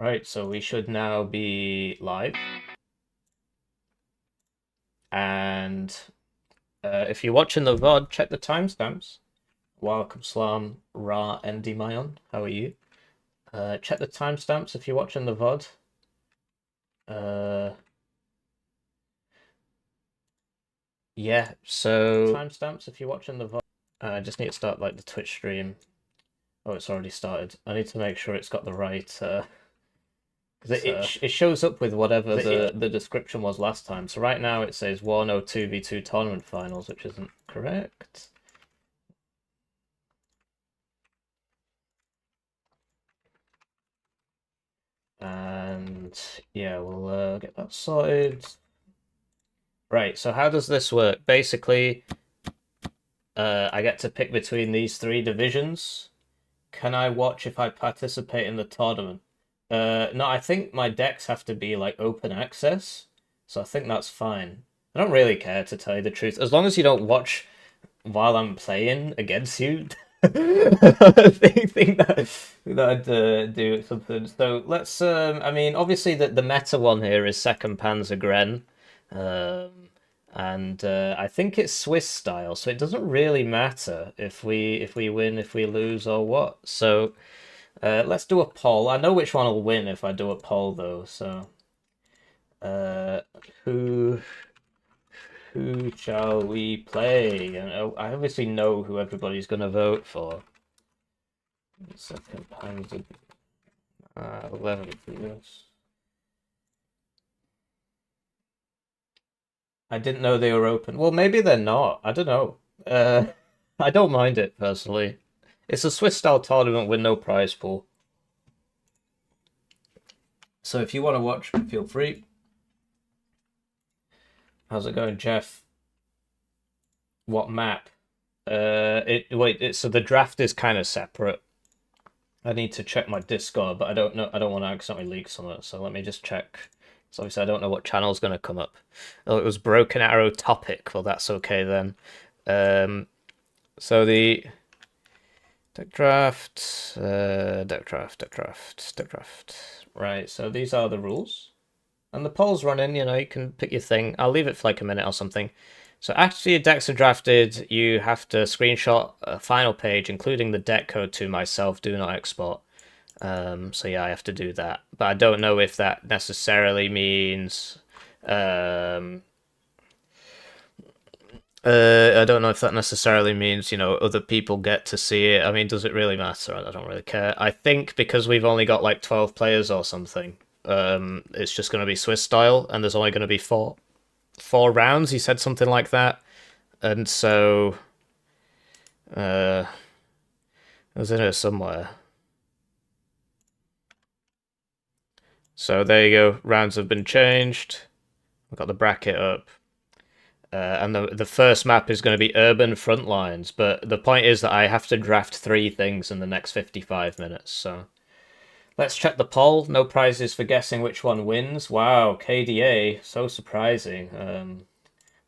Right, so we should now be live. And if you're watching the VOD, check the timestamps. Walaikum salam, Ra Endi Mayon. How are you? Check the timestamps if you're watching the VOD. Yeah, so timestamps if you're watching the VOD. I just need to start like the Twitch stream. Oh, it's already started. I need to make sure it's got the right because it shows up with whatever the description was last time. So right now it says Warno 2v2 tournament finals, which isn't correct. And yeah, we'll get that sorted. Right, so how does this work? Basically, I get to pick between these three divisions. Can I watch if I participate in the tournament? No, I think my decks have to be like open access, so I think that's fine. I don't really care, to tell you the truth. As long as you don't watch while I'm playing against you, I think that I'd do something. So let's. I mean, obviously the meta one here is Second Panzer Gren, and I think it's Swiss style, so it doesn't really matter if we win, if we lose, or what. So let's do a poll. I know which one will win if I do a poll though. So uh, who shall we play? And I obviously know who everybody's gonna vote for. Second Panzer 11. Yes. I didn't know they were open. Well, maybe they're not. I don't know. I don't mind it personally. It's a Swiss style tournament with no prize pool. So if you want to watch, feel free. How's it going, Jeff? What map? So the draft is kind of separate. I need to check my Discord, but I don't know. I don't want to accidentally leak something. So let me just check. So obviously I don't know what channel's going to come up. Oh, it was Broken Arrow topic. Well, that's okay then. So the deck draft. Right. So these are the rules, and the poll's running. You know, you can pick your thing. I'll leave it for like a minute or something. So after your decks are drafted, you have to screenshot a final page, including the deck code to myself. Do not export. So yeah, I have to do that. But I don't know if that necessarily means... I don't know if that necessarily means, you know, other people get to see it. I mean, does it really matter? I don't really care. I think because we've only got like 12 players or something, it's just going to be Swiss style, and there's only going to be four rounds. He said something like that. And so... I was in here somewhere. So there you go. Rounds have been changed. I've got the bracket up. And the first map is going to be Urban Frontlines. But the point is that I have to draft 3 things in the next 55 minutes. So let's check the poll. No prizes for guessing which one wins. Wow, KDA. So surprising.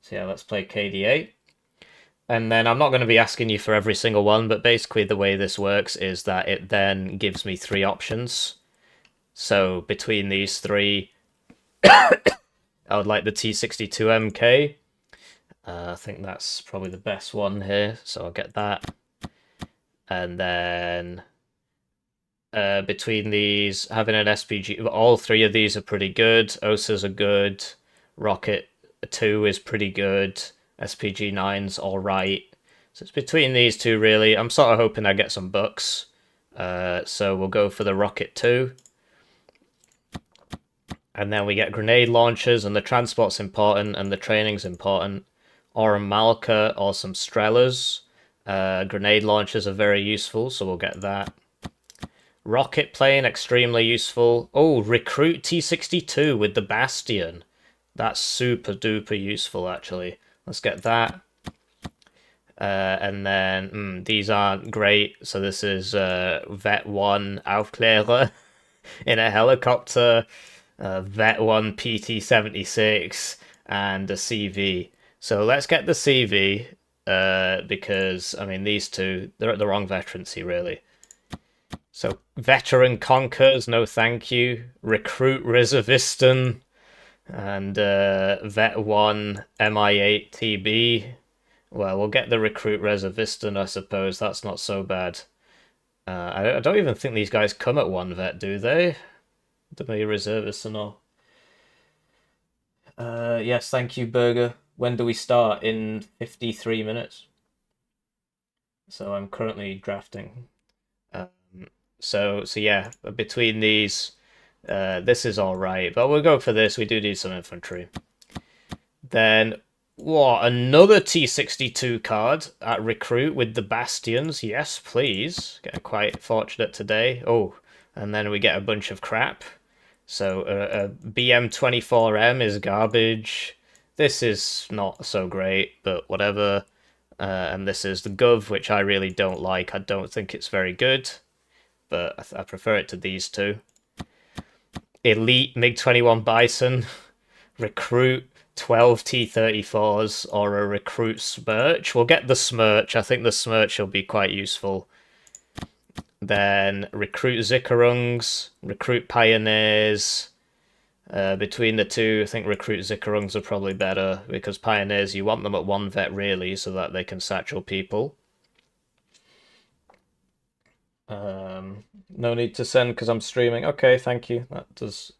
So yeah, let's play KDA. And then I'm not going to be asking you for every single one, but basically the way this works is that it then gives me 3 options. So between these 3, I would like the T62MK. I think that's probably the best one here, so I'll get that. And then between these, having an SPG, all 3 of these are pretty good. OSAs are good. Rocket 2 is pretty good. SPG 9's alright. So it's between these 2 really. I'm sort of hoping I get some bucks. So we'll go for the Rocket 2. And then we get grenade launchers, and the transport's important, and the training's important. Or a Malka or some Strelas. Grenade launchers are very useful, so we'll get that. Rocket plane, extremely useful. Oh, recruit T62 with the Bastion. That's super duper useful, actually. Let's get that. And then, these aren't great. So this is Vet 1 Aufklärer in a helicopter. Vet 1 PT-76 and a CV. So let's get the CV because, I mean, these 2, they're at the wrong veterancy, really. So veteran conquers, no thank you. Recruit reservistan and vet 1 mi8 tb. Well, we'll get the recruit reservistan, I suppose. That's not so bad. I don't even think these guys come at 1 vet, do they? Do they reservists or not? Yes, thank you, Burger. When do we start? In 53 minutes. So I'm currently drafting. Um, so yeah, between these, this is all right. But we'll go for this. We do need some infantry. Then, what? Another T62 card at recruit with the bastions. Yes, please. Getting quite fortunate today. Oh, and then we get a bunch of crap. So a BM24M is garbage. This is not so great, but whatever. And this is the Gov, which I really don't like. I don't think it's very good, but I prefer it to these two. Elite MiG-21 Bison, recruit 12 T-34s, or a recruit Smirch. We'll get the Smirch. I think the Smirch will be quite useful. Then recruit Zickerungs, recruit Pioneers. Between the two, I think recruit Zickerungs are probably better, because Pioneers, you want them at 1 vet really, so that they can satchel people. No need to send because I'm streaming. Okay, thank you. That does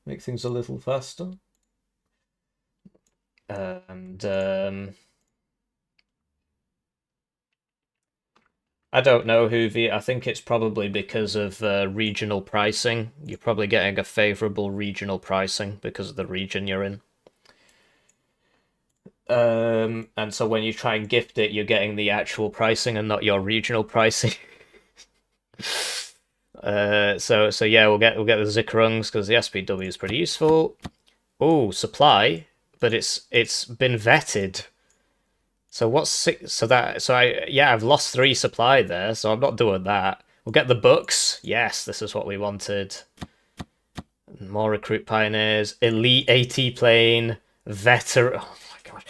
make things a little faster. And I don't know, Hoovy. I think it's probably because of regional pricing. You're probably getting a favorable regional pricing because of the region you're in. And so when you try and gift it, you're getting the actual pricing and not your regional pricing. So yeah, we'll get the Zickerungs because the SPW is pretty useful. Oh, supply, but it's been vetted. So what's six? So I've lost 3 supply there, so I'm not doing that. We'll get the books. Yes, this is what we wanted. More recruit pioneers, elite AT plane, veteran. Oh my god,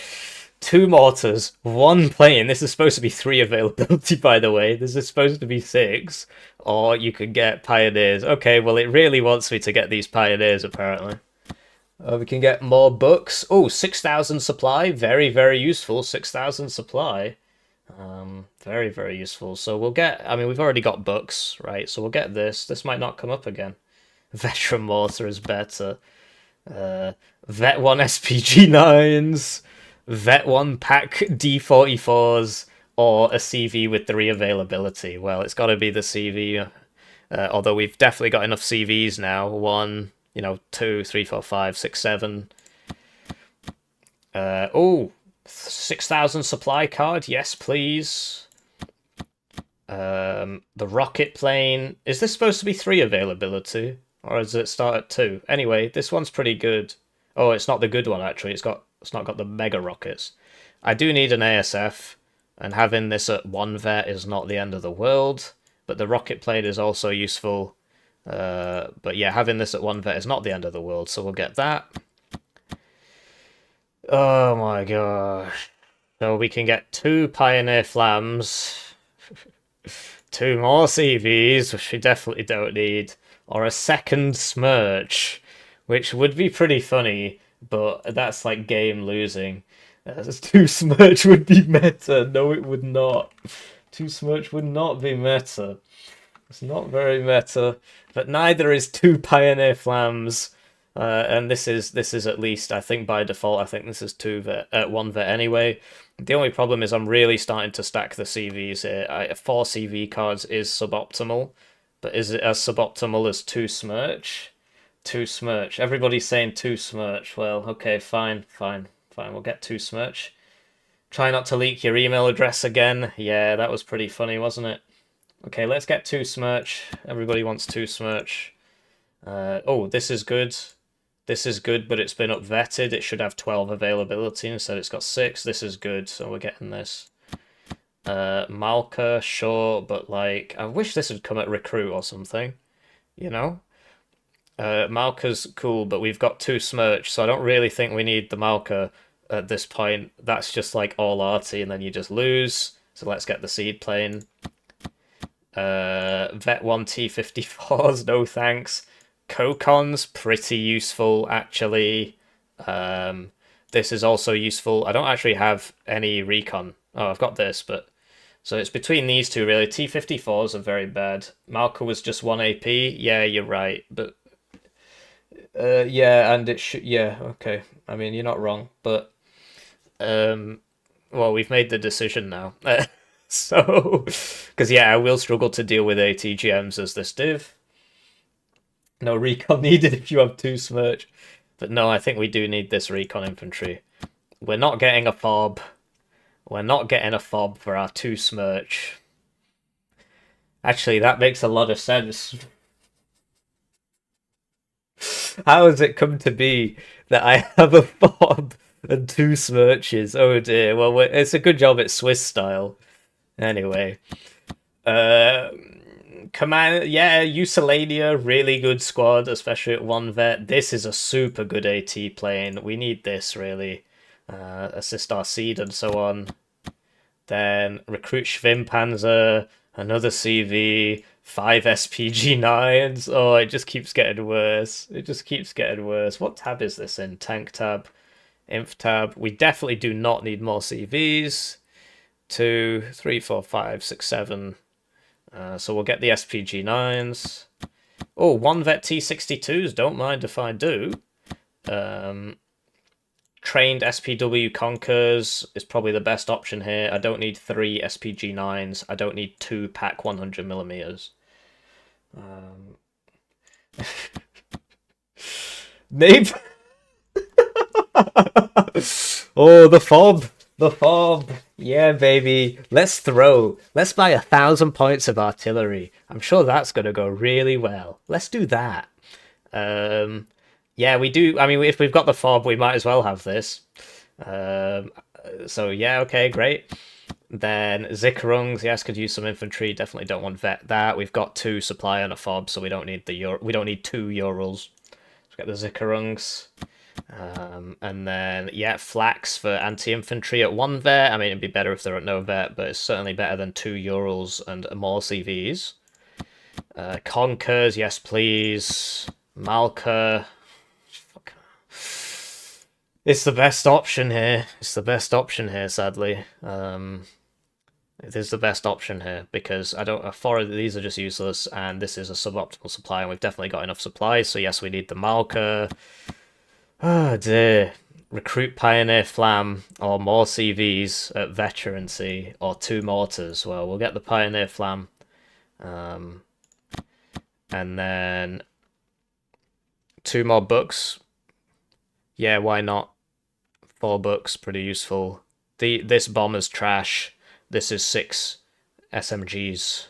2 mortars, 1 plane. This is supposed to be 3 availability, by the way. This is supposed to be 6, or you could get pioneers. Okay, well it really wants me to get these pioneers apparently. We can get more books. Oh, 6,000 supply. Very, very useful. 6,000 supply. Very, very useful. So we'll get... I mean, we've already got books, right? So we'll get this. This might not come up again. Veteran Mortar is better. Vet 1 SPG9s. Vet 1 Pack D44s. Or a CV with 3 availability. Well, it's got to be the CV. Although we've definitely got enough CVs now. 1... 2, 3, 4, 5, 6, 7. 6,000 supply card. Yes, please. The rocket plane. Is this supposed to be 3 availability? Or does it start at 2? Anyway, this one's pretty good. Oh, it's not the good one, actually. It's not got the mega rockets. I do need an ASF, and having this at 1 vet is not the end of the world. But the rocket plane is also useful. But yeah, having this at 1 vet is not the end of the world, so we'll get that. Oh my gosh. So we can get 2 Pioneer Flams, 2 more CVs, which we definitely don't need, or a second Smirch, which would be pretty funny, but that's like game losing. 2 Smirch would be meta. No, it would not. 2 Smirch would not be meta. It's not very meta, but neither is 2 Pioneer Flams, and this is at least, I think by default, I think this is 1 vet anyway. The only problem is I'm really starting to stack the CVs here. 4 CV cards is suboptimal, but is it as suboptimal as 2 Smirch? 2 Smirch. Everybody's saying 2 Smirch. Well, okay, fine. We'll get 2 Smirch. Try not to leak your email address again. Yeah, that was pretty funny, wasn't it? Okay, let's get 2 Smirch. Everybody wants 2 Smirch. Oh, this is good. This is good, but it's been up vetted. It should have 12 availability. Instead, it's got 6. This is good, so we're getting this. Malka, sure, but like, I wish this would come at recruit or something. Malka's cool, but we've got 2 Smirch, so I don't really think we need the Malka at this point. That's just like all arty, and then you just lose. So let's get the seed plane. Vet 1 T54s, no thanks. Kokon's pretty useful, actually. This is also useful. I don't actually have any recon. Oh, I've got this, but... So it's between these two, really. T54s are very bad. Malka was just 1 AP. Yeah, you're right. But, yeah, and it should... Yeah, okay. I mean, you're not wrong. But, well, we've made the decision now. So, because yeah, I will struggle to deal with ATGMs as this div. No recon needed if you have 2 Smirch. But no, I think we do need this recon infantry. We're not getting a fob. We're not getting a fob for our 2 Smirch. Actually, that makes a lot of sense. How has it come to be that I have a fob and 2 Smirches? Oh dear. Well, it's a good job it's Swiss style. Anyway. Command, yeah, Usilania, really good squad, especially at 1 vet. This is a super good AT plane. We need this, really. Assist our seed and so on. Then recruit Schwimmpanzer, another CV, 5 SPG9s. Oh, it just keeps getting worse. It just keeps getting worse. What tab is this in? Tank tab, Inf tab. We definitely do not need more CVs. 2, 3, 4, 5, 6, 7. So we'll get the SPG9s. Oh, 1 vet T62s, don't mind if I do. Trained SPW Conkers is probably the best option here. I don't need 3 SPG9s. I don't need 2 pack 100mm. Nape. Oh, the fob. The fob. Yeah, baby. Let's throw. Let's buy 1,000 points of artillery. I'm sure that's going to go really well. Let's do that. Yeah, we do. I mean, if we've got the fob, we might as well have this. So, yeah, okay, great. Then Zickerungs, yes, could use some infantry. Definitely don't want vet that. We've got 2 supply and a fob, so we don't need we don't need 2 Urals. Let's get the Zickerungs. And then, yeah, Flax for anti-infantry at 1 vet. I mean, it'd be better if there are no vet, but it's certainly better than 2 Urals and more CVs. Conkers, yes, please. Malka. It's the best option here. It's the best option here, sadly. It is the best option here because I don't. 4 of these are just useless, and this is a suboptimal supply, and we've definitely got enough supplies. So yes, we need the Malka. Oh dear. Recruit Pioneer Flam or more CVs at Veterancy or 2 mortars. Well, we'll get the Pioneer Flam. And then 2 more books. Yeah, why not? 4 books, pretty useful. This bomber's trash. This is 6 SMGs.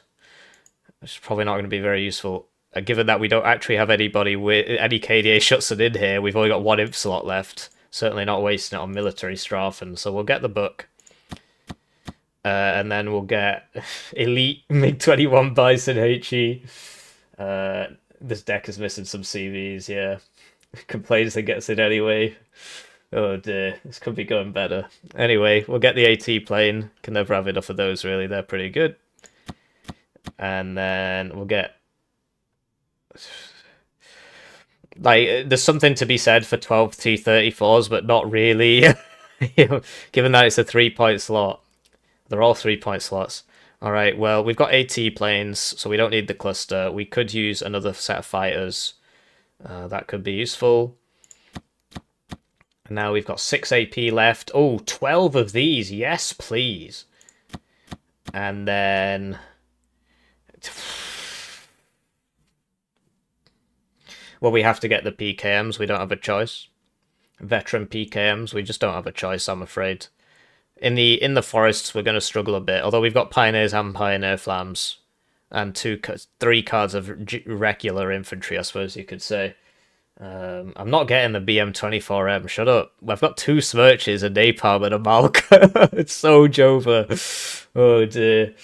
It's probably not going to be very useful. Given that we don't actually have anybody with any KDA Schutzen in here, we've only got 1 imp slot left. Certainly not wasting it on military Strafen, so we'll get the book. And then we'll get Elite MiG-21 Bison HE. This deck is missing some CVs, yeah. Complains and gets it anyway. Oh dear, this could be going better. Anyway, we'll get the AT plane. Can never have enough of those, really. They're pretty good. And then we'll get... Like, there's something to be said for 12 T34s, but not really. Given that it's a 3-point slot. They're all 3-point slots. Alright, well, we've got AT planes, so we don't need the cluster. We could use another set of fighters. That could be useful. And now we've got 6 AP left. Oh, 12 of these. Yes, please. And then... Well, we have to get the PKMs. We don't have a choice. Veteran PKMs. We just don't have a choice, I'm afraid. In the forests, we're going to struggle a bit. Although we've got Pioneers and Pioneer Flams. And 3 cards of regular infantry, I suppose you could say. I'm not getting the BM24M. Shut up. I've got 2 Smirches, a Napalm, and a Malka. It's so Jova. Oh dear.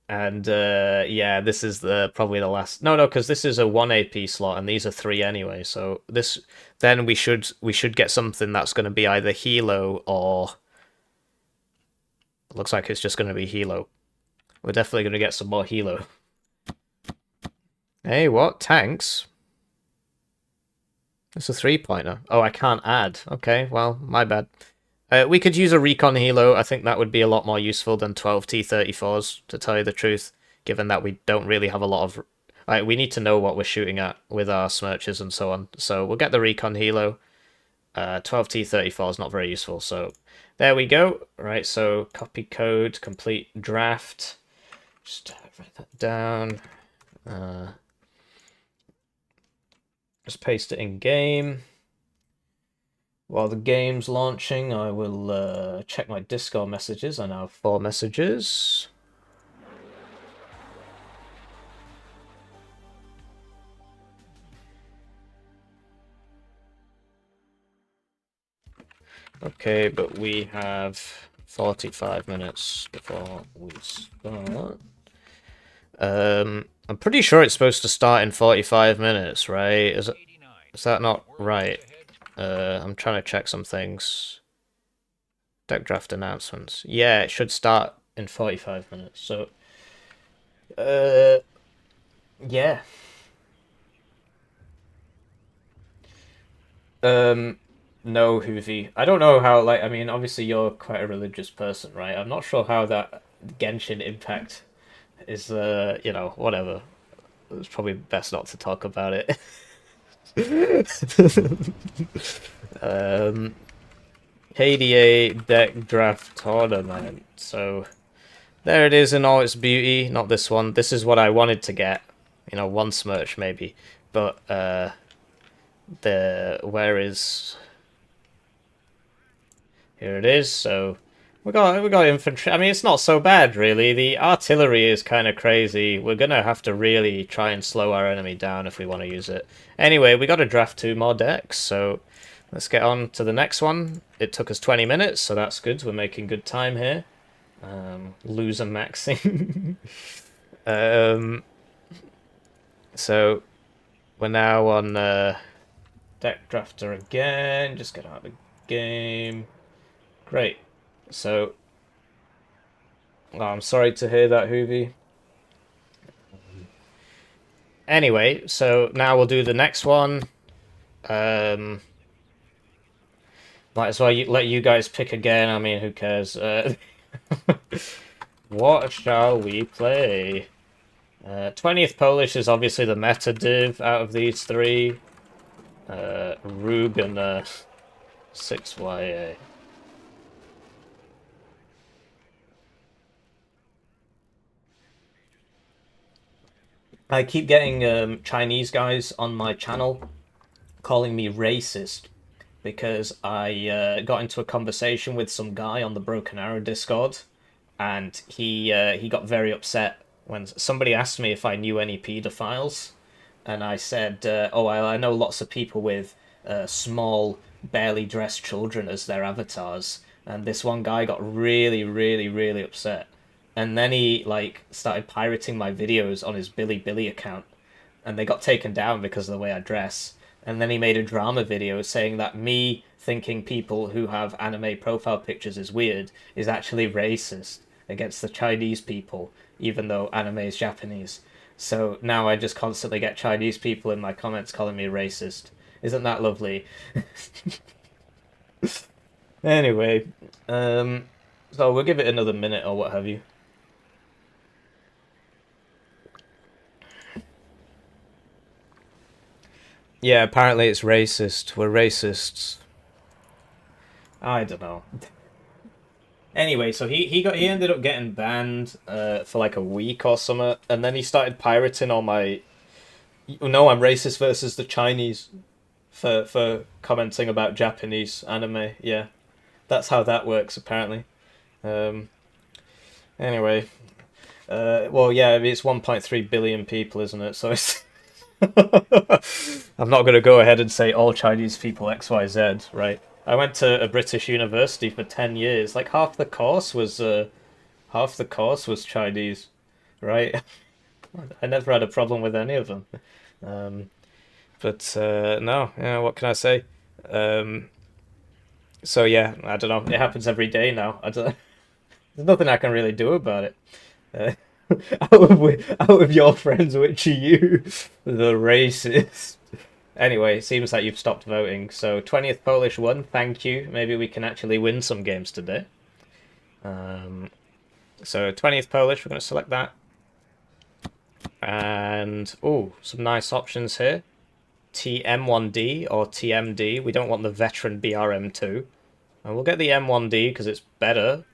Yeah, this is probably the last. No, because this is a 1 AP slot, and these are 3 anyway. So then we should get something that's going to be either Hilo or. Looks like it's just going to be Hilo. we're definitely going to get some more helo. Hey, what? Tanks? It's a 3-pointer. Oh, I can't add. Okay, well, my bad. We could use a recon helo. I think that would be a lot more useful than 12 T-34s, to tell you the truth, given that we don't really have a lot of... we need to know what we're shooting at with our smirches and so on. So we'll get the recon helo. 12 T-34 is not very useful, so there we go. Right, so copy code, complete draft. Just write that down. Just paste it in game. While the game's launching, I will check my Discord messages. I now have 4 messages. Okay, but we have 45 minutes before we start. I'm pretty sure it's supposed to start in 45 minutes, right? Is that not right? I'm trying to check some things. Deck draft announcements. Yeah, it should start in 45 minutes. So, yeah. No, Hoovy. I don't know how, like, I mean, obviously you're quite a religious person, right? I'm not sure how that Genshin impact is, you know, whatever. It's probably best not to talk about it. KDA deck draft tournament. So there it is in all its beauty. Not this one. This is what I wanted to get. You know, one smirch maybe. But where is... Here it is. So we got infantry. I mean, it's not so bad really. The artillery is kind of crazy. We're gonna have to really try and slow our enemy down if we want to use it. Anyway, we got to draft 2 more decks. So let's get on to the next one. It took us 20 minutes, so that's good. We're making good time here. Loser maxing. So we're now on deck drafter again. Just get out of the game. Great. So, oh, I'm sorry to hear that, Hoovy. Anyway, so now we'll do the next one. Might as well let you guys pick again. I mean, who cares? What shall we play? 20th Polish is obviously the meta div out of these 3. Rug and 6YA. I keep getting Chinese guys on my channel calling me racist because I got into a conversation with some guy on the Broken Arrow Discord, and he got very upset when somebody asked me if I knew any paedophiles, and I said, oh, well, I know lots of people with small, barely dressed children as their avatars, and this one guy got really, really, really upset. And then he like started pirating my videos on his Bilibili account, and they got taken down because of the way I dress. And then he made a drama video saying that me thinking people who have anime profile pictures is weird is actually racist against the Chinese people, even though anime is Japanese. So now I just constantly get Chinese people in my comments calling me racist. Isn't that lovely? Anyway, so we'll give it another minute or what have you. Yeah, apparently it's racist. We're racists. I don't know. Anyway, so he ended up getting banned for like a week or something, and then he started pirating all my... No, I'm racist versus the Chinese for commenting about Japanese anime. Yeah, that's how that works apparently. Anyway, well, yeah, it's 1.3 billion people, isn't it? So it's... I'm not going to go ahead and say all Chinese people XYZ, right? I went to a British university for 10 years. Like half the course was Chinese, right? I never had a problem with any of them. But no, yeah, what can I say? So yeah, I don't know. It happens every day now. I don't. There's nothing I can really do about it. out of your friends, which are you? The racist. Anyway, it seems like you've stopped voting. So 20th Polish won. Thank you. Maybe we can actually win some games today. So 20th Polish, we're going to select that. And, oh, some nice options here. TM1D or TMD. We don't want the veteran BRM2. And we'll get the M1D because it's better.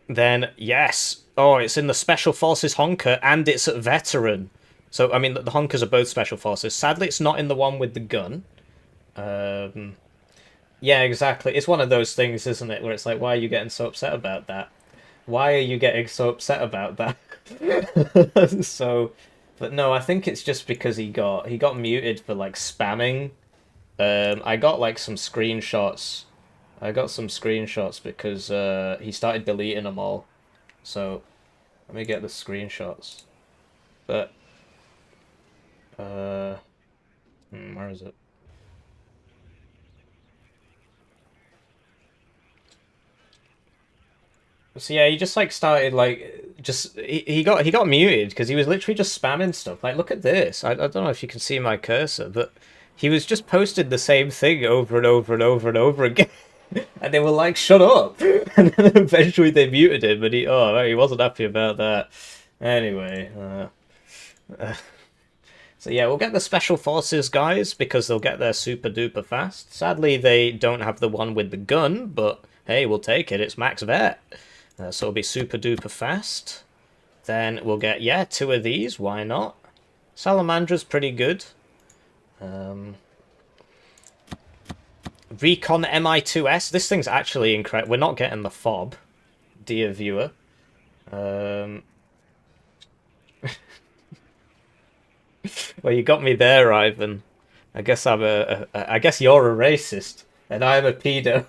Then, yes. Oh, it's in the Special Forces Honker and it's at veteran. So, I mean, the Honkers are both Special Forces. Sadly, it's not in the one with the gun. Yeah, exactly. It's one of those things, isn't it, where it's like, why are you getting so upset about that? Why are you getting so upset about that? So, but no, I think it's just because he got muted for like spamming. I got like some screenshots. I got some screenshots because he started deleting them all. So, let me get the screenshots. But where is it? So yeah, he just like started like just he got muted because he was literally just spamming stuff. Like, look at this. I don't know if you can see my cursor, but he was just posted the same thing over and over and over and over again. And they were like, "Shut up!" And then eventually they muted him, and he wasn't happy about that. Anyway, so yeah, we'll get the Special Forces guys because they'll get there super duper fast. Sadly, they don't have the one with the gun, but hey, we'll take it. It's max vet. So it'll be super duper fast. Then we'll get, yeah, 2 of these. Why not? Salamandra's pretty good. Recon MI2S. This thing's actually incredible. We're not getting the fob, dear viewer. Well, you got me there, Ivan. I guess I guess you're a racist, and I'm a pedo.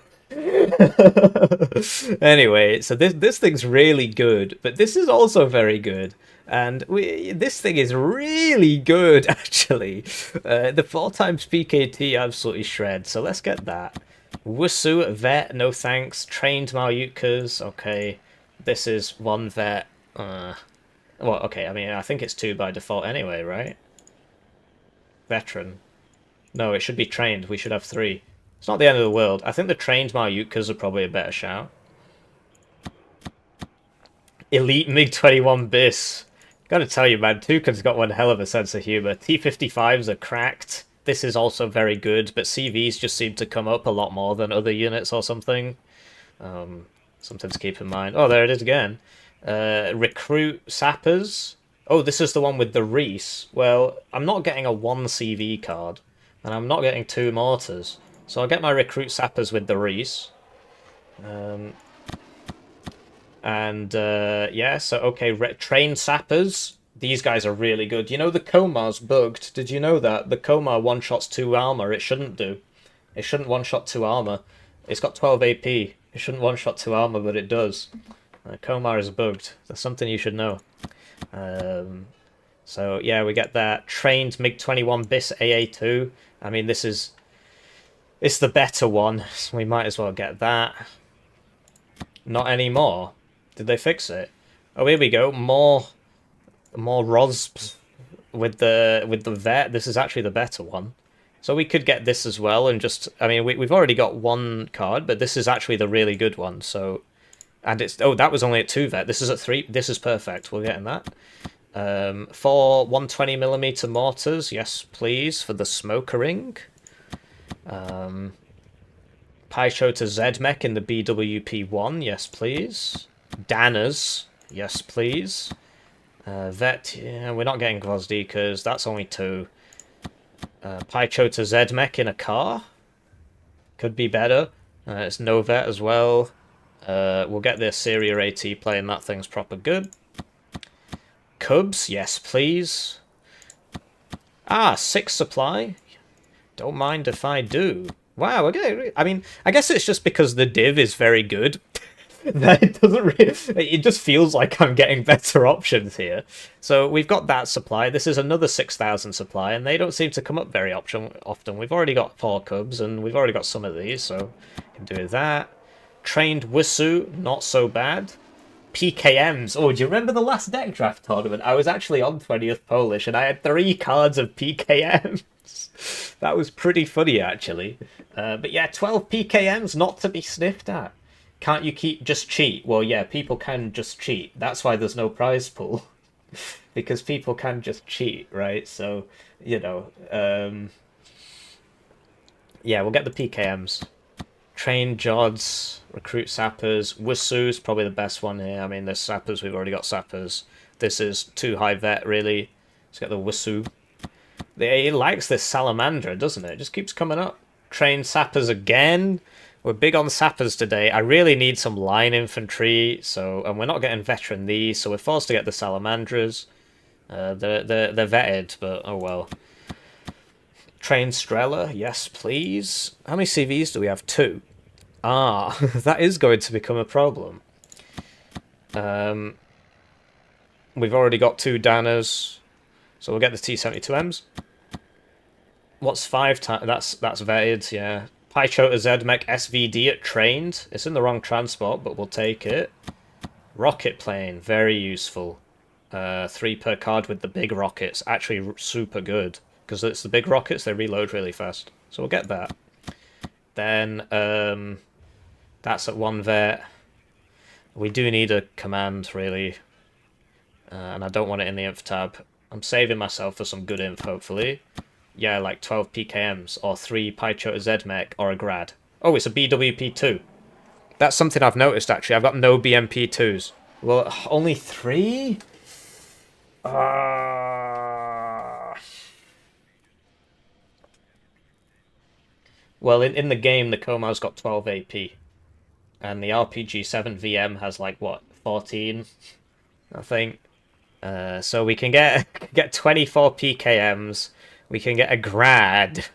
Anyway, so this thing's really good, but this is also very good, and this thing is really good actually. The 4 times PKT absolutely shreds. So let's get that. Wusu vet, no thanks. Trained Malyutkas, okay. This is 1 vet. Well, okay. I mean, I think it's 2 by default anyway, right? Veteran. No, it should be trained. We should have 3. It's not the end of the world. I think the trained Malyutkas are probably a better shout. Elite MiG-21 bis. Gotta tell you, man, Tucan's got one hell of a sense of humour. T-55s are cracked. This is also very good, but CVs just seem to come up a lot more than other units or something. Something to keep in mind. Oh, there it is again. Recruit Sappers. Oh, this is the one with the Reese. Well, I'm not getting a 1 CV card, and I'm not getting 2 mortars. So I'll get my Recruit Sappers with the Reese. Yeah, so okay, trained Sappers. These guys are really good. You know the Kamahl's bugged. Did you know that? The Kamahl one-shots 2 armor. It shouldn't do. It shouldn't one-shot 2 armor. It's got 12 AP. It shouldn't one-shot 2 armor, but it does. Kamahl is bugged. That's something you should know. So yeah, we get that. Trained MiG-21 bis AA2. I mean, it's the better one, so we might as well get that. Not anymore. Did they fix it? Oh, here we go. More ROSPs with the vet. This is actually the better one. So we could get this as well, and just, I mean, we've already got 1 card, but this is actually the really good one. So, and it's, oh, that was only at 2 vet. This is at 3. This is perfect. We're getting that. 4 120mm mortars, yes please, for the smokering. Paicho to Zmech in the BWP1, yes please. Danners, yes please. Vet, yeah, we're not getting Gvozdikas, that's only 2. Paicho to Zmech in a car. Could be better. It's no vet as well. We'll get the Syria AT playing, that thing's proper good. Cubs, yes please. 6 supply. Don't mind if I do. Wow, okay. I mean, I guess it's just because the div is very good. That it doesn't really, it just feels like I'm getting better options here. So we've got that supply. This is another 6,000 supply, and they don't seem to come up very often. We've already got 4 cubs, and we've already got some of these, so we can do that. Trained Wusu, not so bad. PKMs. Oh, do you remember the last deck draft tournament? I was actually on 20th Polish and I had 3 cards of PKMs. That was pretty funny, actually. But yeah, 12 PKMs not to be sniffed at. Can't you just cheat? Well, yeah, people can just cheat. That's why there's no prize pool. Because people can just cheat, right? So, you know, yeah, we'll get the PKMs. Train Jods, recruit sappers. Wussu's probably the best one here. I mean, there's sappers, we've already got sappers. This is too high vet, really. Let's get the Wussu. It likes this Salamandra, doesn't it? It just keeps coming up. Train sappers again. We're big on sappers today. I really need some line infantry, and we're not getting veteran these, so we're forced to get the Salamandras. They're vetted, but oh well. Train Strela, yes please. How many CVs do we have? 2. Ah, that is going to become a problem. We've already got 2 Danners, so we'll get the T-72Ms. What's 5 times? That's vetted, yeah. Pychota Zedmech SVD at trained. It's in the wrong transport, but we'll take it. Rocket plane, very useful. 3 per card with the big rockets. Actually super good. Because it's the big rockets, they reload really fast. So we'll get that. Then, that's at 1 vet. We do need a command, really. And I don't want it in the inf tab. I'm saving myself for some good inf, hopefully. Yeah, like 12 PKMs, or 3 Pychota Zedmech, or a grad. Oh, it's a BWP2. That's something I've noticed, actually. I've got no BMP2s. Well, only 3? Well, in the game, the Kamahl's got 12 AP. And the RPG-7 VM has, like, what, 14? I think. So we can get 24 PKMs. We can get a grad,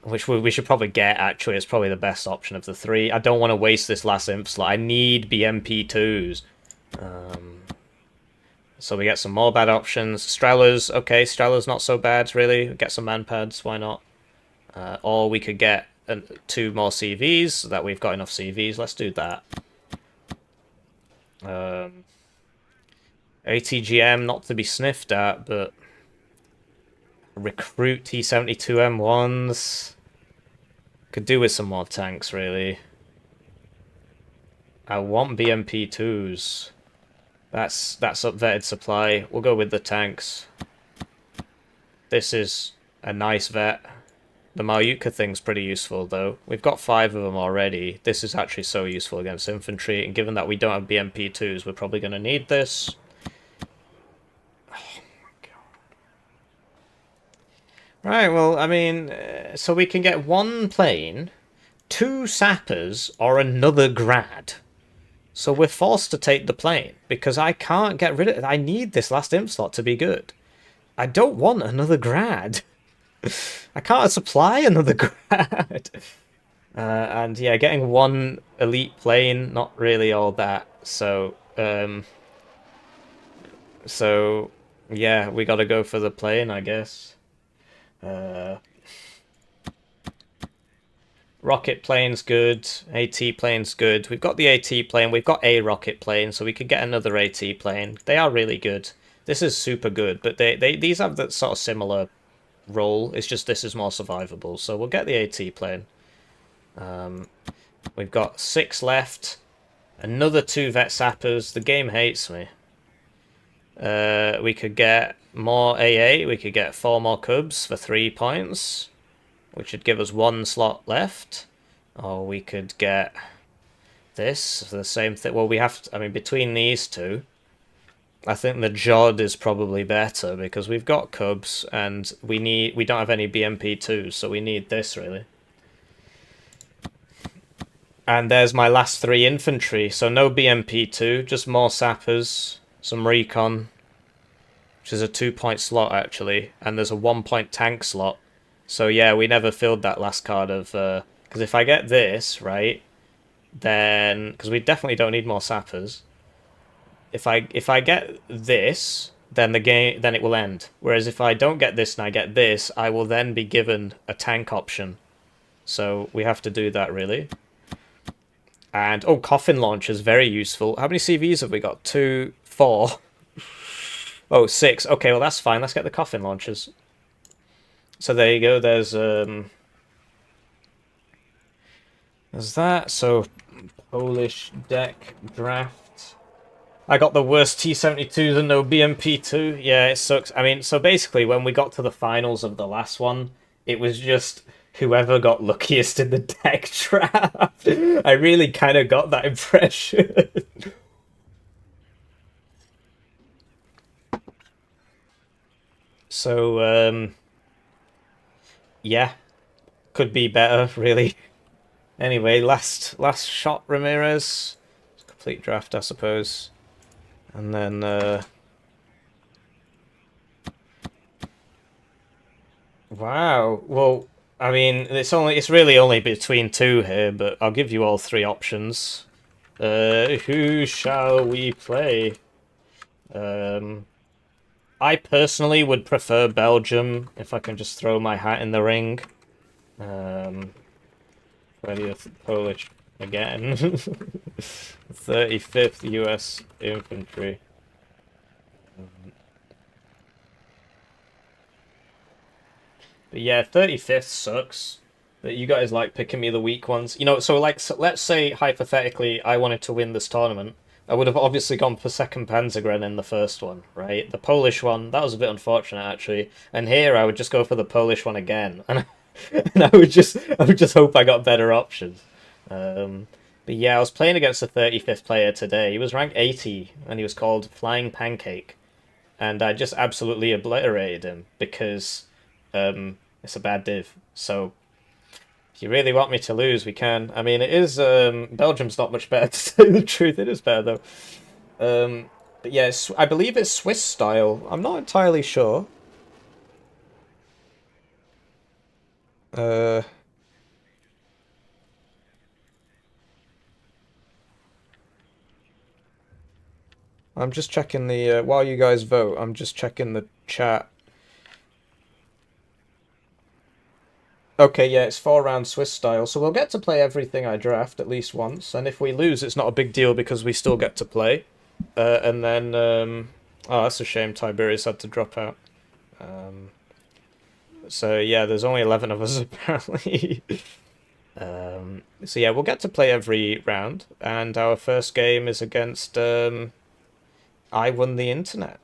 which we should probably get, actually. It's probably the best option of the 3. I don't want to waste this last imp slot. I need BMP2s. So we get some more bad options. Strella's, okay, Strella's not so bad, really. Get some man pads, why not? Or we could get 2 more CVs, so that we've got enough CVs. Let's do that. ATGM, not to be sniffed at, but... Recruit T-72M1s. Could do with some more tanks, really. I want BMP2s. That's upvetted supply. We'll go with the tanks. This is a nice vet. The Malyutka thing's pretty useful, though. We've got 5 of them already. This is actually so useful against infantry, and given that we don't have BMP2s, we're probably going to need this. Oh my god. Right, well, I mean, so we can get 1 plane, 2 sappers, or another grad. So we're forced to take the plane, because I can't get rid of it. I need this last imp slot to be good. I don't want another grad. I can't supply another grad. And yeah, getting 1 elite plane, not really all that. So, yeah, we gotta go for the plane, I guess. Rocket plane's good, AT plane's good. We've got the AT plane, we've got a rocket plane, so we could get another AT plane. They are really good. This is super good, but these have that sort of similar role. It's just this is more survivable, so we'll get the AT plane. We've got 6 left. Another 2 vet sappers. The game hates me. We could get more AA. We could get 4 more cubs for 3 points, which would give us 1 slot left. Or we could get this for the same thing. Well, we have to, I mean, between these 2, I think the Jod is probably better because we've got cubs and we don't have any BMP2s, so we need this really. And there's my last 3 infantry, so no BMP2, just more sappers, some recon, which is a 2-point slot actually, and there's a 1-point tank slot. So yeah, we never filled that last card of because if I get this right, then because we definitely don't need more sappers. If I get this, then it will end. Whereas if I don't get this and I get this, I will then be given a tank option. So we have to do that really. And, oh, coffin launchers, very useful. How many CVs have we got? 2, 4. Oh, 6. Okay, well, that's fine. Let's get the coffin launchers. So there you go. There's that. So, Polish deck draft. I got the worst T-72s and no BMP2. Yeah, it sucks. I mean, so basically, when we got to the finals of the last one, it was just whoever got luckiest in the deck draft. I really kind of got that impression. So, yeah, could be better, really. Anyway, last shot, Ramirez. Complete draft, I suppose. And then, wow. Well, I mean, it's really only between two here, but I'll give you all three options. Who shall we play? I personally would prefer Belgium, if I can just throw my hat in the ring. 20th Polish again. 35th US Infantry. But yeah, 35th sucks. But you guys like picking me the weak ones. You know, so let's say hypothetically I wanted to win this tournament. I would have obviously gone for second Panzergren in the first one, right? The Polish one, that was a bit unfortunate actually. And here I would just go for the Polish one again. And, and I would just hope I got better options. But yeah, I was playing against a 35th player today. He was ranked 80 and he was called Flying Pancake. And I just absolutely obliterated him because it's a bad div. So if you really want me to lose, we can. I mean, it is Belgium's not much better, to tell you the truth. It is better though. But yeah, I believe it's Swiss style. I'm not entirely sure. I'm just checking the while you guys vote. I'm just checking the chat. Okay, yeah, it's 4-round Swiss style, so we'll get to play everything I draft at least once, and if we lose, it's not a big deal because we still get to play. And then, oh, that's a shame Tiberius had to drop out. So yeah, there's only 11 of us apparently. So yeah, we'll get to play every round, and our first game is against IWonTheInternet.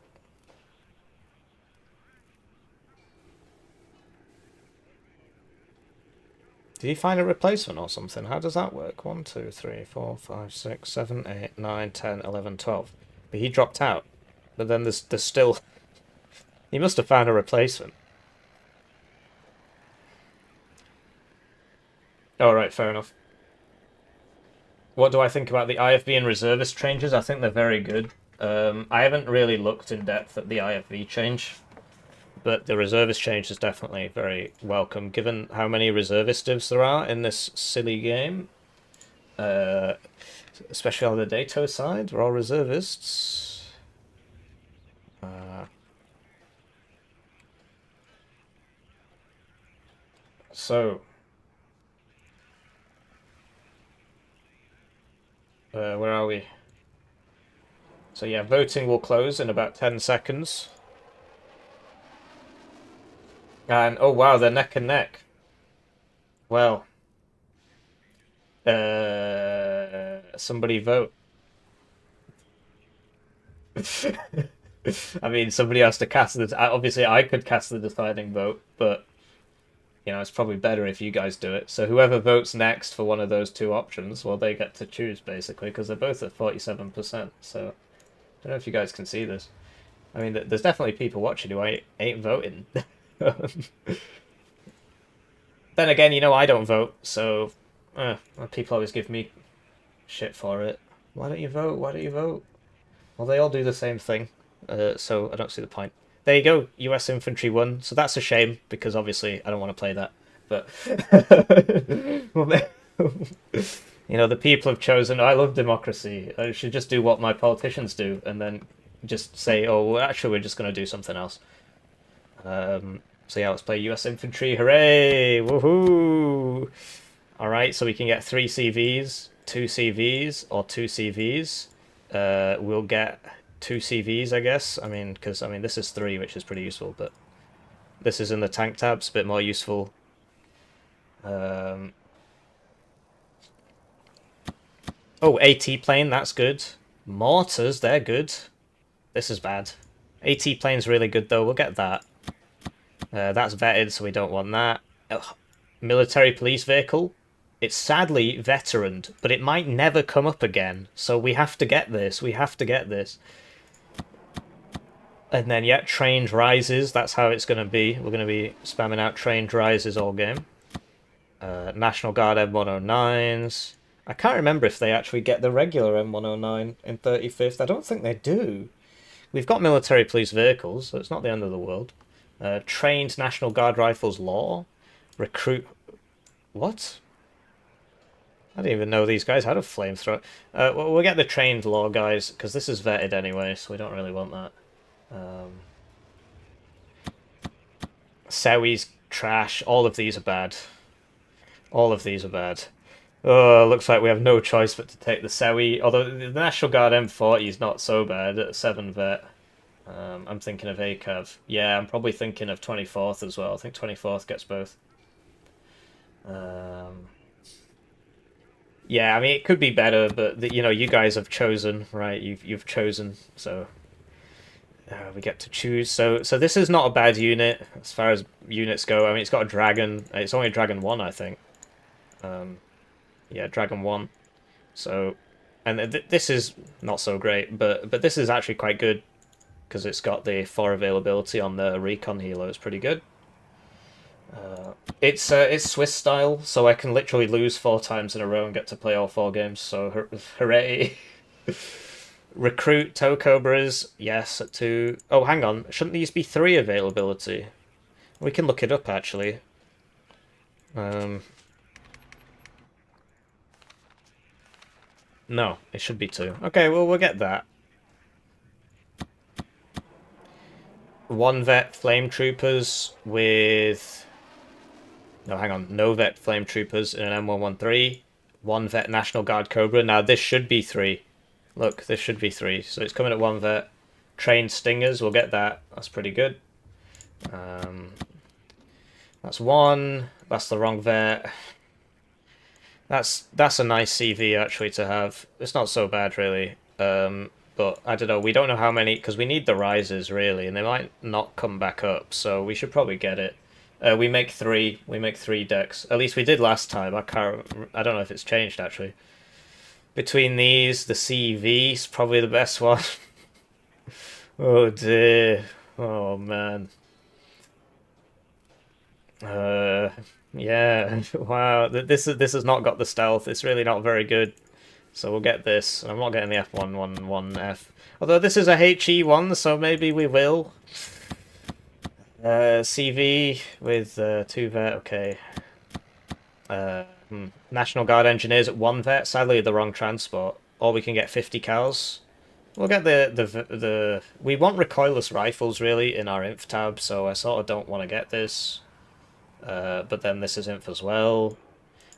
Did he find a replacement or something? How does that work? 1, 2, 3, 4, 5, 6, 7, 8, 9, 10, 11, 12. But he dropped out. But then there's still... He must have found a replacement. Alright, fair enough. What do I think about the IFV and reservist changes? I think they're very good. I haven't really looked in depth at the IFV change. But the reservist change is definitely very welcome, given how many reservist divs there are in this silly game. Especially on the Dato side, we're all reservists. So... where are we? So yeah, voting will close in about 10 seconds. And, oh wow, they're neck and neck. Well. Somebody vote. I mean, somebody has to cast the... Obviously, I could cast the deciding vote, but... You know, it's probably better if you guys do it. So whoever votes next for one of those two options, well, they get to choose, basically, because they're both at 47%. So, I don't know if you guys can see this. I mean, there's definitely people watching who ain't voting. Then again, you know, I don't vote, so people always give me shit for it. Why don't you vote? Why don't you vote? Well, they all do the same thing, so I don't see the point. There you go, US Infantry won, so that's a shame, because obviously I don't want to play that, but... You know, the people have chosen, I love democracy, I should just do what my politicians do, and then just say, oh, well, actually we're just going to do something else. So yeah, let's play US Infantry. Hooray! Woohoo! Alright, so we can get 3 CVs. 2 CVs or 2 CVs. We'll get 2 CVs, I guess. I mean, because this is 3, which is pretty useful, but this is in the tank tabs, a bit more useful. Oh, AT plane, that's good. Mortars, they're good. This is bad. AT plane's really good though, we'll get that. That's vetted, so we don't want that. Military police vehicle. It's sadly veteraned, but it might never come up again. So we have to get this. We have to get this. And then, yeah, trained rises. That's how it's going to be. We're going to be spamming out trained rises all game. National Guard M109s. I can't remember if they actually get the regular M109 in 35th. I don't think they do. We've got military police vehicles, so it's not the end of the world. Trained National Guard rifles law. Recruit... What? I didn't even know these guys had a flamethrower. Well, we'll get the trained law guys, because this is vetted anyway, so we don't really want that. Sewi's trash. All of these are bad. All of these are bad. Oh, looks like we have no choice but to take the Sewi. Although the National Guard M40 is not so bad at 7 vet. I'm thinking of ACAV. Yeah, I'm probably thinking of 24th as well. I think 24th gets both. Yeah, I mean it could be better, but you know, you guys have chosen, right? You've chosen, so we get to choose. So this is not a bad unit as far as units go. I mean, it's got a dragon. It's only a dragon 1, I think. Yeah, dragon 1. So, and this is not so great, but this is actually quite good because it's got the 4 availability on the recon helo. It's pretty good. It's Swiss style, so I can literally lose 4 times in a row and get to play all 4 games. So hooray! Recruit tow cobras, yes, at 2. Oh, hang on, shouldn't these be 3 availability? We can look it up actually. No, it should be 2. Okay, well we'll get that. 1 vet flame troopers with... No, hang on. No vet flame troopers in an M113. 1 vet National Guard Cobra. Now this should be 3. Look, this should be 3. So it's coming at 1 vet. Trained stingers, we'll get that. That's pretty good. That's 1. That's the wrong vet. That's a nice CV actually to have. It's not so bad really. But I don't know, we don't know how many, because we need the rises really, and they might not come back up, so we should probably get it. We make 3 decks. At least we did last time. I don't know if it's changed actually. Between these, the CV's probably the best one. Oh dear. Oh man. Yeah. Wow. This has not got the stealth. It's really not very good. So we'll get this. I'm not getting the F111F. Although this is a HE one, so maybe we will. CV with 2 vet, okay. National Guard engineers at 1 vet. Sadly, the wrong transport. Or we can get 50 cows. We'll get the... We want recoilless rifles, really, in our inf tab, so I sort of don't want to get this. But then this is inf as well.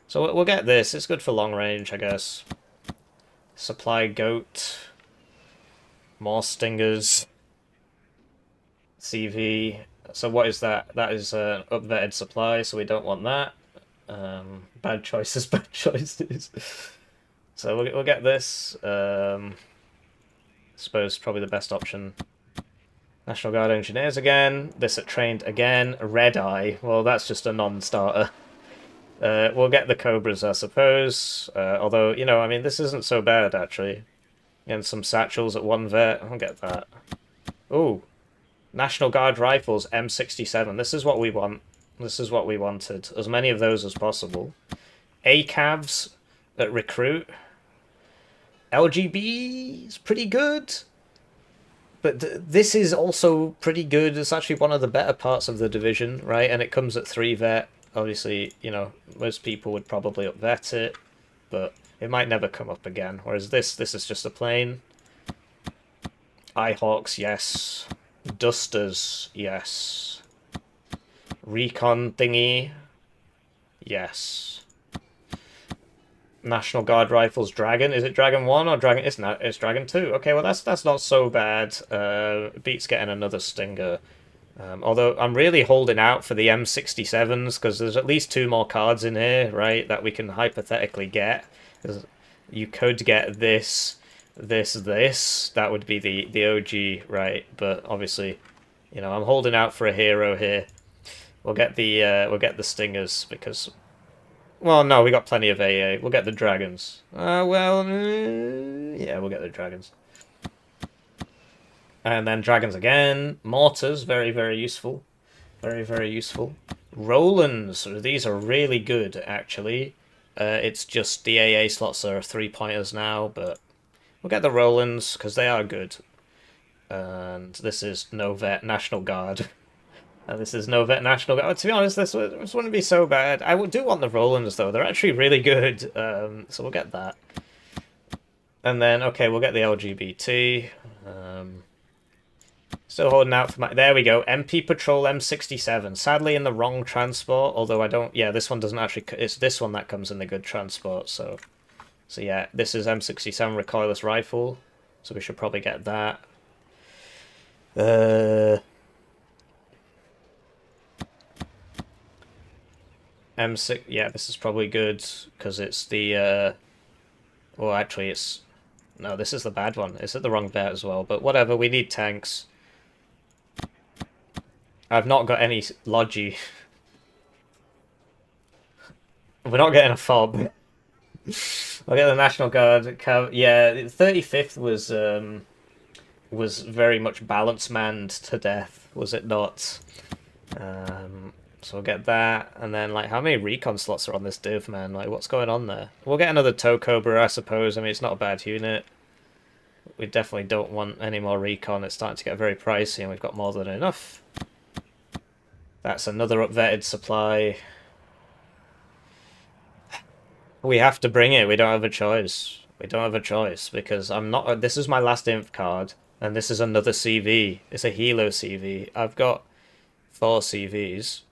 So we'll get this. It's good for long range, I guess. Supply goat. More stingers. CV. So what is that? That is an up-vetted supply, so we don't want that. Bad choices, bad choices. So we'll get this. I suppose probably the best option. National Guard engineers again. This at trained again. Red Eye. Well, that's just a non-starter. We'll get the Cobras, I suppose. Although, you know, I mean, this isn't so bad, actually. And some satchels at 1 vet. I'll get that. Ooh. National Guard rifles, M67. This is what we want. This is what we wanted. As many of those as possible. ACAVs at recruit. LGB is pretty good. But this is also pretty good. It's actually one of the better parts of the division, right? And it comes at 3 vet. Obviously, you know, most people would probably up-vet it, but it might never come up again. Whereas this is just a plain. Eyehawks, yes. Dusters, yes. Recon thingy, yes. National Guard rifles, Dragon. Is it Dragon 1 or Dragon? It's not. It's Dragon 2. Okay, well that's not so bad. Beats getting another Stinger. Although I'm really holding out for the M67s because there's at least 2 more cards in here, right, that we can hypothetically get. You could get this. That would be the OG, right? But obviously, you know, I'm holding out for a hero here. We'll get the Stingers because, well, no, we got plenty of AA. We'll get the Dragons. Yeah, we'll get the Dragons. And then Dragons again. Mortars, very, very useful. Very, very useful. Rolands, these are really good, actually. It's just the AA slots are 3-pointers now, but we'll get the Rolands, because they are good. And this is no vet National Guard. And this is no vet National Guard. To be honest, this wouldn't be so bad. I do want the Rolands, though. They're actually really good. So we'll get that. And then, okay, we'll get the LGBT. Still holding out for my... There we go. MP Patrol M67. Sadly in the wrong transport, although I don't... Yeah, this one doesn't actually... It's this one that comes in the good transport, so... So yeah, this is M67 recoilless rifle, so we should probably get that. M6... Yeah, this is probably good, because it's the... Well, actually, it's... No, this is the bad one. It's at the wrong bet as well, but whatever, we need tanks. I've not got any Logi. We're not getting a fob. I'll get the National Guard. Yeah, 35th was very much balance manned to death, was it not? So we'll get that, and then like how many recon slots are on this div, man? Like what's going on there? We'll get another Toe Cobra, I suppose. I mean, it's not a bad unit. We definitely don't want any more recon. It's starting to get very pricey, and we've got more than enough. That's another upvetted supply. We have to bring it. We don't have a choice. We don't have a choice because I'm not... This is my last inf card, and this is another CV. It's a Helo CV. I've got 4 CVs.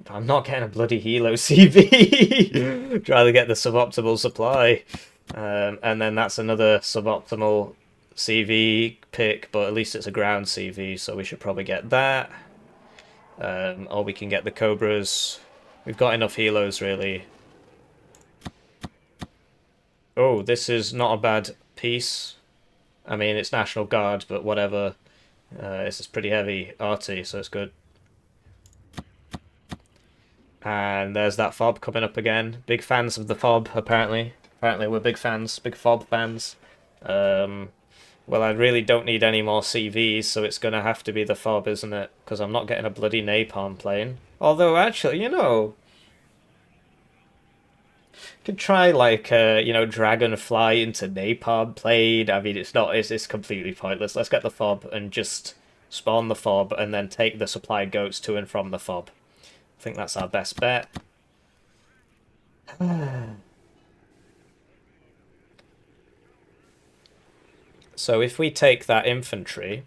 I'm not getting a bloody Helo CV. Try to get the suboptimal supply. And then that's another suboptimal CV pick, but at least it's a ground CV, so we should probably get that. Or we can get the Cobras. We've got enough helos, really. Oh, this is not a bad piece. I mean, it's National Guard, but whatever. This is pretty heavy arty, so it's good. And there's that fob coming up again. Big fans of the fob, apparently. Apparently we're big fans, big fob fans. Well, I really don't need any more CVs, so it's going to have to be the fob, isn't it? Because I'm not getting a bloody napalm plane. Although, actually, you know... Could try, like, you know, Dragonfly into napalm plane. I mean, it's completely pointless. Let's get the fob and just spawn the fob and then take the supplied goats to and from the fob. I think that's our best bet. So if we take that infantry,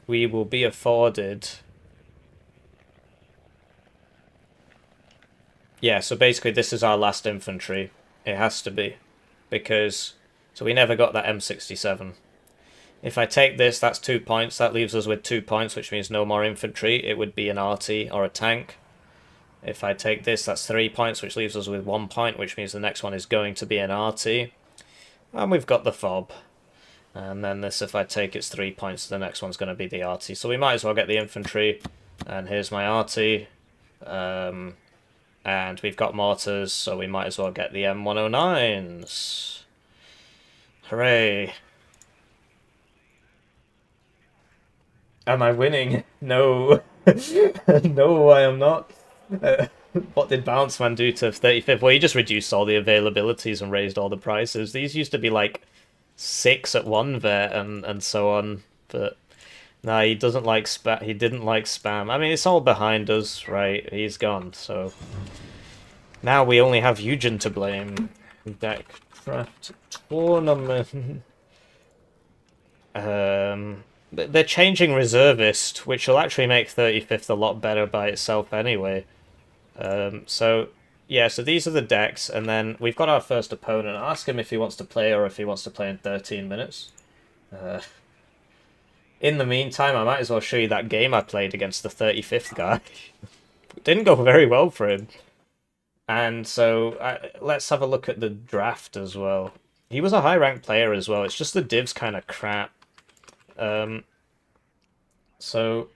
we will be afforded... Yeah, so basically this is our last infantry. It has to be. Because... So we never got that M67. If I take this, that's 2 points. That leaves us with 2 points, which means no more infantry. It would be an RT or a tank. If I take this, that's 3 points, which leaves us with 1 point, which means the next one is going to be an RT. And we've got the fob. And then this, if I take, it's 3 points. The next one's going to be the RT. So we might as well get the infantry. And here's my RT. And we've got mortars, so we might as well get the M109s. Hooray. Am I winning? No. No, I am not. What did Bounce Man do to 35th? Well, he just reduced all the availabilities and raised all the prices. These used to be like 6 at one vet and so on, but no, he doesn't like spam. He didn't like spam. I mean, it's all behind us, right? He's gone, so now we only have Eugen to blame. Deck craft tournament. They're changing reservist, which will actually make 35th a lot better by itself anyway. So yeah, so these are the decks, and then we've got our first opponent. I'll ask him if he wants to play or if he wants to play in 13 minutes. In the meantime, I might as well show you that game I played against the 35th guy. It didn't go very well for him. And so let's have a look at the draft as well. He was a high-ranked player as well. It's just the div's kind of crap. So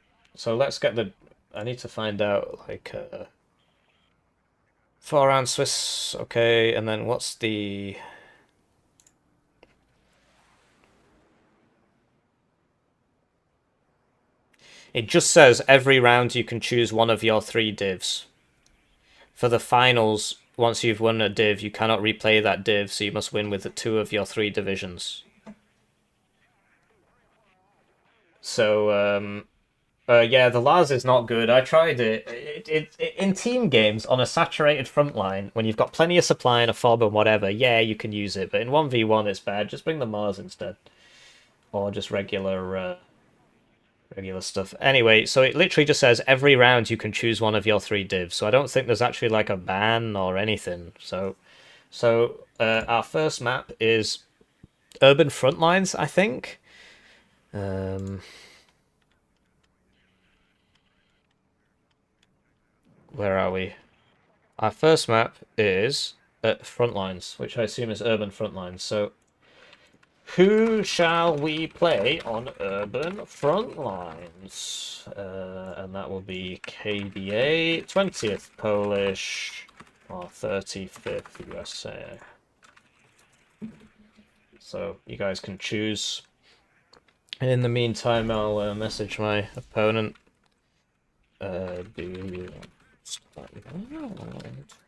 let's get the... I need to find out, like... 4-round Swiss, okay, and then what's the... It just says every round you can choose one of your 3 divs. For the finals, once you've won a div, you cannot replay that div, so you must win with 2 of your 3 divisions. So, yeah, the Lars is not good. I tried it. In team games, on a saturated front line, when you've got plenty of supply and a fob and whatever, yeah, you can use it. But in 1v1, it's bad. Just bring the Mars instead. Or just regular stuff. Anyway, so it literally just says every round you can choose one of your 3 divs. So I don't think there's actually like a ban or anything. So our first map is Urban Frontlines, I think. Where are we? Our first map is Frontlines, which I assume is Urban Frontlines. So, who shall we play on Urban Frontlines? And that will be KDA, 20th Polish, or 35th USA. So, you guys can choose. And in the meantime, I'll message my opponent. Do you...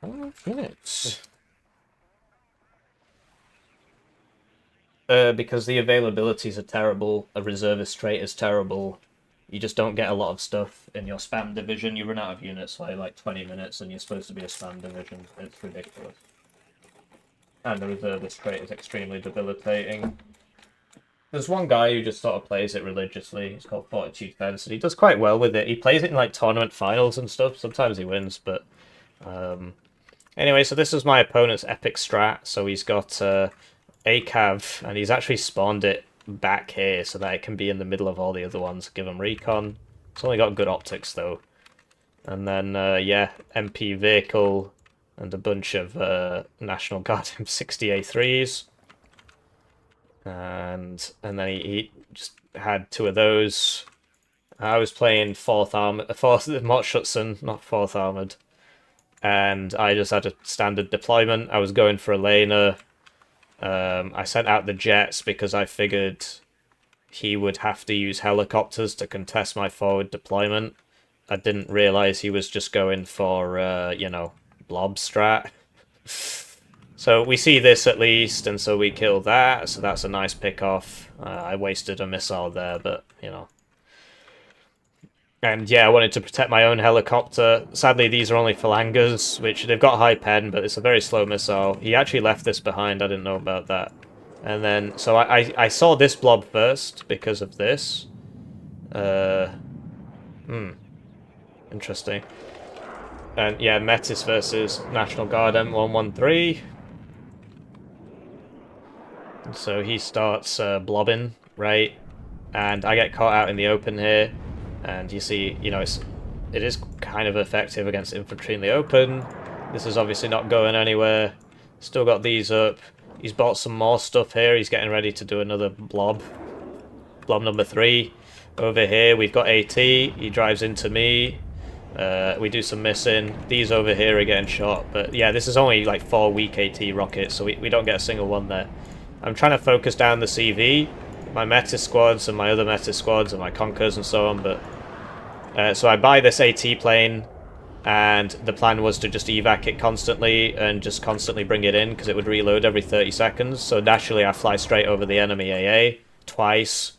12 minutes. Because the availabilities are terrible, a reservist trait is terrible, you just don't get a lot of stuff in your spam division, you run out of units by like 20 minutes and you're supposed to be a spam division, it's ridiculous. And the reservist trait is extremely debilitating. There's one guy who just sort of plays it religiously. He's called Fortitude Fence, and he does quite well with it. He plays it in like tournament finals and stuff. Sometimes he wins, but anyway. So this is my opponent's epic strat. So he's got ACAV, and he's actually spawned it back here so that it can be in the middle of all the other ones. Give him recon. It's only got good optics though. And then yeah, MP vehicle and a bunch of National Guard M60A3s. And then he just had 2 of those. I was playing 4th Mottschutzen, not 4th Armoured. And I just had a standard deployment. I was going for a laner. I sent out the jets because I figured he would have to use helicopters to contest my forward deployment. I didn't realise he was just going for, you know, blob strat. So we see this at least, and so we kill that, so that's a nice pick-off. I wasted a missile there, but, you know. And yeah, I wanted to protect my own helicopter. Sadly, these are only Phalangers, which they've got high pen, but it's a very slow missile. He actually left this behind, I didn't know about that. And then, so I saw this blob first because of this. Interesting. And yeah, Metis versus National Guard M113. So he starts blobbing, right? And I get caught out in the open here. And you see, you know, it is kind of effective against infantry in the open. This is obviously not going anywhere. Still got these up. He's bought some more stuff here. He's getting ready to do another blob. Blob number 3. Over here, we've got AT. He drives into me. We do some missing. These over here are getting shot. But yeah, this is only like 4 weak AT rockets, so we don't get a single one there. I'm trying to focus down the CV, my Metis squads and my other Metis squads and my Conkers and so on, but so I buy this AT plane, and the plan was to just evac it constantly and just constantly bring it in because it would reload every 30 seconds. So naturally I fly straight over the enemy AA twice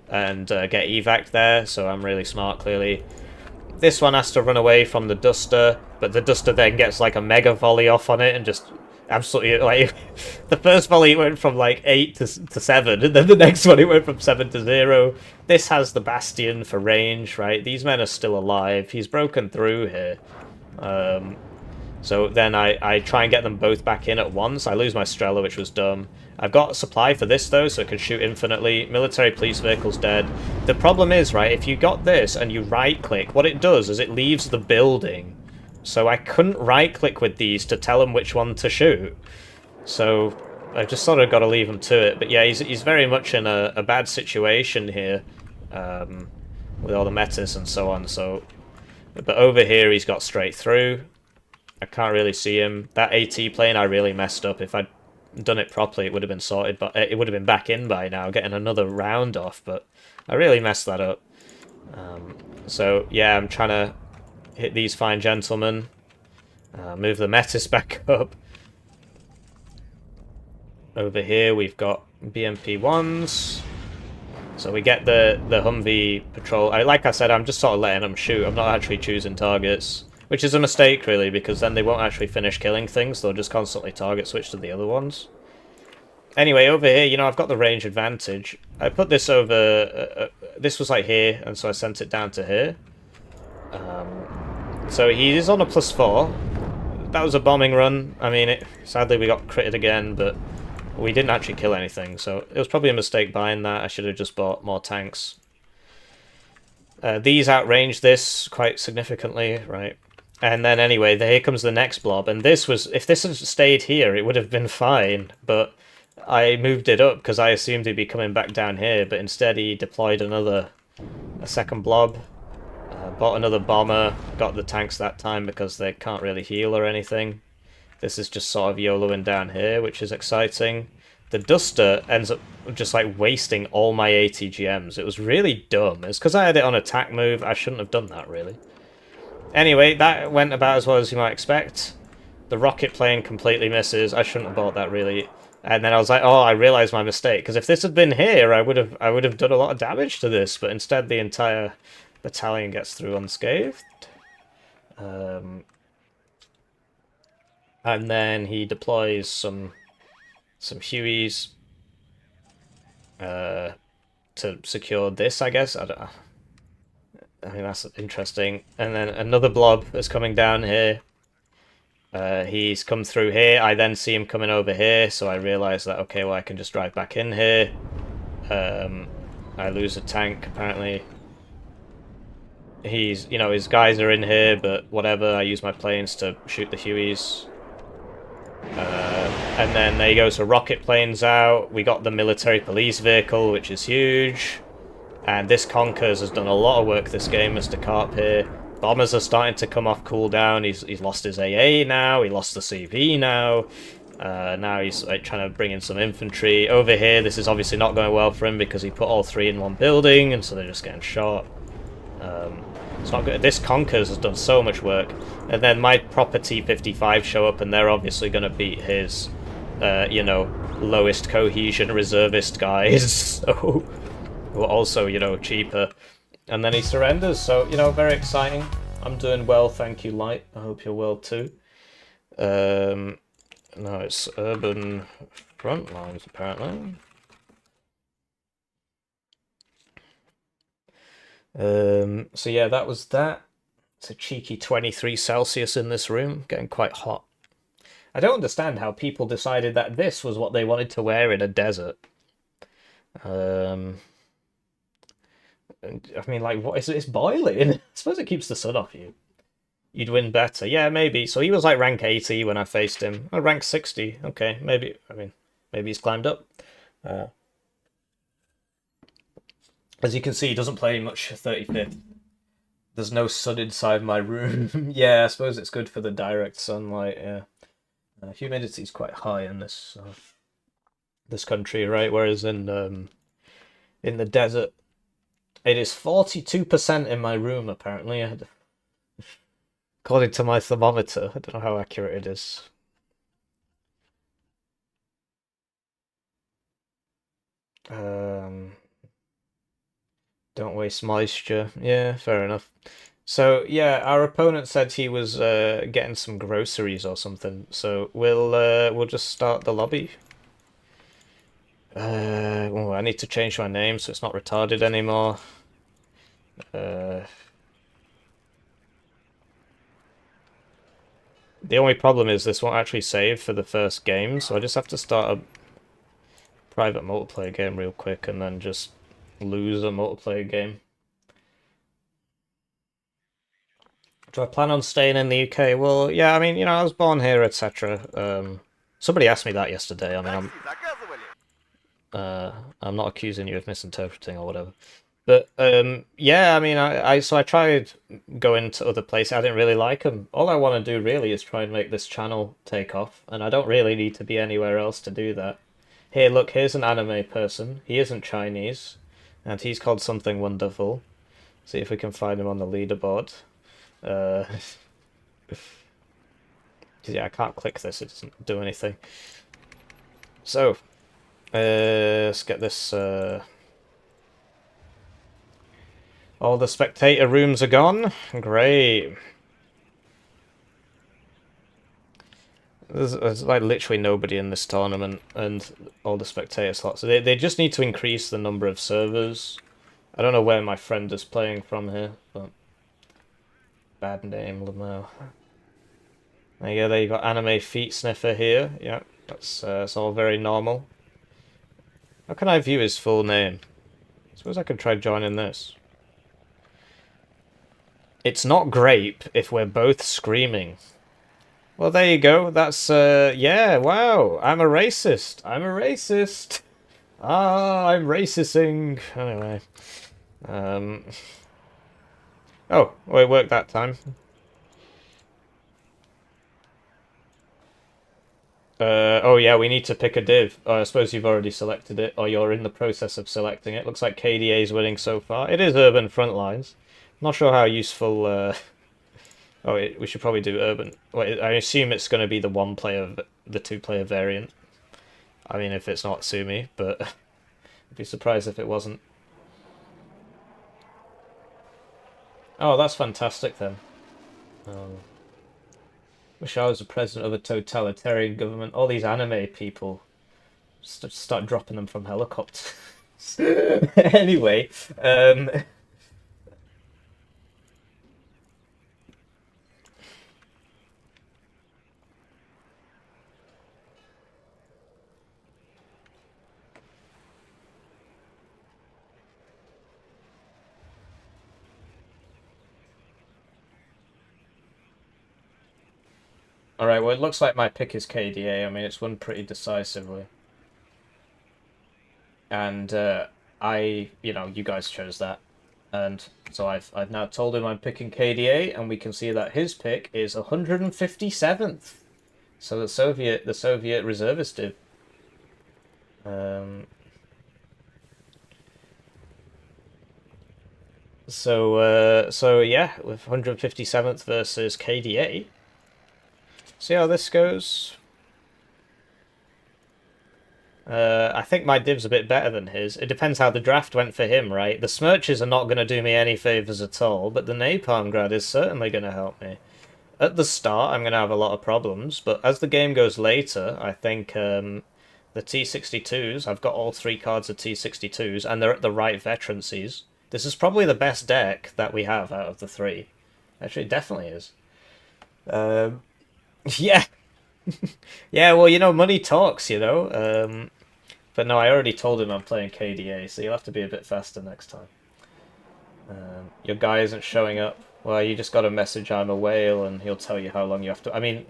and get evac there, so I'm really smart clearly. This one has to run away from the Duster, but the Duster then gets like a mega volley off on it and just absolutely, like, the first volley went from like 8 to 7, and then the next one it went from 7 to 0. This has the Bastion for range, right? These men are still alive. He's broken through here. So then I try and get them both back in at once. I lose my Strela, which was dumb. I've got supply for this, though, so it can shoot infinitely. Military police vehicle's dead. The problem is, right, if you got this and you right-click, what it does is it leaves the building. So I couldn't right-click with these to tell him which one to shoot. So I've just sort of got to leave him to it. But yeah, he's very much in a bad situation here. With all the metas and so on. So, but over here he's got straight through. I can't really see him. That AT plane I really messed up. If I'd done it properly, it would have been sorted, but it would have been back in by now, getting another round off, but I really messed that up. So, yeah, I'm trying to hit these fine gentlemen. Move the metis back up. Over here, we've got BMP-1s. So we get the Humvee patrol. Like I said, I'm just sort of letting them shoot. I'm not actually choosing targets. Which is a mistake, really, because then they won't actually finish killing things. They'll just constantly target switch to the other ones. Anyway, over here, you know, I've got the range advantage. I put this over... this was like here, and so I sent it down to here. So he is on a +4. That was a bombing run. I mean, sadly we got critted again, but we didn't actually kill anything. So it was probably a mistake buying that. I should have just bought more tanks. These outrange this quite significantly, right? And then anyway, here comes the next blob, and this was, if this had stayed here, it would have been fine, but I moved it up because I assumed he'd be coming back down here, but instead he deployed a second blob, bought another bomber, got the tanks that time because they can't really heal or anything. This is just sort of YOLOing down here, which is exciting. The Duster ends up just like wasting all my ATGMs. It was really dumb. It's because I had it on attack move. I shouldn't have done that, really. Anyway, that went about as well as you might expect. The rocket plane completely misses. I shouldn't have bought that, really. And then I was like, oh, I realised my mistake. Because if this had been here, I would have done a lot of damage to this. But instead, the entire battalion gets through unscathed. And then he deploys some Hueys to secure this, I guess. I mean, that's interesting. And then another blob is coming down here. He's come through here. I then see him coming over here, so I realise that, okay, well, I can just drive back in here. I lose a tank, apparently. He's, you know, his guys are in here, but whatever. I use my planes to shoot the Hueys. And then there you go, so rocket planes out. We got the military police vehicle, which is huge. And this Conkers has done a lot of work this game, Mr. Carp here. Bombers are starting to come off cooldown. He's lost his AA now. He lost the CV now. Now he's like, trying to bring in some infantry. Over here, this is obviously not going well for him because he put all three in one building, and so they're just getting shot. It's not good. This Conkers has done so much work. And then my proper T-55 show up, and they're obviously going to beat his, you know, lowest cohesion reservist guys. So... who are also, you know, cheaper. And then he surrenders, so, you know, very exciting. I'm doing well, thank you, Light. I hope you're well too. No, it's Urban Frontlines, apparently. So yeah, that was that. It's a cheeky 23 Celsius in this room, getting quite hot. I don't understand how people decided that this was what they wanted to wear in a desert. I mean, like, what is it? It's boiling. I suppose it keeps the sun off you. You'd win better. Yeah, maybe. So he was like rank 80 when I faced him. Oh, rank 60. Okay, maybe. I mean, maybe he's climbed up. As you can see, he doesn't play much 35th. There's no sun inside my room. Yeah, I suppose it's good for the direct sunlight, yeah. Humidity's quite high in this this country, right? Whereas in the desert, it is 42% in my room, apparently. According to my thermometer. I don't know how accurate it is. Don't waste moisture. Yeah, fair enough. So, yeah, our opponent said he was getting some groceries or something. So we'll just start the lobby. Oh, I need to change my name so it's not retarded anymore. The only problem is this won't actually save for the first game, so I just have to start a private multiplayer game real quick and then just lose a multiplayer game. Do I plan on staying in the UK? Well, yeah, I mean, I was born here, etc. Somebody asked me that yesterday. I mean, I'm not accusing you of misinterpreting or whatever. But yeah, I mean, so I tried going to other places. I didn't really like them. All I want to do really is try and make this channel take off, and I don't really need to be anywhere else to do that. Here, look, here's an anime person. He isn't Chinese, and he's called something wonderful. See if we can find him on the leaderboard. Uh, yeah, I can't click this. It doesn't do anything. So, let's get this. All the spectator rooms are gone. Great. There's like literally nobody in this tournament, and all the spectator slots. So they just need to increase the number of servers. I don't know where my friend is playing from here, but bad name, Lamo. There you go. There you got anime feet sniffer here. Yeah, that's it's all very normal. How can I view his full name? I suppose I could try joining this. It's not grape if we're both screaming. Well, there you go. That's, yeah, wow. I'm a racist. I'm a racist. Ah, I'm racisting. Anyway. Oh, well, it worked that time. Oh yeah, we need to pick a div. Oh, I suppose you've already selected it, or you're in the process of selecting it. Looks like KDA is winning so far. It is Urban Frontlines. Not sure how useful, Oh, we should probably do Urban. Wait, I assume it's going to be the the two-player variant. I mean, if it's not, sue me, but I'd be surprised if it wasn't. Oh, that's fantastic then. Wish I was the president of a totalitarian government. All these anime people start dropping them from helicopters. Anyway, Alright, well, it looks like my pick is KDA. I mean, it's won pretty decisively. And you guys chose that. And so I've now told him I'm picking KDA, and we can see that his pick is 157th. So the Soviet reservist div. So yeah, with 157th versus KDA. See how this goes. I think my div's a bit better than his. It depends how the draft went for him, right? The Smirches are not going to do me any favours at all, but the Napalm Grad is certainly going to help me. At the start, I'm going to have a lot of problems, but as the game goes later, I think the T62s, I've got all 3 cards of T62s, and they're at the right veterancies. This is probably the best deck that we have out of the 3. Actually, it definitely is. Yeah. Yeah, well, money talks, But no, I already told him I'm playing KDA, so you'll have to be a bit faster next time. Your guy isn't showing up. Well, you just got a message I'm a whale, and he'll tell you how long you have to. I mean,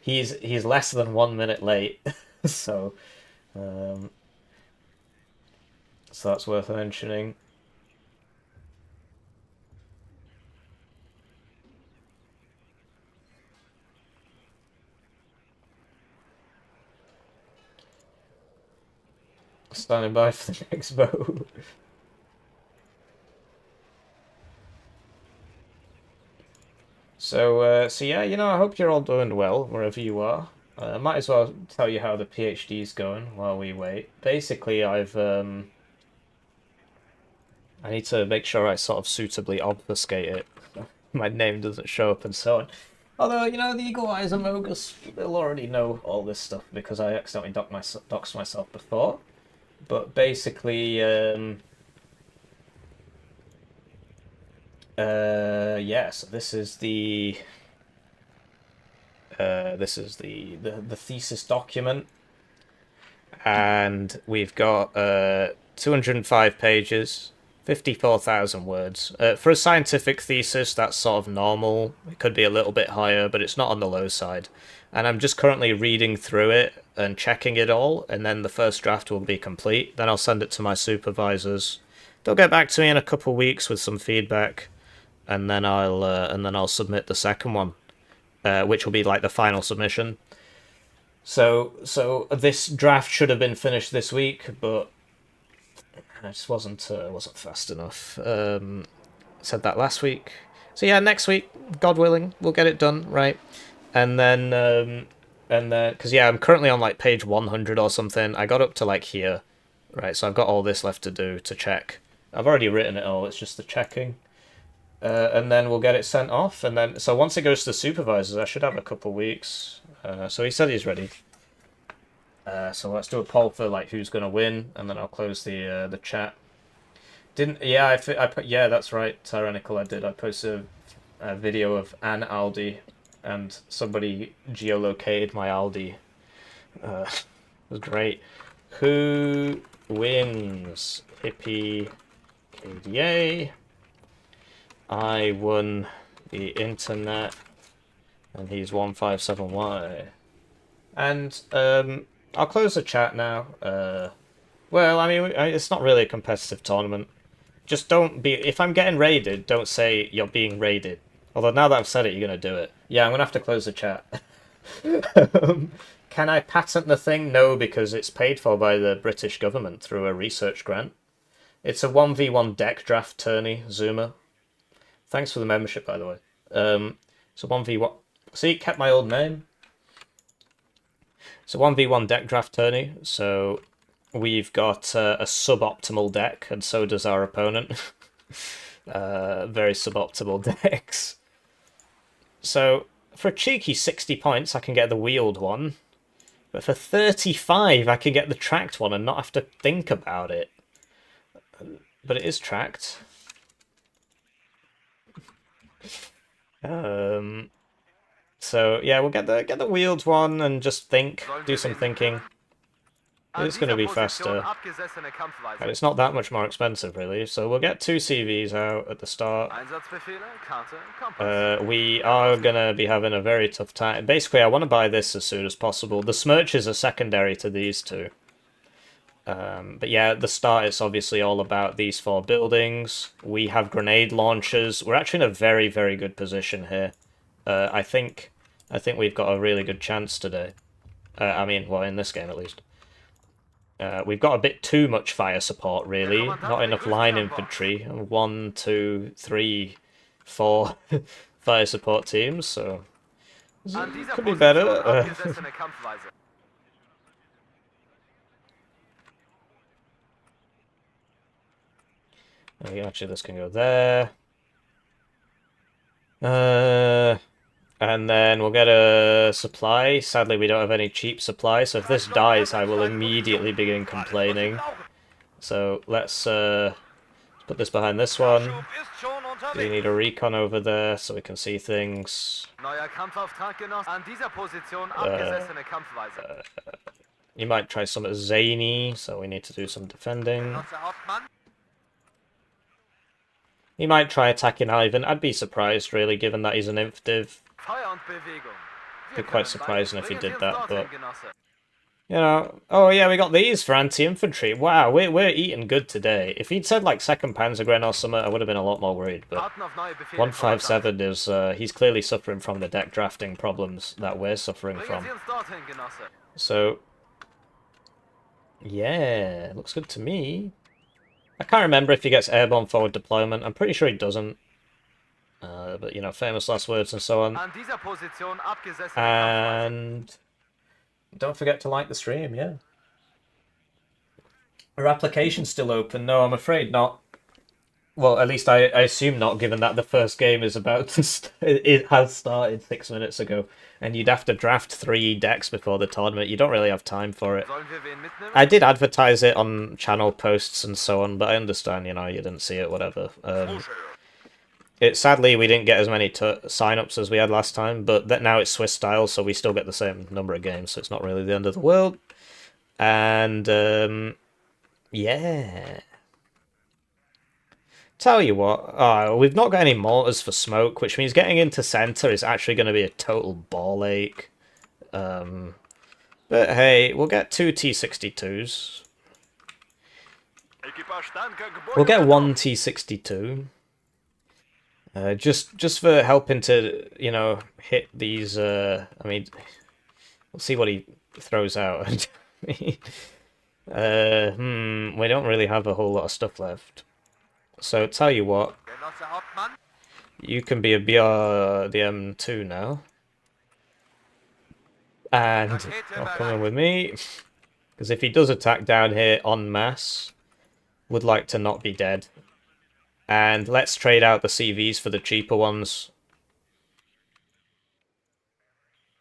he's less than 1 minute late, so so that's worth mentioning. Standing by for the next vote. So yeah, I hope you're all doing well wherever you are. Might as well tell you how the PhD's going while we wait. Basically, I need to make sure I sort of suitably obfuscate it. My name doesn't show up and so on. Although, the Eagle Eyes and Mogus, they'll already know all this stuff because I accidentally doxed myself before. But basically, yeah, so this is the This is the thesis document, and we've got 205 pages, 54,000 words. For a scientific thesis, that's sort of normal. It could be a little bit higher, but it's not on the low side. And I'm just currently reading through it and checking it all, and then the first draft will be complete. Then I'll send it to my supervisors. They'll get back to me in a couple weeks with some feedback, and then I'll submit the second one, which will be like the final submission. So this draft should have been finished this week, but I just wasn't fast enough. Said that last week. So yeah, next week, God willing, we'll get it done, right? And then because yeah, I'm currently on like page 100 or something. I got up to like here, right? So I've got all this left to do to check. I've already written it all. It's just the checking. And then we'll get it sent off, and then so once it goes to the supervisors, I should have a couple weeks. So he said he's ready. So let's do a poll for like who's gonna win, and then I'll close the chat. Yeah, that's right, Tyrannical. I did. I posted a video of an Aldi, and somebody geolocated my Aldi. It was great. Who wins? Hippie, KDA. I won the internet, and he's 157Y. And I'll close the chat now. Well, I mean, it's not really a competitive tournament. Just don't be... If I'm getting raided, don't say you're being raided. Although now that I've said it, you're going to do it. Yeah, I'm going to have to close the chat. Can I patent the thing? No, because it's paid for by the British government through a research grant. It's a 1v1 deck draft tourney, Zoomer. Thanks for the membership, by the way. So 1v1... See, kept my old name. So 1v1 deck draft tourney. So we've got a suboptimal deck, and so does our opponent. Very suboptimal decks. So for a cheeky 60 points, I can get the wheeled one. But for 35, I can get the tracked one and not have to think about it. But it is tracked. So yeah, we'll get the wheeled one and just do some thinking. It's going to be faster, and it's not that much more expensive really. So we'll get 2 CVs out at the start. We are going to be having a very tough time. Basically, I want to buy this as soon as possible. The smirches are secondary to these two. But yeah, at the start, it's obviously all about these 4 buildings. We have grenade launchers. We're actually in a very, very good position here. I think we've got a really good chance today. I mean, well, in this game at least. We've got a bit too much fire support, really. Not enough line infantry. 1, 2, 3, 4 fire support teams, so it could be better. Actually, this can go there. And then we'll get a supply. Sadly, we don't have any cheap supply, so if this dies, I will immediately begin complaining. So let's put this behind this one. We need a recon over there so we can see things. You might try something zany, so we need to do some defending. He might try attacking Ivan. I'd be surprised, really, given that he's an inf div. Be quite surprising if he did that, but... You know... Oh, yeah, we got these for anti-infantry. Wow, we're eating good today. If he'd said, like, 2nd Panzergren or something, I would have been a lot more worried, but... 157 is... he's clearly suffering from the deck drafting problems that we're suffering from. So... Yeah, looks good to me. I can't remember if he gets airborne forward deployment. I'm pretty sure he doesn't. But, you know, famous last words and so on. And don't forget to like the stream, yeah. Are applications still open? No, I'm afraid not. Well, at least I assume not, given that the first game is about to it has started 6 minutes ago, and you'd have to draft 3 decks before the tournament. You don't really have time for it. I did advertise it on channel posts and so on, but I understand, you know, you didn't see it, whatever. Sadly, we didn't get as many sign-ups as we had last time, but now it's Swiss style, so we still get the same number of games, so it's not really the end of the world. And, yeah. Tell you what, we've not got any mortars for smoke, which means getting into center is actually going to be a total ball ache. But hey, we'll get 2 T-62s. We'll get 1 T-62. Just for helping to, you know, hit these, I mean, we'll see what he throws out. We don't really have a whole lot of stuff left. So, tell you what, you can be a BRDM2 now. And you're coming with me. Because if he does attack down here en masse, would like to not be dead. And let's trade out the CVs for the cheaper ones.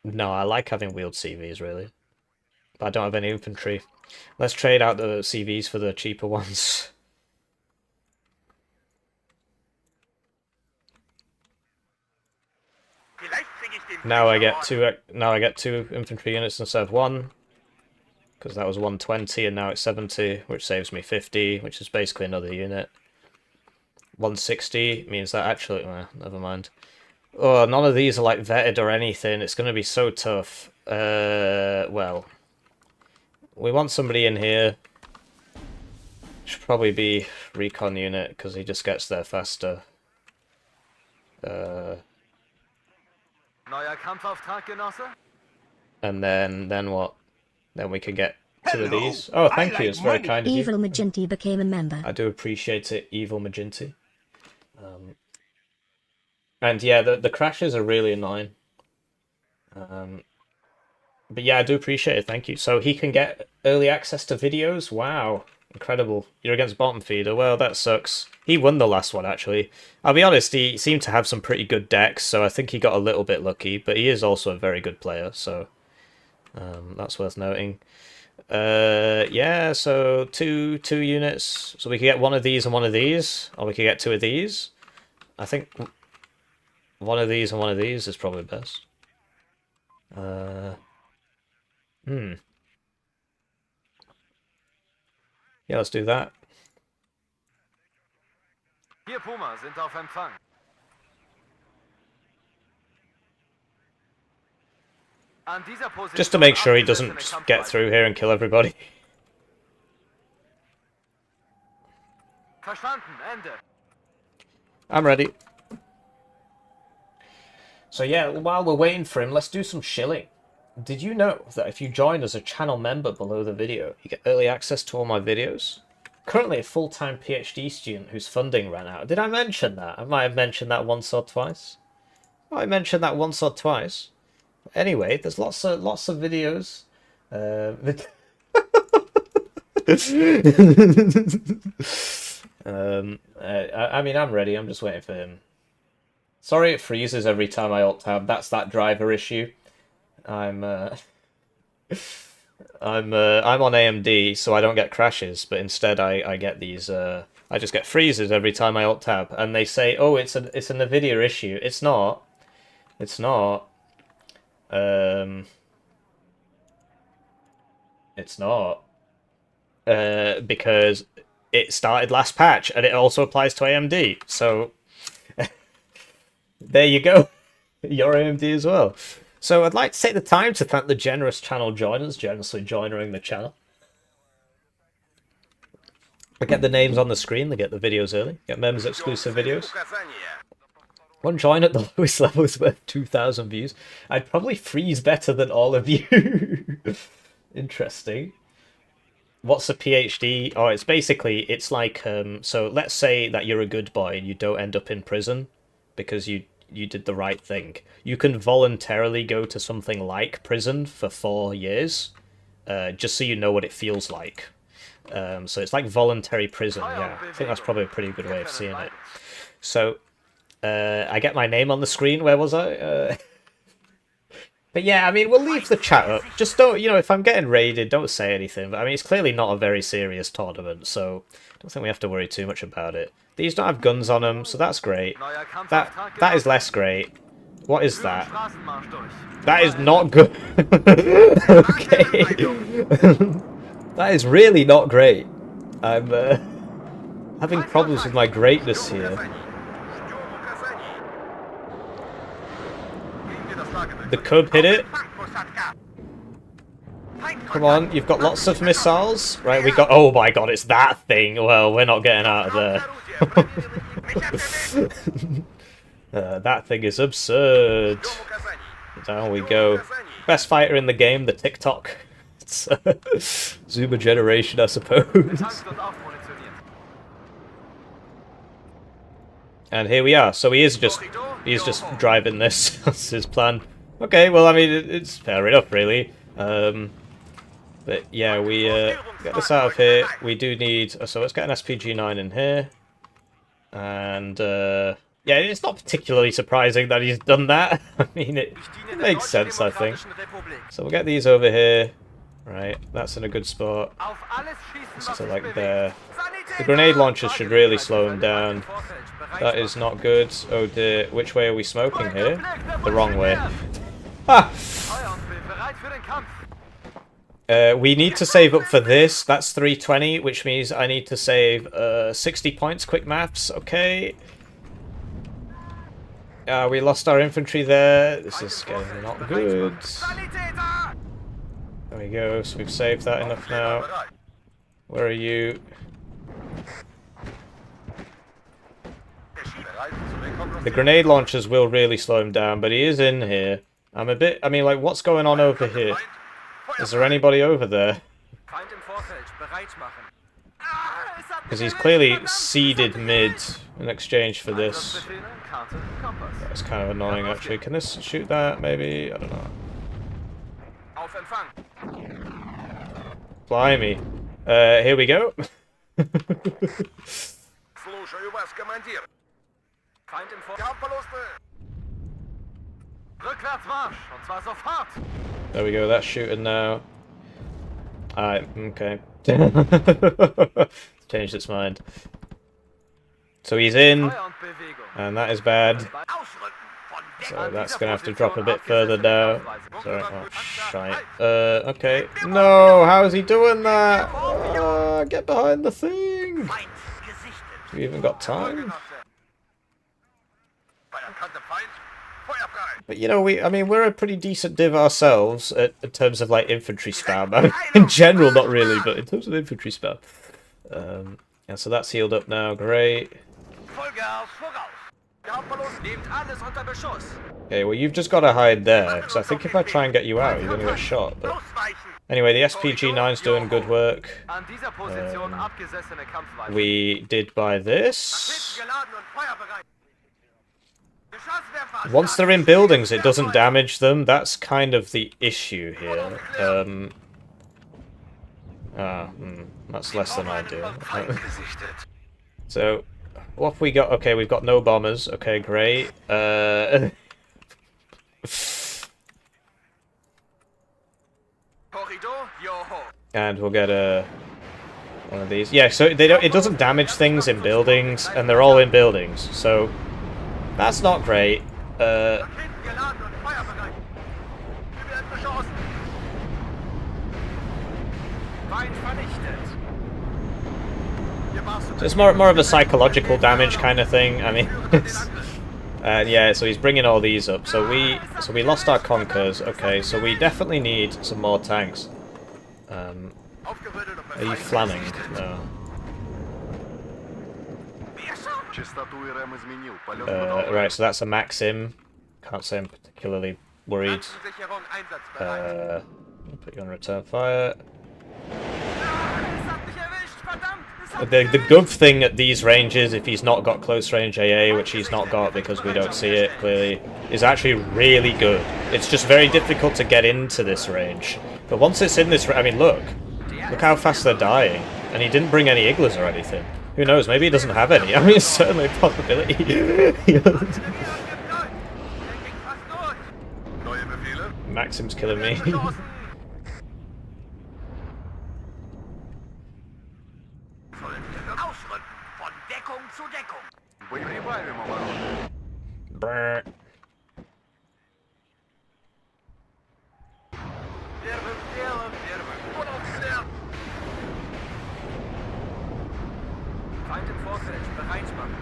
No, I like having wheeled CVs, really. But I don't have any infantry. Let's trade out the CVs for the cheaper ones. Now I get two infantry units instead of one. Because that was 120 and now it's 70, which saves me 50, which is basically another unit. 160 means that actually... never mind. Oh, none of these are like vetted or anything. It's going to be so tough. Well... We want somebody in here. Should probably be recon unit, because he just gets there faster. And then what? Then we can get two of these. Oh, thank you. It's very kind of you. Evil Maginty became a member. I do appreciate it, Evil Maginty. And yeah, the crashes are really annoying. But yeah, I do appreciate it. Thank you. So he can get early access to videos? Wow. Incredible. You're against bottom feeder. Well, that sucks. He won the last one, actually. I'll be honest, he seemed to have some pretty good decks, so I think he got a little bit lucky, but he is also a very good player, so that's worth noting. Yeah, so two units. So we could get one of these and one of these, or we could get two of these. I think one of these and one of these is probably best. Yeah, let's do that. Hier Puma sind auf Empfang. Just to make sure he doesn't get through here and kill everybody. I'm ready. So yeah, while we're waiting for him, let's do some shilling. Did you know that if you join as a channel member below the video, you get early access to all my videos? Currently a full-time PhD student whose funding ran out. Did I mention that? I might have mentioned that once or twice. I mentioned that once or twice. Anyway, there's lots of videos. I mean, I'm ready. I'm just waiting for him. Sorry, it freezes every time I alt tab. That's that driver issue. I'm on AMD, so I don't get crashes, but instead I get these. I just get freezes every time I alt tab, and they say, "Oh, it's a NVIDIA issue." It's not. It's not. It's not. Because it started last patch, and it also applies to AMD. So there you go. Your AMD as well. So I'd like to take the time to thank the generous channel joiners, generously joining the channel. I get the names on the screen, they get the videos early, get members exclusive videos. One join at the lowest level is worth 2,000 views. I'd probably freeze better than all of you. Interesting. What's a PhD? Oh, it's like, so let's say that you're a good boy and you don't end up in prison because you did the right thing. You can voluntarily go to something like prison for 4 years, just so you know what it feels like. So it's like voluntary prison, yeah. I think that's probably a pretty good way of seeing it. So, I get my name on the screen. Where was I? But yeah, I mean, we'll leave the chat up. Just don't, you know, if I'm getting raided, don't say anything. But I mean, it's clearly not a very serious tournament, so I don't think we have to worry too much about it. These don't have guns on them, so that's great. That is less great. What is that? That is not good. Okay. That is really not great. I'm having problems with my greatness here. The cub hit it. Come on, you've got lots of missiles. Right, we got... Oh my god, it's that thing. Well, we're not getting out of there. That thing is absurd. Down we go. Best fighter in the game, the TikTok. It's Zoomer generation, I suppose. And here we are. So he's just driving this. That's his plan. Okay, well, I mean, it's fair enough, really. But yeah, we get this out of here. We do need... So let's get an SPG-9 in here. And yeah, it's not particularly surprising that he's done that. I mean, it makes sense, I think. So we'll get these over here. Right, that's in a good spot. So like there. The grenade launchers should really slow him down. That is not good. Oh dear, which way are we smoking here? The wrong way. Ah! We need to save up for this. That's 320, which means I need to save 60 points. Quick maths, okay. We lost our infantry there. This is getting not good. There we go, so we've saved that enough now. Where are you? The grenade launchers will really slow him down, but he is in here. I'm a bit... I mean, like, what's going on over here? Is there anybody over there? Because he's clearly seeded mid in exchange for this. That's kind of annoying, actually. Can this shoot that, maybe? I don't know. Blimey. Here we go. There we go, that's shooting now. Alright, okay. Changed its mind. So he's in, and that is bad. So that's gonna have to drop a bit further now. Sorry, oh, shite. Okay. No, how is he doing that? Get behind the thing! Have we even got time? But you know, we're a pretty decent div ourselves in terms of like infantry spam. I mean, in general, not really, but in terms of infantry spam. And so that's healed up now. Great. Okay, well you've just got to hide there, because I think if I try and get you out, you're going to get shot. But anyway, the SPG-9's doing good work. We did buy this. Once they're in buildings, it doesn't damage them. That's kind of the issue here. That's less than ideal. So, what have we got? Okay, we've got no bombers. Okay, great. And we'll get one of these. Yeah, so it doesn't damage things in buildings, and they're all in buildings. So that's not great. So it's more of a psychological damage kind of thing. I mean, yeah. So he's bringing all these up. So we lost our conkers. Okay, so we definitely need some more tanks. Are you flanning? No. Right, so that's a Maxim. Can't say I'm particularly worried. I'll put you on return fire. The good thing at these ranges, if he's not got close range AA, which he's not got because we don't see it clearly, is actually really good. It's just very difficult to get into this range. But once it's in this, I mean, look how fast they're dying, and he didn't bring any Iglas or anything. Who knows? Maybe he doesn't have any. I mean, it's certainly a possibility. Maxim's killing me. Brr. Feind im Vorfeld, bereit machen.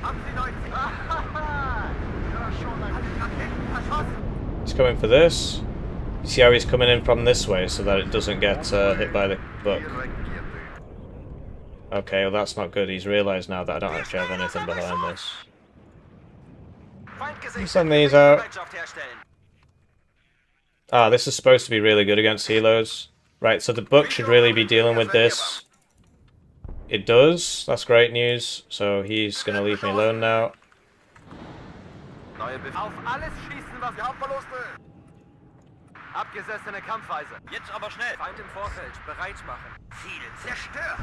Haben Sie Leute? He's coming for this. You see how he's coming in from this way so that it doesn't get hit by the book. Okay, well that's not good. He's realised now that I don't actually have anything behind this. Send these out. Ah, this is supposed to be really good against helos. Right, so the book should really be dealing with this. It does. That's great news. So he's going to leave me alone now. Auf alles schießen, was wir haben Verluste. Abgesessene Kampfweise. Jetzt aber schnell. Feind im Vorfeld, bereit machen. Ziel zerstört.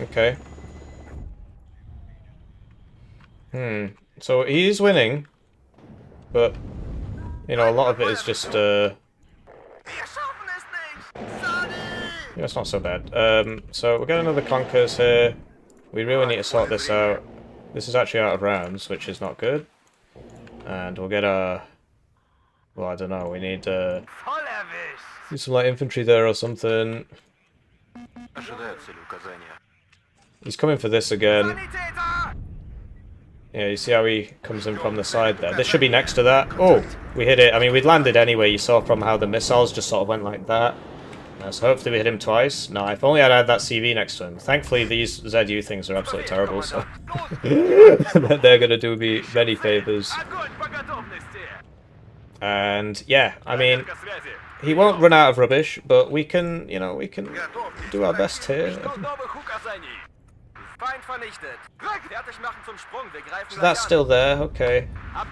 Okay. So he's winning, but you know a lot of it is just yeah, it's not so bad. So we'll get another Conquers here. We really need to sort this out. This is actually out of rounds, which is not good. And we'll get a... Well, I don't know. We need do some light infantry there or something. He's coming for this again. Yeah, you see how he comes in from the side there. This should be next to that. Oh, we hit it. I mean, we'd landed anyway. You saw from how the missiles just sort of went like that. So hopefully we hit him twice. No, if only I'd had that CV next to him. Thankfully, these ZU things are absolutely terrible, so... they're going to do me many favours. And, yeah, I mean... He won't run out of rubbish, but we can, you know, we can do our best here. So that's still there, okay. I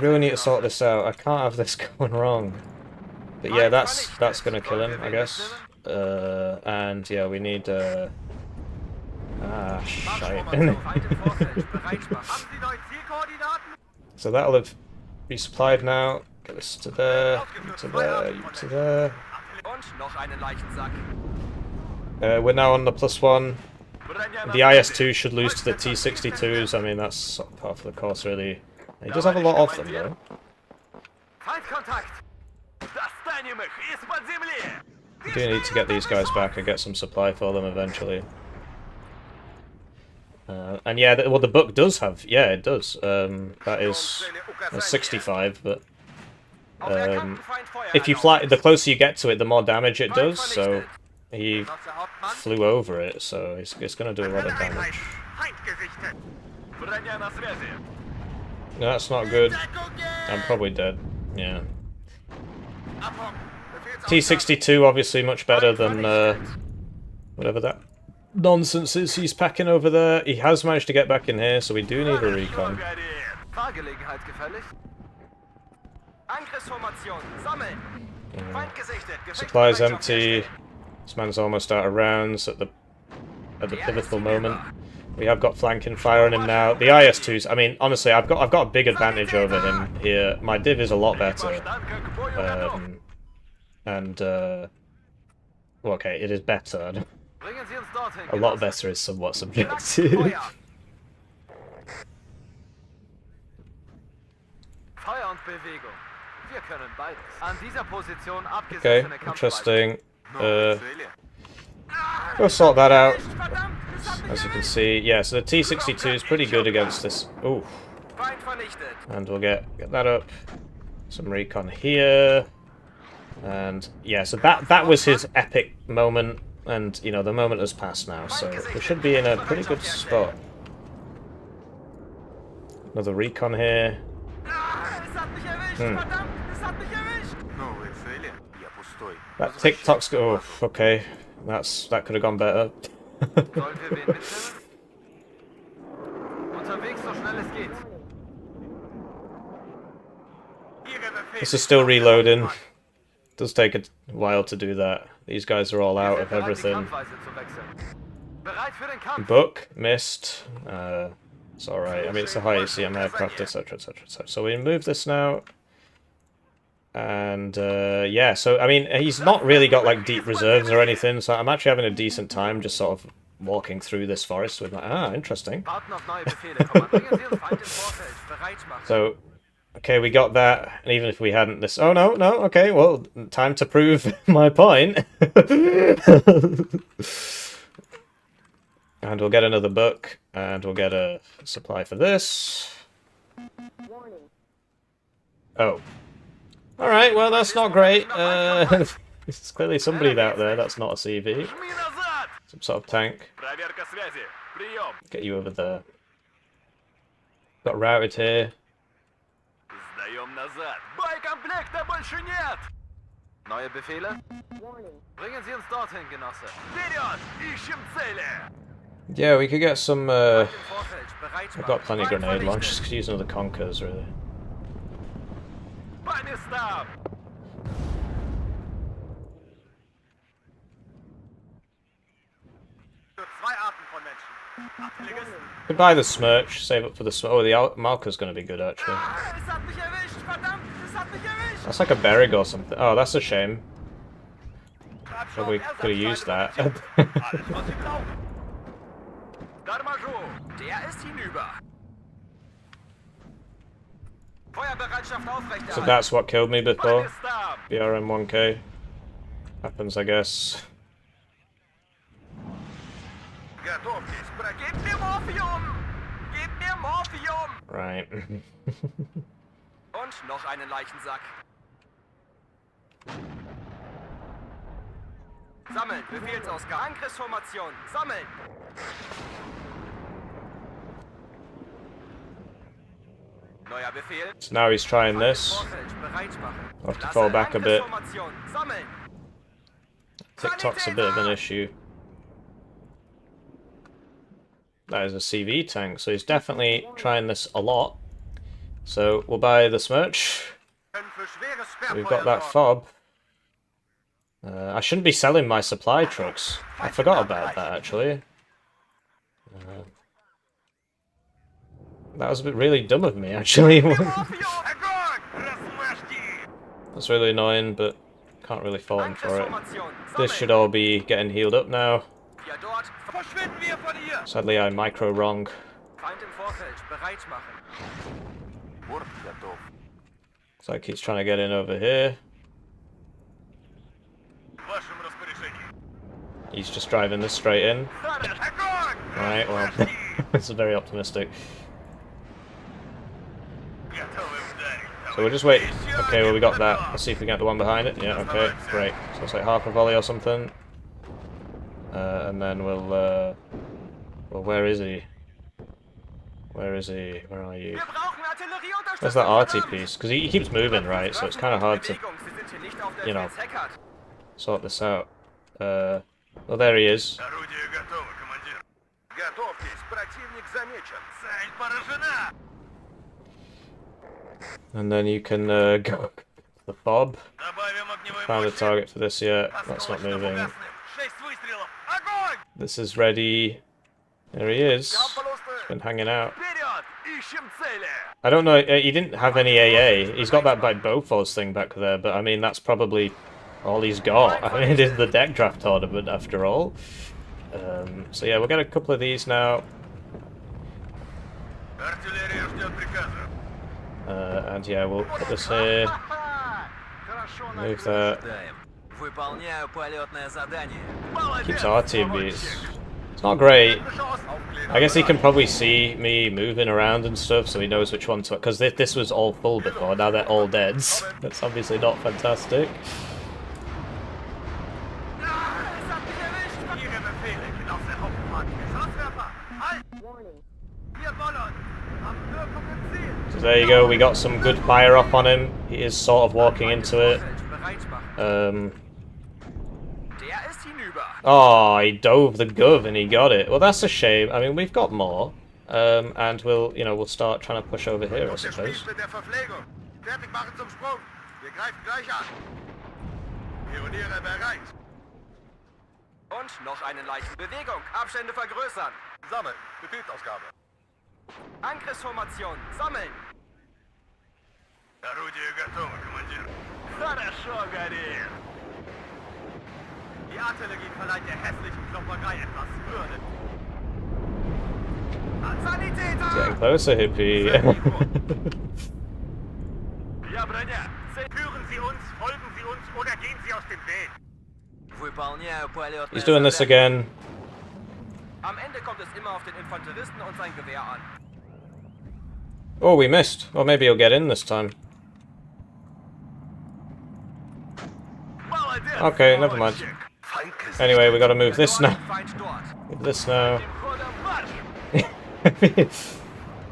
really need to sort this out. I can't have this going wrong. But yeah, that's gonna kill him, I guess. And yeah, we need shite. So that'll have resupplied now. Get this to there, to there, to there. We're now on the +1. The IS-2 should lose to the T-62s. I mean, that's sort of part of the course, really. He does have a lot of them, though. We do need to get these guys back and get some supply for them eventually. And yeah, well, the book does have... Yeah, it does. That is 65, but... if you fly... The closer you get to it, the more damage it does, so... He flew over it, so it's going to do a lot of damage. No, that's not good. I'm probably dead. Yeah. T-62 obviously much better than whatever that nonsense is he's packing over there. He has managed to get back in here, so we do need a recon. Supplies empty. This man's almost out of rounds at the pivotal moment. We have got flanking fire on him now. The IS-2s, I mean, honestly, I've got a big advantage over him here. My div is a lot better. Well, okay, it is better. A lot better is somewhat subjective. Okay, interesting. We'll sort that out. As you can see, yeah, so the T-62 is pretty good against this. Ooh. And we'll get that up. Some recon here. And yeah, so that was his epic moment, and you know, the moment has passed now, so we should be in a pretty good spot. Another recon here. That TikTok's oh, okay. That could have gone better. This is still reloading. Does take a while to do that. These guys are all out of everything. Book missed. It's alright. I mean, it's a high ACM aircraft, etc., etc., etc. So we move this now. And, yeah, so, I mean, he's not really got, like, deep reserves or anything, so I'm actually having a decent time just sort of walking through this forest with my... interesting. So, okay, we got that, and even if we hadn't this... Oh, no, no, okay, well, time to prove my point. And we'll get another book, and we'll get a supply for this. Oh. Alright, well, that's not great. There's clearly somebody out there that's not a CV. Some sort of tank. Get you over there. Got routed here. Neue Befehle? Bringen Sie uns dorthin, Genosse. Vediot, ищем цели! Yeah, we could get some, I've got plenty of grenade launchers, could use another Conkers, really. Could buy the Smirch, save up for the Smirch. Oh, the Malka's going to be good, actually. That's like a Berrig or something. Oh, that's a shame. Probably could have used that. So that's what killed me before. BRM-1K. Happens, I guess. Right. Und noch einen Leichensack. Sammeln, Befehlsausgabe. Angriffsformation, sammeln. Neuer Befehl. So now he's trying this. I'll have to fall back a bit. TikTok's a bit of an issue. That is a CV tank, so he's definitely trying this a lot. So we'll buy the Smirch. We've got that fob. I shouldn't be selling my supply trucks. I forgot about that, actually. That was a bit really dumb of me, actually. That's really annoying, but can't really fault him for it. This should all be getting healed up now. Sadly, I micro wrong. Looks like he's trying to get in over here. He's just driving this straight in. Right, well, this is very optimistic. So we'll just wait. Okay, well, we got that. Let's see if we can get the one behind it. Yeah, okay, great. So it's like half a volley or something. And then we'll, well, where is he? Where is he? Where are you? Where's that arty piece? Because he keeps moving, right? So it's kind of hard to, you know, sort this out. Well, there he is. And then you can go the fob. Found a target for this yet. That's not moving. This is ready. There he is. He's been hanging out. I don't know, he didn't have any AA. He's got that by Bofors thing back there, but I mean, that's probably all he's got. I mean, it is the deck draft tournament after all. So yeah, we'll get a couple of these now. And yeah, we'll put this here. Move that. Keeps RTBs. It's not great. I guess he can probably see me moving around and stuff, so he knows which one to... Because this was all full before, now they're all dead. That's obviously not fantastic. So there you go, we got some good fire up on him. He is sort of walking into it. Oh, he dove the gov and he got it. Well, that's a shame. I mean, we've got more. And we'll, you know, we'll start trying to push over here, I suppose. Und noch einen leichten Bewegung. Abstände vergrößern. Sammeln. Befehlsausgabe. Angriffsformation. Sammeln. Орудие готово, командир. Хорошо, горит. Die Artillerie verleiht der hässlichen Klopperei etwas Würde. Sanitäter! Getting closer, Hippie. Ja, Brenner. Führen Sie uns, folgen Sie uns oder gehen Sie aus dem Weg. Выполняю полетное He's doing this задание. again. Am Ende kommt es immer auf den Infanteristen und sein Gewehr an. Oh, we missed. Well, maybe he'll get in this time. Молодец, Okay, never mind. молодчик. Anyway, we gotta move this now. Feind dort. Move this now. Dem Vorder' Marsch.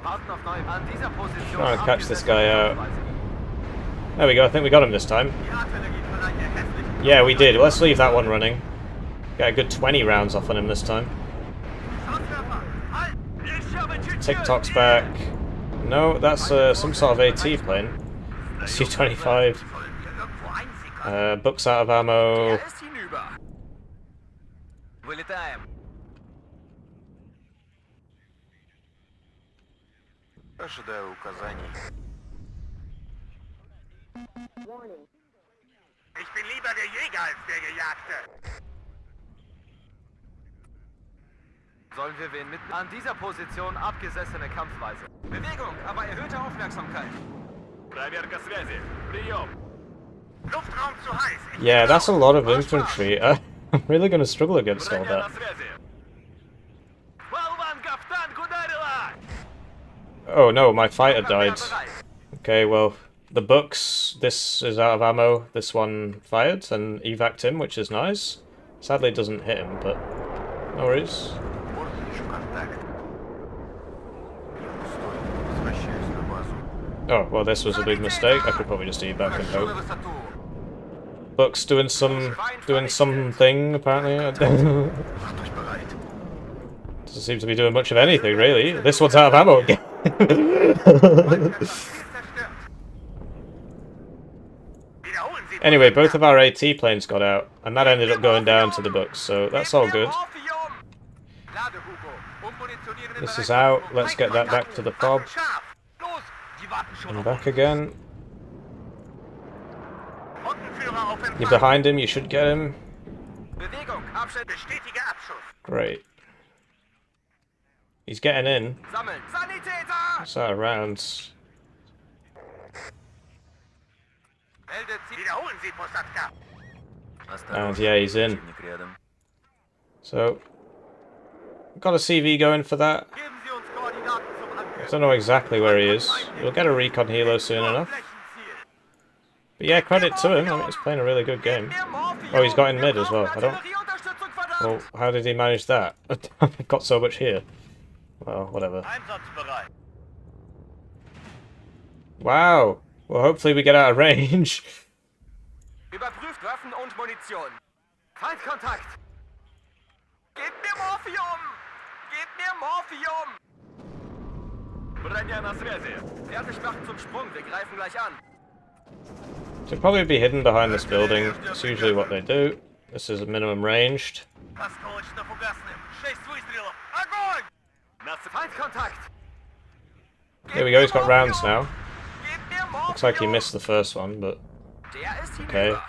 Warten auf neue. An dieser Position Trying to catch this abgesetzte guy out. Kampfweise. There we go. I think we got him this time. Die Artillerie verleiht der hässlichen Yeah, we did. Let's leave that one running. Got a good 20 rounds off on him this time. Schusswerfer. Halt! Ich habe Chich. TikTok's back. No, that's some sort of AT plane. C-25. Sollen wir irgendwo einsickern? Books out of ammo. Er ist hinüber. Вылетаем. Ожидаю указаний. Ich bin lieber der Jäger als der Gejagte. Sollen wir wen mit? An dieser Position abgesessene Kampfweise. Bewegung, aber erhöhte Aufmerksamkeit. Проверка связи. Прием. Luftraum zu heiß. Ich Yeah, that's a lot of infantry. I'm really gonna struggle against all Броня на that. связи. Болван кафтан ударила. Oh no, my fighter died. Bereit. Okay, well, the books, this is out of ammo. This one fired and evac'd him, which is nice. Sadly, it doesn't hit him, but no worries. Вот вижу контакт. Не пустой. Возвращаюсь на базу. Oh, well, this was a big mistake. I could probably just evac and Прошу на hope. высоту. Book's doing something apparently. Doesn't Macht euch bereit. seem to be doing much of anything really. This one's out of ammo again. Wiederholen Sie. Anyway, both of our AT planes got out, and that ended up going down to the books, so that's all good. This is out. Let's get that back to the fob. And back again. You're behind him, you should get him. Bewegung, Abschnitt. Bestätige Abschuss. Great. He's getting in. Sammeln. Sanitäter! It's out of rounds. Meldet Sie. Wiederholen Sie, Posatka. And yeah, he's in. So, got a CV going for that. Geben Sie uns Koordinaten zum Angriff. Don't know exactly where he is. We'll get a recon helo soon enough. But yeah, credit to him. I mean, he's playing a really good game. Oh, he's got in mid as well. I don't. Well, how did he manage that? I've got so much here. Well, whatever. Einsatzbereit. Wow. Well, hopefully we get out of range. Überprüft Waffen und Munition. Feindkontakt! Gebt mir Morphium! Gebt mir Morphium! Brenner на связи. Fertig machen zum Sprung, wir greifen gleich an. Should probably be hidden behind this building. That's usually what they do. This is a minimum ranged. Осколочно-фугасным. 6 выстрелов. Огонь! Feindkontakt! Here we go, he's got rounds now. Gebt mir Morphium! Looks like he missed the first one, but Der ist okay. hinüber.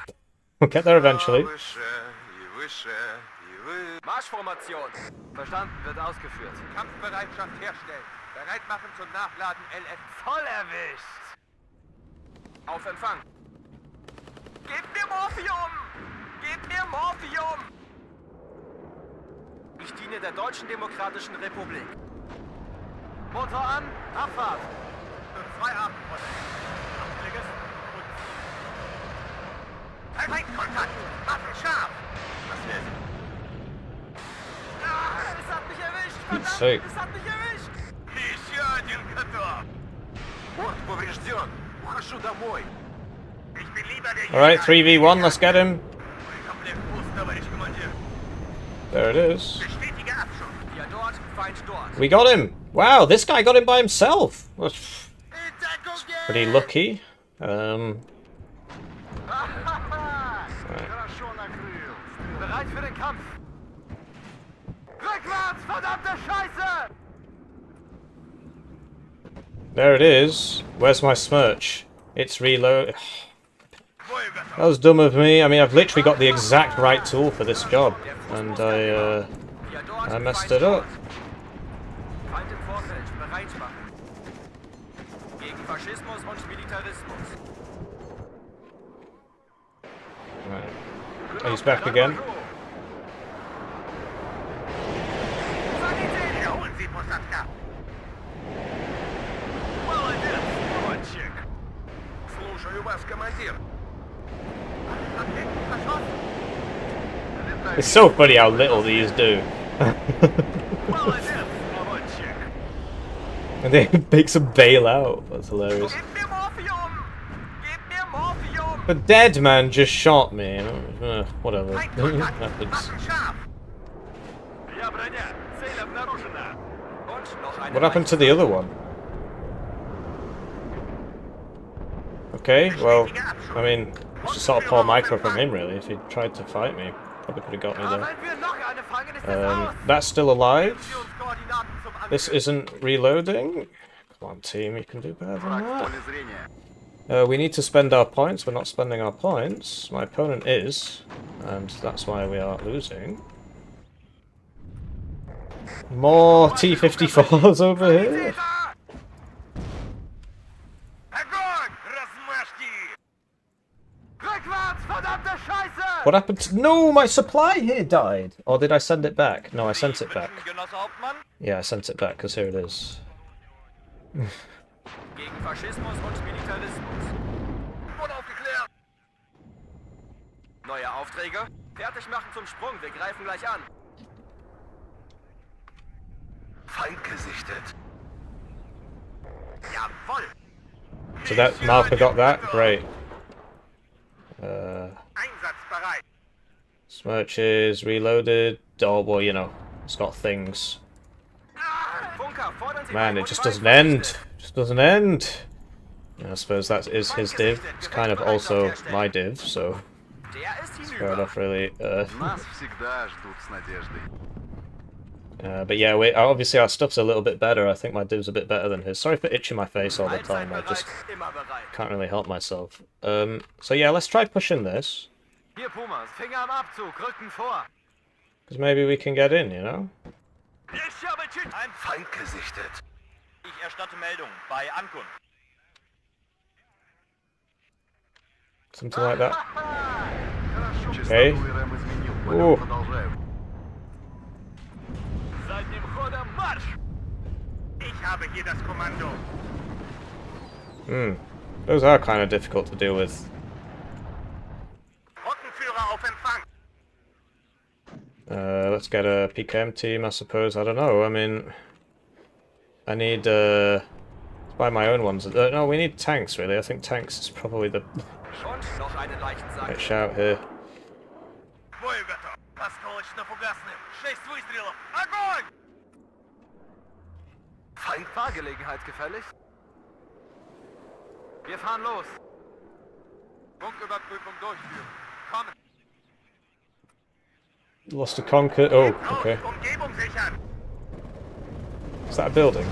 We'll get there eventually. Выше и выше и вы. Marschformation. Verstanden, wird ausgeführt. Kampfbereitschaft herstellen. Bereit machen zum Nachladen LF. Voll erwischt! Auf Empfang. Gebt mir Morphium! Gebt mir Morphium! Ich diene der Deutschen Demokratischen Republik. Motor an, Abfahrt! Feierabend, Ablegest. Feindkontakt! Waffen scharf! Was will sie? Ah, es hat mich erwischt! Verdammt, Sake. es hat mich erwischt! Еще один готов! Борт поврежден. Ухожу домой. Ich bin lieber der Alright, 3v1, let's get him. Комплект пуст, товарищ командир. There it is. Bestätige Abschuss. Wir dort, Feind dort. We got him! Wow, this guy got him by himself! That's pretty lucky. Хорошо накрыл. Bereit für den Kampf. Rückwärts, verdammte Scheiße! There it is. Where's my smirch? It's reload. That was dumb of me. I mean, I've literally got the exact right tool for this job, and I messed it up. Feind im Vorfeld, bereit machen. Gegen Faschismus und Militarismus. Right. He's back again. Erholen Sie, Postka. Молодец, мальчик. Слушаю вас, командир. It's so funny how little these do. Молодец, мальчик. And they make some bail out. That's hilarious. Gib mir Morphium! Gib mir Morphium! The dead man just shot me. Whatever. Happens. Я броня. Цель обнаружена. Und noch eine What happened to the other one? Okay, well, I mean, it's just sort of poor micro from him, really. If he tried to fight me, probably could have got me there. Haben wir noch eine Gefängnis aus? That's still alive. Missionskoordinaten zum Angriff. This isn't reloading. Come on, team, you can do better than that. Поле зрения. We need to spend our points. We're not spending our points. My opponent is, and that's why we are losing. More T-54s over here. Огонь! Размашки! Rückwärts, verdammte Scheiße! What happened to... No, my supply here died. Or did I send it back? No, I sent it back. Genosse Hauptmann? Yeah, I sent it back, because here it is. Gegen Faschismus und Militarismus. Unaufgeklärt! Neue Aufträge? Fertig machen zum Sprung, wir greifen gleich an. Feind gesichtet. Jawohl! So that Malka got that? Great. Einsatzbereit! Smirches, reloaded. Oh, well, you know, it's got things. Funker, fordern Sie Man, bei it just Rundweis doesn't end. Just doesn't end. Yeah, I suppose that is his div. It's kind of also my div, so Der ist fair hinüber. enough, really. Нас всегда ждут с надеждой. But yeah, obviously our stuff's a little bit better. I think my div's a bit better than his. Sorry for itching my face all the time. I just Allzeit bereit, immer bereit. can't really help myself. So yeah, let's try pushing this. Hier Pumas, Finger am Abzug, Rücken vor. Because maybe we can get in, you know? Ich habe Chich. Ein Feind gesichtet. Ich erstatte Meldung bei Ankunft. Something like that. Частоту Okay. РМ изменил. О. Полет продолжаю. Задним ходом марш! Ich habe hier das Kommando. Those are kind of difficult to deal with. Rottenführer auf Empfang. Let's get a PKM team, I suppose. I don't know. I mean, I need to buy my own ones. No, we need tanks, really. I think tanks is probably the Und noch einen Leichensack. right shout here. Бой готов. Осколочно-фугасным. 6 выстрелов. Огонь! Feind. Fahrgelegenheit gefällig? Wir fahren los. Funküberprüfung durchführen. Kommen. Lost a conquer. Oh, okay. Umgebung sichern. Is that a building?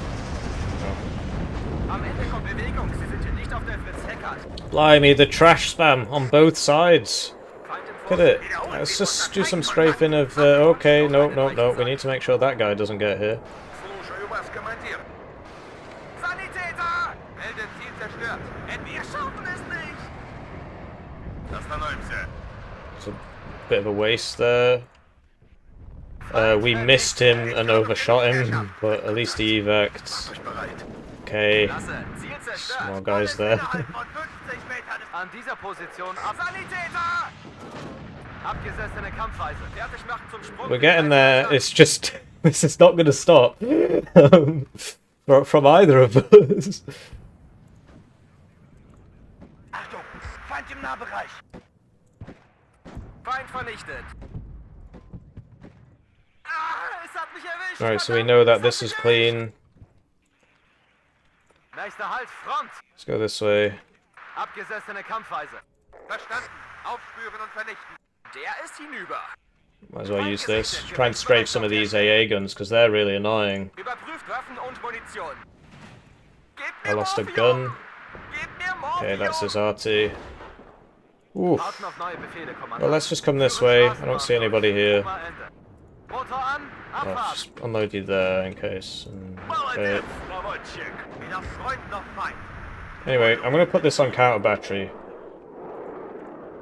Am Ende kommt Bewegung. Sie sind hier nicht auf der Fritz-Heckart. Blimey, the trash spam on both sides. Feind im Look at Vorfeld. it. Let's just do some strafing of. Okay, no. We need to make sure that guy doesn't get here. Слушаю вас, командир. Sanitäter! Meldet Ziel zerstört. Wir schaffen es nicht! Остановимся. It's a bit of a waste there. We missed him and overshot him, but at least he evac'd. Bereit. Okay, Klasse, Ziel zerstört. more guys there. Innerhalb von 50 Metern ist An dieser Position ab. Sanitäter! Abgesessene Kampfweise. Fertig machen zum Sprung. We're getting there. It's just this is not going to stop from either of us. Achtung! Feind im Nahbereich. Feind vernichtet. Es hat mich erwischt. Alright, so we know that this is clean. Nächster Halt, Front. Let's go this way. Abgesessene Kampfweise. Verstanden. Aufspüren und vernichten. Der ist hinüber. Might as well use this. Try and strafe some of these AA guns because they're really annoying. Überprüft Waffen und Munition. I lost a gun. Okay, that's his arty. Ooh. Warten auf neue Befehle, Well, Kommandant. let's just come this way. I don't see anybody here. Nummer Ende. Motor an, I'll Abfahrt. just unload you there in case. Okay. Weder Freund noch Feind. Anyway, I'm going to put this on counter battery.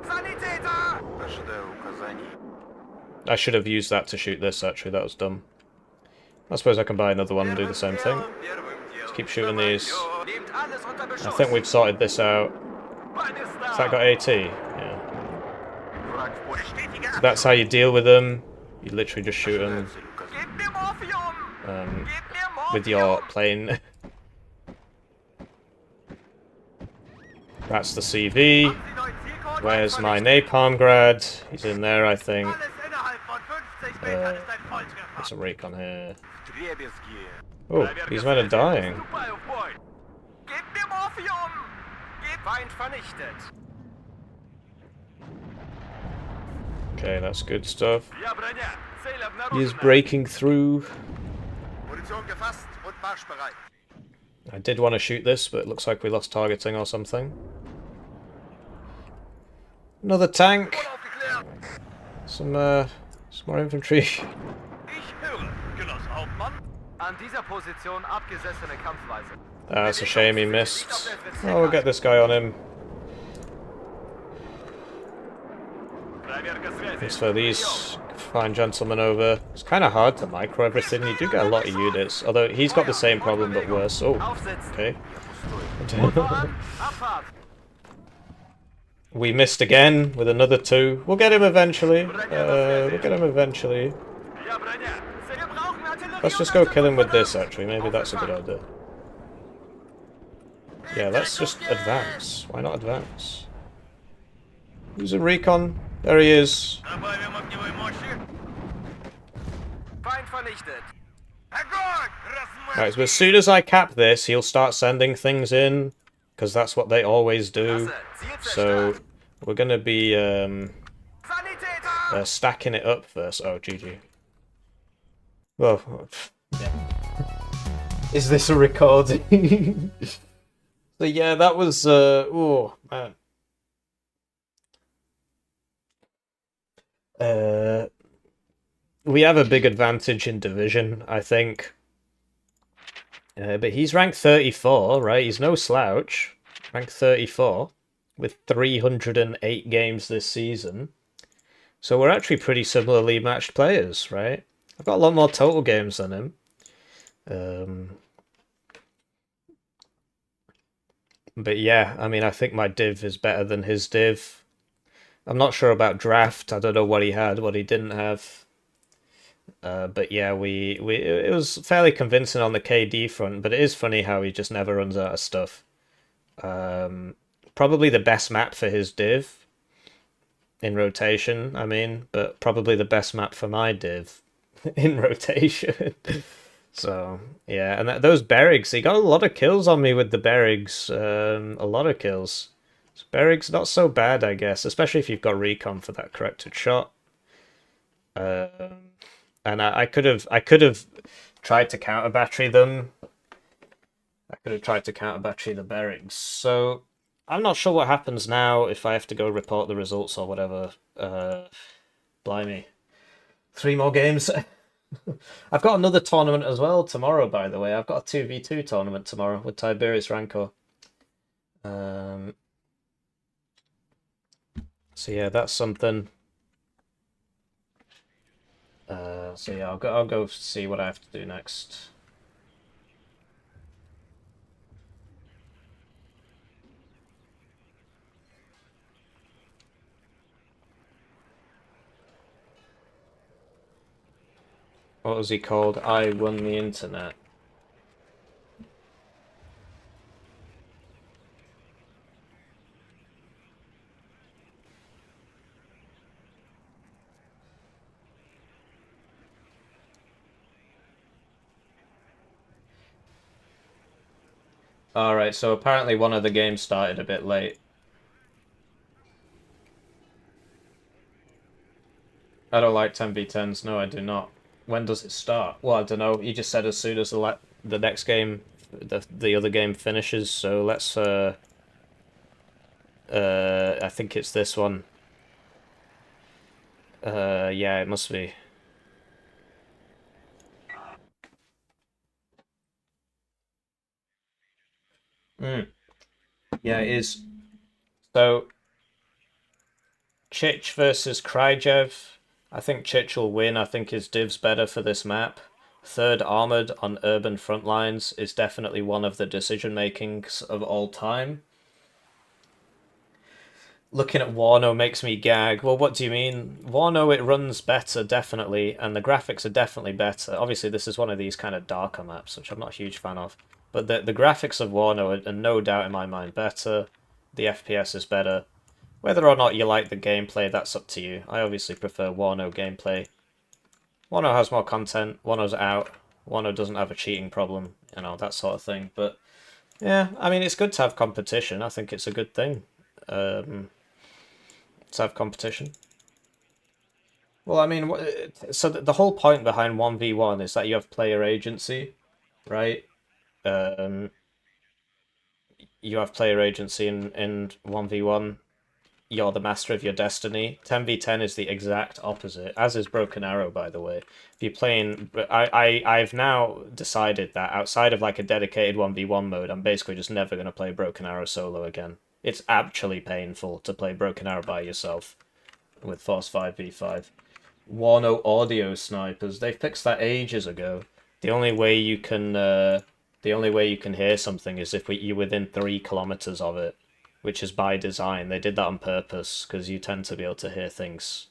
Sanitäter! Ожидаю указаний. I should have used that to shoot this, actually. That was dumb. I suppose I can buy another one and do the same thing. Let's keep shooting these. Nehmt alles unter I Beschuss. think we've sorted this out. Mann ist da. Has that got AT? Yeah. Bestätige That's how you deal with them. You literally just shoot them Gebt mir Morphium! Gebt mir Morphium! with your plane. That's the CV. Where's my napalm grad? He's in there, I think. Alles innerhalb von 50 Metern ist ein Volltreffer. There's a recon here. Trebesgier. Oh, these men are dying. Super auf Point. Gebt mir Morphium! Gebt Feind vernichtet. Okay, that's good stuff. Ja, Brenner. Ziel He's обнаружено. breaking through. Munition gefasst und marschbereit. I did want to shoot this, but it looks like we lost targeting or something. Another tank. Aufgeklärt. Some more infantry. Ich höre, Genoss Hauptmann. An dieser Position abgesessene Kampfweise. That's a shame he missed. Oh, we'll get this guy on him. Проверка связи. Thanks for these fine gentlemen over. It's kind of hard to micro everything. You do get a lot of units. Although he's got the same problem but worse. Oh, Aufsetzen. okay. Motor an, Abfahrt. We missed again with another two. We'll get him eventually. We'll get him eventually. Ja, Brenner. Wir brauchen Artillerie. Let's just go kill him with this, actually. Maybe that's a good idea. Yeah, let's just advance. Why not advance? Who's in recon? There he is. Добавим огневой мощи. Feind vernichtet. Огонь! Right, so as soon as I cap this, he'll start sending things in. Because that's what they always do. Klasse. Ziel So, zerstört. we're going to be Sanitäter! stacking it up first. Oh, GG. Well, yeah. Is this a recording? So yeah, that was, oh, man. We have a big advantage in division, I think. But he's ranked 34, right? He's no slouch. Ranked 34 with 308 games this season. So we're actually pretty similarly matched players, right? I've got a lot more total games than him. But yeah, I mean, I think my div is better than his div. I'm not sure about draft. I don't know what he had, what he didn't have. But yeah, it was fairly convincing on the KD front, but it is funny how he just never runs out of stuff. Probably the best map for his div in rotation, I mean, but probably the best map for my div in rotation. So, yeah, and those Berrigs, he got a lot of kills on me with the Berrigs, a lot of kills. So Berrigs, not so bad, I guess, especially if you've got recon for that corrected shot. And I could have tried to counter battery them. I could have tried to counter battery the Berrigs. So I'm not sure what happens now if I have to go report the results or whatever. Blimey, 3 more games. I've got another tournament as well tomorrow, by the way. I've got a 2v2 tournament tomorrow with Tiberius Rancor. So yeah, that's something. So yeah, I'll go see what I have to do next. What was he called? I won the internet. Alright, so apparently one of the games started a bit late. I don't like 10v10s, no I do not. When does it start? Well, I don't know, you just said as soon as the next game the other game finishes. So let's I think it's this one. Yeah, it must be. Mm. Yeah, it is. So Chich versus Kryjev. I think Chich will win. I think his div's better for this map. Third armored on urban front lines is definitely one of the decision makings of all time. Looking at Warno makes me gag. Well, what do you mean? Warno, it runs better, definitely, and the graphics are definitely better. Obviously, this is one of these kind of darker maps, which I'm not a huge fan of. But the graphics of Warno are no doubt in my mind better. The FPS is better. Whether or not you like the gameplay, that's up to you. I obviously prefer Warno gameplay. Warno has more content, Warno's out, Warno doesn't have a cheating problem, you know, that sort of thing. But, yeah, I mean, it's good to have competition. I think it's a good thing. To have competition. Well, I mean, so the whole point behind 1v1 is that you have player agency, right? You have player agency in 1v1. You're the master of your destiny. 10v10 is the exact opposite, as is Broken Arrow, by the way. If you're playing... I've now decided that outside of like a dedicated 1v1 mode, I'm basically just never going to play Broken Arrow solo again. It's actually painful to play Broken Arrow by yourself with Force 5v5. Warno audio snipers, they fixed that ages ago. The only way you can hear something is if you're within 3 kilometers of it, which is by design. They did that on purpose because you tend to be able to hear things.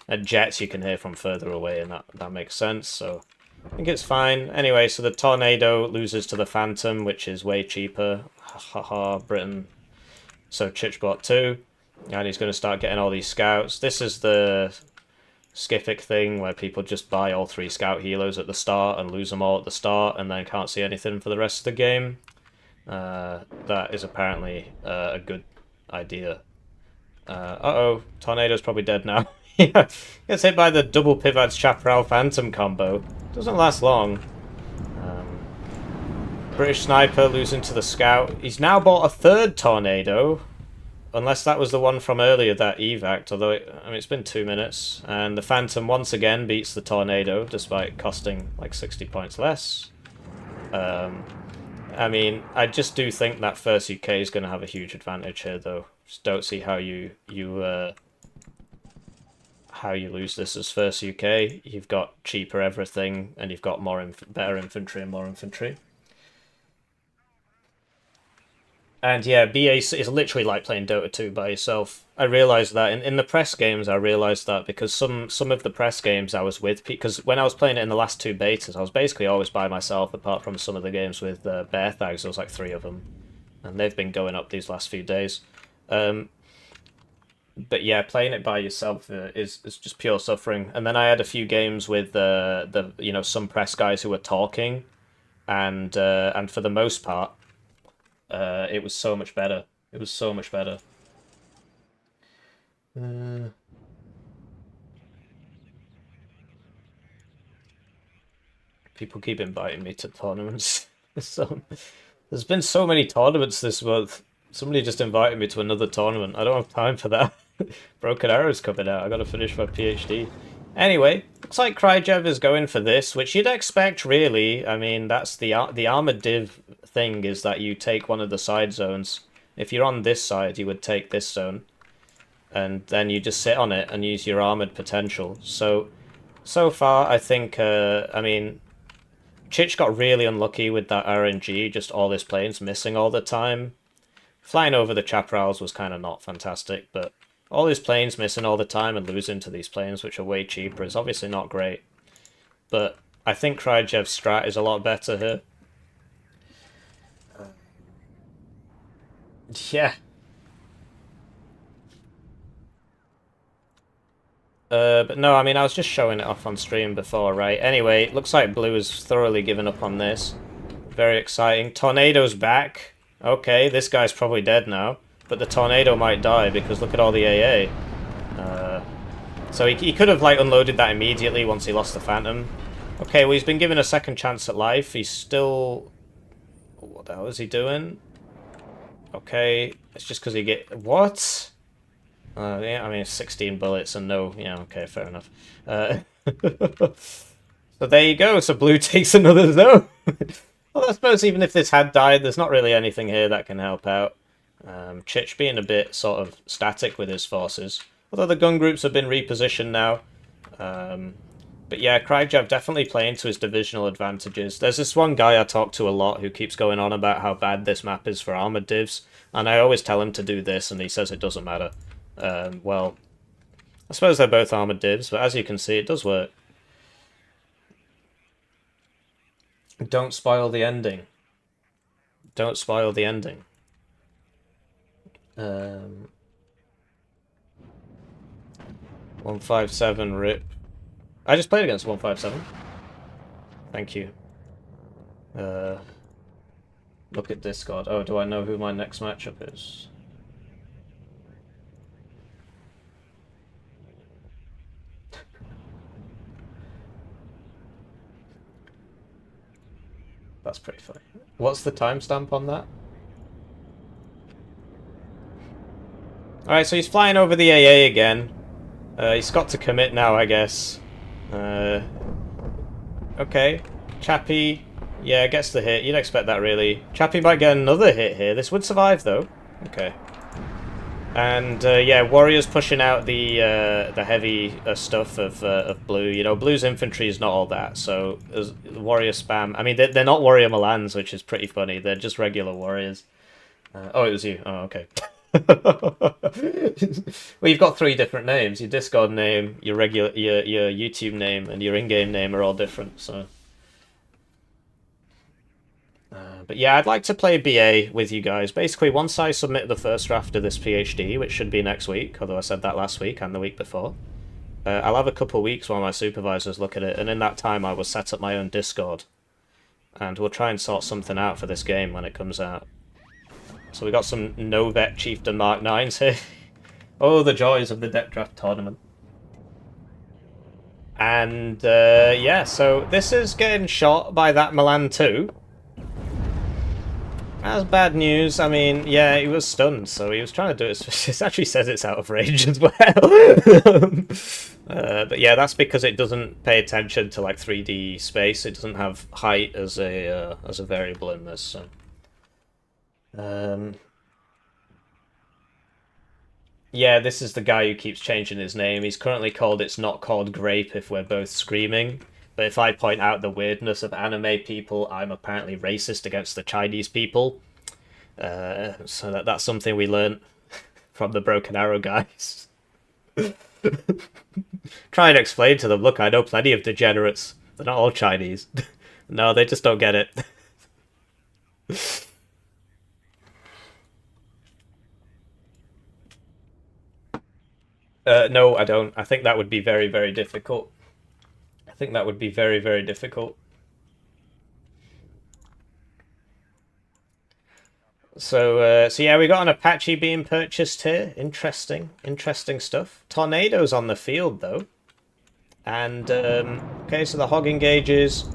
At jets, you can hear from further away, and that makes sense. So I think it's fine. Anyway, so the Tornado loses to the Phantom, which is way cheaper. Haha, Britain. So Chich bought 2, and he's going to start getting all these scouts. This is the Skiffic thing where people just buy all 3 scout helos at the start and lose them all at the start and then can't see anything for the rest of the game. That is apparently a good idea. Uh-oh, Tornado's probably dead now. Yeah, gets hit by the double Pivad's Chaparral Phantom combo. Doesn't last long. British Sniper losing to the Scout. He's now bought a 3rd Tornado. Unless that was the one from earlier, that evac, although I mean, it's been 2 minutes. And the Phantom once again beats the Tornado, despite costing like 60 points less. I mean, I just do think that first UK is going to have a huge advantage here, though. Just don't see how you lose this as first UK. You've got cheaper everything, and you've got better infantry and more infantry. And yeah, BA is literally like playing Dota 2 by yourself. I realised that in the press games. I realised that because some of the press games I was with, because when I was playing it in the last 2 betas, I was basically always by myself. Apart from some of the games with Bear Thags, there was like 3 of them, and they've been going up these last few days. But yeah, playing it by yourself is just pure suffering. And then I had a few games with some press guys who were talking, and for the most part. It was so much better. It was so much better. People keep inviting me to tournaments. So, there's been so many tournaments this month. Somebody just invited me to another tournament. I don't have time for that. Broken Arrow's coming out. I gotta finish my PhD. Anyway, looks like Kryjev is going for this, which you'd expect, really. I mean, that's the armored div thing, is that you take one of the side zones. If you're on this side, you would take this zone, and then you just sit on it and use your armored potential. So far, I think, I mean, Chich got really unlucky with that RNG, just all his planes missing all the time. Flying over the Chaparrals was kind of not fantastic, but all his planes missing all the time and losing to these planes, which are way cheaper, is obviously not great. But I think Kryjev's strat is a lot better here. Yeah. But no, I mean, I was just showing it off on stream before, right? Anyway, looks like Blue has thoroughly given up on this. Very exciting. Tornado's back. Okay, this guy's probably dead now. But the Tornado might die, because look at all the AA. So he could have, like, unloaded that immediately once he lost the Phantom. Okay, well, he's been given a second chance at life. He's still... What the hell is he doing? Okay, it's just because he get... What? Yeah, I mean, it's 16 bullets and no... Yeah, okay, fair enough. So there you go, so blue takes another zone. Well, I suppose even if this had died, there's not really anything here that can help out. Chich being a bit sort of static with his forces. Although the gun groups have been repositioned now. But yeah, kryjev definitely playing to his divisional advantages. There's this one guy I talk to a lot who keeps going on about how bad this map is for armored divs. And I always tell him to do this, and he says it doesn't matter. Well, I suppose they're both armored divs, but as you can see, it does work. Don't spoil the ending. Don't spoil the ending. 157 rip. I just played against 157. Thank you. Look at Discord. Oh, do I know who my next matchup is? That's pretty funny. What's the timestamp on that? Alright, so he's flying over the AA again. He's got to commit now, I guess. Okay. Chappie, yeah, gets the hit. You'd expect that, really. Chappie might get another hit here. This would survive, though. Okay. And, yeah, Warrior's pushing out the heavy stuff of Blue. You know, Blue's infantry is not all that, so the Warrior spam... I mean, they're not Warrior Milans, which is pretty funny. They're just regular Warriors. Oh, it was you. Oh, okay. Well, you've got 3 different names. Your Discord name, your YouTube name, and your in-game name are all different, so... but yeah, I'd like to play BA with you guys. Basically, once I submit the first draft of this PhD, which should be next week, although I said that last week and the week before, I'll have a couple weeks while my supervisors look at it, and in that time I will set up my own Discord. And we'll try and sort something out for this game when it comes out. So we got some Novet Chieftain Mark 9s here. Oh, the joys of the deck draft tournament. And, yeah, so this is getting shot by that Milan too. That's bad news. I mean, yeah, he was stunned, so he was trying to do it. It actually says it's out of range as well. But yeah, that's because it doesn't pay attention to like 3D space. It doesn't have height as a variable in this. So. Yeah, this is the guy who keeps changing his name. He's currently called It's Not Called Grape If We're Both Screaming. But if I point out the weirdness of anime people, I'm apparently racist against the Chinese people. So that's something we learned from the Broken Arrow guys. Try and explain to them, look, I know plenty of degenerates. They're not all Chinese. No, they just don't get it. No, I don't. I think that would be very, very difficult. I think that would be very, very difficult. So yeah, we got an Apache being purchased here. Interesting stuff. Tornadoes on the field, though. And, okay, so the Hog engages.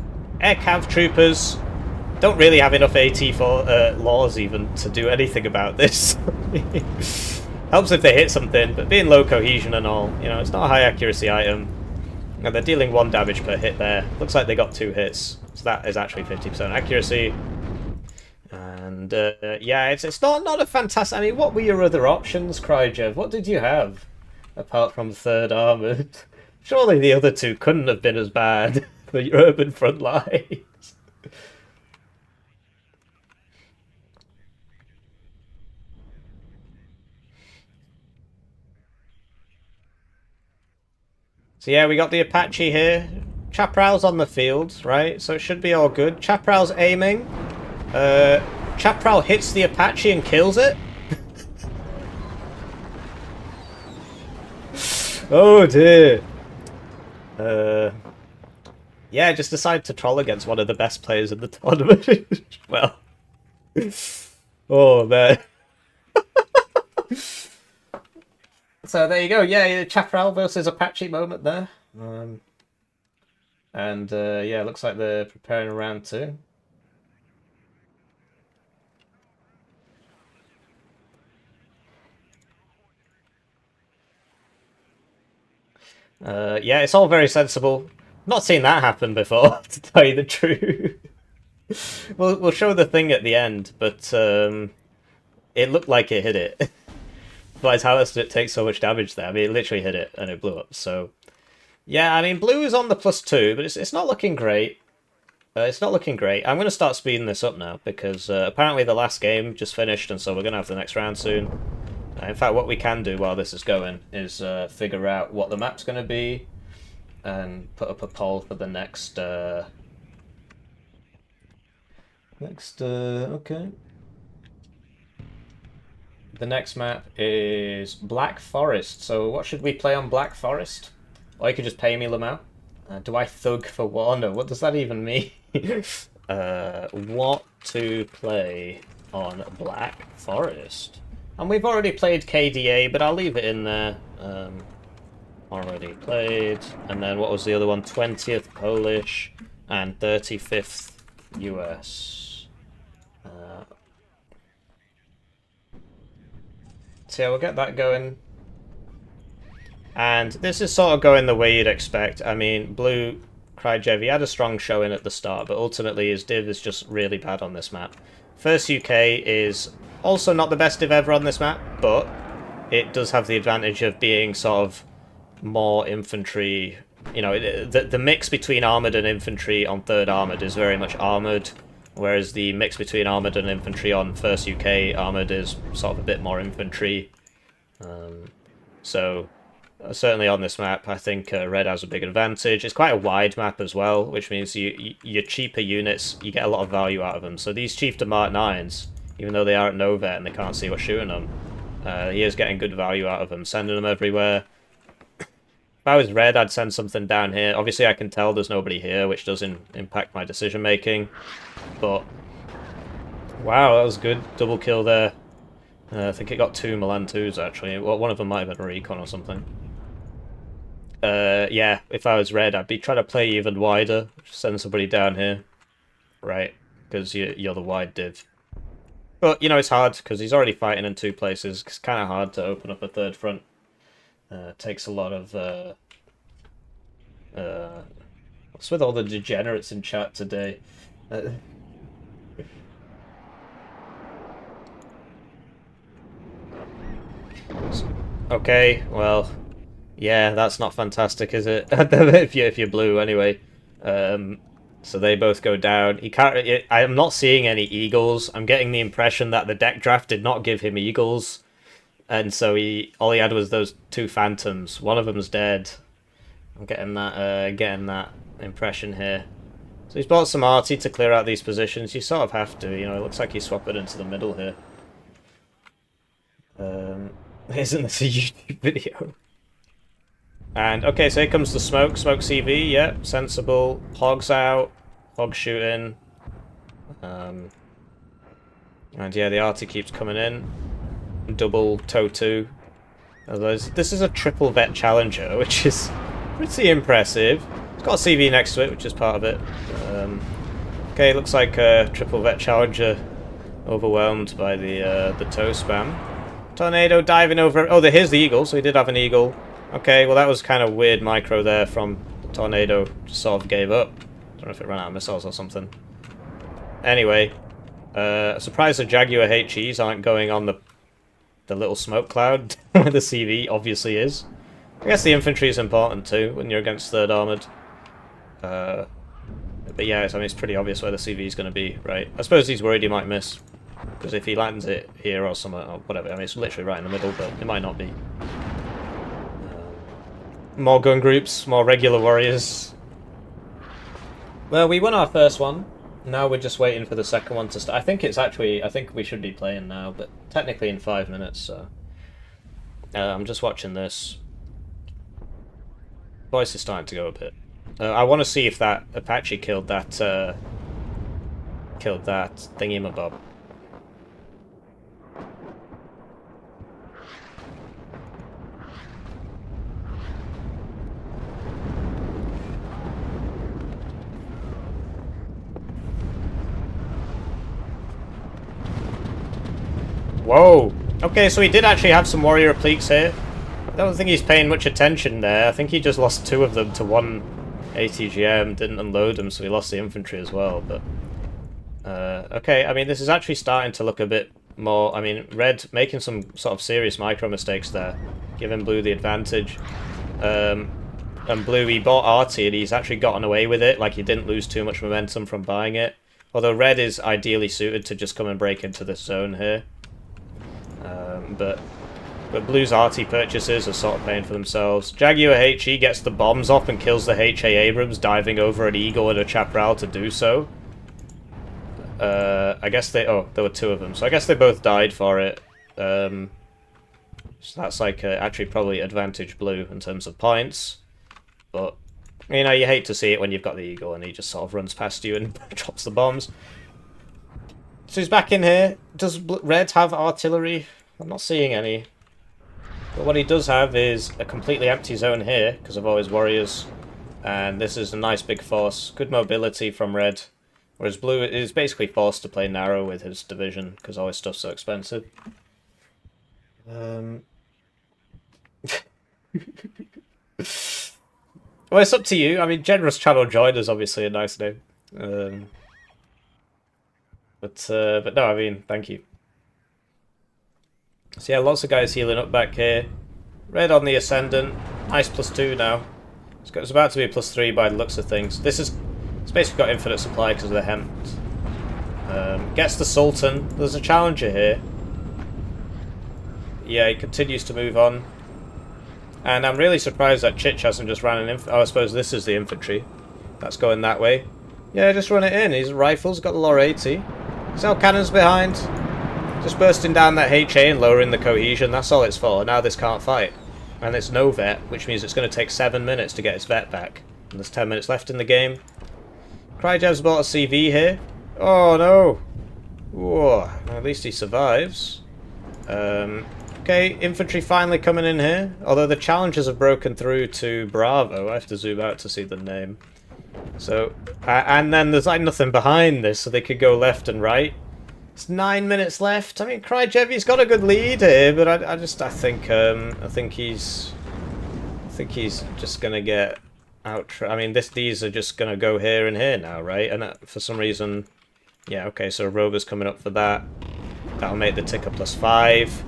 Air Cav troopers don't really have enough AT laws, even, to do anything about this. Helps if they hit something, but being low cohesion and all, you know, it's not a high accuracy item. And they're dealing 1 damage per hit there. Looks like they got 2 hits. So that is actually 50% accuracy. And, yeah, it's not a fantastic... I mean, what were your other options, kryjev? What did you have? Apart from 3rd Armoured? Surely the other 2 couldn't have been as bad for your urban front lines. So yeah, we got the Apache here. Chaparral's on the field, right? So it should be all good. Chaparral's aiming. Chaparral hits the Apache and kills it. Oh dear. Yeah, just decided to troll against one of the best players in the tournament. Well. Oh man. So there you go. Yeah, Chaparral versus Apache moment there. And yeah, looks like they're preparing a round 2. Yeah, it's all very sensible. Not seen that happen before, to tell you the truth. We'll show the thing at the end, but it looked like it hit it. But how else did it take so much damage there? I mean, it literally hit it and it blew up. So yeah, I mean, blue is on the +2, but it's not looking great. It's not looking great. I'm going to start speeding this up now because apparently the last game just finished, and so we're going to have the next round soon. In fact, what we can do while this is going is figure out what the map's going to be and put up a poll for the next... okay. The next map is Black Forest. So what should we play on Black Forest? Or you could just pay me, Lamau. Do I thug for Warno? What does that even mean? What to play on Black Forest? And we've already played KDA, but I'll leave it in there. Already played. And then what was the other one? 20th Polish and 35th US. So yeah, we'll get that going. And this is sort of going the way you'd expect. I mean, blue kryjev, he had a strong showing at the start, but ultimately his div is just really bad on this map. First UK is also not the best div ever on this map, but it does have the advantage of being sort of more infantry. You know, the mix between armoured and infantry on 3rd Armoured is very much armoured, whereas the mix between armoured and infantry on 1st UK Armoured is sort of a bit more infantry. So certainly on this map, I think red has a big advantage. It's quite a wide map as well, which means your cheaper units, you get a lot of value out of them. So these Chieftain Mark 9s, even though they are at Novet and they can't see what's shooting them, he is getting good value out of them, sending them everywhere. If I was red, I'd send something down here. Obviously, I can tell there's nobody here, which does impact my decision-making. But, wow, that was good. Double kill there. I think it got 2 Milan 2s, actually. Well, one of them might have been a recon or something. Yeah, if I was red, I'd be trying to play even wider. Send somebody down here. Right, because you're the wide div. But, you know, it's hard, because he's already fighting in 2 places. It's kind of hard to open up a 3rd front. Takes a lot of... what's with all the degenerates in chat today? Okay, well... Yeah, that's not fantastic, is it? if you're blue, anyway. So they both go down. He can't. I'm not seeing any eagles. I'm getting the impression that the deck draft did not give him eagles, and so all he had was those 2 phantoms. One of them's dead. I'm getting that impression here. So he's bought some arty to clear out these positions. You sort of have to. You know, it looks like he's swapped it into the middle here. Isn't this a YouTube video? And, okay, so here comes the smoke. Smoke CV, yeah, sensible. Hogs out. Hog shooting. And, yeah, the arty keeps coming in. Double toe 2. This is a triple vet challenger, which is pretty impressive. It's got a CV next to it, which is part of it. Okay, looks like a triple vet challenger overwhelmed by the toe spam. Tornado diving over... Oh, here's the eagle, so he did have an eagle. Okay, well that was kind of weird micro there from the tornado. Just sort of gave up. Don't know if it ran out of missiles or something. Anyway, surprised the Jaguar HEs aren't going on the little smoke cloud where the CV obviously is. I guess the infantry is important too when you're against 3rd Armoured. But yeah, I mean it's pretty obvious where the CV is going to be, right? I suppose he's worried he might miss. Because if he lands it here or somewhere, or whatever, I mean it's literally right in the middle, but it might not be. More gun groups, more regular warriors. Well, we won our first one. Now we're just waiting for the second one to start. I think we should be playing now, but technically in 5 minutes, so... I'm just watching this. Voice is starting to go a bit. I want to see if that Apache killed that thingy-mabob. Whoa! Okay, so he did actually have some warrior appliques here. I don't think he's paying much attention there. I think he just lost 2 of them to 1 ATGM, didn't unload them, so he lost the infantry as well. But okay, I mean, this is actually starting to look a bit more... I mean, Red making some sort of serious micro mistakes there, giving Blue the advantage. And Blue, he bought Arty and he's actually gotten away with it, like he didn't lose too much momentum from buying it. Although Red is ideally suited to just come and break into this zone here. But Blue's Arty purchases are sort of paying for themselves. Jaguar HE gets the bombs off and kills the HA Abrams, diving over an Eagle and a Chaparral to do so. I guess they... Oh, there were 2 of them. So I guess they both died for it. So that's like actually probably advantage Blue in terms of points. But, you know, you hate to see it when you've got the Eagle and he just sort of runs past you and drops the bombs. So he's back in here. Does Red have artillery? I'm not seeing any. But what he does have is a completely empty zone here, because of all his warriors. And this is a nice big force. Good mobility from Red. Whereas Blue is basically forced to play narrow with his division, because all his stuff's so expensive. Well, it's up to you. I mean, Generous Channel Join is obviously a nice name. But no, I mean, thank you. So yeah, lots of guys healing up back here. Red on the Ascendant. Nice +2 now. It's about to be a +3 by the looks of things. It's basically got infinite supply because of the Hemp. Gets the Sultan. There's a Challenger here. Yeah, he continues to move on. And I'm really surprised that Chich hasn't just ran an oh, I suppose this is the infantry. That's going that way. Yeah, just run it in. His rifles got the Lor 80. His now cannons behind. Just bursting down that HA and lowering the cohesion. That's all it's for. Now this can't fight. And it's no vet, which means it's going to take 7 minutes to get its vet back. And there's 10 minutes left in the game. Kryjev's bought a CV here. Oh no. Whoa. At least he survives. Okay, infantry finally coming in here. Although the challengers have broken through to Bravo. I have to zoom out to see the name. So, and then there's like nothing behind this, so they could go left and right. It's 9 minutes left. I mean, Kryjev, he's got a good lead here, but I think he's just gonna get out. I mean, these are just gonna go here and here now, right? And for some reason, yeah, okay. So Rover's coming up for that. That'll make the ticker +5.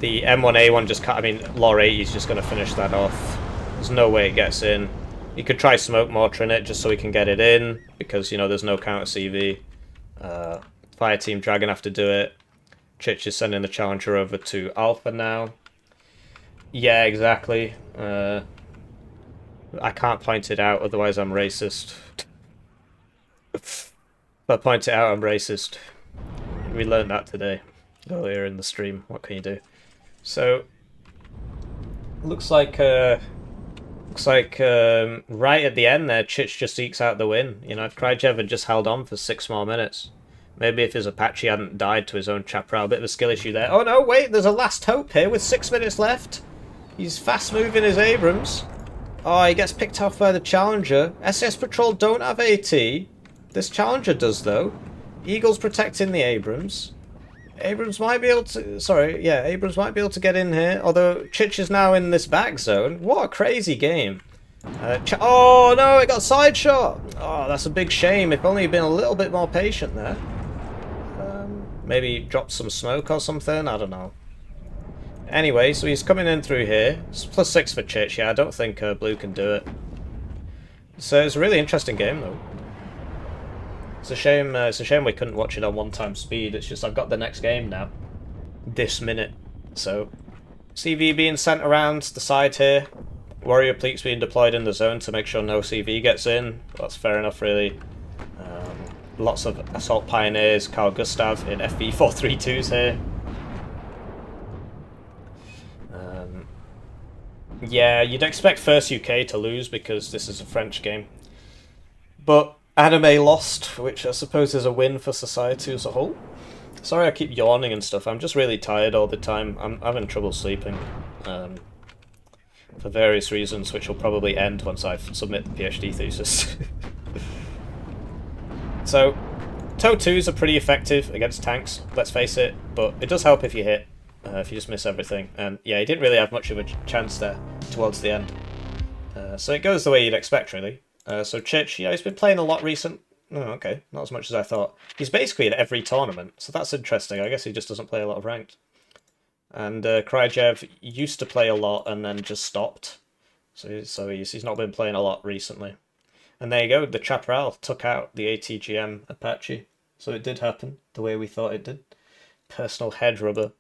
The M1A1 just cut. I mean, Lor 80 is just gonna finish that off. There's no way it gets in. You could try smoke mortar in it just so we can get it in, because, you know, there's no counter CV. Fireteam Dragon have to do it. Chich is sending the Challenger over to Alpha now. Yeah, exactly. I can't point it out, otherwise I'm racist. If I point it out, I'm racist. We learned that today, earlier in the stream. What can you do? So, looks like right at the end there, Chich just ekes out the win. You know, if Kryjev had just held on for 6 more minutes. Maybe if his Apache hadn't died to his own Chaparral. A bit of a skill issue there. Oh no, wait, there's a last hope here with 6 minutes left. He's fast moving his Abrams. Oh, he gets picked off by the Challenger. SS Patrol don't have AT. This Challenger does, though. Eagle's protecting the Abrams. Abrams might be able to... Sorry, yeah, Abrams might be able to get in here. Although Chich is now in this back zone. What a crazy game. Oh no, it got side shot. Oh, that's a big shame. If only he'd been a little bit more patient there. Maybe dropped some smoke or something, I don't know. Anyway, so he's coming in through here. It's +6 for Chich, yeah, I don't think Blue can do it. So it's a really interesting game, though. It's a shame we couldn't watch it on 1x speed. It's just I've got the next game now. This minute. So, CV being sent around the side here. Warrior Pleats being deployed in the zone to make sure no CV gets in. That's fair enough, really. Lots of Assault Pioneers, Carl Gustav in FV 432s here. Yeah, you'd expect First UK to lose because this is a French game. But Anime lost, which I suppose is a win for society as a whole. Sorry I keep yawning and stuff, I'm just really tired all the time. I'm having trouble sleeping. For various reasons, which will probably end once I submit the PhD thesis. So, TOW 2s are pretty effective against tanks, let's face it, but it does help if you hit. if you just miss everything. And yeah, he didn't really have much of a chance there towards the end. So it goes the way you'd expect, really. So Chich, yeah, he's been playing a lot recent. Oh, okay, not as much as I thought. He's basically in every tournament, so that's interesting. I guess he just doesn't play a lot of ranked. And Kryjev used to play a lot and then just stopped. So he's not been playing a lot recently. And there you go, the Chaparral took out the ATGM Apache. So it did happen the way we thought it did. Personal head rubber.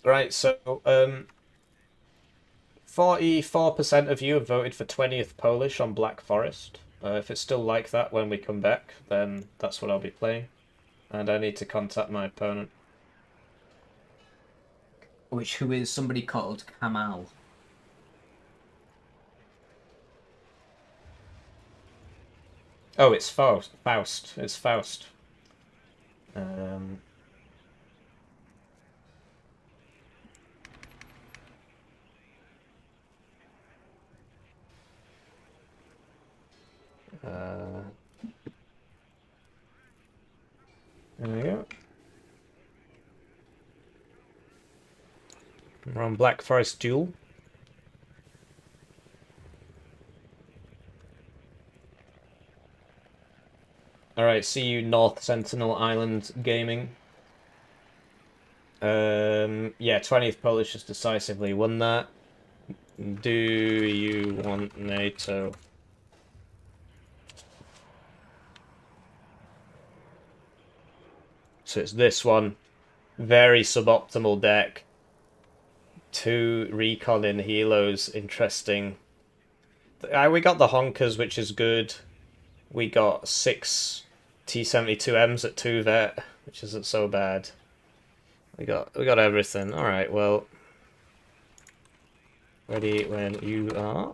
Right, so 44% of you have voted for 20th Polish on Black Forest. If it's still like that when we come back, then that's what I'll be playing. And I need to contact my opponent. Who is somebody called Kamahl. Oh, it's Faust. Faust. It's Faust. There we go. We're on Black Forest Duel. Alright, see you North Sentinel Island Gaming. Yeah, 20th Polish has decisively won that. Do you want NATO? So it's this one. Very suboptimal deck. 2 recon in helos, interesting. We got the Honkers, which is good. We got 6 T-72Ms at 2 vet, which isn't so bad. We got everything. Alright, well. Ready when you are.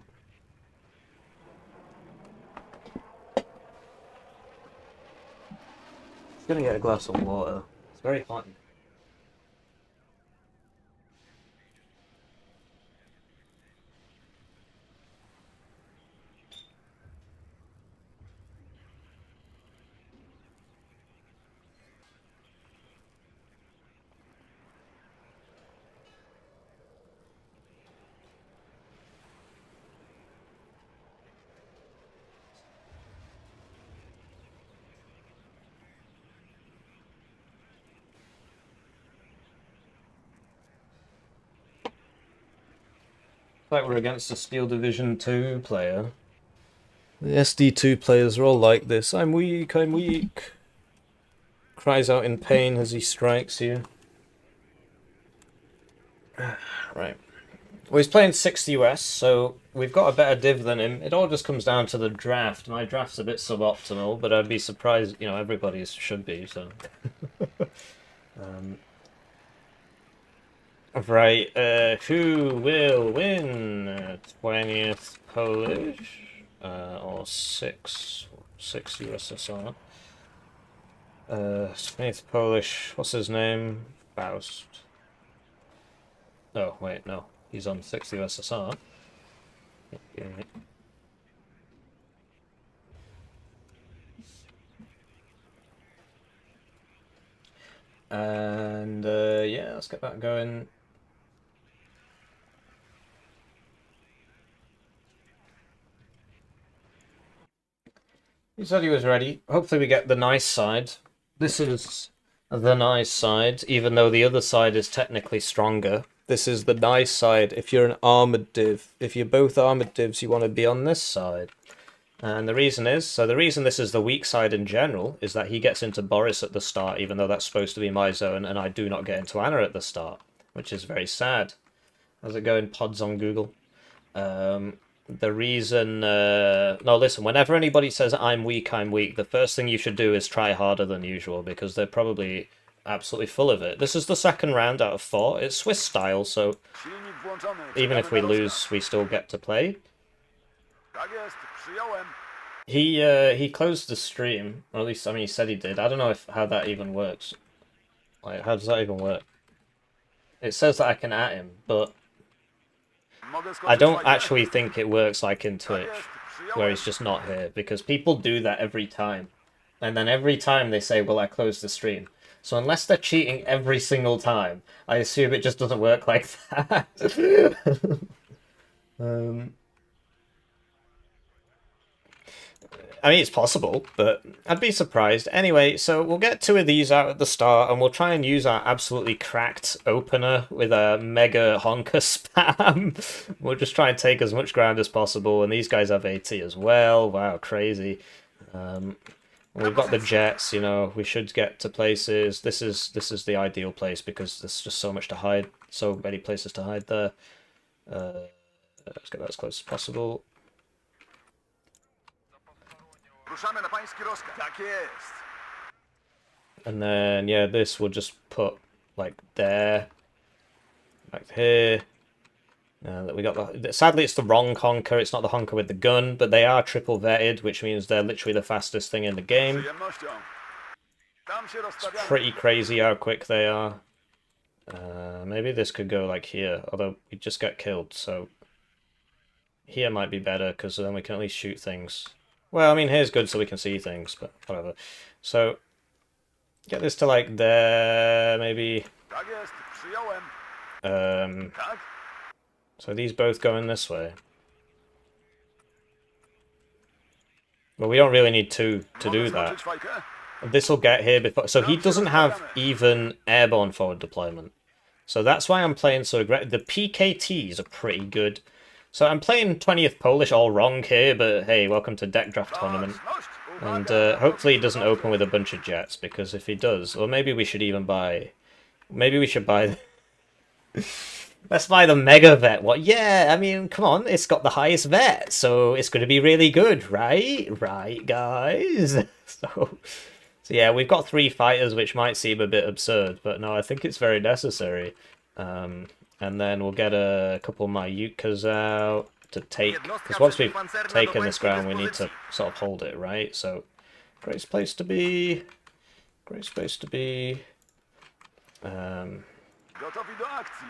Just gonna get a glass of water. It's very hot. Like we're against a Steel Division 2 player. The SD2 players are all like this. I'm weak, I'm weak. Cries out in pain as he strikes you. Right. Well, he's playing 60 US, so we've got a better div than him. It all just comes down to the draft. My draft's a bit suboptimal, but I'd be surprised, you know, everybody's should be, so. Right, who will win? 20th Polish, or 6 USSR? 20th Polish, what's his name? Faust. Oh, wait, no. He's on 6th USSR. And, yeah, let's get that going. He said he was ready. Hopefully we get the nice side. This is the nice side, even though the other side is technically stronger. This is the nice side. If you're an armored div, if you're both armored divs, you want to be on this side. And the reason is, so the reason this is the weak side in general is that he gets into Boris at the start, even though that's supposed to be my zone, and I do not get into Anna at the start, which is very sad. How's it going, pods on Google? The reason... no, listen, whenever anybody says I'm weak, the first thing you should do is try harder than usual, because they're probably absolutely full of it. This is the second round out of 4. It's Swiss style, so even if we lose, we still get to play. He closed the stream, or at least, I mean, he said he did. I don't know how that even works. Like, how does that even work? It says that I can at him, but I don't actually think it works like in Twitch, where he's just not here, because people do that every time. and then every time they say, "Will I close the stream?" So unless they're cheating every single time, I assume it just doesn't work like that. I mean, it's possible, but I'd be surprised. Anyway, so we'll get 2 of these out at the start, and we'll try and use our absolutely cracked opener with a mega honker spam. We'll just try and take as much ground as possible, and these guys have AT as well. Wow, crazy. We've got the jets, you know, we should get to places. This is the ideal place because there's just so much to hide, so many places to hide there. Let's get that as close as possible. Ruszamy na pański rozkaz. Tak jest. And then, yeah, this we'll just put, like, there. Back here. We got the... Sadly, it's the wrong honker. It's not the honker with the gun, but they are triple vetted, which means they're literally the fastest thing in the game. Przyjemnością. Tam się It's rozstawiamy. pretty crazy how quick they are. Maybe this could go, like, here, although we just get killed, so... Here might be better, because then we can at least shoot things. Well, I mean, here's good so we can see things, but whatever. So, get this to, like, there, maybe. Tak jest, przyjąłem. Tak? So these both going this way. Well, we don't really need 2 to do Mogę that. skończyć fajkę? This will get here before... So he doesn't have even airborne forward deployment. So that's why I'm playing so aggressive. The PKTs are pretty good. So I'm playing 20th Polish all wrong here, but hey, welcome to Deck Draft Tournament. Baczność, And uwaga. hopefully he doesn't open with a bunch of jets, because if he does, or maybe we should even buy... Maybe we should buy... Let's buy the Mega Vet. What? Yeah, I mean, come on, it's got the highest vet, so it's going to be really good, right? Right, guys? So yeah, we've got 3 fighters, which might seem a bit absurd, but no, I think it's very necessary. And then we'll get a couple of my Yukas out to take, because once we've taken this ground, we need to sort of hold it, right? So, great space to be. Great space to be. Gotowi do akcji.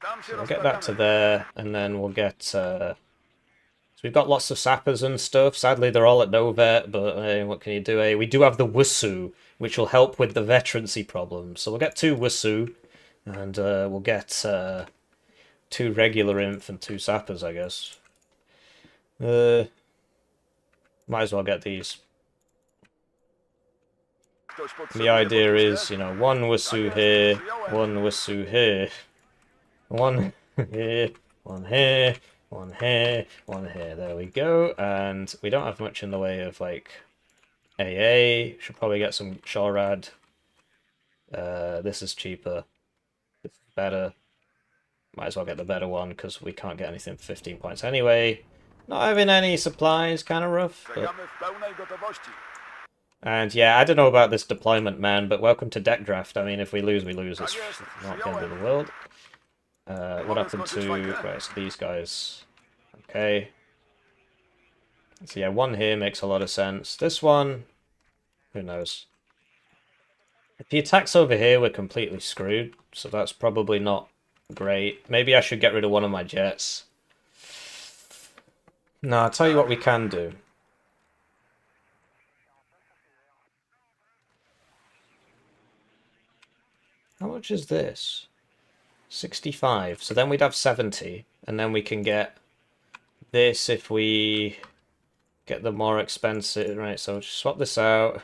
Tam się We'll get that to rozstawiamy. there, and then we'll get... So we've got lots of sappers and stuff. Sadly, they're all at no vet, but what can you do? We do have the Wusu, which will help with the veterancy problem. So we'll get 2 Wusu, and we'll get 2 regular inf and 2 sappers, I guess. Might as well get these. Ktoś potrzebuje The idea podwózkę? is, you know, 1 Wusu here, 1 Wusu here, 1 here, 1 here, 1 here, 1 here. There we go. And we don't have much in the way of, like, AA. Should probably get some Shorad. This is cheaper. This is better. Might as well get the better one, because we can't get anything for 15 points anyway. Not having any supplies, kind of rough. But... Czekamy w pełnej gotowości. And yeah, I don't know about this deployment, man, but welcome to Deck Draft. I mean, if we lose, we lose. It's not the end of the world. What happened to... Right, so these guys. Okay. So yeah, 1 here makes a lot of sense. This one, who knows? If he attacks over here, we're completely screwed. So that's probably not great. Maybe I should get rid of 1 of my jets. No, I'll tell you what we can do. How much is this? 65. So then we'd have 70. And then we can get this if we get the more expensive. Right, so just swap this out.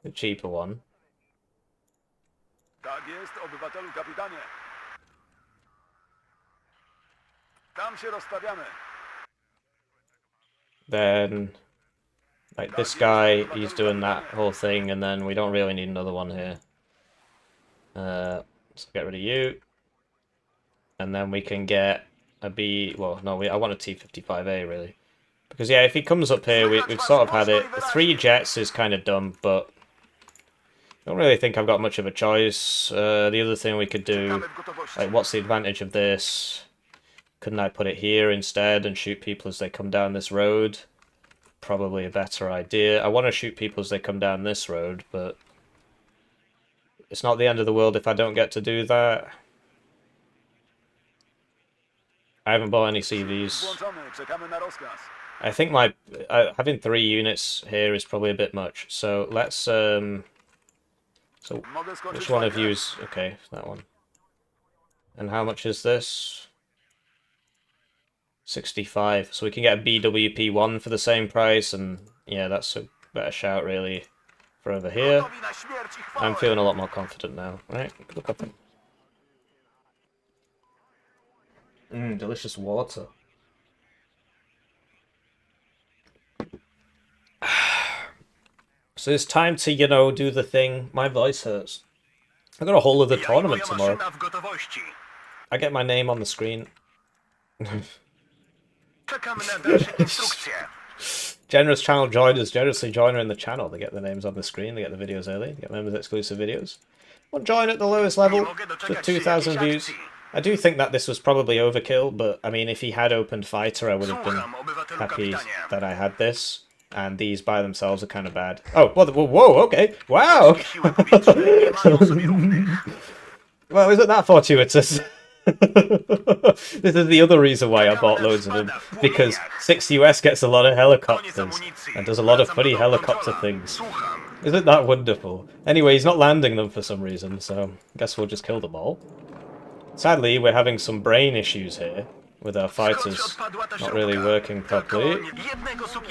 The cheaper one. Tak jest, obywatelu kapitanie. Tam się rozstawiamy. Then, like this guy, he's doing that whole thing. And then we don't really need another one here. So get rid of you. And then we can get a B... Well, no, I want a T-55A, really. Because, yeah, if he comes up here, we've sort of had it. The 3 jets is kind of dumb, but... I don't really think I've got much of a choice. The other thing we could do... Czekamy w gotowości. Like, what's the advantage of this? Couldn't I put it here instead and shoot people as they come down this road? Probably a better idea. I want to shoot people as they come down this road, but... It's not the end of the world if I don't get to do that. I haven't bought any CVs. Włączony, czekamy na rozkaz. I think my having 3 units here is probably a bit much. So let's so Mogę skończyć which one of fajkę. you's okay? That one. And how much is this? 65. So we can get a BWP1 for the same price, and yeah, that's a better shout really for over here. Gotowi na śmierć i I'm chwałę. feeling a lot more confident now. Right, look up. Delicious water. So it's time to, you know, do the thing. My voice hurts. I got a whole of the Ja i tournament moja tomorrow. maszyna w gotowości. I get my name on the screen. Czekamy na dalsze instrukcje. Generous channel joiners, generously joiner in the channel. They get the names on the screen, they get the videos early, they get members exclusive videos. One join at the lowest level, Nie mogę doczekać just się 2,000 jakiejś views. akcji. I do think that this was probably overkill, but I mean, if he had opened fighter, I would have been Słucham, obywatelu happy kapitanie. that I had this. And these by themselves are kind of bad. Oh, whoa, okay, wow. Siły powietrzne nie mają sobie równych. Well, isn't that fortuitous? This is the other reason why I bought loads of them, because 6 US gets a lot of helicopters and does a lot of funny helicopter things. Słucham. Isn't that wonderful? Anyway, he's not landing them for some reason, so I guess we'll just kill them all. Sadly, we're having some brain issues here with our fighters not really working properly.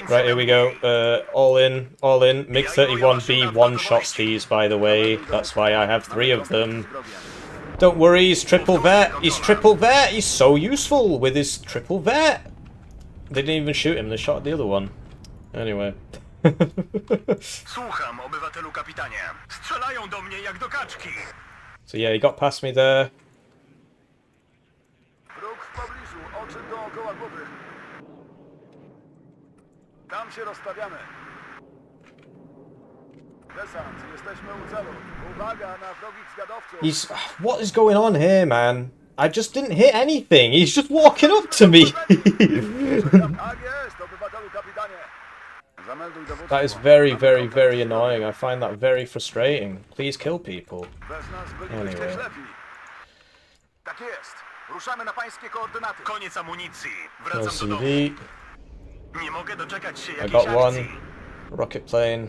Right, here we go. All in, all in. MiG-31B one-shots these, by the way. That's why I have 3 of them. Don't worry, he's triple vet. He's triple vet. He's so useful with his triple vet. They didn't even shoot him. They shot the other one. Anyway. Słucham, obywatelu kapitanie. Strzelają do mnie jak do kaczki. So yeah, he got past me there. Wróg w pobliżu, oczy dookoła głowy. Tam się rozstawiamy. Desant, jesteśmy u celu. Uwaga na wrogich zwiadowców. He's... What is going on here, man? I just didn't hit anything. He's just walking up to me. Tak jest, obywatelu kapitanie. Zamelduj dowództwo. That is very, very, very annoying. I find that very frustrating. Please kill people. Bez nas bylibyście Anyway. ślepi. Tak jest. Ruszamy na pańskie koordynaty. Koniec amunicji. Wracam do domu. LCV. Nie mogę doczekać się I jakiejś got one. akcji. Rocket plane.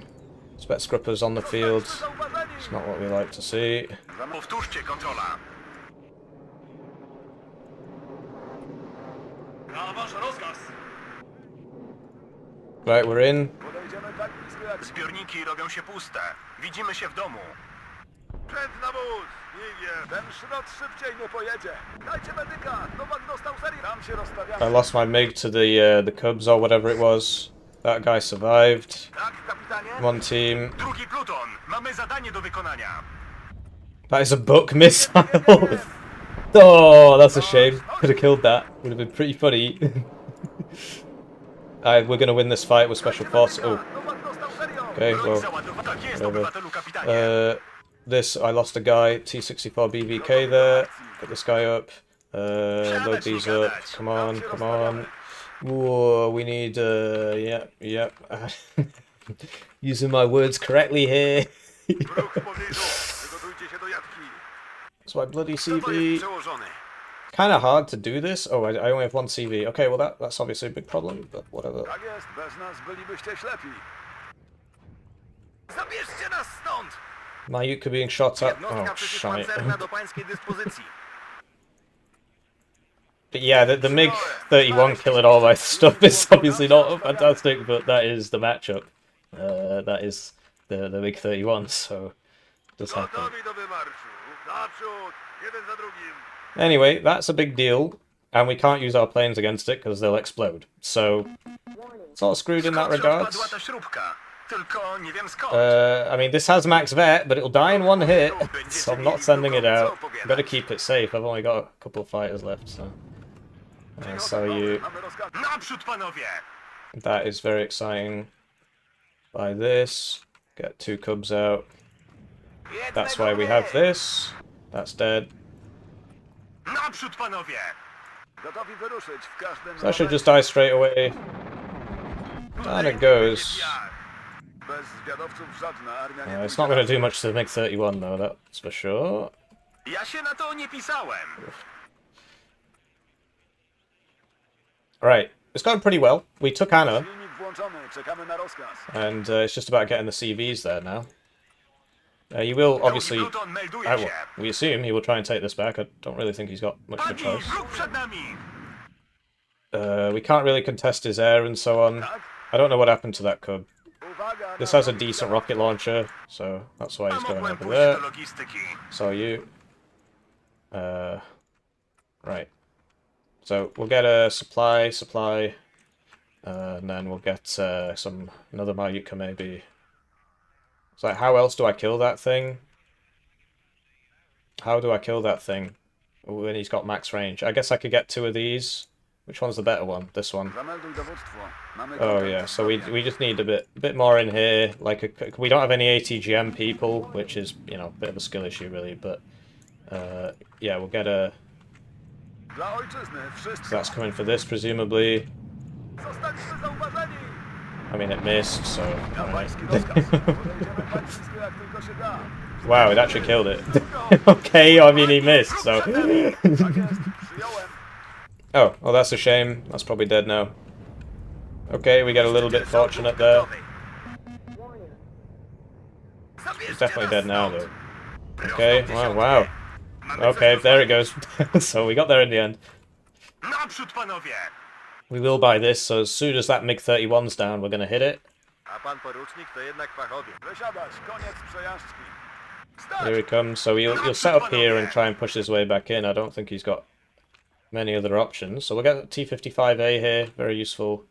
Spec scruppers on the field. It's not what we like to see. Powtórzcie kontrola. Na wasz rozkaz. Right, we're in. Podejdziemy tak blisko jak... Zbiorniki robią się puste. Widzimy się w domu. Przed na wóz! Niwie! Ten szrot szybciej nie pojedzie. Dajcie medyka! Nowak dostał serię. Tam się rozstawiamy. I lost my MiG to the Cubs or whatever it was. That guy survived. Tak, kapitanie? One team. Drugi pluton. Mamy zadanie do wykonania. That is a buck missile. Oh, that's a shame. Could have killed that. Would have been pretty funny. We're gonna win this fight with special force. Oh, Nowak dostał serią. okay. Broń Well, załadowana. Tak jest, whatever. obywatelu kapitanie. This I lost a guy. T64 BVK there. Get this guy up. Load these up. Come on, come on. Whoa, we need. Yep. Using my words correctly here. Wróg w pobliżu. Przygotujcie się do jatki. That's my bloody Co to jest CV. przełożony? Kind of hard to do this. Oh, I only have 1 CV. Okay, well that's obviously a big problem, but whatever. Tak jest, bez nas bylibyście ślepi. Zabierzcie nas stąd! My Yuka being shot at. Jednostka Oh, shite. przeciwpancerna do pańskiej dyspozycji. But yeah, the MiG 31 killing all my stuff is obviously not fantastic, but that is the matchup. That is the MiG 31, so it does happen. Gotowi do wymarszu. Naprzód, jeden za drugim. Anyway, that's a big deal, and we can't use our planes against it because they'll explode. So it's all screwed in that Skąd regards. odpadła ta śrubka? Tylko nie wiem skąd. I mean, this has max vet, but it'll die in 1 hit, so I'm not sending it out. Better keep it safe. I've only got a couple of fighters left, so. So Mamy rozkaz. Naprzód, panowie! that is very exciting. Buy this, get 2 cubs out. That's why we have this. That's dead. Naprzód, panowie! Gotowi wyruszyć w każdym So I should just die straight away. And it goes. Bez zwiadowców żadna armia nie It's not going to do much to the MiG-31 though, that's for sure. Ja się na to nie pisałem. Right, it's going pretty well. We took Anna, Silnik włączony, czekamy na rozkaz. and it's just about getting the CVs there now. You will obviously. Drugi pluton melduje Well, się. we assume he will try and take this back. I don't really think he's got much of a Padnij, choice. wróg przed nami! We can't really contest his air and so on. Tak? I don't know what happened to that Cub. Uwaga, This na has a drugi decent tor. rocket launcher, so that's why he's A going mogłem over pójść there. do logistyki. So you. Right. So we'll get a supply, and then we'll get another Mayuka maybe. It's like, how else do I kill that thing? How do I kill that thing when he's got max range? I guess I could get 2 of these. Which one's the better one? This one. Zamelduj dowództwo. Mamy Oh kontakt yeah, z so we wrogiem. just need a bit more in here. Like we don't have any ATGM people, which is, you know, a bit of a skill issue really. But yeah, we'll get a. Dla ojczyzny wszystko. So that's coming for this presumably. Zostaliśmy zauważeni! I mean it missed, so. Na Alright. pański rozkaz. Podejdziemy pańskie jak tylko się da. Wow, it actually killed it. Okay, I mean he missed, so. Tak jest, przyjąłem. Oh, well that's a shame. That's probably dead now. Okay, we got a little bit fortunate there. He's definitely dead now though. Okay, wow. Okay, there it goes. So we got there in the end. Naprzód, panowie! We will buy this, so as soon as that MiG-31's down, we're going to hit it. A pan porucznik to jednak fachowiec. Wysiadać, koniec przejażdżki. Here he comes. So he'll set up here and try and push his way back in. I don't think he's got many other options. So we'll get T-55A here, very useful.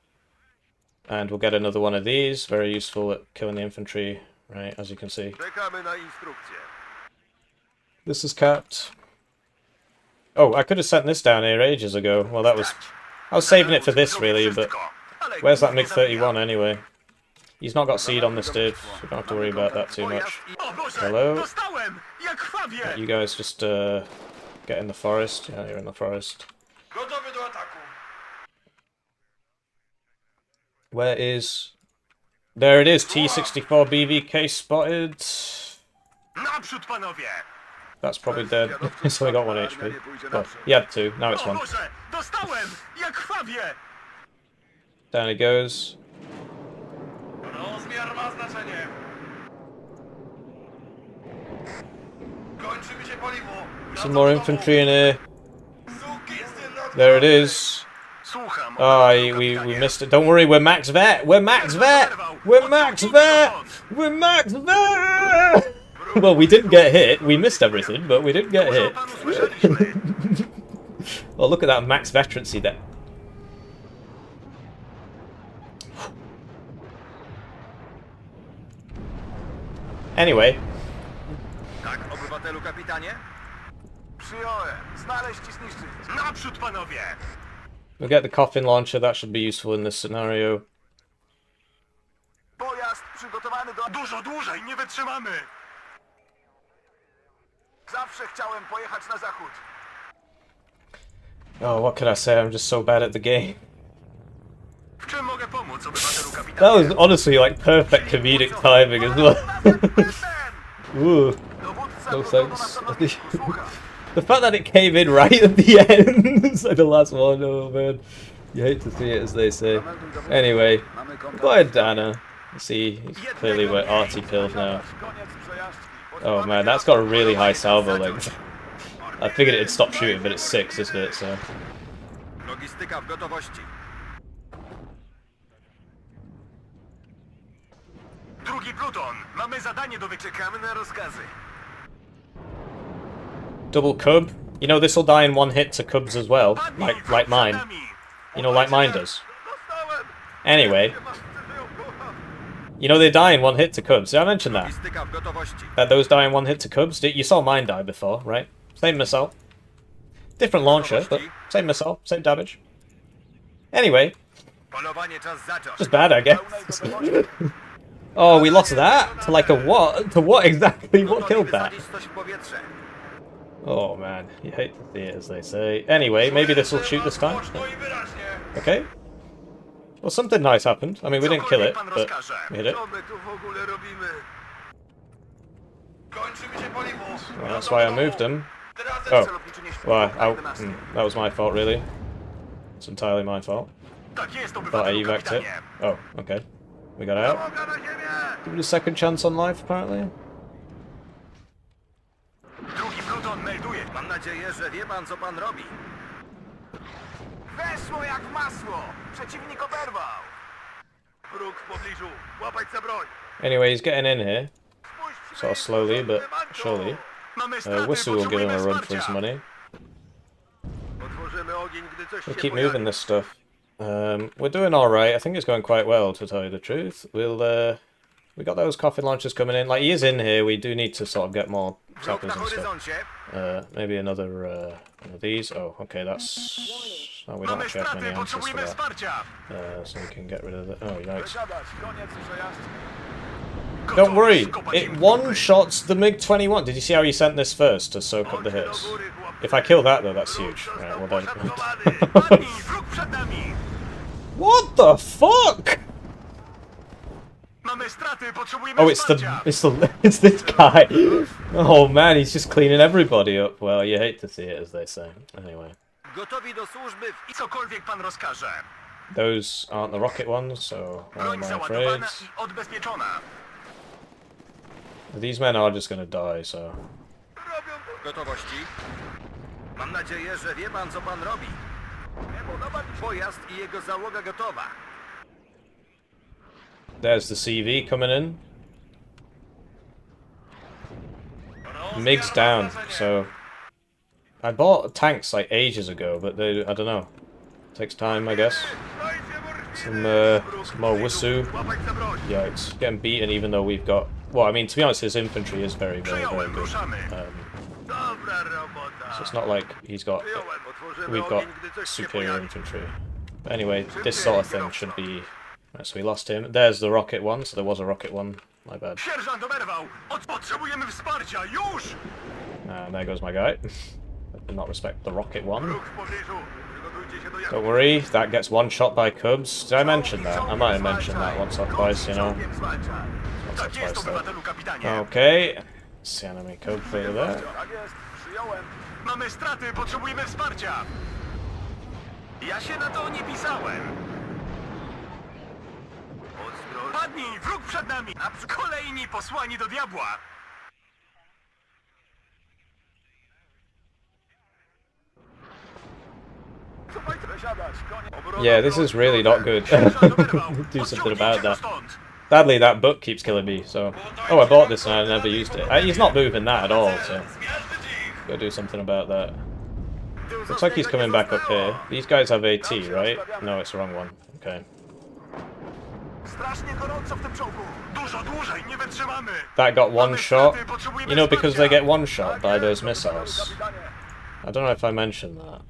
And we'll get another one of these, very useful at killing the infantry, right, as you can see. Czekamy na instrukcję. This is capped. Oh, I could have sent this down here ages ago. Well, that was... I was saving it for this, really, but... Where's that MiG-31, anyway? He's not got seed on this div, so we don't have to worry about that too much. O Boże, Hello? dostałem! Jak krwawie! You guys just, get in the forest. Yeah, you're in the forest. Gotowy do ataku. Where is... There it is, T-64 BVK spotted. Naprzód, panowie! That's probably dead. He's only got 1 HP. Well, he had 2, now it's O 1. Boże, dostałem! Jak krwawie! Down he goes. Rozmiar ma znaczenie. Kończy mi się paliwo. Some more infantry in here. Sukinsyn na There it is. Słucham. Oh, we missed it. Don't worry, we're max vet. We're max vet. We're max vet. We're max vet. Well, we didn't get hit. We missed everything, but we didn't get Dużo o hit. panu słyszeliśmy. Oh, look at that max veterancy there. Anyway, Tak, obywatelu kapitanie? Przyjąłem. Znaleźć i zniszczyć. Naprzód, panowie! we'll get the coffin launcher. That should be useful in this scenario. Pojazd przygotowany do... Dużo dłużej, nie wytrzymamy! Zawsze chciałem pojechać na zachód. Oh, what could I say? I'm just so bad at the game. W czym mogę pomóc, obywatelu kapitanie? That was honestly like perfect comedic timing as well. Ooh, Dowódca no gotowy na thanks. stanowisku, słucham. The fact that it came in right at the end, it's like the last one, oh man. You hate to see it, as they say. Anyway, Mamy kontakt. go ahead, Dana. See, he's clearly we're arty pilled now. Koniec przejażdżki. Oh man, that's got a really high salvo length. I figured it'd stop shooting, but it's 6, isn't it? So Logistyka w gotowości. Drugi pluton, mamy zadanie do wyczekamy na rozkazy. double cub. You know this will die in 1 hit to cubs as well, like mine. You know, like mine does. Dostałem! Anyway, you know they die in 1 hit to cubs. Did I mention that? Logistyka w gotowości. That those die in 1 hit to cubs. You saw mine die before, right? Same missile, different launcher, but same missile, same damage. Anyway, Polowanie czas zacząć. just bad, I guess. Oh, we lost that to like a what? To what exactly? What killed that? Wysadzić coś w powietrze. Oh man, you hate to see it, as they say. Anyway, maybe this will shoot this time. Głośno i wyraźnie. Okay. Well, something nice happened. I mean, we didn't kill it, Cokolwiek pan but rozkaże. we hit it. Co my tu w ogóle robimy? Kończy mi się paliwo. Well, that's why I moved them. Teraz Oh. celowniczy nie śpi. Well, Kraj dynastii. that was my fault, really. It's entirely my fault. Tak jest, Thought I obywatelu evac'd it. kapitanie. Oh, okay. We got out. Załoga na ziemię! Give it a second chance on life, apparently. Drugi pluton melduje. Mam nadzieję, że wie pan, co pan robi. Weszło jak masło. Przeciwnik oberwał. Wróg w pobliżu. Łapać za broń. Anyway, he's getting in here. Spuść Sort of slowly, but surely. Mamy straty, Whistle will give him a potrzebujemy run for his wsparcia. money. Otworzymy ogień, gdy coś We'll się keep pojawi. moving this stuff. We're doing alright. I think it's going quite well, to tell you the truth. We got those coffin launchers coming in. Like, he is in here. We do need to sort of get more Wróg sappers na and stuff. horyzoncie. Maybe another one of these. Oh, okay, that's... Oh, we don't Mamy actually have straty, many answers for potrzebujemy that. wsparcia. So we can get rid of the... Oh, yikes. Wysiadać, koniec przejazdu. Don't worry, it one-shots the MiG-21. Did you see how he sent this first to soak up the hits? If I kill that though, that's huge. Right, well then... Padnij, wróg przed nami. What the fuck? Mamy straty, potrzebujemy Oh, it's wsparcia. it's this guy. Oh man, he's just cleaning everybody up. Well, you hate to see it, as they say. Anyway, Gotowi do służby i cokolwiek pan rozkaże. those aren't the rocket ones, so why Broń am I afraid? załadowana i odbezpieczona. These men are just gonna die, so... Gotowości. Mam nadzieję, że wie pan, co pan robi. Nie podoba mi się. Pojazd i jego załoga gotowa. There's the CV coming in. MiG's down, so... I bought tanks like ages ago, but they, I don't know. Takes time, I guess. Some more Wusu. Łapać za broń. Yeah, it's getting beaten even though we've got... Well, I mean, to be honest, his infantry is very, very, very Przyjąłem, good. ruszamy. So Dobra robota. it's not like he's got... Przyjąłem, otworzymy We've got ogień, gdy coś się superior pojawi. infantry. But anyway, this sort of thing should be... Right, so we lost him. There's the rocket one, so there was a rocket one. My bad. Sierżant oberwał. Potrzebujemy wsparcia, już! And there goes my guy. I did not respect the rocket one. Wróg w pobliżu. Przygotujcie się do jazdy. Don't worry, that gets one shot by Cubs. Did I mention that? I might have mentioned that once or twice, you know. Czołgiem zwalczaj. Once or Tak jest, twice there. obywatelu kapitanie. Okay. It's the enemy Cub over there. Tak jest, przyjąłem. Mamy straty, potrzebujemy wsparcia. Ja się na to nie pisałem. Padnij, wróg przed nami. A kolejni posłani do diabła. Yeah, this is really not good. Do something about that. Sadly, that book keeps killing me, so... Oh, I bought this and I never used it. He's not moving that at all, so... Gotta do something about that. Looks like he's coming back up here. These guys have AT, right? No, it's the wrong one. Okay. Strasznie gorąco w tym czołgu. Dużo dłużej nie wytrzymamy. That got one shot. You know, because they get one shot by those missiles. I don't know if I mentioned that.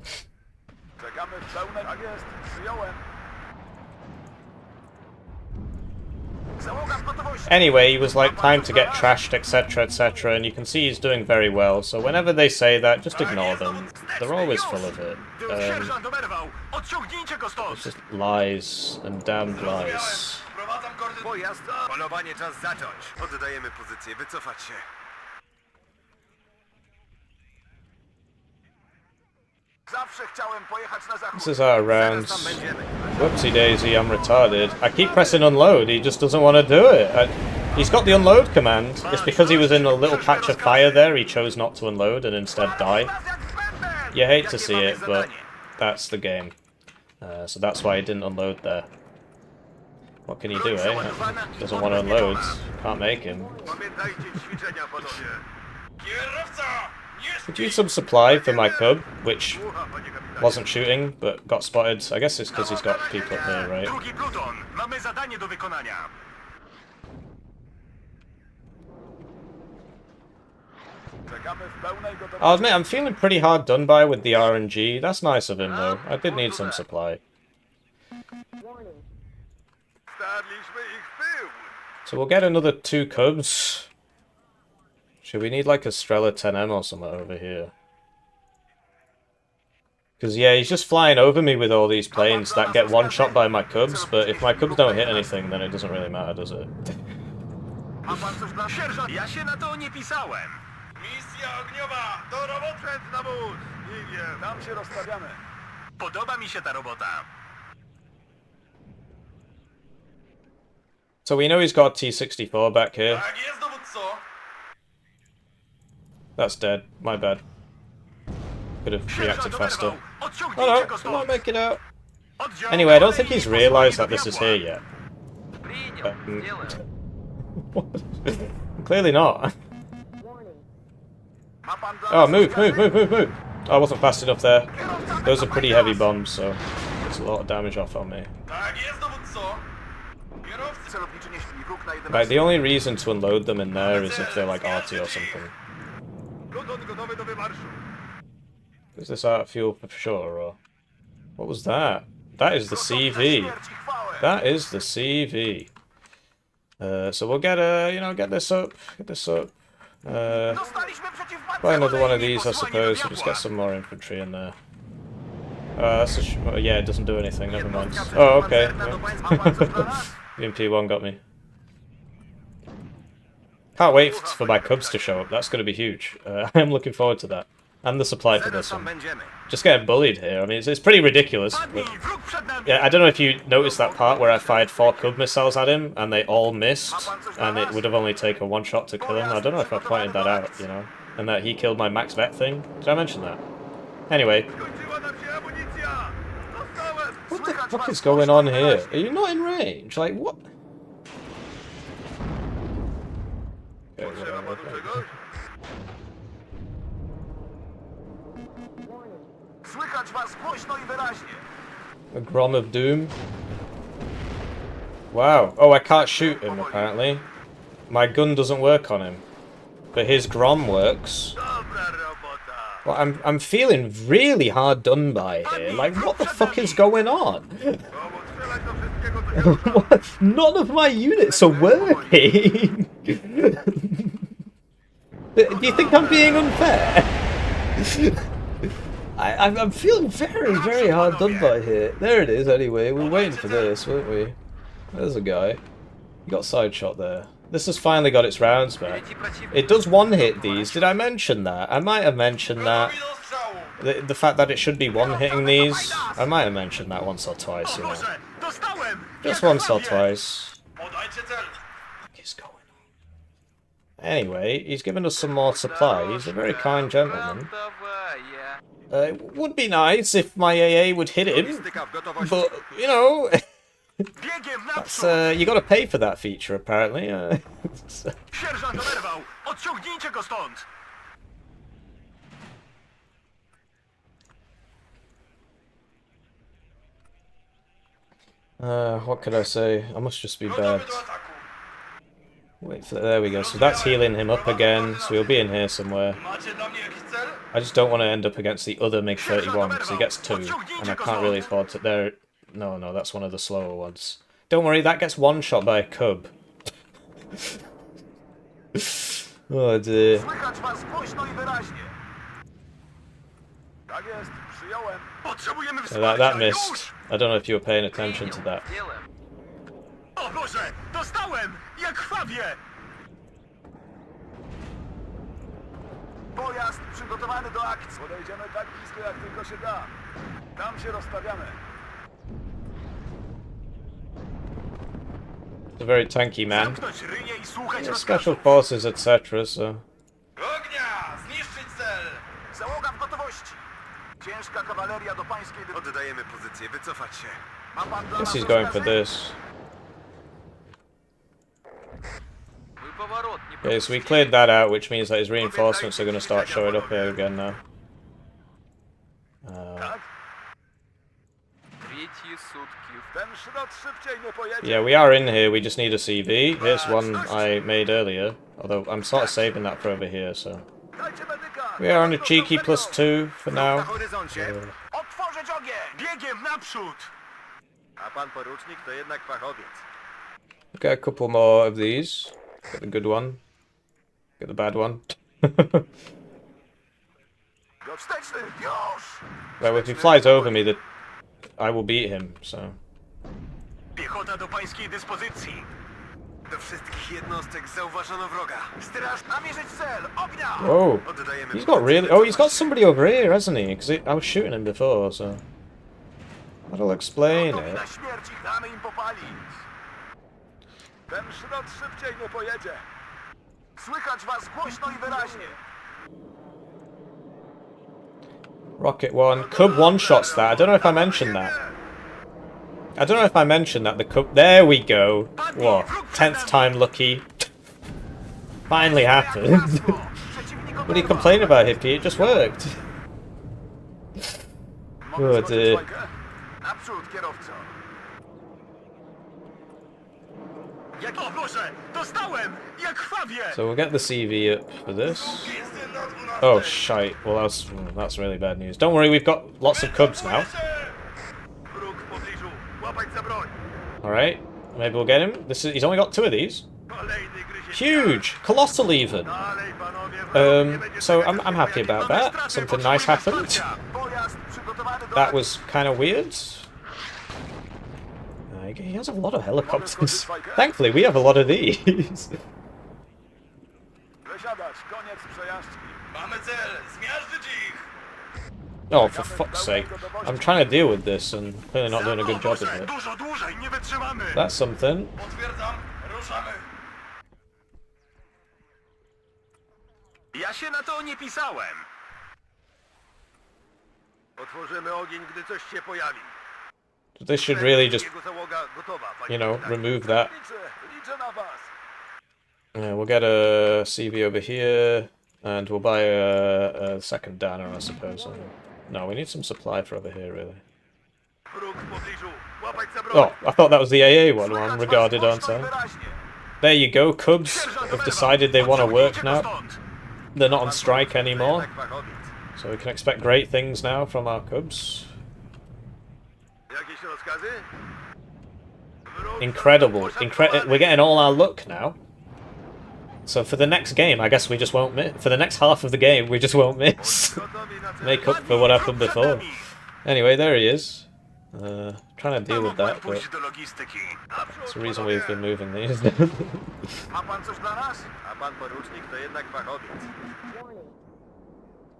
Czekamy w pełnej... Tak jest, przyjąłem. Załoga w gotowości. Anyway, he was like, time to get trashed, etc., etc., and you can see he's doing very well, so whenever they say that, just ignore them. They're always full of it. Sierżant oberwał. Odciągnijcie go stąd. It's just lies and damned lies. Wprowadzam koordynaty. Pojazd. Polowanie, czas zacząć. Oddajemy pozycję, wycofać się. Zawsze chciałem pojechać na zachód. This is our rounds. Zaraz tam będziemy. Whoopsie daisy, I'm retarded. I keep pressing unload, he just doesn't want to do it. He's got the unload command. It's because he was in a little patch of fire there, he chose not to unload and instead die. You hate to see it, but that's the game. So that's why he didn't unload there. What can you do, eh? Doesn't want to unload. Can't make him. Pamiętajcie ćwiczenia, panowie. Kierowca! Could use some supply for my cub, which Słucha, panie kapitanie. wasn't shooting, but got spotted. I guess it's because he's got people up here, right? Drugi pluton. Mamy zadanie do wykonania. Czekamy w pełnej gotowości. I'll admit, I'm feeling pretty hard done by with the RNG. That's nice of him, though. I did need some supply. Starliśmy ich w pył. So we'll get another 2 cubs. Should we need like a Strela 10M or something over here? Because, yeah, he's just flying over me with all these planes that get one shot by my cubs, but if my cubs don't hit anything, then it doesn't really matter, does it? Ma pan coś dla... Sierżant, ja się na to nie pisałem. Misja ogniowa! Do roboty! Przed na wóz! Nie wiem, tam się rozstawiamy. Podoba mi się ta robota. So we know he's got a T-64 back here. Tak jest, dowódco. That's dead. My bad. Could have reacted faster. Odciągnijcie Oh go no, stąd! I make it out. Oddział Anyway, I don't think kawalerii he's realised that posłani this do is diabła. here yet. Принял. Сделаем. Clearly not. Ma pan dla Oh, nas move, rozkazy? move. I wasn't fast enough there. Kierowca Those are wykopaj pretty heavy nas! bombs, so it's a lot of damage off on me. Tak jest, dowódco. Kierowcy. Celowniczy nieśli wróg na 11. Right, the only reason to unload them in there is if they're like arty or something. Pluton gotowy do wymarszu. Is this art fuel for sure, or what was that? That is the CV. Śmierć i chwałę. That is the CV. So we'll get get this up, Dostaliśmy buy another one of przeciwpancerz these, I suppose. We'll just get some more infantry in there. That's yeah, it doesn't do anything. Never mind. Oh, okay. VMP1 got me. Can't wait for my cubs to show up. That's going to be huge. I am looking forward to that. And the supply for this one. Just getting bullied here. I mean, it's pretty ridiculous. But yeah, I don't know if you noticed that part where I fired 4 Cub missiles at him and they all missed, and it would have only taken 1 shot to kill him. I don't know if I pointed that out, you know, and that he killed my max vet thing. Did I mention that? Anyway, what the fuck is going on here? Are you not in range? Like, what? Okay. Słychać was głośno i wyraźnie. A Grom of Doom. Wow. Oh, I can't shoot him, apparently. My gun doesn't work on him. But his Grom works. Dobra robota. Well, I'm feeling really hard done by here. Like, what the fuck is going on? Komu strzelać do wszystkiego, co się rusza? What? None of my units are working! Do you think I'm being unfair? I'm feeling very, very hard done by here. There it is, anyway. We're waiting for this, weren't we? There's a guy. You got side shot there. This has finally got its rounds back. It does one-hit these. Did I mention that? I might have mentioned that. The fact that it should be one-hitting these. I might have mentioned that once or twice, you know. Boże, dostałem! Just Jak once or prawie. twice. Podajcie cel. What is going on? Anyway, he's given us some more supply. He's a very kind gentleman. Фронтовая. It would be nice if my AA would hit him, Logistyka w gotowości. but, you know, Biegiem that's, naprzód! you gotta pay for that feature, apparently. Sierżant oderwał! Odciągnijcie go stąd! What could I say? I must just be bad. Gotowy do ataku. Wait for there we go. So that's healing him up again, so he'll be in here somewhere. Macie dla mnie jakiś cel? I just don't want to end up against the other MiG-31 because he gets 2, and I can't really afford to... There, no, that's one of the slower ones. Don't worry, that gets one shot by a Cub. Oh dear. Słychać was głośno i wyraźnie. Tak jest, przyjąłem. Potrzebujemy wsparcia, That już! missed. I don't know if you were paying attention to that. Сделаем. O Boże, dostałem! Jak krwawie! Pojazd przygotowany do akcji. Podejdziemy tak blisko, jak tylko się da. Tam się rozstawiamy. It's a very tanky man. Zamknąć ryje i słuchać Special rozkazów. forces, etc. So Ognia! Zniszczyć cel! Załoga w gotowości. Ciężka kawaleria do pańskiej... Oddajemy pozycję, wycofać się. Ma pan dla guess nas he's going for rozkazy? this. Вы поворот не Okay, so we cleared that out, which means that his reinforcements are going to start showing up here again now. Tak? Третьи сутки. Ten szrot szybciej nie pojedzie. Yeah, we are in here. We just need a CV. Here's one I made earlier, although I'm sort of saving that for over here. So Dajcie medyka. we are on a cheeky +2 for Na now. horyzoncie. Otworzyć ogień! Biegiem naprzód! A pan porucznik to jednak fachowiec. Get a couple more of these. Get the good one. Get the bad one. Do wsteczny, już! Well, if he flies over me, I will beat him. So Piechota do pańskiej dyspozycji. Do wszystkich jednostek zauważono wroga. Straż, namierzyć cel! Ognia! whoa, Oddajemy he's got really. Oh, he's got somebody over here, hasn't he? Because I was shooting him before, so that'll explain Gotowi it. na śmierć i damy im popalić. Ten szrot szybciej nie pojedzie. Słychać was głośno i wyraźnie. Rocket one. Cub one-shots that. I don't know if I mentioned that. I don't know if I mentioned that the Cub... There we go. What? 10th time lucky. Finally happened. What are you complaining about, Hippie? It just worked. Oh dear. Naprzód, kierowco. O Boże, dostałem! Jak krwawie! So we'll get the CV up for this. Oh shite. Well, that's really bad news. Don't worry, we've got lots of Cubs now. Wróg w pobliżu. Łapać za broń. Alright, maybe we'll get him. He's only got 2 of these. Kolejny gryzie. Huge! Colossal even! Dalej, panowie, wróg nie będzie So czekać I'm happy na about Mamy that. straty, Something potrzebujemy nice happened. wsparcia. Pojazd przygotowany do That was kind of weird. He has a lot of helicopters. Thankfully, we have a lot of these. Wysiadać, koniec przejażdżki. Mamy cel, zmiażdżyć ich! Oh, for fuck's sake. I'm trying to deal with this and clearly not doing a good job of it. Dużo dłużej, nie wytrzymamy. That's something. Potwierdzam, ruszamy! Ja się na to nie pisałem. Otworzymy ogień, gdy coś się pojawi. This should really just, Jego załoga gotowa, panie you know, kapitan. remove that. Liczę na was. We'll get a CV over here, and we'll buy a second Danner, I suppose. No, we need some supply for over here, really. Wróg w pobliżu. Łapać za broń. Oh, I thought that was the AA one Słychać I'm was regarded, aren't głośno i I? wyraźnie. There you go, Cubs Sierżant have Weber, decided they want to work odciągnijcie now. go stąd. They're not on strike anymore, Jednak fachowiec. so we can expect great things now from our Cubs. Jakieś rozkazy? Wróg Incredible. poszarpowany. We're getting all our luck now. So for the next game, I guess we just won't miss. For the next half of the game, we just won't miss. Gotowi na cel. Make up for what happened before. Anyway, there he is. Trying to deal with that, but Pójść do logistyki. that's the reason we've been moving these. Ma pan coś dla nas? A pan porucznik to jednak fachowiec.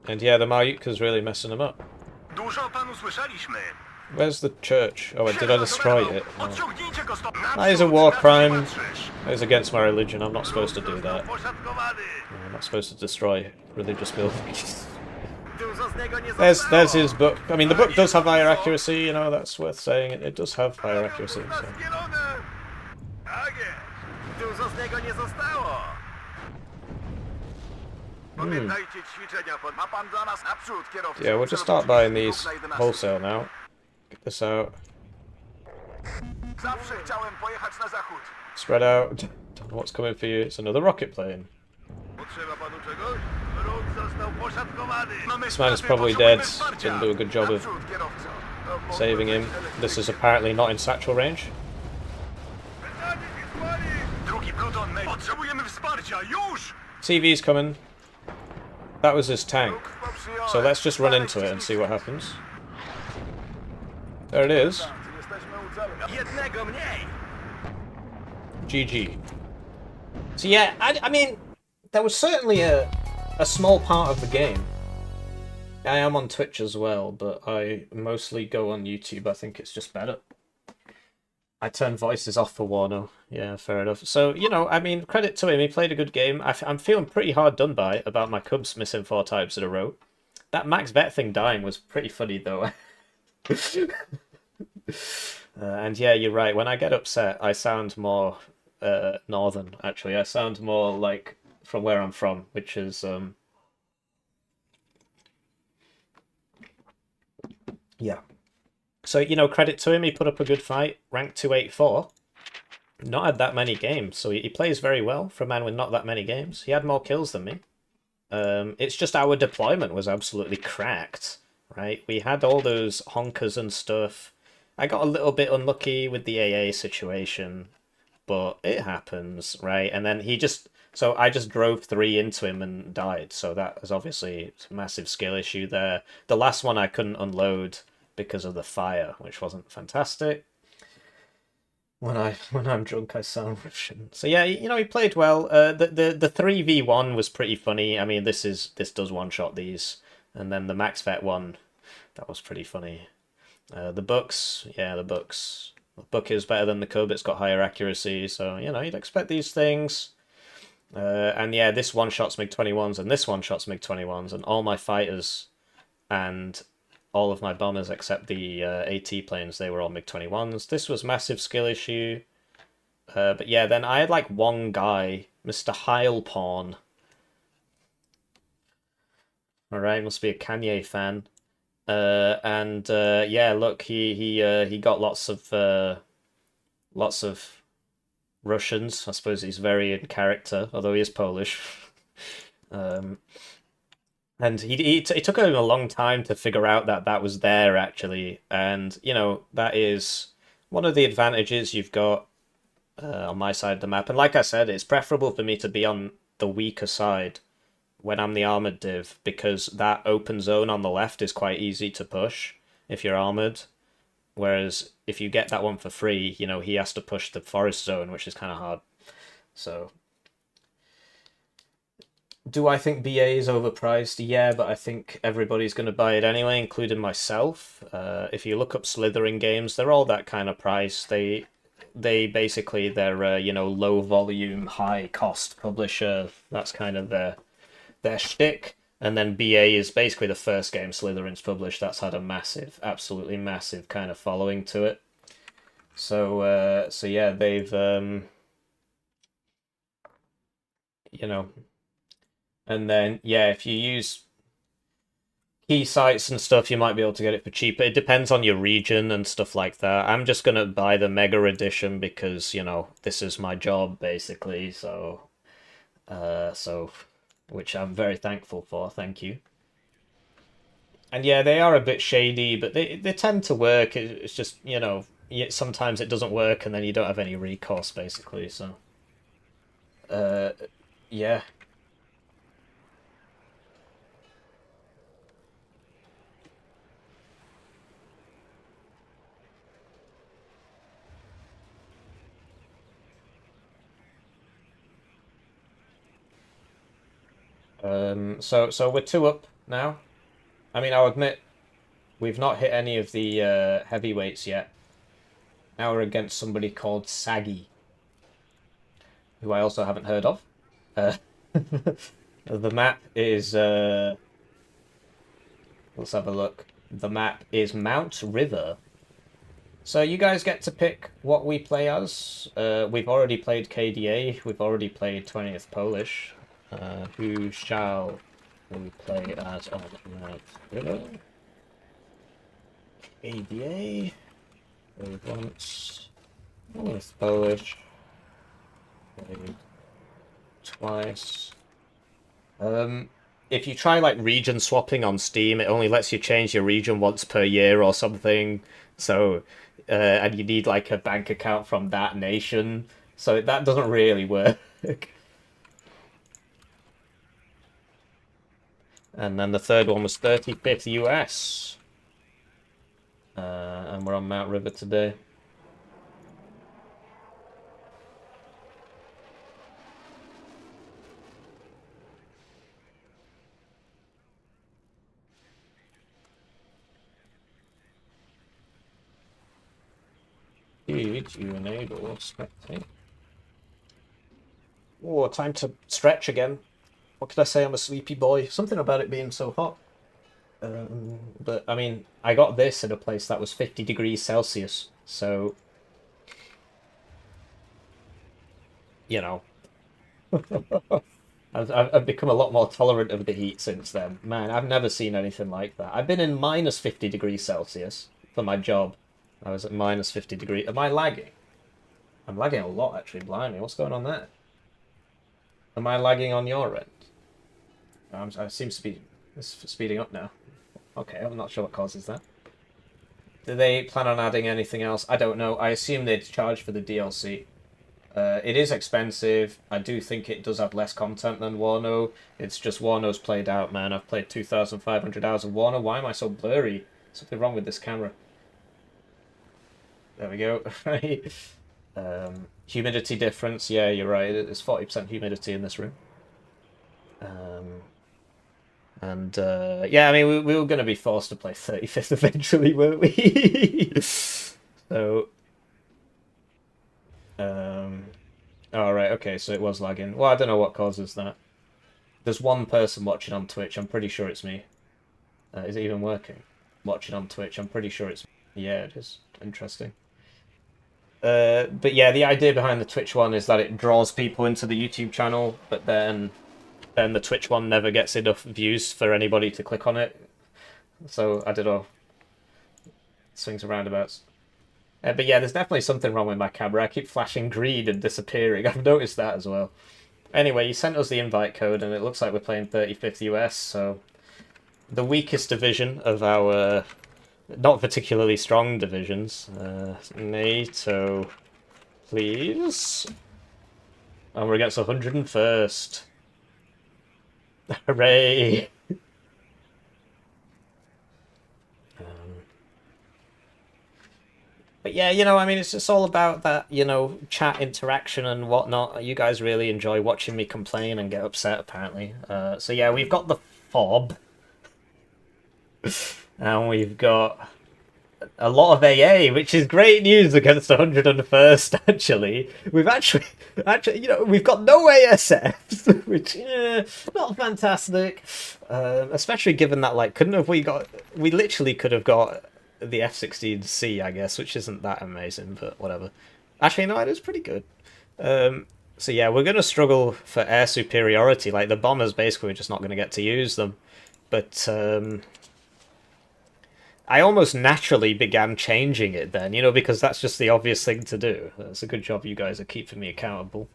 And yeah, the Mayutka's really messing them up. Dużo o panu słyszeliśmy. Where's the church? Oh, did I destroy it? No. Odciągnijcie go stąd. That is a war crime. That is against my religion. I'm not supposed to do that. Poszatkowany. I'm not supposed to destroy religious buildings. Dużo z niego nie There's zostało. his book. I mean, the book does have higher accuracy, you know, that's worth saying. It does have higher accuracy. So. Rozpielone. Tak jest. Dużo z niego nie zostało. Pamiętajcie ćwiczenia. Ma pan dla nas naprzód, kierowca. Yeah, we'll just start buying these wholesale now. Get this out. Zawsze chciałem pojechać na zachód. Spread out. Don't know what's coming for you. It's another rocket plane. Potrzeba panu czegoś? Wróg został poszatkowany. This man is probably dead. Didn't do a good job of Naprzód, kierowco. To saving him. This is apparently not in satchel range. Drugi pluton, potrzebujemy wsparcia, już! TV's coming. That was his tank. So let's just run into it and see what happens. There it is. Jednego mniej! GG. So yeah, I mean, there was certainly a small part of the game. I am on Twitch as well, but I mostly go on YouTube. I think it's just better. I turn voices off for Warno. Yeah, fair enough. So, you know, I mean, credit to him. He played a good game. I'm feeling pretty hard done by about my Cubs missing 4 types in a row. That Max Vet thing dying was pretty funny, though. And yeah, you're right. When I get upset, I sound more northern, actually. I sound more like from where I'm from, which is... Yeah. So, you know, credit to him. He put up a good fight. Rank 284. Not had that many games, so he plays very well for a man with not that many games. He had more kills than me. It's just our deployment was absolutely cracked, right? We had all those honkers and stuff. I got a little bit unlucky with the AA situation, but it happens, right? And then he just... So I just drove 3 into him and died, so that was obviously a massive skill issue there. The last one I couldn't unload because of the fire, which wasn't fantastic. When I'm drunk, I sound Russian. So yeah, you know, he played well. The 3v1 was pretty funny. I mean, this does one-shot these, and then the Max Vet one, that was pretty funny. The books, yeah, the books. The bucket is better than the cub. It's got higher accuracy, so you know you'd expect these things. And yeah, this one shots MiG-21s, and this one shots MiG-21s, and all my fighters and all of my bombers except the AT planes, they were all MiG-21s. This was massive skill issue. But yeah, then I had like one guy, Mr. Heilporn. Alright, must be a Kanye fan. Yeah, look, he got lots of Russians. I suppose he's very in character, although he is Polish. And it took him a long time to figure out that that was there actually, and you know that is one of the advantages you've got on my side of the map. And like I said, it's preferable for me to be on the weaker side when I'm the armored div, because that open zone on the left is quite easy to push if you're armored. Whereas if you get that one for free, you know, he has to push the forest zone, which is kind of hard. So, do I think BA is overpriced? Yeah, but I think everybody's going to buy it anyway, including myself. If you look up slithering games, they're all that kind of price. They basically, they're you know, low volume, high cost publisher. That's kind of their shtick. And then BA is basically the first game Slytherin's published that's had a massive, absolutely massive kind of following to it. So yeah, they've you know, and then yeah, if you use key sites and stuff, you might be able to get it for cheaper. It depends on your region and stuff like that. I'm just gonna buy the Mega Edition because, you know, this is my job basically. So which I'm very thankful for. Thank you. And yeah, they are a bit shady, but they tend to work. It's just, you know, sometimes it doesn't work, and then you don't have any recourse basically. So yeah. So we're 2 up now. I mean, I'll admit we've not hit any of the heavyweights yet. Now we're against somebody called Saggy, who I also haven't heard of. The map is let's have a look. The map is Mount River. So you guys get to pick what we play as. We've already played KDA. We've already played 20th Polish. Who shall we play as on Mount River? KDA. Played once. 20th Polish. Played twice. If you try like region swapping on Steam, it only lets you change your region once per year or something. So, and you need like a bank account from that nation. So that doesn't really work. And then the third one was 35th US. And we're on Mount River today. Did you enable spectate? Oh, time to stretch again. What could I say? I'm a sleepy boy. Something about it being so hot. But, I mean, I got this in a place that was 50 degrees Celsius. So, you know. I've become a lot more tolerant of the heat since then. Man, I've never seen anything like that. I've been in minus 50 degrees Celsius for my job. I was at minus 50 degrees. Am I lagging? I'm lagging a lot, actually. Blimey, what's going on there? Am I lagging on your end? I seem to be speeding up now. Okay, I'm not sure what causes that. Do they plan on adding anything else? I don't know. I assume they'd charge for the DLC. It is expensive. I do think it does have less content than Warno. It's just Warno's played out, man. I've played 2,500 hours of Warno. Why am I so blurry? Something wrong with this camera. There we go. Right. Humidity difference. Yeah, you're right. There's 40% humidity in this room. Yeah, I mean, we were going to be forced to play 35th eventually, weren't we? So, Oh, right, okay, so it was lagging. Well, I don't know what causes that. There's one person watching on Twitch, I'm pretty sure it's me. Is it even working? Watching on Twitch, I'm pretty sure it's... Yeah, it is. Interesting. But yeah, the idea behind the Twitch one is that it draws people into the YouTube channel, but then the Twitch one never gets enough views for anybody to click on it. So, I don't know. Swings and roundabouts. But yeah, there's definitely something wrong with my camera. I keep flashing green and disappearing. I've noticed that as well. Anyway, you sent us the invite code, and it looks like we're playing 35th US, so... The weakest division of our not particularly strong divisions. NATO, please. And we're against 101st. Hooray! But yeah, you know, I mean, it's just all about that, you know, chat interaction and whatnot. You guys really enjoy watching me complain and get upset, apparently. So yeah, we've got the FOB. And we've got a lot of AA, which is great news against 101st, actually. We've actually, you know, we've got no ASFs, which, not fantastic. Especially given that, like, we literally could have got the F-16C, I guess, which isn't that amazing, but whatever. Actually, no, it is pretty good. So yeah, we're going to struggle for air superiority. Like, the bombers basically are just not going to get to use them. But, I almost naturally began changing it then, you know, because that's just the obvious thing to do. That's a good job you guys are keeping me accountable.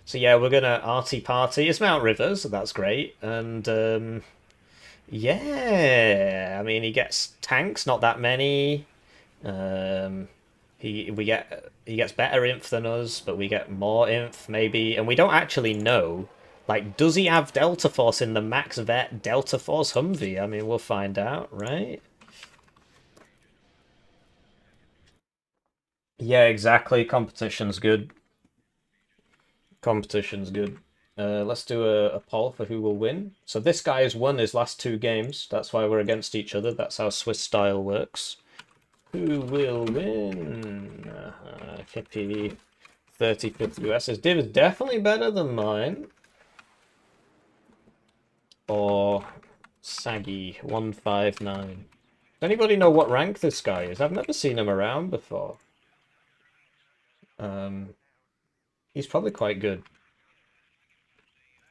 So yeah, we're gonna arty party. It's Mount River, so that's great. And yeah, I mean he gets tanks, not that many. He gets better inf than us, but we get more inf maybe, and we don't actually know. Like, does he have Delta Force in the Max Vet Delta Force Humvee? I mean, we'll find out, right? Yeah, exactly. Competition's good. Competition's good. Let's do a poll for who will win. So this guy has won his last 2 games. That's why we're against each other. That's how Swiss style works. Who will win? Hippie 35th US. His div is definitely better than mine. Or Saggy 159. Does anybody know what rank this guy is? I've never seen him around before. He's probably quite good.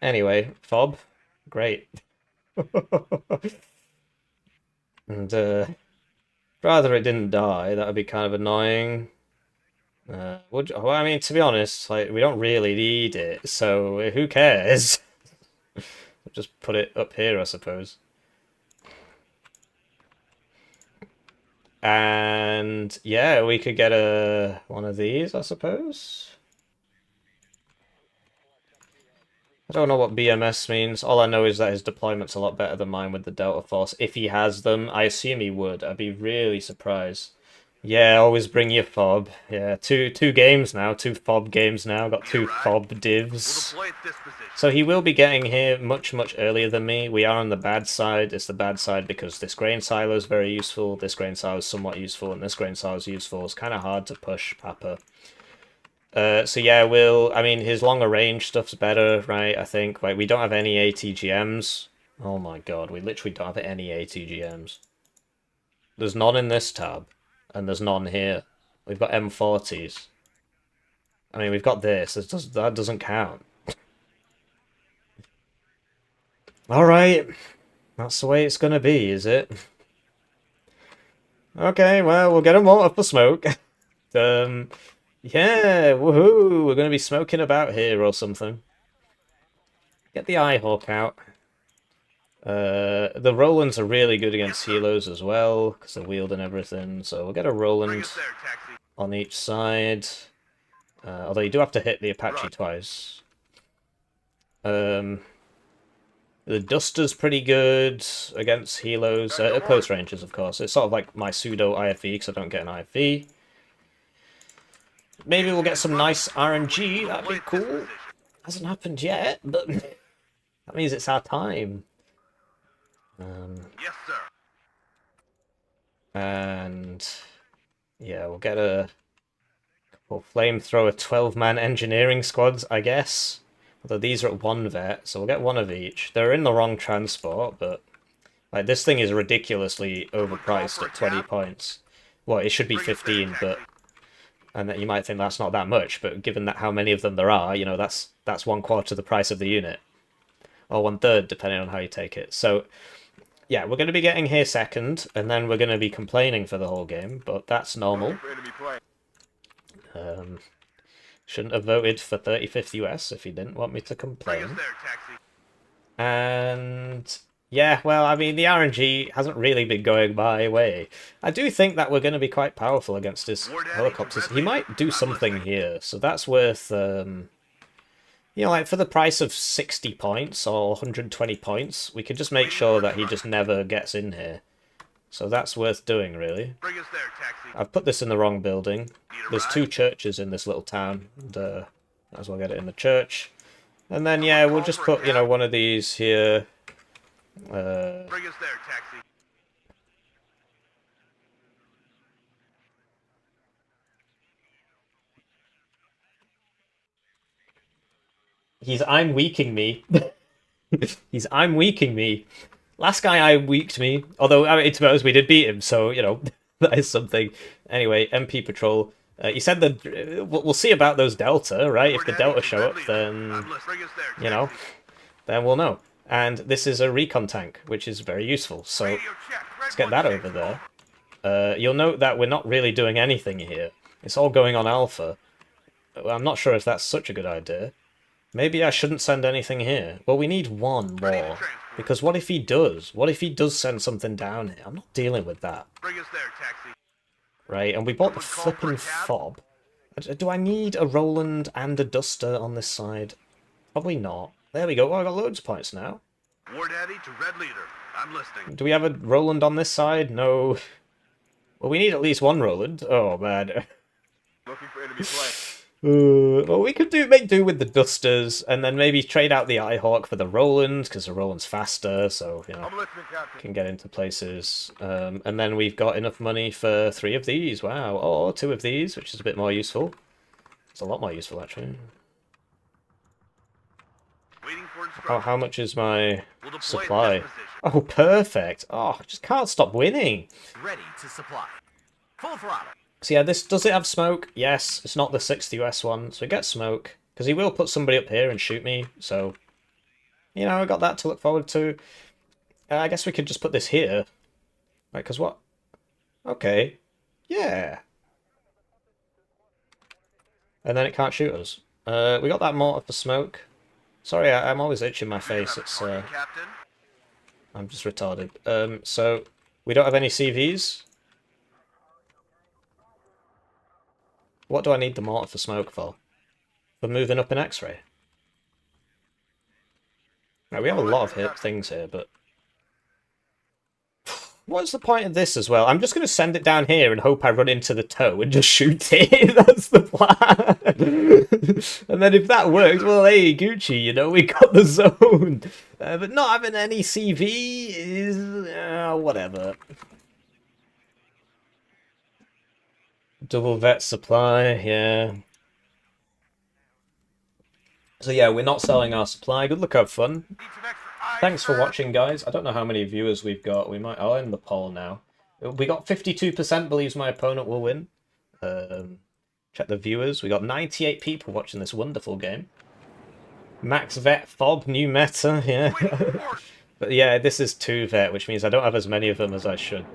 Anyway, Fob, great. And rather it didn't die, that would be kind of annoying. Well, I mean, to be honest, like we don't really need it, so who cares? Just put it up here, I suppose. And yeah, we could get one of these, I suppose. I don't know what BMS means. All I know is that his deployment's a lot better than mine with the Delta Force. If he has them, I assume he would. I'd be really surprised. Yeah, always bring your FOB. Yeah, two games now, 2 FOB games now. Got 2 FOB divs. So he will be getting here much, much earlier than me. We are on the bad side. It's the bad side because this grain silo is very useful, this grain silo is somewhat useful, and this grain silo is useful. It's kind of hard to push Papa. So yeah, I mean, his longer range stuff's better, right, I think. Like, we don't have any ATGMs. Oh my god, we literally don't have any ATGMs. There's none in this tab, and there's none here. We've got M40s. I mean, we've got this. That doesn't count. Alright. That's the way it's gonna be, is it? Okay, well, we'll get them all up for smoke. Yeah, woohoo! We're going to be smoking about here or something. Get the Eye-Hawk out. The Rolands are really good against helos as well, because they're wheeled and everything, so we'll get a Roland on each side. Although you do have to hit the Apache twice. The Duster's pretty good against helos, at close ranges, of course. It's sort of like my pseudo IFE, because I don't get an IFE. Maybe we'll get some nice RNG, that'd be cool. Hasn't happened yet, but that means it's our time. Yes, sir. And yeah, we'll get a Or flamethrower 12-man engineering squads, I guess. Although these are at 1 vet, so we'll get 1 of each. They're in the wrong transport, but like this thing is ridiculously overpriced at 20 points. Well, it should be 15, but and that you might think that's not that much, but given that how many of them there are, you know, that's 1/4 the price of the unit. Or 1/3, depending on how you take it. So yeah, we're going to be getting here second, and then we're going to be complaining for the whole game, but that's normal. Shouldn't have voted for 35th US if he didn't want me to complain. And yeah, well, I mean, the RNG hasn't really been going my way. I do think that we're going to be quite powerful against his helicopters. He might do something here, so that's worth, you know, like for the price of 60 points or 120 points, we could just make sure that he just never gets in here. So that's worth doing, really. I've put this in the wrong building. There's 2 churches in this little town, and might as well get it in the church. And then, yeah, we'll just put, you know, one of these here. He's I'm weaking me. He's I'm weaking me. Last guy I weaked me, although I mean, to be honest, we did beat him, so you know that is something. Anyway, MP Patrol. You said that we'll see about those Delta, right? If the Delta show up, then you know, then we'll know. And this is a recon tank, which is very useful. So let's get that over there. You'll note that we're not really doing anything here. It's all going on Alpha. I'm not sure if that's such a good idea. Maybe I shouldn't send anything here. Well, we need 1 more. Because what if he does? What if he does send something down here? I'm not dealing with that. Right, and we bought the flipping fob. Do I need a Roland and a Duster on this side? Probably not. There we go. Oh, I got loads of points now. War Daddy to Red Leader. I'm listening. Do we have a Roland on this side? No. Well, we need at least 1 Roland. Oh, man. Looking for enemy play. Well, we could make do with the Dusters, and then maybe trade out the Ihawk for the Roland, because the Roland's faster, so, you know, I'm listening, Captain. can get into places. And then we've got enough money for 3 of these, wow. Or 2 of these, which is a bit more useful. It's a lot more useful, actually. Waiting for Oh, how much is my We'll deploy supply? at this position. Oh, perfect. Oh, I just can't stop winning. Ready to supply. Full throttle. So yeah, does it have smoke? Yes, it's not the 6th US one, so it gets smoke. Because he will put somebody up here and shoot me, so... You know, I got that to look forward to. I guess we could just put this here. Right, because what? Okay. Yeah. And then it can't shoot us. We got that mortar for smoke. Sorry, I'm always itching my face. It's Captain. I'm just retarded. So, we don't have any CVs? What do I need the mortar for smoke for? For moving up in X-ray? Right, we have a lot of things here, but... What's the point of this as well? I'm just going to send it down here and hope I run into the toe and just shoot it. That's the plan. And then if that works, well, hey, Gucci, you know, we got the zone. But not having any CV is... whatever. Double vet supply, yeah. So yeah, we're not selling our supply. Good luck, have fun. Need some extra eyes, Thanks for sir. watching, guys. I don't know how many viewers we've got. I'll end the poll now. We got 52% believes my opponent will win. Check the viewers. We got 98 people watching this wonderful game. Max vet fob, new meta, yeah. But yeah, this is 2 vet, which means I don't have as many of them as I should.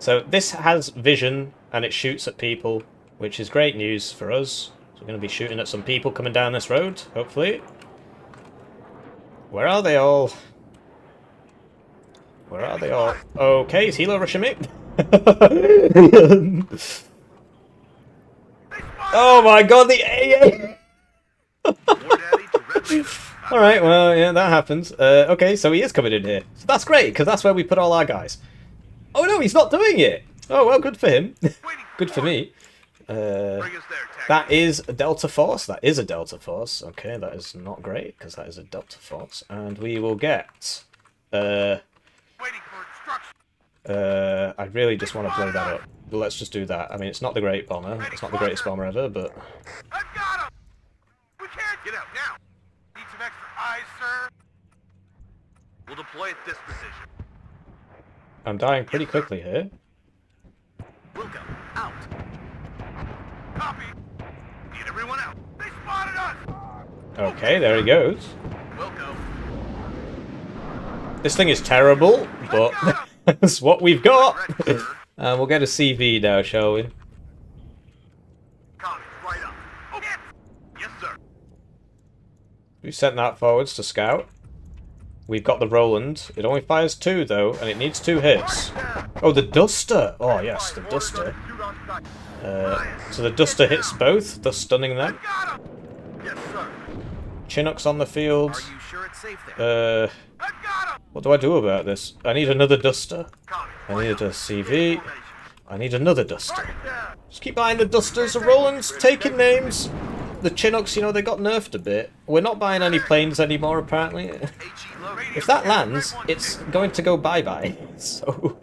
So this has vision, and it shoots at people, which is great news for us. So we're going to be shooting at some people coming down this road, hopefully. Where are they all? Where are they all? Okay, is Hilo rushing me? Oh my god, the AA! War Daddy to Red Leader. Alright, well, yeah, that happens. Okay, so he is coming in here. So that's great, because that's where we put all our guys. Oh no, he's not doing it! Oh, well, good for him. Good for me. Bring us there, Tech. That is a Delta Force. That is a Delta Force. Okay, that is not great, because that is a Delta Force. And we will get... Waiting for instruction. I really just want to blow that up. let's just do that. I mean, it's not the great bomber. It's not the greatest bomber ever, but... I've got him! We can't get out now! Need some extra eyes, sir? We'll deploy at this position. I'm dying pretty quickly here. We'll go. Out. Copy. Get everyone out. They spotted us! Okay, there he goes. We'll go. This thing is terrible, but that's what we've got. And we'll get a CV now, shall we? Copy. Right up. Oh, hit! Yes, sir. We sent that forwards to scout. We've got the Roland. It only fires 2 though, and it needs 2 hits. Oh, the Duster! Oh yes, the Duster. So the Duster hits both, thus stunning them. Got him! Yes, sir. Chinooks on the field. Are you sure it's safe there? I've got him! What do I do about this? I need another Duster. Copy. I need a CV. I need another Duster. Target down. Just keep buying the Dusters. The Roland's taking names. The Chinooks, you know, they got nerfed a bit. We're not buying any planes anymore, apparently. If that lands, it's going to go bye-bye. So...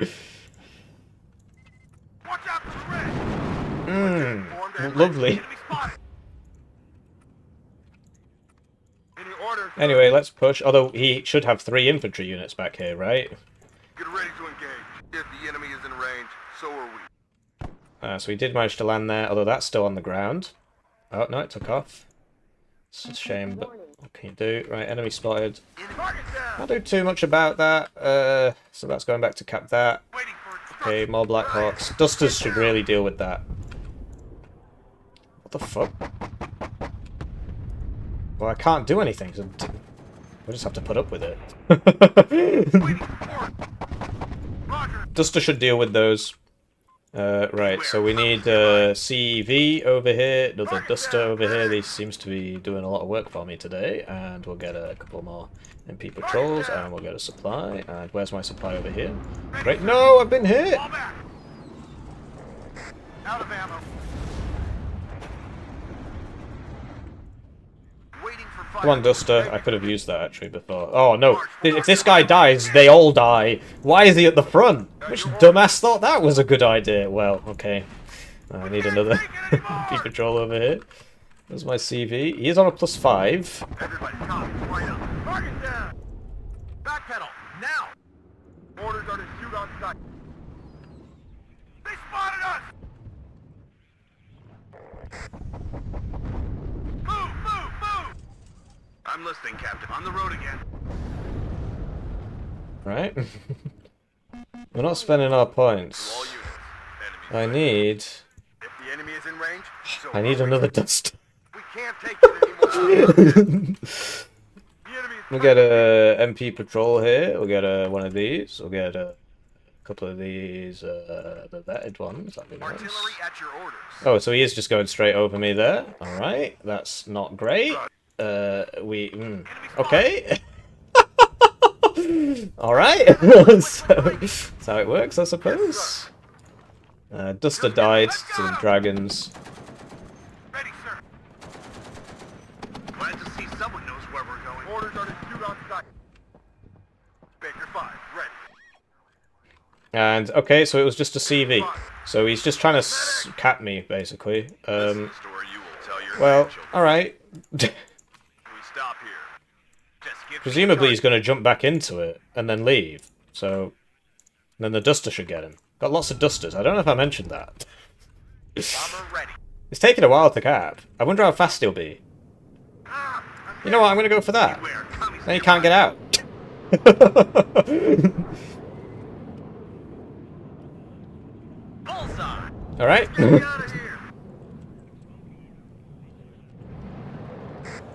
Watch out for red. lovely. Enemy spotted. Any orders? Anyway, let's push. Although he should have 3 infantry units back here, right? Get ready to engage. If the enemy is in range, so are we. So we did manage to land there, although that's still on the ground. Oh, no, it took off. It's a shame, but what can you do? Right, enemy spotted. Target down. Can't do too much about that. So that's going back to cap that. Waiting for Okay, more Black Hawks. Dusters should really deal with that. What the fuck? Well, I can't do anything. So we'll just have to put up with it. Roger. Duster should deal with those. Right, so we need CV over here, another Duster over here. These seems to be doing a lot of work for me today. And we'll get a couple more MP patrols, and we'll get a supply. And where's my supply over here? Great, no, I've been hit! Fall back. Out of ammo. Waiting for fire. Come on, Duster. I could have used that actually before. Oh no, if this guy dies, they all die. Why is he at the front? Which dumbass thought that was a good idea? Well, okay. I need another MP patrol over here. There's my CV. He is on a +5. Everybody, copy. Right up. Target down. Backpedal now. Orders are to shoot on sight. They spotted us. Move, move, move. I'm listening, Captain. On the road again. Right. We're not spending our points. All units. I need... If the enemy is in range, so I need another Duster. we can't take it anymore. The enemy is We'll get a MP patrol here. We'll get one of these. We'll get a couple of these, the vetted ones. That'd be nice. artillery at your orders. Oh, so he is just going straight over me there. All right, that's not great. Okay. All right. So that's how it works, I suppose. Duster died to the dragons. Ready, sir. Glad to see someone knows where we're going. Orders are to shoot on sight. Baker 5, ready. And okay, so it was just a CV. So he's just trying to cap me, basically. This is the story you will tell your Well, grandchildren. all right. We stop here. Just give me Presumably a he's going to jump back into it and then leave. So then the Duster should get him. Got lots of Dusters. I don't know if I mentioned that. bomber ready. It's taking a while to cap. I wonder how fast he'll be. You know what? I'm going to go for that. Beware, commies Then he can't get out. Bullseye. All right. Get me out of here.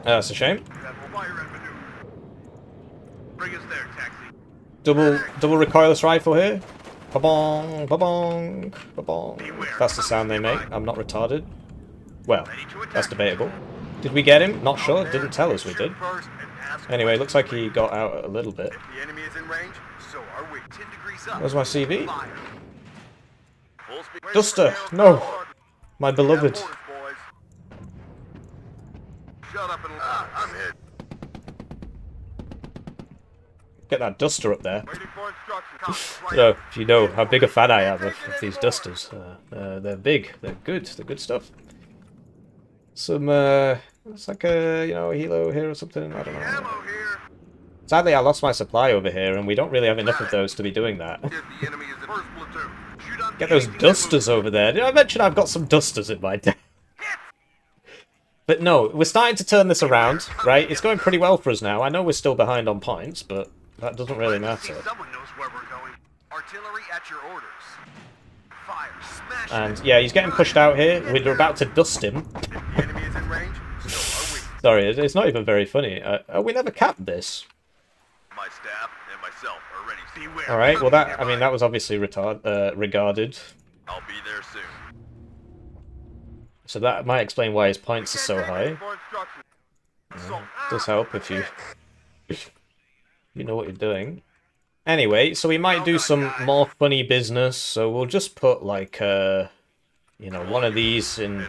That's a shame. That will fire and maneuver. Bring us there, taxi. Double recoilless rifle here. Ba-bong, ba-bong, ba-bong. That's the sound they make. I'm not retarded. Well, Ready to attack. that's debatable. Did we get him? Not sure. Didn't tell us we Shoot did. first and ask Anyway, looks like he got out a little bit. if the enemy is in range, so are we. 10 degrees up. Where's my CV? Fire. Full speed. Duster, no. My beloved. Have orders, boys. Shut up and I'm hit. Get that duster up there. Waiting for instructions. Right So, if you know how big a fan I am of these dusters, they're big, they're good stuff. Some, it's like a, you know, a helo here or something, I don't know. ammo here. Sadly, I lost my supply over here, and we don't really have enough of those to be doing that. If the enemy is in first platoon, shoot on Get those dusters over there. Did I mention I've got some dusters in my deck? But no, we're starting to turn this around, right? It's going pretty well for us now. I know we're still behind on points, but that doesn't really matter. Someone knows where we're going. Artillery at your orders. Fire, smash. And yeah, he's getting pushed out here. We're about to dust him. If the enemy is in range, so are we. Sorry, it's not even very funny. We never capped this. My staff and myself are ready. Beware. All right. Well, that I mean that was obviously regarded. I'll be there soon. So that might explain why his points are so high. Does help if you you know what you're doing. Anyway, so we might do some more funny business. So we'll just put like you know, one of these in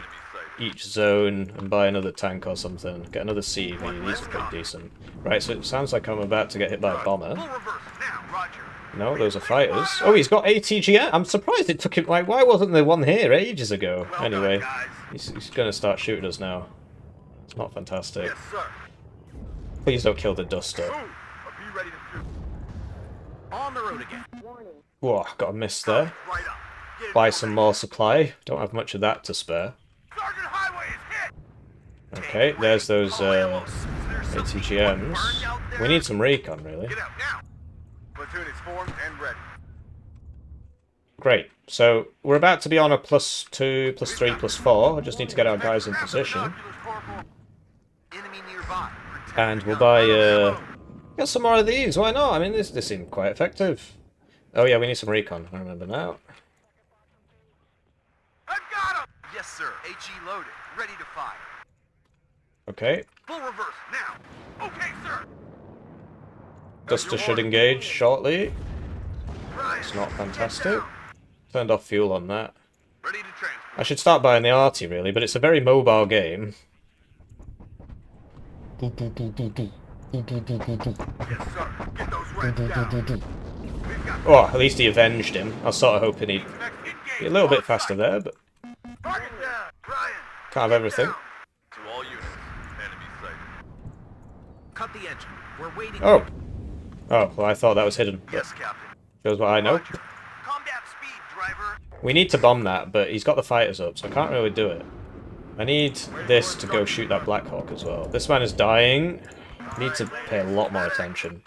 each zone and buy another tank or something. Get another CV. These are pretty decent. Right. So it sounds like I'm about to get hit by a bomber. Full reverse now, Roger. No, those are fighters. Oh, he's got ATGM. I'm surprised it took him. Like, why wasn't there one here ages ago? Well Anyway, done, guys. he's going to start shooting us now. It's not fantastic. Yes, sir. Please don't kill the duster. Ooh, I'll be ready to shoot. On the road again. Whoa, got a miss there. Right up. Get in Buy formation. some more supply. Don't have much of that to spare. Sergeant Highway is hit. Okay, there's those There's some ATGMs. burned out there. We need some recon, really. Get out now. Platoon is formed and ready. Great. So we're about to be on a +2, +3, +4. I just need to get our guys in position. Enemy nearby. And we'll buy, get some more of these, why not? I mean, this seemed quite effective. Oh yeah, we need some recon, I remember now. I've got him! Yes, sir. HE loaded. Ready to fire. Okay, Full reverse now. Okay, sir. Duster should engage shortly. Ryan, It's not get fantastic. down. Turned off fuel on that. Ready to transport. I should start buying the arty, really, but it's a very mobile game. Yes, sir. Get those reds down. We've got Oh, at least he avenged him. I was sort of hoping he'd next engage. be a little bit faster there, but Target down. Ryan. can't have everything. To all units. Enemy sighted. Cut the engine. We're waiting. Oh. Oh, well, I thought that was hidden. Yes, Captain. Shows what I know. Roger. Combat speed, driver. We need to bomb that, but he's got the fighters up, so I can't really do it. I need this to go shoot that Black Hawk as well. This man is dying. I need to pay a lot more attention.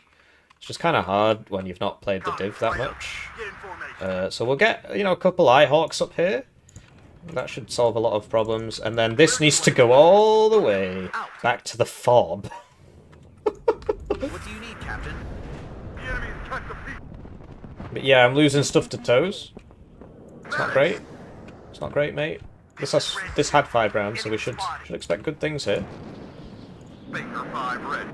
It's just kind of hard when you've not played the div that much. Get in formation. So we'll get, you know, a couple Hawks up here. That should solve a lot of problems. And then this needs to go all the way back to the fob. What do you need, Captain? The enemy's cut the beat. But yeah, I'm losing stuff to toes. It's not great. It's not great, mate. This had 5 rounds, so we should expect good things here. Baker 5 ready.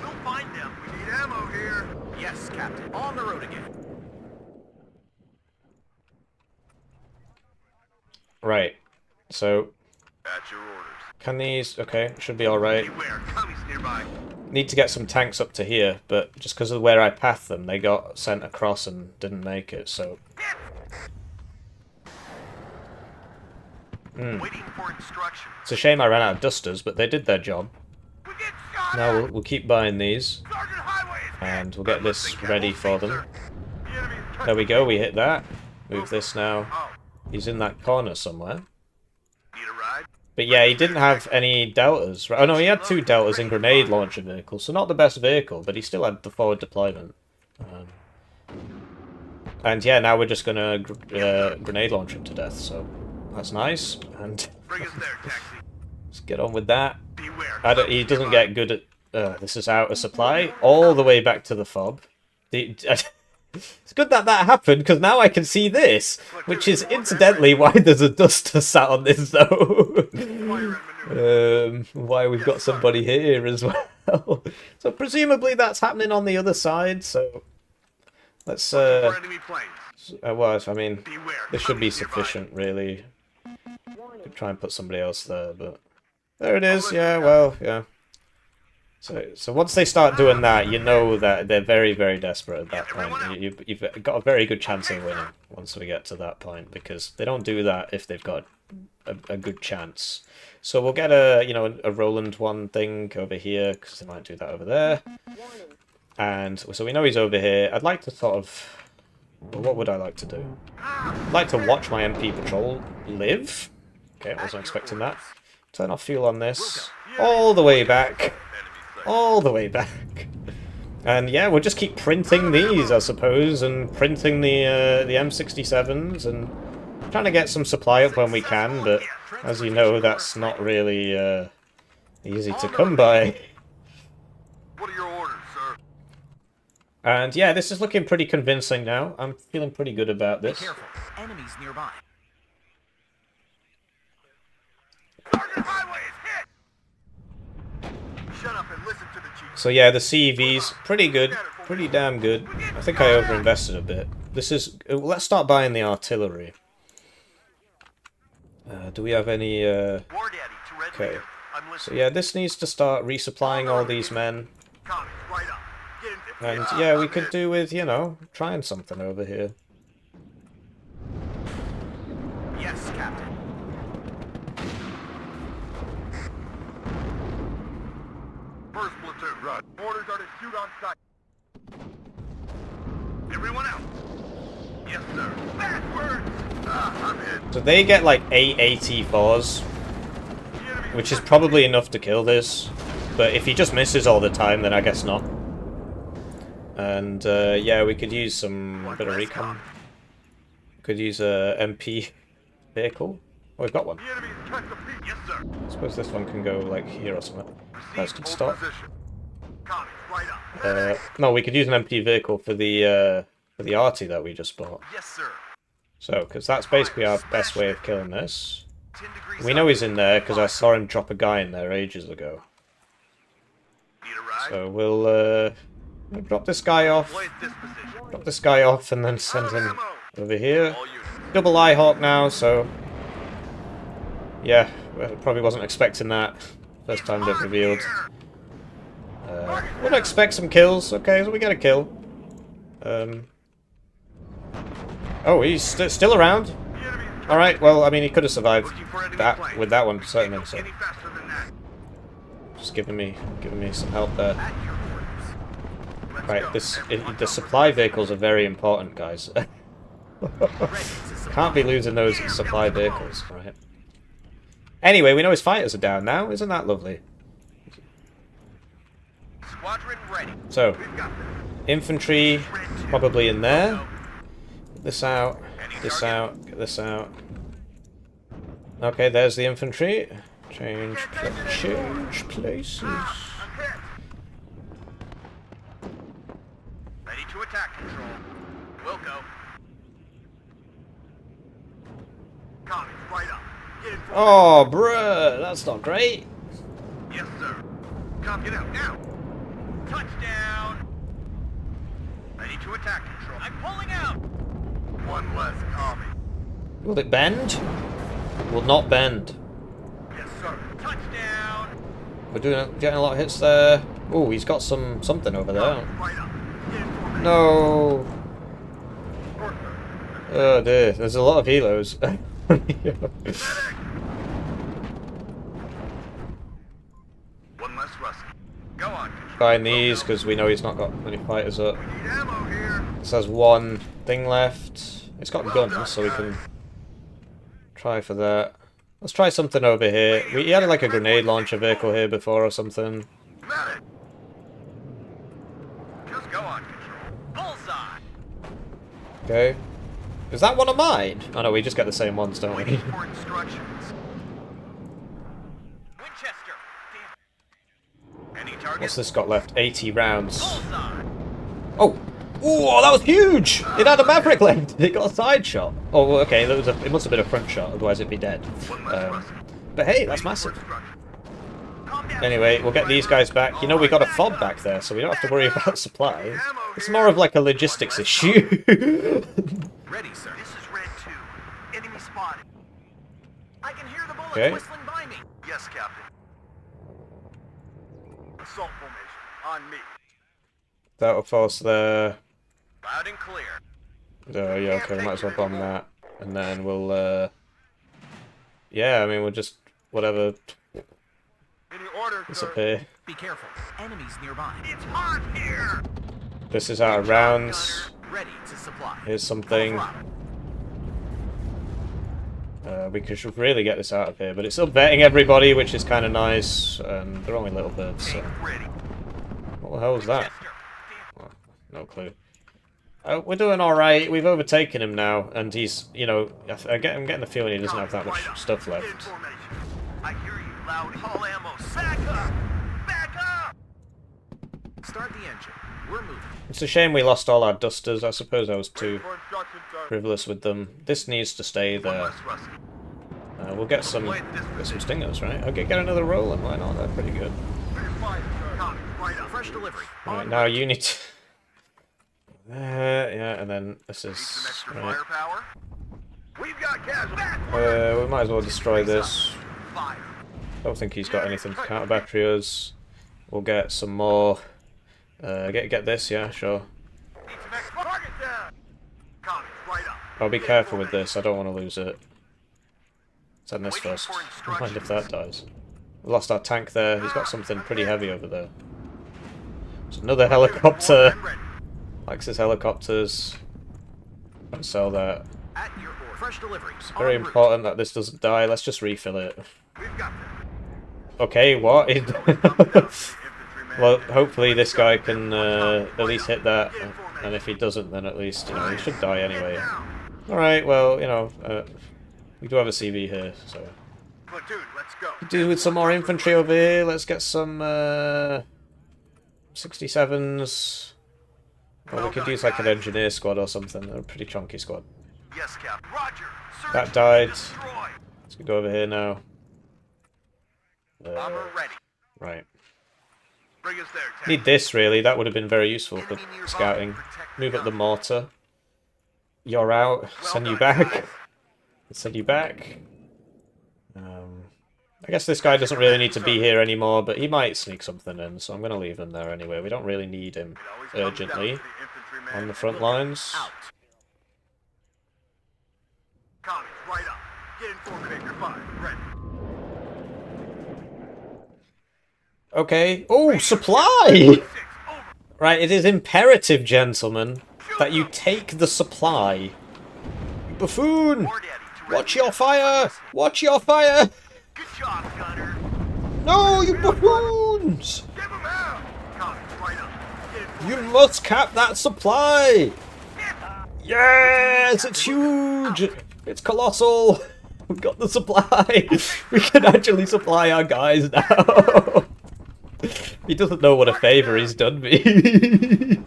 We'll find them. We need ammo here. Yes, Captain. On the road again. Right. So, At your orders. can these... Okay, should be alright. Beware, commies nearby. Need to get some tanks up to here, but just because of where I pathed them, they got sent across and didn't make it, so... Waiting for instructions. It's a shame I ran out of dusters, but they did their job. We get shot Now at. we'll keep buying these, Sergeant Highway is hit. and we'll get this ready for them. The enemy's cut There we the go, beat. we hit that. Move this now. Oh, He's in that corner somewhere. need a ride? But yeah, he didn't have any deltas. Oh no, he had 2 deltas in grenade launcher vehicles, so not the best vehicle, but he still had the forward deployment. And yeah, now we're just gonna grenade launch him to death, so that's nice. And Bring us there, taxi. let's get on with that. Beware. He doesn't get good at... this is out of supply, all the way back to the fob. It's good that that happened, because now I can see this, which is incidentally why there's a duster sat on this zone. Why we've got somebody here as well. So presumably that's happening on the other side, so let's... For enemy planes. well, I mean, Beware. this should be commies nearby. sufficient, really. Could try and put somebody else there, but... There it is, yeah, well, yeah. So once they start doing that, you know that they're very, very desperate at that point. You've got a very good chance of winning once we get to that point, because they don't do that if they've got a good chance. So we'll get a, you know, a Roland one thing over here, because they might do that over there. And so we know he's over here. I'd like to sort of... Well, what would I like to do? I'd like to watch my MP patrol live. Okay, I wasn't expecting that. Turn off fuel on this. All the way back. All the way back. And yeah, we'll just keep printing these, I suppose, and printing the M67s, and trying to get some supply up when we can, but as you know, that's not really easy to come by. What are your orders, sir? And yeah, this is looking pretty convincing now. I'm feeling pretty good about this. Be careful. Enemies nearby. Target highway is hit! Shut up and listen to the chief. So yeah, the CV's pretty good, pretty damn good. I think I overinvested a bit. This is... Let's start buying the artillery. Do we have any... War Daddy to Red Okay. Leader. I'm So listening. yeah, this needs to start resupplying all these men. Commies, right up. Get in. And yeah, we could do with, you know, trying something over here. Yes, Captain. First platoon, run. Orders are to shoot on sight. Everyone out. Yes, sir. Backwards! I'm hit. So they get like 8 AT4s, The enemy which is probably enough to kill this. But if he just misses all the time, then I guess not. And yeah, we could use some bit of recon. Could use a MP vehicle. Oh, we've got one. The enemy's cut the peak. Yes, sir. I suppose this one can go like here or something. Guys can Hold stop. position. Commies, right up. No, we could use an empty vehicle for the arty that we just bought. Yes, sir. So, because that's basically our best way of killing this. 10 degrees We know up. he's in there because I saw him drop a guy in there ages ago. Need a ride? So we'll drop this guy off. Play at this position. Drop this guy off and then send him Ammo. over here. All units. Double Ihawk now, so yeah, well, probably wasn't expecting that. First time they've revealed. Would expect some kills. Okay, so we get a kill. Oh, he's still around. The enemy's All right. Well, I mean, he could have survived looking for enemy that plane. with that one certainly. So Any faster than that. just giving me some help there. At your orders. Let's Right, go. the supply vehicles are very important, guys. Can't be losing those supply vehicles, right? Anyway, we know his fighters are down now. Isn't that lovely? Squadron ready. So, We've got this. infantry probably in there. Get this out. This out. Get this out. Okay, there's the infantry. Change places. I'm hit. Ready to attack, control. We'll go. Commies, right up. Get in for Oh, bruh, that's not great. Yes, sir. Come, get out now. Touchdown. Ready to attack, control. I'm pulling out. One less commie. Will it bend? Will not bend. Yes, sir. Touchdown. We're getting a lot of hits there. Oh, he's got something over there. Commies, right up. Get in for No. Order. Oh dear, there's a lot of helos. One less rusty. Go on, control. Buying these because we know he's not got many fighters up. We need ammo here. This has one thing left. It's got guns, so we can try for that. Let's try something over here. We had like a grenade launcher vehicle here before or something. Medic. Just go on, control. Bullseye. Okay. Is that one of mine? Oh no, we just get the same ones, don't we? Waiting for instructions. Winchester. Any target? What's this got left? 80 rounds. Bullseye. Oh! Ooh, that was huge! It had a Maverick length. It got a side shot. Oh, well, okay, it must have been a front shot, otherwise it'd be dead. One less rusty. But hey, that's Waiting for massive. instructions. Calm down. Anyway, we'll get these guys back. You know, we got a fob back there, so we don't have to worry about supplies. It's more of like a logistics issue. Ready, sir. This is Red 2. Enemy spotted. I can hear the bullets Okay. whistling by me. Yes, Captain. Assault formation. On me. That'll force there. Loud and clear. Oh, yeah, okay, we might as well bomb that. And then we'll, yeah, I mean, we'll just, whatever, Any order, sir? disappear. Be careful. Enemies nearby. It's hot here. This is out of rounds. Ready to supply. Here's something. We should really get this out of here, but it's still vetting everybody, which is kind of nice, and they're only little birds, so... Ready. What the hell was that? Oh, no clue. We're doing alright, we've overtaken him now, and he's, you know, I'm getting the feeling he doesn't have that much stuff left. I hear you loud. All ammo. Back up! Back up! Start the engine. We're moving. It's a shame we lost all our dusters, I suppose I was too frivolous with them. This needs to stay there. We'll get some stingers, right? Okay, get another roll, and why not? They're pretty good. Fresh delivery. Right, now you need to... yeah, and then this is... Some extra Right. firepower. We've got gas. We might as well destroy this. Fire. Don't think he's got anything to counter battery us. We'll get some more. Get this, yeah, sure. Need some extra target down. Commies, right up. I'll be careful with this. I don't want to lose it. Send this first. Don't mind if that dies. We lost our tank there. He's got something pretty heavy over there. There's another helicopter. Likes his helicopters. Don't sell that. At your order. Fresh delivery. It's very important that this doesn't die. Let's just refill it. We've got them. Okay, what? Well, hopefully this guy can at least hit that. And if he doesn't, then at least, you know, he should die anyway. Alright, well, you know, we do have a CV here, so... Platoon, let's go. Do with some more infantry over here. Let's get some 67s. Or we could use like an engineer squad or something. They're a pretty chunky squad. Yes, Cap. Roger. Search That died. and destroy. Let's go over here now. Bomber ready. Right. Bring us there, Cap. Need this really. That would have been very useful for scouting. Move up the mortar. You're out. Send you back. Send you back. I guess this guy doesn't really need to be here anymore, but he might sneak something in, so I'm going to leave him there anyway. We don't really need him urgently on the front lines. Commies, right up. Get in formation. You're fine. Ready. Okay. Oh, supply! Right, it is imperative, gentlemen, that you take the supply. You buffoon! Watch your fire! Watch your fire! Good job, Gunner. No, you buffoons! Give him out. Commies, right up. Get in You formation. must cap that supply! Yes, it's huge! It's colossal! We've got the supply! We can actually supply our guys now! He doesn't know what a favour he's done me. We've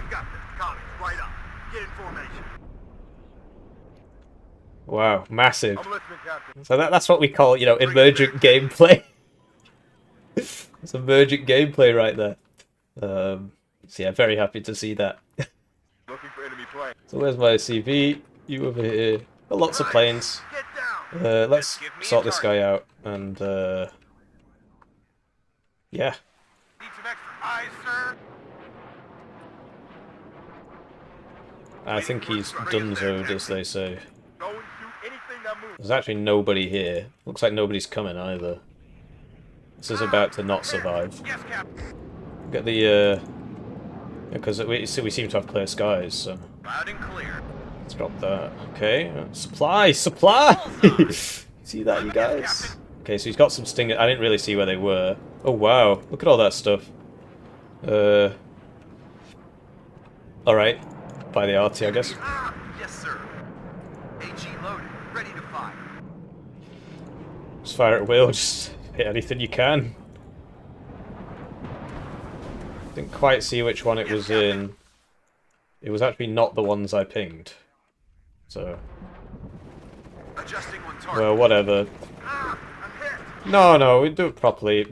got them. Commies, right up. Get in formation. Wow, massive. I'm listening, Captain. So that's what we call, you know, emergent gameplay. It's emergent gameplay right there. So yeah, very happy to see that. Looking for enemy planes. So where's my CV? You over here. Got lots of planes. Get down. Let's sort this guy out, and yeah. Need some extra eyes, sir. I think he's donezoed, as they say. Go and shoot anything that moves. There's actually nobody here. Looks like nobody's coming either. This is about to not survive. Yes, Captain. Get the because we seem to have clear skies, so Loud and clear. let's drop that. Okay, supply. See that, you guys? Okay, so he's got some stinger. I didn't really see where they were. Oh wow, look at all that stuff. All right, by the RT, I guess. Yes, sir. AG loaded. Ready to fire. Just fire at will. Just hit anything you can. Didn't quite see which one it was in. It was actually not the ones I pinged. So, Adjusting one target. well, whatever. I'm hit. No, we do it properly.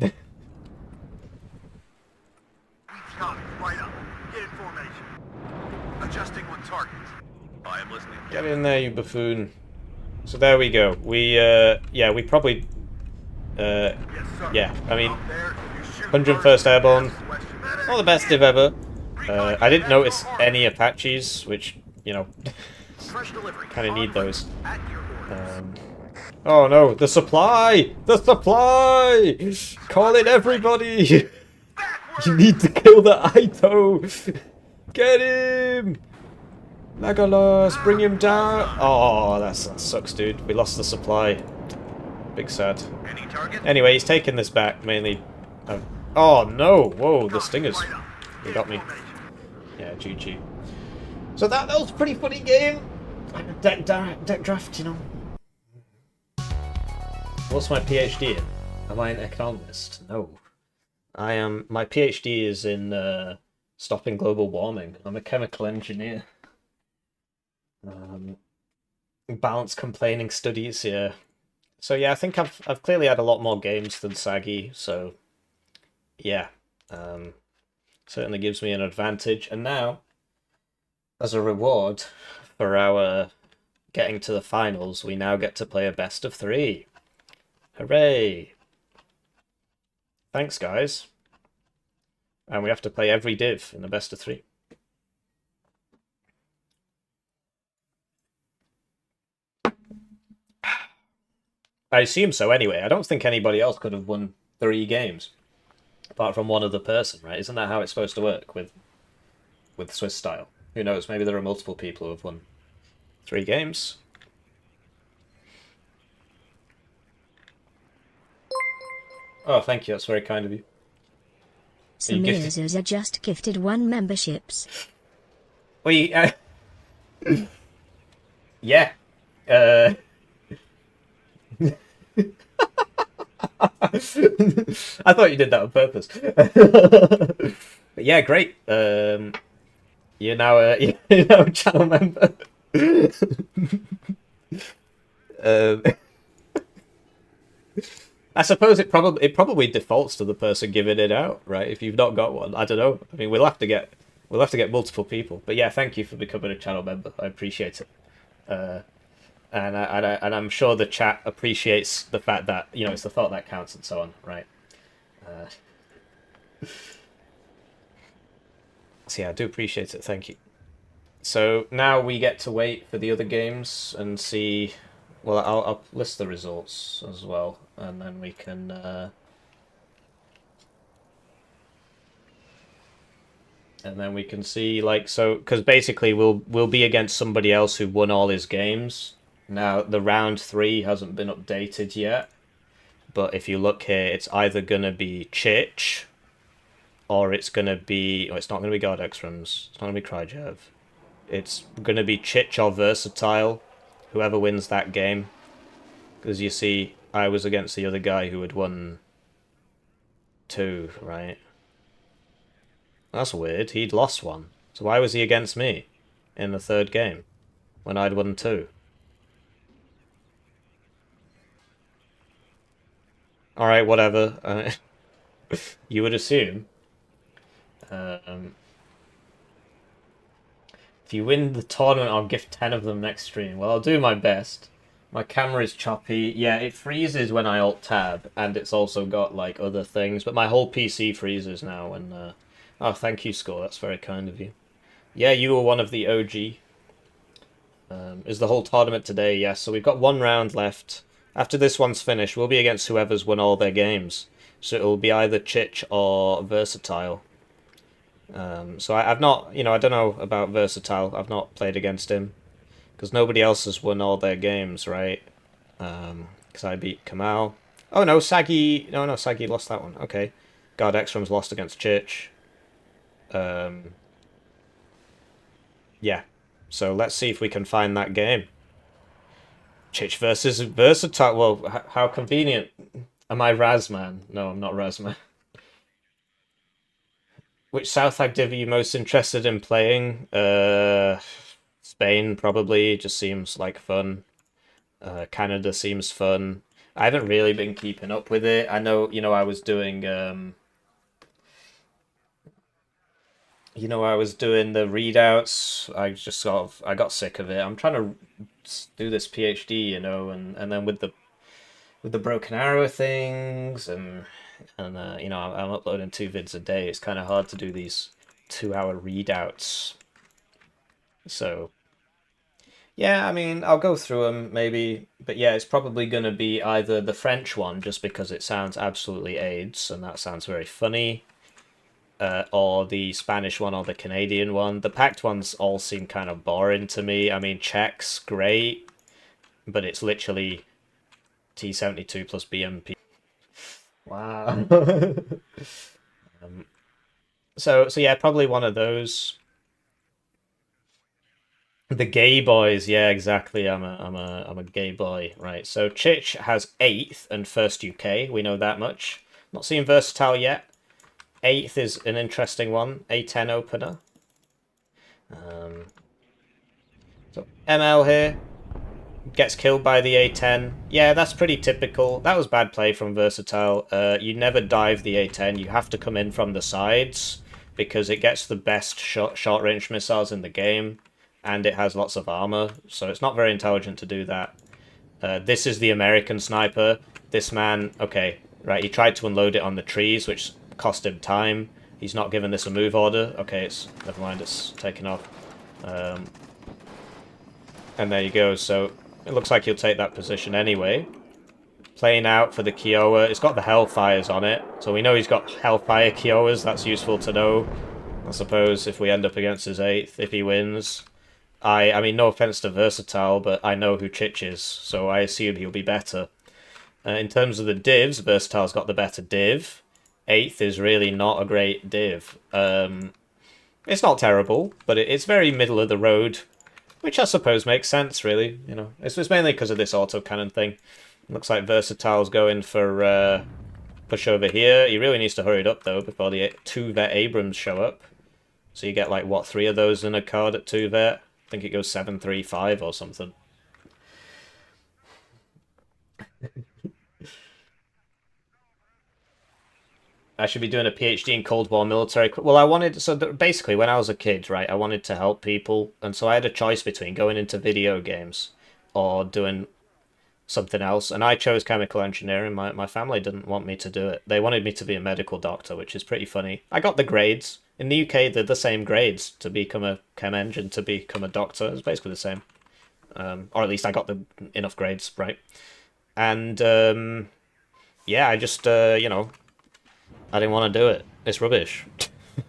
Commies, right up. Get in formation. Adjusting one target. I am listening. Get in there, you buffoon. So there we go. We, yeah, we probably Uh, Yes, sir. yeah, I mean, Up there, you shoot 101st first, Airborne, ask questions. not the best div ever. I didn't notice any Apaches, which, you know, Fresh delivery. kind of need those. At your orders. Oh no, the supply! The supply! Call in everybody! You need to kill the Aito! Get him! Legolas, bring him down! Oh, that sucks, dude. We lost the supply. Big sad. Any target? Anyway, he's taking this back, mainly... Oh no! Whoa, the stingers. They got me. Yeah, GG. So that was a pretty funny game. Deck draft, you know. What's my PhD in? Am I an economist? No. I am. My PhD is in stopping global warming. I'm a chemical engineer. Balanced complaining studies, yeah. So yeah, I think I've clearly had a lot more games than Saggy, so yeah. Certainly gives me an advantage. And now, as a reward for our getting to the finals, we now get to play a best of 3. Hooray! Thanks, guys. And we have to play every div in the best of 3. I assume so anyway. I don't think anybody else could have won 3 games. Apart from one other person, right? Isn't that how it's supposed to work with Swiss style? Who knows? Maybe there are multiple people who have won 3 games. Oh, thank you. That's very kind of you. Some users are just gifted 1 memberships. Well, yeah. I thought you did that on purpose. But yeah, great. You're now a channel member. I suppose it probably defaults to the person giving it out, right? If you've not got one, I don't know. I mean, we'll have to get multiple people. But yeah, thank you for becoming a channel member. I appreciate it. And I'm sure the chat appreciates the fact that, you know, it's the thought that counts and so on, right? So yeah, I do appreciate it. Thank you. So now we get to wait for the other games and see. Well, I'll list the results as well, and then we can. And then we can see, like, so, because basically we'll be against somebody else who won all his games. Now the round 3 hasn't been updated yet, but if you look here, it's either gonna be Chich, or it's gonna be. Oh, it's not gonna be God Extrams. It's not gonna be kryjev. It's gonna be Chich or Versatile, whoever wins that game. Because you see, I was against the other guy who had won 2, right? That's weird. He'd lost 1. So why was he against me in the 3rd game when I'd won 2? Alright, whatever. You would assume. If you win the tournament, I'll gift 10 of them next stream. Well, I'll do my best. My camera is choppy. Yeah, it freezes when I alt-tab, and it's also got, like, other things. But my whole PC freezes now when... Oh, thank you, Score. That's very kind of you. Yeah, you were one of the OG. Is the whole tournament today? Yes, so we've got 1 round left. After this one's finished, we'll be against whoever's won all their games. So it'll be either Chich or Versatile. So I've not, you know, I don't know about Versatile. I've not played against him. Because nobody else has won all their games, right? Because I beat Kamahl. Oh no, Saggy... No, Saggy lost that one. Okay. God Extrem's lost against Chich. Yeah. So let's see if we can find that game. Chich versus Versatile. Well, how convenient. Am I Razman? No, I'm not Razman. Which Southside div are you most interested in playing? Spain, probably. Just seems like fun. Canada seems fun. I haven't really been keeping up with it. I know, you know, I was doing... You know, I was doing the readouts. I just sort of... I got sick of it. I'm trying to do this PhD, you know, and then with the with the broken arrow things, and you know, I'm uploading 2 vids a day. It's kind of hard to do these 2-hour readouts. So yeah, I mean, I'll go through them maybe, but yeah, it's probably going to be either the French one, just because it sounds absolutely AIDS, and that sounds very funny, or the Spanish one or the Canadian one. The Pact ones all seem kind of boring to me. I mean, Czech's great, but it's literally T72 plus BMP. Wow. So yeah, probably one of those. The gay boys, yeah, exactly. I'm a gay boy, right? So Chich has 8th and 1st UK. We know that much. Not seen Versatile yet. 8th is an interesting one. A10 opener. So ML here gets killed by the A10. Yeah, that's pretty typical. That was bad play from Versatile. You never dive the A10. You have to come in from the sides because it gets the best short range missiles in the game. And it has lots of armor, so it's not very intelligent to do that. This is the American sniper. This man, okay, right, he tried to unload it on the trees, which cost him time. He's not given this a move order. Okay, never mind, it's taken off. And there you go, so it looks like he'll take that position anyway. Playing out for the Kiowa. It's got the Hellfires on it, so we know he's got Hellfire Kiowas. That's useful to know, I suppose, if we end up against his 8th, if he wins. I mean, no offense to Versatile, but I know who Chich is, so I assume he'll be better. In terms of the divs, Versatile's got the better div. 8th is really not a great div. It's not terrible, but it's very middle of the road, which I suppose makes sense, really. You know, it's mainly because of this autocannon thing. Looks like Versatile's going for push over here. He really needs to hurry it up, though, before the 2 Vet Abrams show up. So you get, like, what, 3 of those in a card at 2 Vet? I think it goes 7-3-5 or something. I should be doing a PhD in Cold War military. Well, I wanted... So basically, when I was a kid, right, I wanted to help people. And so I had a choice between going into video games or doing something else. And I chose chemical engineering. My family didn't want me to do it. They wanted me to be a medical doctor, which is pretty funny. I got the grades. In the UK, they're the same grades to become a chem eng and to become a doctor. It's basically the same. Or at least I got enough grades, right? And, yeah, I just, you know, I didn't want to do it. It's rubbish.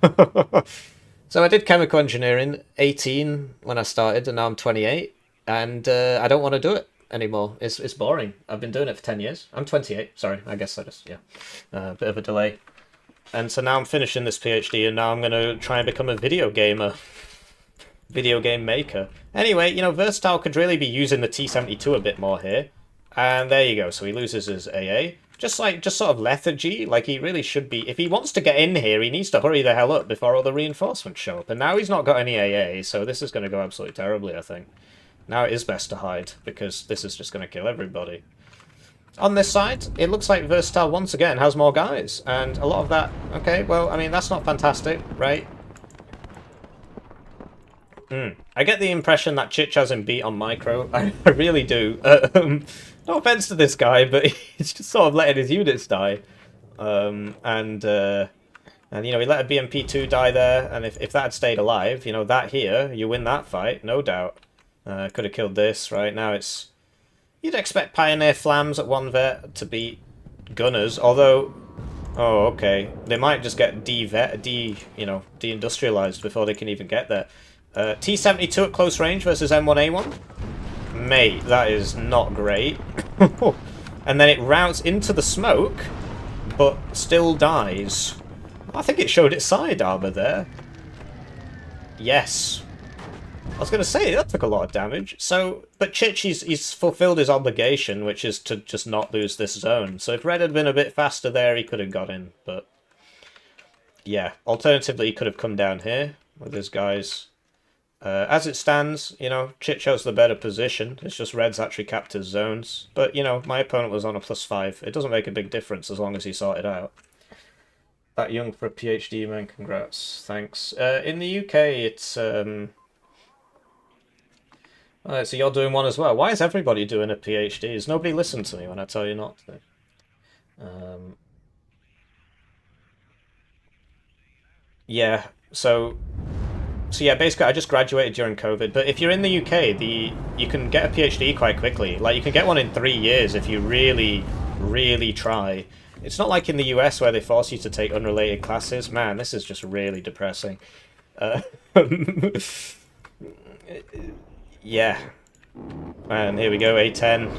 So I did chemical engineering, 18 when I started, and now I'm 28. And I don't want to do it anymore. It's boring. I've been doing it for 10 years. I'm 28, sorry. I guess I just, yeah. A bit of a delay. And so now I'm finishing this PhD, and now I'm going to try and become a video gamer. Video game maker. Anyway, you know, Versatile could really be using the T-72 a bit more here. And there you go. So he loses his AA. Just sort of lethargy. Like, he really should be... If he wants to get in here, he needs to hurry the hell up before all the reinforcements show up. And now he's not got any AA, so this is going to go absolutely terribly, I think. Now it is best to hide, because this is just going to kill everybody. On this side, it looks like Versatile once again has more guys, and a lot of that... Okay, well, I mean, that's not fantastic, right? I get the impression that Chich has him beat on micro. I really do. No offense to this guy, but he's just sort of letting his units die. And you know, he let a BMP2 die there, and if that had stayed alive, you know, that here, you win that fight, no doubt. Could have killed this, right? Now it's... You'd expect Pioneer Flams at 1 Vet to beat Gunners, although... Oh, okay. They might just get de-industrialized before they can even get there. T-72 at close range versus M1A1? Mate, that is not great. And then it routes into the smoke, but still dies. I think it showed its side armor there. Yes. I was going to say, that took a lot of damage. So, but Chich, he's fulfilled his obligation, which is to just not lose this zone. So if Red had been a bit faster there, he could have got in. But, yeah. Alternatively, he could have come down here with his guys. As it stands, you know, Chich has the better position. It's just Red's actually capped his zones. But, you know, my opponent was on a +5. It doesn't make a big difference as long as he sorted out. That young for a PhD, man. Congrats. Thanks. In the UK, it's... Alright, so you're doing one as well. Why is everybody doing a PhD? Has nobody listened to me when I tell you not to? Yeah, so yeah, basically I just graduated during COVID, but if you're in the UK, you can get a PhD quite quickly. Like, you can get one in 3 years if you really, really try. It's not like in the US where they force you to take unrelated classes. Man, this is just really depressing. Yeah. And here we go, A10.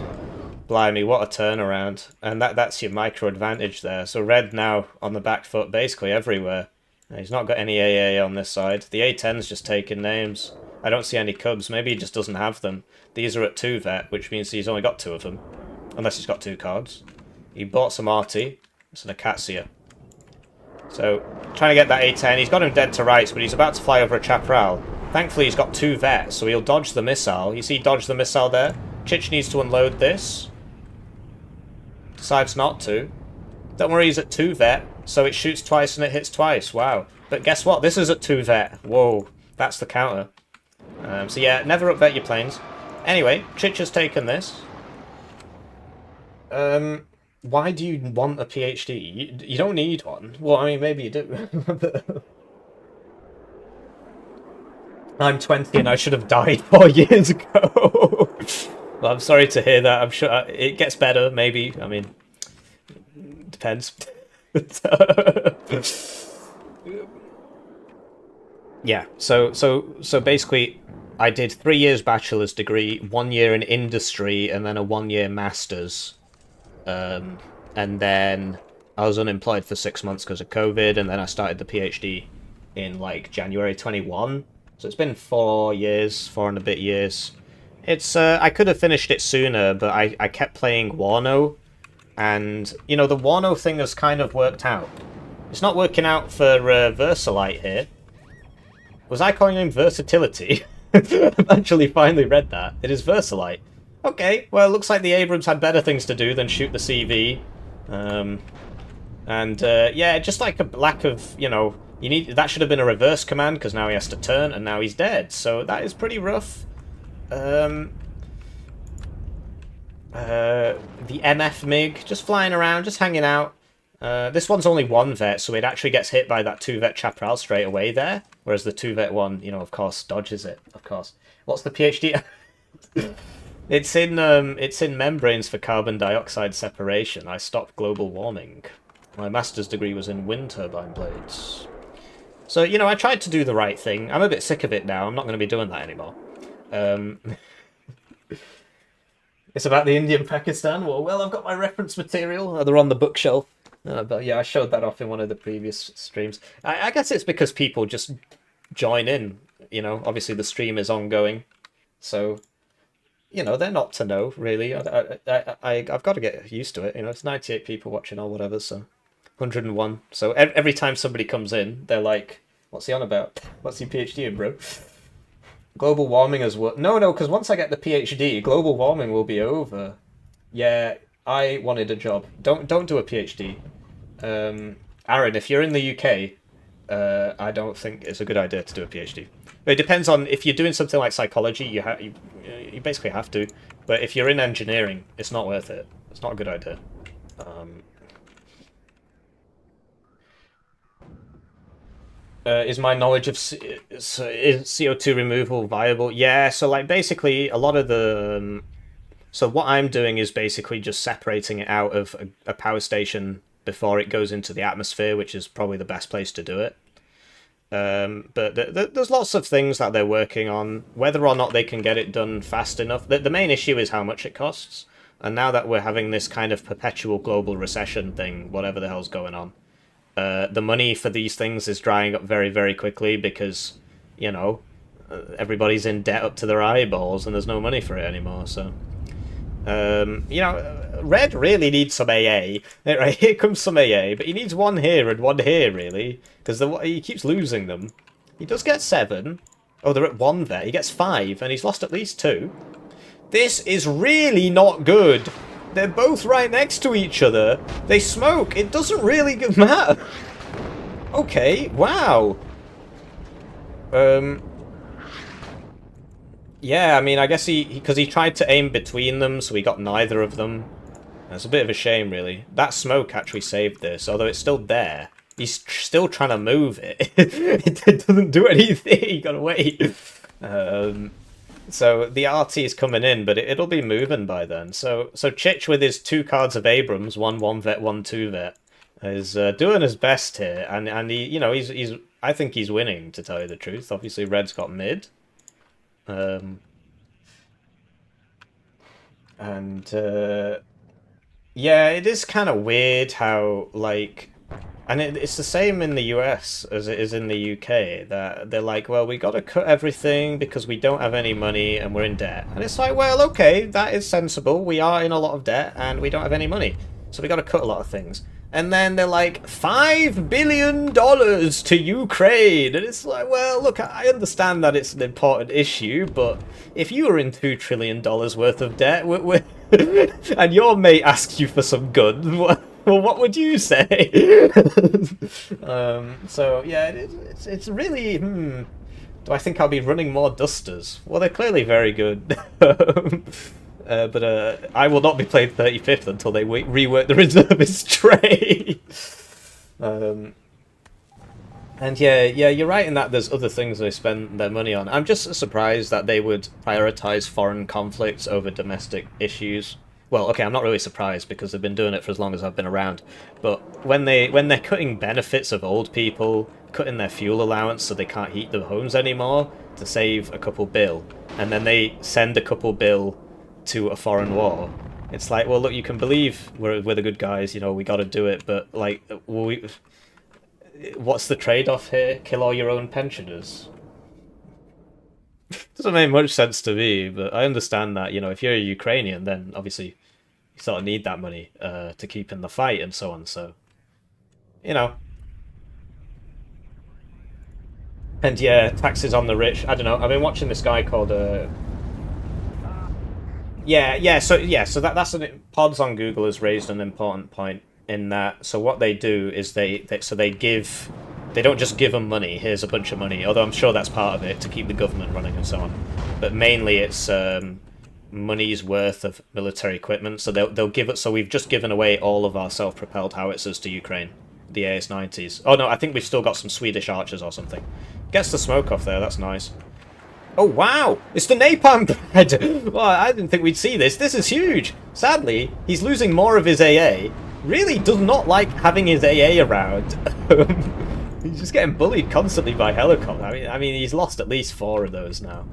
Blimey, what a turnaround. And that's your micro advantage there. So red now on the back foot basically everywhere. He's not got any AA on this side. The A10's just taking names. I don't see any cubs. Maybe he just doesn't have them. These are at 2 vet, which means he's only got 2 of them. Unless he's got 2 cards. He bought some arty. It's an Acacia. So, trying to get that A10. He's got him dead to rights, but he's about to fly over a Chaparral. Thankfully, he's got 2 vets, so he'll dodge the missile. You see, dodge the missile there? Chich needs to unload this. Decides not to. Don't worry, he's at 2 vet, so it shoots twice and it hits twice. Wow. But guess what? This is at 2 vet. Whoa. That's the counter. So yeah, never upvet your planes. Anyway, Chich has taken this. Why do you want a PhD? You don't need one. Well, I mean, maybe you do. I'm 20 and I should have died 4 years ago. Well, I'm sorry to hear that. I'm sure it gets better, maybe. I mean, depends. Yeah, so basically, I did 3 years bachelor's degree, 1 year in industry, and then a 1-year master's. And then I was unemployed for 6 months because of COVID, and then I started the PhD in, like, January 21. So it's been 4 years, 4 and a bit years. It's, I could have finished it sooner, but I kept playing Warno, and, you know, the Warno thing has kind of worked out. It's not working out for Versalite here. Was I calling him Versatility? I've actually finally read that. It is Versalite. Okay, well, it looks like the Abrams had better things to do than shoot the CV. Yeah, just like a lack of, you know, that should have been a reverse command, because now he has to turn, and now he's dead. So that is pretty rough. The MF MiG, just flying around, just hanging out. This one's only 1 vet, so it actually gets hit by that 2 vet Chaparral straight away there. Whereas the 2 vet one, you know, of course, dodges it, of course. What's the PhD? It's in membranes for carbon dioxide separation. I stopped global warming. My master's degree was in wind turbine blades. So, you know, I tried to do the right thing. I'm a bit sick of it now. I'm not going to be doing that anymore. It's about the Indian-Pakistan war. Well, I've got my reference material. They're on the bookshelf. But yeah, I showed that off in one of the previous streams. I guess it's because people just join in. You know, obviously the stream is ongoing. So, you know, they're not to know, really. I've got to get used to it. You know, it's 98 people watching or whatever, so 101. So every time somebody comes in, they're like, what's he on about? What's your PhD in, bro? Global warming as well. No, because once I get the PhD, global warming will be over. Yeah, I wanted a job. Don't do a PhD. Aaron, if you're in the UK, I don't think it's a good idea to do a PhD. It depends on, if you're doing something like psychology, you basically have to. But if you're in engineering, it's not worth it. It's not a good idea. Is my knowledge of is CO2 removal viable? Yeah, so like basically a lot of the... So what I'm doing is basically just separating it out of a power station before it goes into the atmosphere, which is probably the best place to do it. But there's lots of things that they're working on. Whether or not they can get it done fast enough. The main issue is how much it costs. And now that we're having this kind of perpetual global recession thing, whatever the hell's going on, the money for these things is drying up very, very quickly because, you know, everybody's in debt up to their eyeballs and there's no money for it anymore, so... you know, Red really needs some AA. Right, here comes some AA, but he needs 1 here and 1 here, really, because he keeps losing them. He does get 7. Oh, they're at 1 there. He gets 5, and he's lost at least 2. This is really not good. They're both right next to each other. They smoke. It doesn't really matter. Okay, wow. Yeah, I mean, I guess because he tried to aim between them, so he got neither of them. It's a bit of a shame, really. That smoke actually saved this, although it's still there. He's still trying to move it. It doesn't do anything. You gotta wait. So the RT is coming in, but it'll be moving by then. So Chich with his 2 cards of Abrams, 1 vet, 1 2 vet, is doing his best here, and he, you know, he's I think he's winning, to tell you the truth. Obviously, Red's got mid. Yeah, it is kind of weird how, like, and it's the same in the US as it is in the UK, that they're like, well, we got to cut everything because we don't have any money and we're in debt. And it's like, well, okay, that is sensible. We are in a lot of debt and we don't have any money, so we got to cut a lot of things. And then they're like, $5 billion to Ukraine. And it's like, well, look, I understand that it's an important issue, but if you were in $2 trillion worth of debt, and your mate asks you for some guns, well, what would you say? So, yeah, it's really, do I think I'll be running more Dusters? Well, they're clearly very good. But I will not be playing 35th until they rework the reservist tray. And yeah, you're right in that there's other things they spend their money on. I'm just surprised that they would prioritize foreign conflicts over domestic issues. Well, okay, I'm not really surprised because they've been doing it for as long as I've been around. But when they're cutting benefits of old people, cutting their fuel allowance so they can't heat their homes anymore to save a couple bill, and then they send a couple bill to a foreign war, it's like, well, look, you can believe we're the good guys, you know, we got to do it, but like, what's the trade-off here? Kill all your own pensioners? Doesn't make much sense to me, but I understand that, you know, if you're a Ukrainian, then obviously you sort of need that money to keep in the fight and so on, so, you know. And yeah, taxes on the rich, I don't know, I've been watching this guy called So that's Pods on Google has raised an important point in that. So what they do is they don't just give them money. Here's a bunch of money, although I'm sure that's part of it to keep the government running and so on. But mainly it's money's worth of military equipment. So they'll give it. So we've just given away all of our self-propelled howitzers to Ukraine, the AS-90s. Oh no, I think we've still got some Swedish archers or something. Gets the smoke off there. That's nice. Oh, wow! It's the napalm bread! Well, I didn't think we'd see this. This is huge! Sadly, he's losing more of his AA. Really does not like having his AA around. He's just getting bullied constantly by helicopter. I mean, he's lost at least 4 of those now.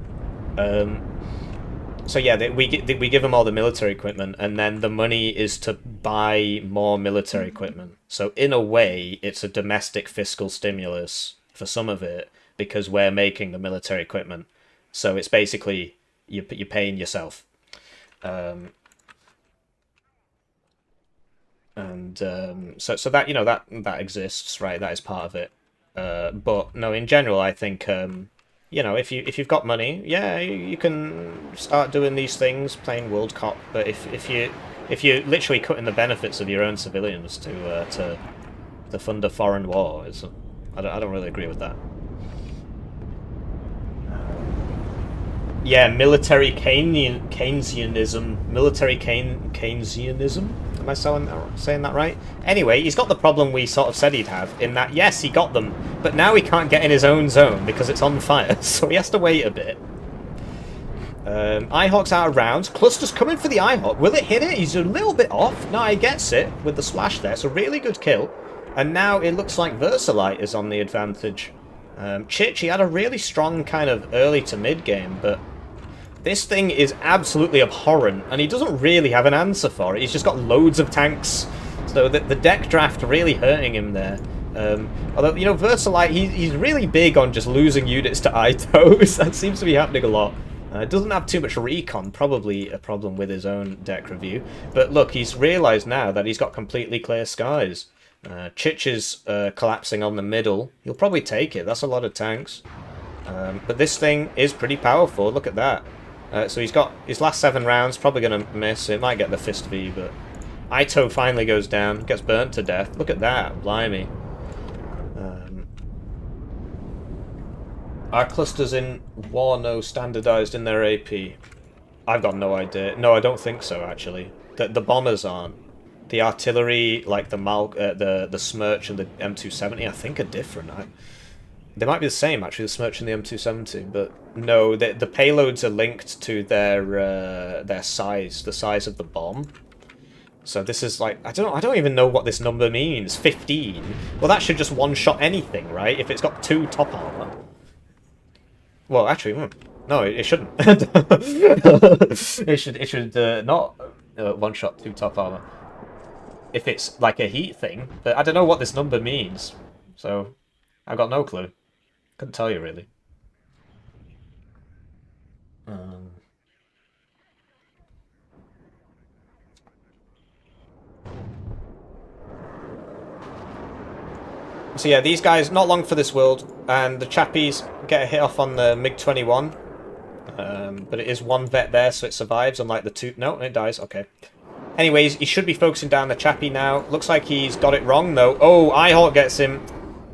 So yeah, we give him all the military equipment, and then the money is to buy more military equipment. So in a way, it's a domestic fiscal stimulus for some of it, because we're making the military equipment. So it's basically you're paying yourself, so that, you know, that exists, right? That is part of it. But no, in general, I think you know, if you've got money, yeah, you can start doing these things, playing World Cup. But if you're literally cutting the benefits of your own civilians to fund a foreign war, I don't really agree with that. Yeah, military Keynesianism. Military Keynesianism? Am I saying that right? Anyway, he's got the problem we sort of said he'd have, in that, yes, he got them, but now he can't get in his own zone because it's on fire, so he has to wait a bit. Ihawk's out of rounds. Cluster's coming for the Ihawk. Will it hit it? He's a little bit off. No, he gets it with the splash there. It's a really good kill. And now it looks like Versalite is on the advantage. Chich, he had a really strong kind of early to mid game, but this thing is absolutely abhorrent, and he doesn't really have an answer for it. He's just got loads of tanks, so the deck draft really hurting him there. Although, you know, Versalite, he's really big on just losing units to ITOs. That seems to be happening a lot. Doesn't have too much recon, probably a problem with his own deck review. But look, he's realised now that he's got completely clear skies. Chich is collapsing on the middle. He'll probably take it. That's a lot of tanks. But this thing is pretty powerful. Look at that. So he's got his last 7 rounds, probably going to miss. It might get the Fist V, but Ito finally goes down, gets burnt to death. Look at that, blimey. Are clusters in Warno standardized in their AP? I've got no idea. No, I don't think so, actually. The bombers aren't. The artillery, like the the Smerch and the M270, I think are different. They might be the same, actually, the Smerch and the M270, but no, the payloads are linked to their size, the size of the bomb. So this is like, I don't even know what this number means. 15. Well, that should just one-shot anything, right? If it's got 2 top armor. Well, actually, no, it shouldn't. it should not one-shot 2 top armor. If it's like a heat thing, but I don't know what this number means. So I've got no clue. Couldn't tell you really. So yeah, these guys, not long for this world, and the chappies get a hit off on the MiG-21. But it is 1 vet there, so it survives, unlike the 2... No, it dies, okay. Anyways, he should be focusing down the chappie now. Looks like he's got it wrong, though. Oh, IHawk gets him.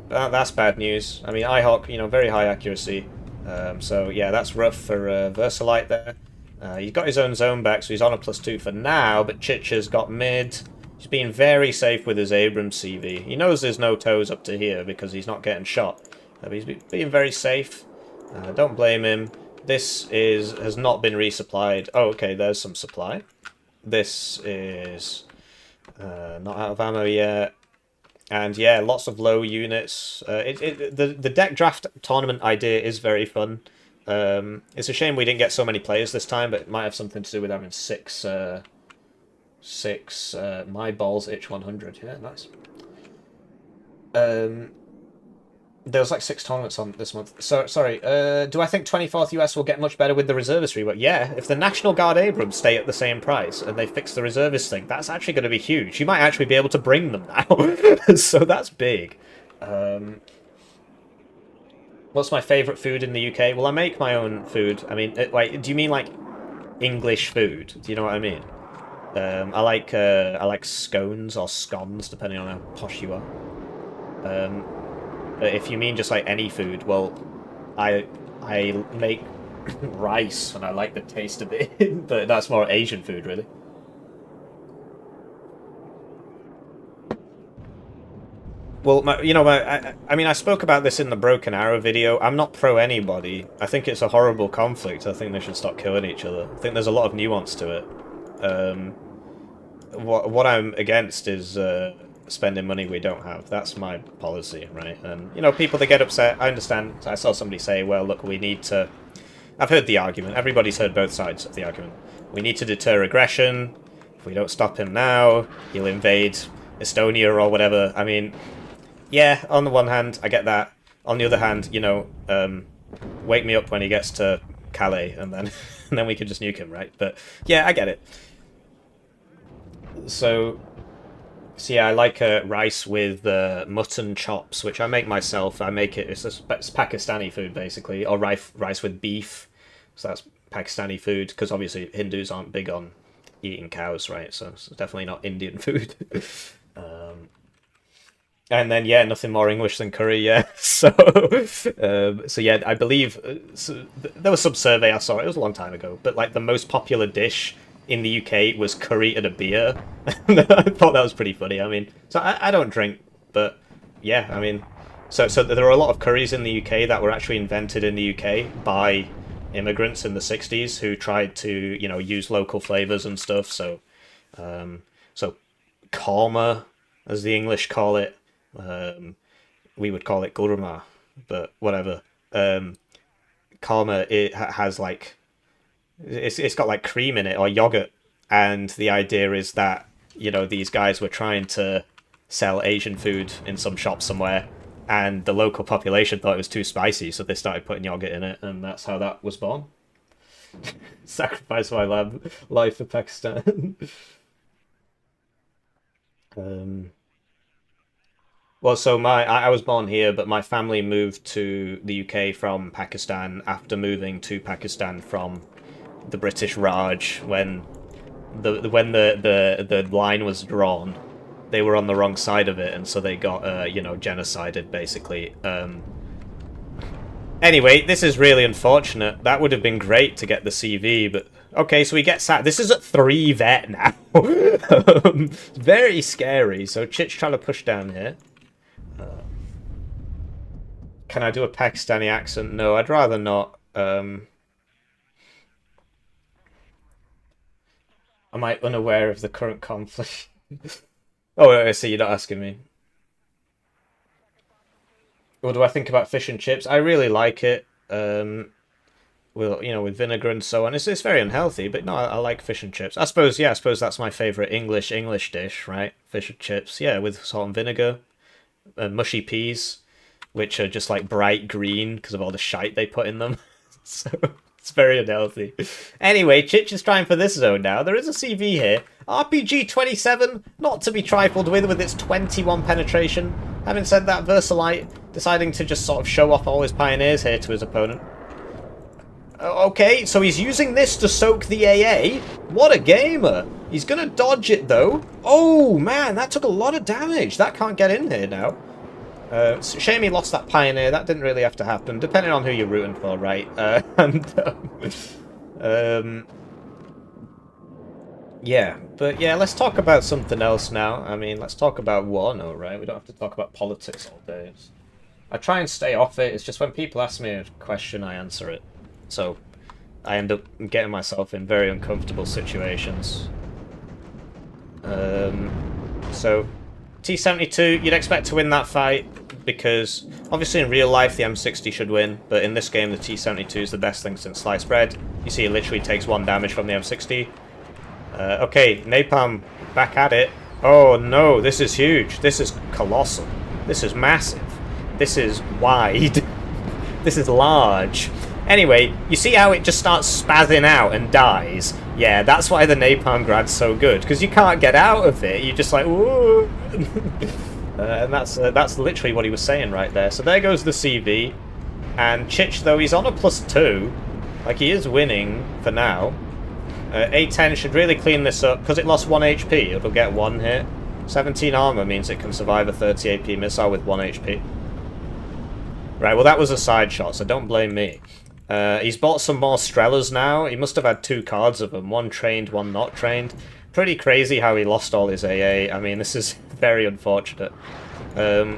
That's bad news. I mean, IHawk, you know, very high accuracy. So yeah, that's rough for Versalite there. He's got his own zone back, so he's on a +2 for now, but Chich has got mid. He's being very safe with his Abrams CV. He knows there's no toes up to here because he's not getting shot. But he's being very safe. Don't blame him. This has not been resupplied. Oh, okay, there's some supply. This is not out of ammo yet. And yeah, lots of low units. The deck draft tournament idea is very fun. It's a shame we didn't get so many players this time, but it might have something to do with having six My Balls Itch 100. Yeah, nice. There was like 6 tournaments on this month. So sorry. Do I think 24th US will get much better with the reservist rework? Yeah, if the National Guard Abrams stay at the same price and they fix the reservist thing, that's actually going to be huge. You might actually be able to bring them now, so that's big. What's my favourite food in the UK? Well, I make my own food. I mean, like, do you mean like English food? Do you know what I mean? I like scones or scones, depending on how posh you are. If you mean just like any food, well, I make rice and I like the taste of it, but that's more Asian food, really. Well, I mean, I spoke about this in the Broken Arrow video. I'm not pro anybody. I think it's a horrible conflict. I think they should stop killing each other. I think there's a lot of nuance to it. What I'm against is spending money we don't have. That's my policy, right? And, you know, people that get upset, I understand. I saw somebody say, well, look, we need to... I've heard the argument. Everybody's heard both sides of the argument. We need to deter aggression. If we don't stop him now, he'll invade Estonia or whatever. I mean, yeah, on the one hand, I get that. On the other hand, you know, wake me up when he gets to Calais, and then and then we can just nuke him, right? But, yeah, I get it. So yeah, I like rice with mutton chops, which I make myself. I make it, it's Pakistani food, basically, or rice with beef. So that's Pakistani food, because obviously Hindus aren't big on eating cows, right? So it's definitely not Indian food. And then, yeah, nothing more English than curry, yeah. So yeah, I believe... there was some survey I saw, it was a long time ago, but like the most popular dish in the UK was curry and a beer. I thought that was pretty funny. I mean, so I don't drink, but yeah, I mean, so there are a lot of curries in the UK that were actually invented in the UK by immigrants in the 60s who tried to, you know, use local flavors and stuff. So korma, as the English call it, we would call it gurma, but whatever. Korma, it has like... It's got like cream in it or yogurt, and the idea is that, you know, these guys were trying to sell Asian food in some shop somewhere, and the local population thought it was too spicy, so they started putting yogurt in it, and that's how that was born. Sacrifice my life for Pakistan. Well, so I was born here, but my family moved to the UK from Pakistan after moving to Pakistan from the British Raj when the line was drawn. They were on the wrong side of it, and so they got you know, genocided, basically. Anyway, this is really unfortunate. That would have been great to get the CV, but... Okay, so we get sat. This is at 3 vet now. Very scary. So Chich trying to push down here. Can I do a Pakistani accent? No, I'd rather not. Am I unaware of the current conflict? Oh, I see, you're not asking me. What do I think about fish and chips? I really like it. Well, you know, with vinegar and so on. It's very unhealthy, but no, I like fish and chips. I suppose that's my favourite English dish, right? Fish and chips, yeah, with salt and vinegar. Mushy peas, which are just like bright green because of all the shite they put in them. So it's very unhealthy. Anyway, Chich is trying for this zone now. There is a CV here. RPG 27, not to be trifled with its 21 penetration. Having said that, Versalite deciding to just sort of show off all his pioneers here to his opponent. Okay, so he's using this to soak the AA. What a gamer. He's going to dodge it, though. Oh, man, that took a lot of damage. That can't get in here now. Shame he lost that pioneer. That didn't really have to happen, depending on who you're rooting for, right? Yeah, but yeah, let's talk about something else now. I mean, let's talk about Warno, right? We don't have to talk about politics all day. I try and stay off it. It's just when people ask me a question, I answer it. So I end up getting myself in very uncomfortable situations. So T-72, you'd expect to win that fight because obviously in real life the M60 should win, but in this game the T-72 is the best thing since sliced bread. You see it literally takes 1 damage from the M60. Okay, Napalm back at it. Oh no, this is huge. This is colossal. This is massive. This is wide. This is large. Anyway, you see how it just starts spazzing out and dies? Yeah, that's why the Napalm Grad's so good, because you can't get out of it. You're just like, whoa. And that's literally what he was saying right there. So there goes the CV. And Chich, though, he's on a +2. Like, he is winning for now. A10 should really clean this up, because it lost 1 HP. It'll get 1 hit. 17 armor means it can survive a 30 AP missile with 1 HP. Right, well that was a side shot, so don't blame me. He's bought some more Strellas now. He must have had 2 cards of them. 1 trained, 1 not trained. Pretty crazy how he lost all his AA. I mean, this is very unfortunate. Yeah,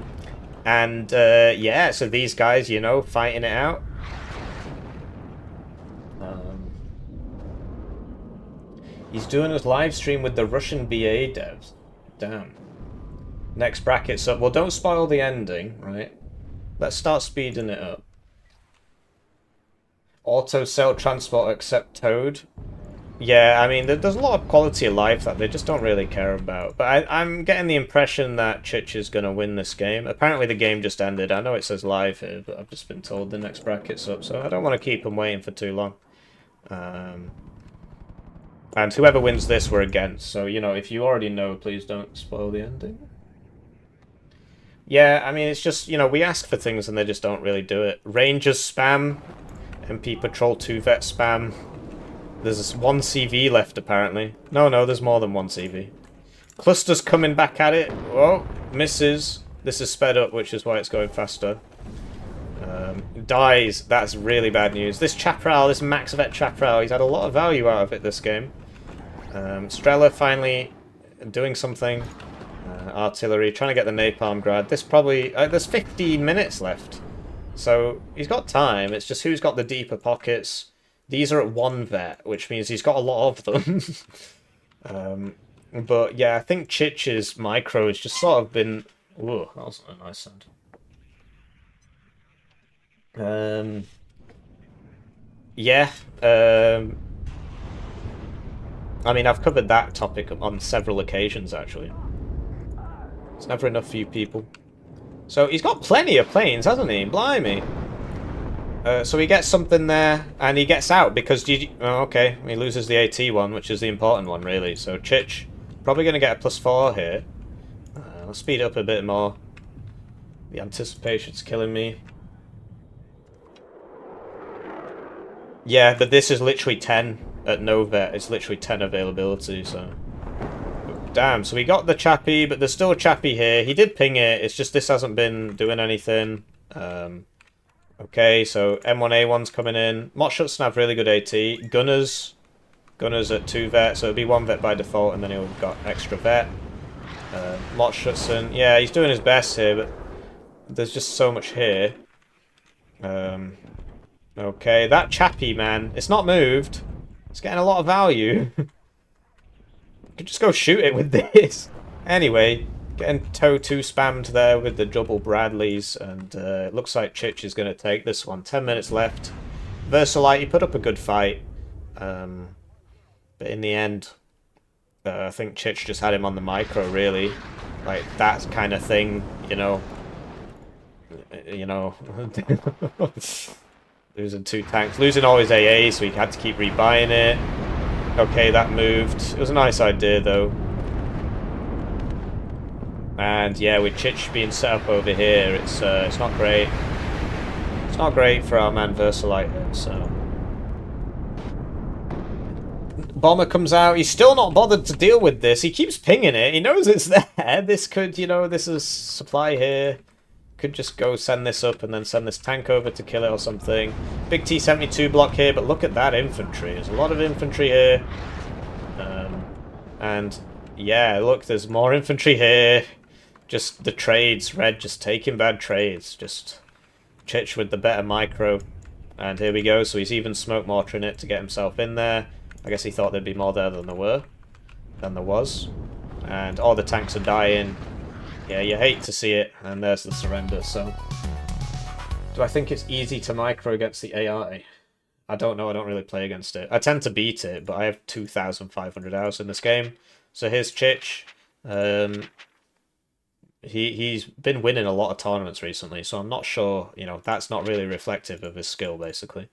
so these guys, you know, fighting it out. He's doing his live stream with the Russian BA devs. Damn. Next bracket's up. Well, don't spoil the ending, right? Let's start speeding it up. Auto cell transport except Toad. Yeah, I mean, there's a lot of quality of life that they just don't really care about. But I'm getting the impression that Chich is going to win this game. Apparently the game just ended. I know it says live here, but I've just been told the next bracket's up, so I don't want to keep them waiting for too long. And whoever wins this, we're against. So, you know, if you already know, please don't spoil the ending. Yeah, I mean, it's just, you know, we ask for things and they just don't really do it. Rangers spam. MP Patrol 2 vet spam. There's 1 CV left, apparently. No, there's more than 1 CV. Cluster's coming back at it. Oh, misses. This is sped up, which is why it's going faster. Dies. That's really bad news. This Chaparral, this Max Vet Chaparral, he's had a lot of value out of it this game. Strela finally doing something. Artillery, trying to get the Napalm Grad. This probably... there's 15 minutes left. So, he's got time. It's just who's got the deeper pockets. These are at 1 vet, which means he's got a lot of them. But, yeah, I think Chich's micro has just sort of been... Ooh, that was a nice sound. Yeah. I mean, I've covered that topic on several occasions, actually. It's never enough for you people. So he's got plenty of planes, hasn't he? Blimey. So he gets something there, and he gets out because... okay, he loses the AT one, which is the important one, really. So Chich, probably going to get a +4 here. I'll speed up a bit more. The anticipation's killing me. Yeah, but this is literally 10 at no vet. It's literally 10 availability, so... Damn, so we got the Chappie, but there's still a Chappie here. He did ping it, it's just this hasn't been doing anything. Okay, so M1A1's coming in. Motschutsen have really good AT. Gunners at 2 vet, so it'll be 1 vet by default, and then he'll got extra vet. Motschutsen, yeah, he's doing his best here, but there's just so much here. Okay, that chappie, man, it's not moved. It's getting a lot of value. Could just go shoot it with this. Anyway, getting toe 2 spammed there with the double Bradleys, and it looks like Chich is going to take this one. 10 minutes left. Versalite, he put up a good fight. But in the end, I think Chich just had him on the micro, really. Like, that kind of thing, you know. Losing 2 tanks. Losing all his AA, so he had to keep rebuying it. Okay, that moved. It was a nice idea, though. And yeah, with Chich being set up over here, it's not great. It's not great for our man Versalite, so... Bomber comes out. He's still not bothered to deal with this. He keeps pinging it. He knows it's there. This could, you know, this is supply here. Could just go send this up and then send this tank over to kill it or something. Big T-72 block here, but look at that infantry. There's a lot of infantry here. And yeah, look, there's more infantry here. Just the trades. Red just taking bad trades. Just Chich with the better micro. And here we go. So he's even smoke mortaring it to get himself in there. I guess he thought there'd be more there than there was. And all the tanks are dying. Yeah, you hate to see it. And there's the surrender, so... Do I think it's easy to micro against the AI? I don't know, I don't really play against it. I tend to beat it, but I have 2,500 hours in this game. So here's Chich. He's been winning a lot of tournaments recently, so I'm not sure, you know, that's not really reflective of his skill, basically.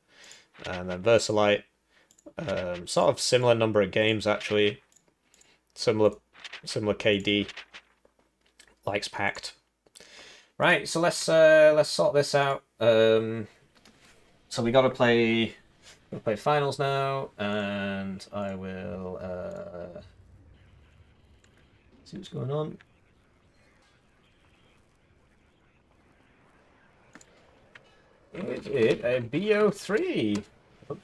And then Versalite. Sort of similar number of games, actually. Similar KD. Likes packed. Right, so let's sort this out. So we gotta play finals now, and I will see what's going on. Is it a BO3? Oops.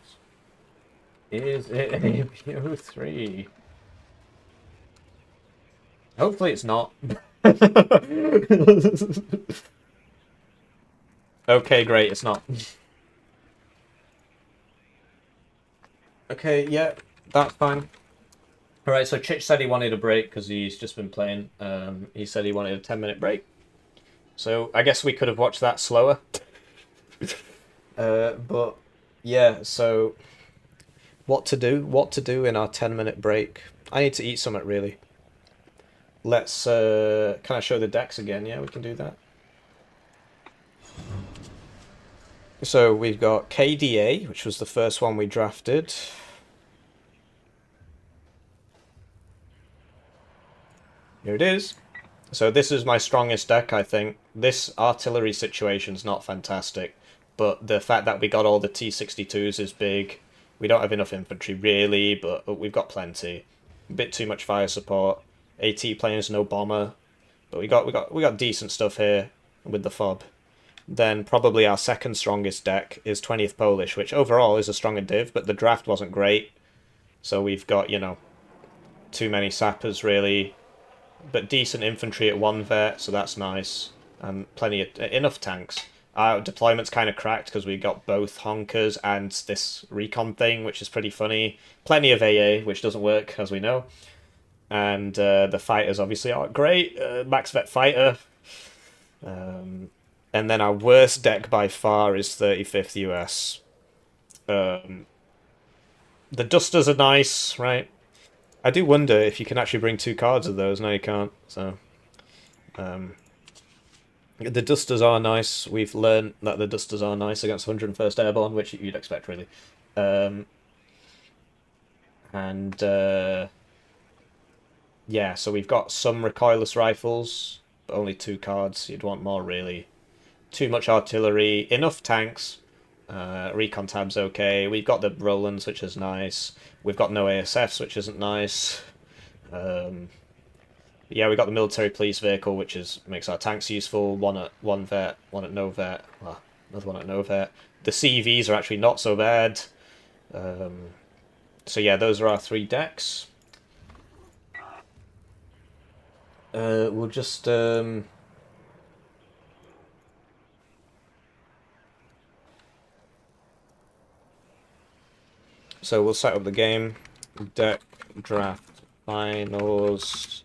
Is it a BO3? Hopefully it's not. Okay, great, it's not. Okay, yeah, that's fine. Alright, so Chich said he wanted a break because he's just been playing. He said he wanted a 10-minute break. So I guess we could have watched that slower. But yeah, so what to do in our 10-minute break? I need to eat something, really. Let's can I show the decks again? Yeah, we can do that. So we've got KDA, which was the first one we drafted. Here it is. So this is my strongest deck, I think. This artillery situation's not fantastic, but the fact that we got all the T-62s is big. We don't have enough infantry, really, but we've got plenty. A bit too much fire support. AT planes, no bomber, but we got decent stuff here with the fob. Then probably our second strongest deck is 20th Polish, which overall is a stronger div, but the draft wasn't great. So we've got, you know, too many sappers really, but decent infantry at 1 vet, so that's nice, and plenty of enough tanks. Our deployment's kind of cracked because we got both honkers and this recon thing, which is pretty funny. Plenty of AA, which doesn't work, as we know. And the fighters obviously aren't great. Max Vet Fighter. And then our worst deck by far is 35th US. The Dusters are nice, right? I do wonder if you can actually bring 2 cards of those. No, you can't. So, the Dusters are nice. We've learned that the Dusters are nice against 101st Airborne, which you'd expect, really. Yeah, so we've got some recoilless rifles, but only 2 cards. You'd want more, really. Too much artillery, enough tanks. Recon tab's okay. We've got the Rolands, which is nice. We've got no ASFs, which isn't nice. Yeah, we got the military police vehicle, which makes our tanks useful. One at 1 vet, one at no vet. Well, another one at Novet. The CVs are actually not so bad. So yeah, those are our 3 decks. We'll just so we'll set up the game. Deck draft finals.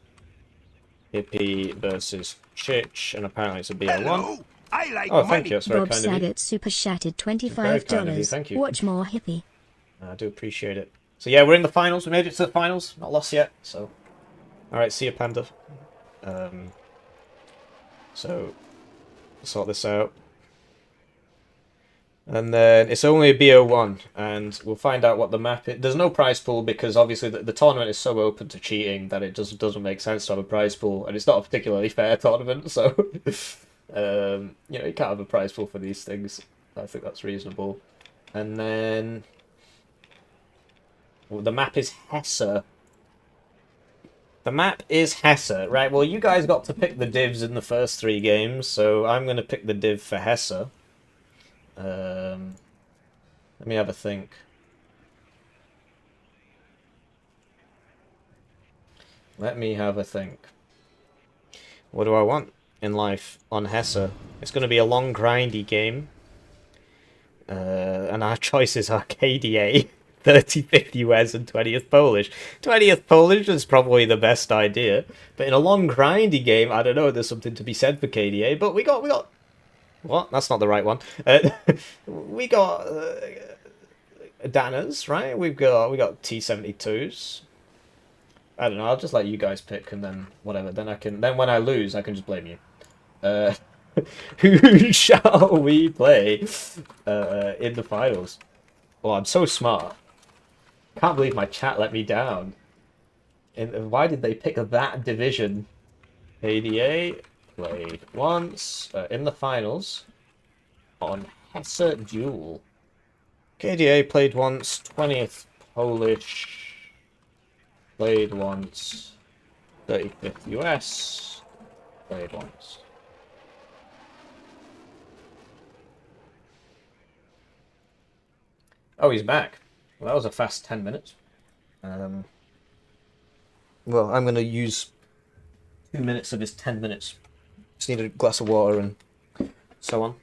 Hippie versus Chich, and apparently it's a BO1. I like Oh, thank you. That's very Bob kind of you. Saget super chatted Very kind of you, $25. thank you. Watch more Hippie. I do appreciate it. So yeah, we're in the finals. We made it to the finals. Not lost yet. So, all right. See you, Panda. So sort this out. And then it's only a BO1, and we'll find out what the map is. There's no prize pool because obviously the tournament is so open to cheating that it just doesn't make sense to have a prize pool, and it's not a particularly fair tournament, so you know, you can't have a prize pool for these things. I think that's reasonable. And then well, the map is Hesse. The map is Hesse, right? Well, you guys got to pick the divs in the first 3 games, so I'm going to pick the div for Hesse. Let me have a think. Let me have a think. What do I want in life on Hesse? It's going to be a long, grindy game. And our choices are KDA, 35th US, and 20th Polish. 20th Polish is probably the best idea. But in a long, grindy game, I don't know, there's something to be said for KDA. But we got... What? That's not the right one. We got Danas, right? We got T72s. I don't know. I'll just let you guys pick, and then whatever. Then when I lose, I can just blame you. Who shall we play in the finals? Oh, I'm so smart. Can't believe my chat let me down. Why did they pick that division? ADA played once in the finals on Hesse Duel. KDA played once, 20th Polish played once, 35th US played once. Oh, he's back. Well, that was a fast 10 minutes. Well, I'm going to use 2 minutes of his 10 minutes. Just need a glass of water and so on.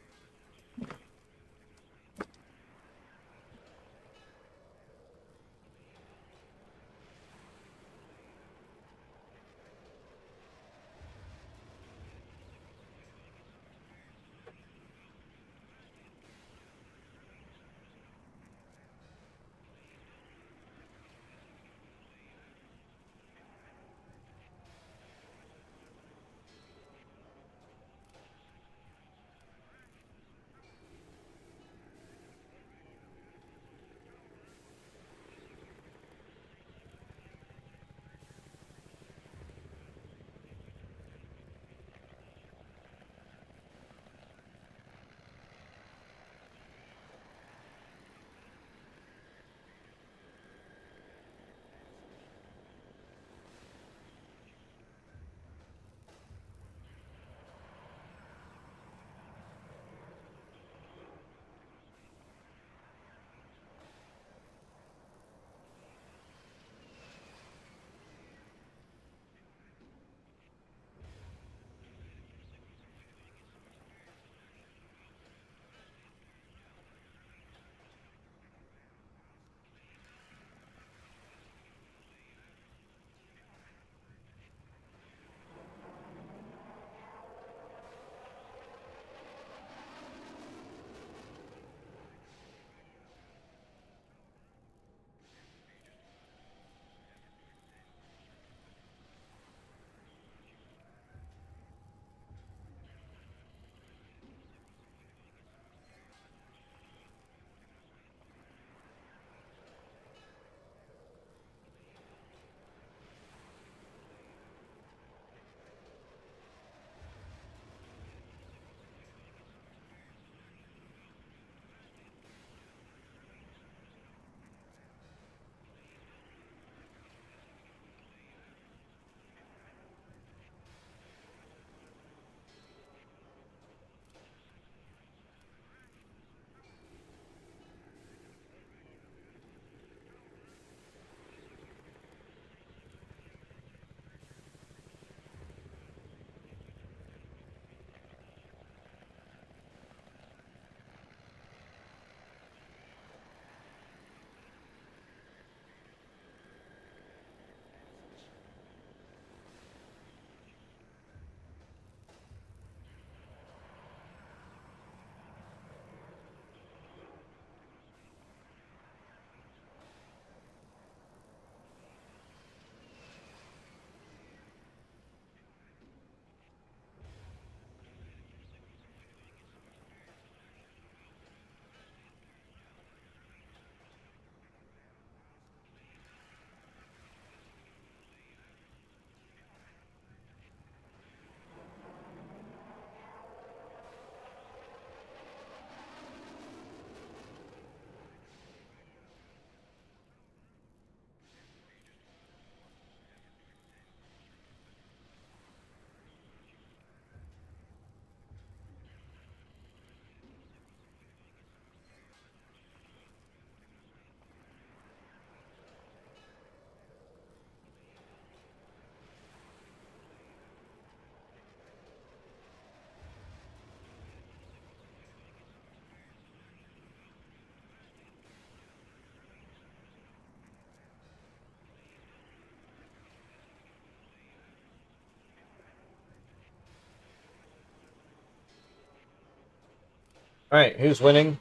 Right, who's winning?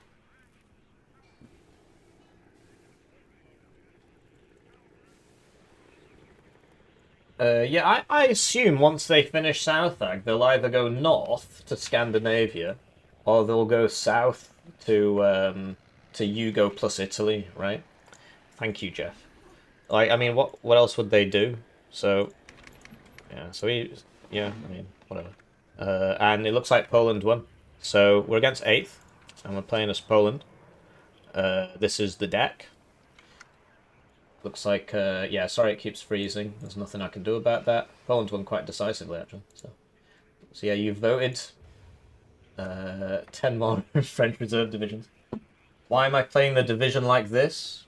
Yeah, I assume once they finish Southag, they'll either go north to Scandinavia, or they'll go south to Yugo plus Italy, right? Thank you, Jeff. Like, I mean, what else would they do? So, yeah, yeah, I mean, whatever. And it looks like Poland won. So we're against 8th, and we're playing as Poland. This is the deck. Looks like, yeah, sorry it keeps freezing. There's nothing I can do about that. Poland won quite decisively, actually. So yeah, you voted 10 more French reserve divisions. Why am I playing the division like this?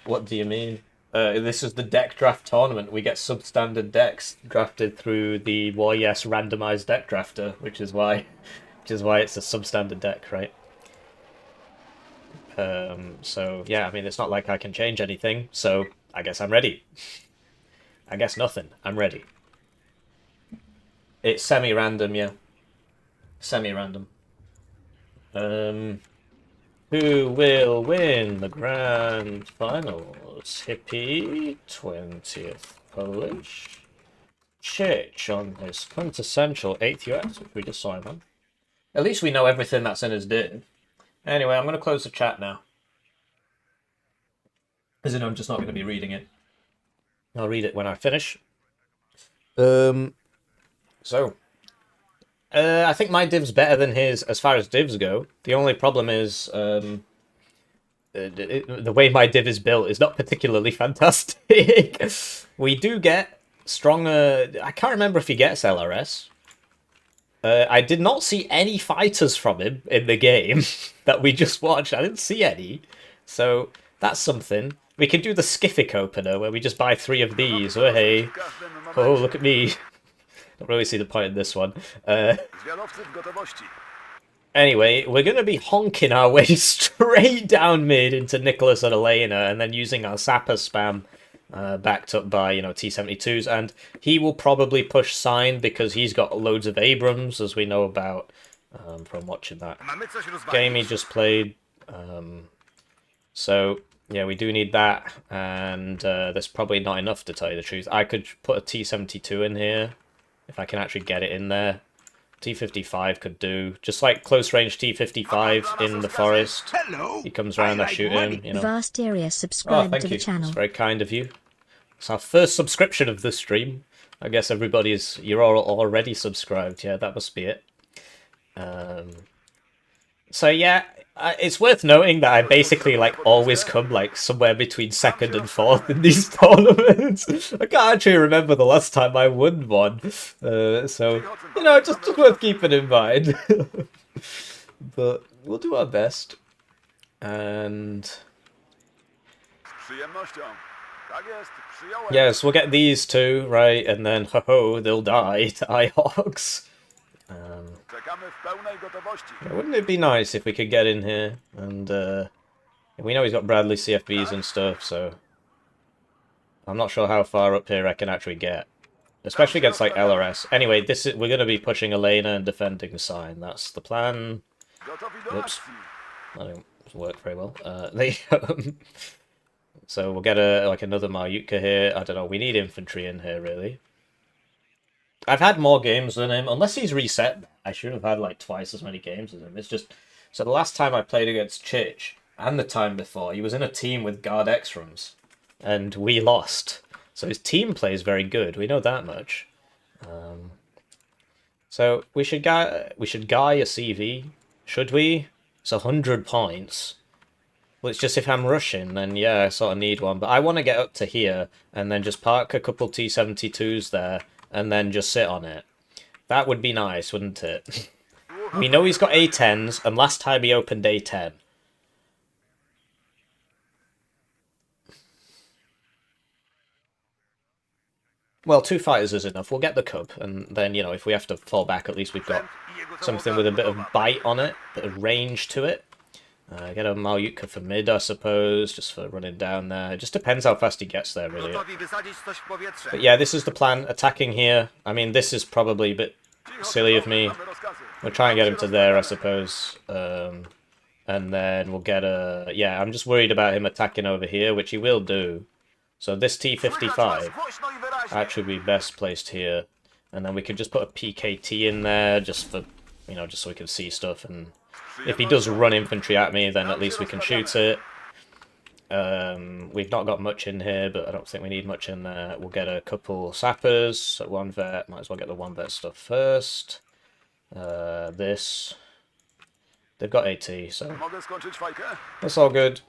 What do you mean? This is the deck draft tournament. We get substandard decks drafted through the Yes randomized deck drafter, which is why it's a substandard deck, right? So yeah, I mean, it's not like I can change anything, so I guess I'm ready. I guess nothing. I'm ready. It's semi-random, yeah. Semi-random. Who will win the grand finals? Hippie, 20th Polish. Chich on his quintessential 8th US, which we just saw him on. At least we know everything that's in his div. Anyway, I'm going to close the chat now. As in, I'm just not going to be reading it. I'll read it when I finish. I think my div's better than his as far as divs go. The only problem is the way my div is built is not particularly fantastic. We do get stronger... I can't remember if he gets LRS. I did not see any fighters from him in the game that we just watched. I didn't see any. So that's something. We can do the Skiffic opener where we just buy 3 of these. Oh, hey. Oh, look at me. Don't really see the point in this one. Anyway, we're going to be honking our way straight down mid into Nicholas and Elena and then using our Sapper spam. Backed up by, T-72s, and he will probably push Sign because he's got loads of Abrams, as we know about from watching that game he just played. So, yeah, we do need that, and there's probably not enough, to tell you the truth. I could put a T-72 in here, if I can actually get it in there. T-55 could do. Just like close-range T-55 in the forest. Hello. He comes around, I shoot him, Vast area subscribe to the channel. It's very kind of you. It's our first subscription of this stream. I guess you're all already subscribed. Yeah, that must be it. So yeah, it's worth noting that I basically always come somewhere between 2nd and 4th in these tournaments. I can't actually remember the last time I won one. So just worth keeping in mind. But we'll do our best. And yes, we'll get these 2, right, and then they'll die to iHawks. Wouldn't it be nice if we could get in here? And we know he's got Bradley CFBs and stuff, so I'm not sure how far up here I can actually get, especially against LRS. Anyway, we're going to be pushing Elena and defending Sign. That's the plan. Whoops, that didn't work very well. So we'll get another Maryutka here. I don't know. We need infantry in here, really. I've had more games than him. Unless he's reset, I should have had twice as many games as him. It's just... So the last time I played against Chich, and the time before, he was in a team with Guard Extrams. And we lost. So his team play is very good. We know that much. So we should guy a CV. Should we? It's 100 points. Well, it's just if I'm rushing, then yeah, I sort of need one. But I want to get up to here, and then just park a couple T-72s there, and then just sit on it. That would be nice, wouldn't it? We know he's got A10s, and last time he opened A10. Well, 2 fighters is enough. We'll get the Cub, and then, if we have to fall back, at least we've got something with a bit of bite on it, a bit of range to it. Get a Maryutka for mid, I suppose, just for running down there. It just depends how fast he gets there, really. But yeah, this is the plan. Attacking here. I mean, this is probably a bit silly of me. We'll try and get him to there, I suppose. And then we'll get a... Yeah, I'm just worried about him attacking over here, which he will do. So this T-55 actually be best placed here. And then we can just put a PKT in there, just for, you know, just so we can see stuff. And if he does run infantry at me, then at least we can shoot it. We've not got much in here, but I don't think we need much in there. We'll get a couple sappers, so one vet. Might as well get the one vet stuff first. This. They've got AT, so that's all good.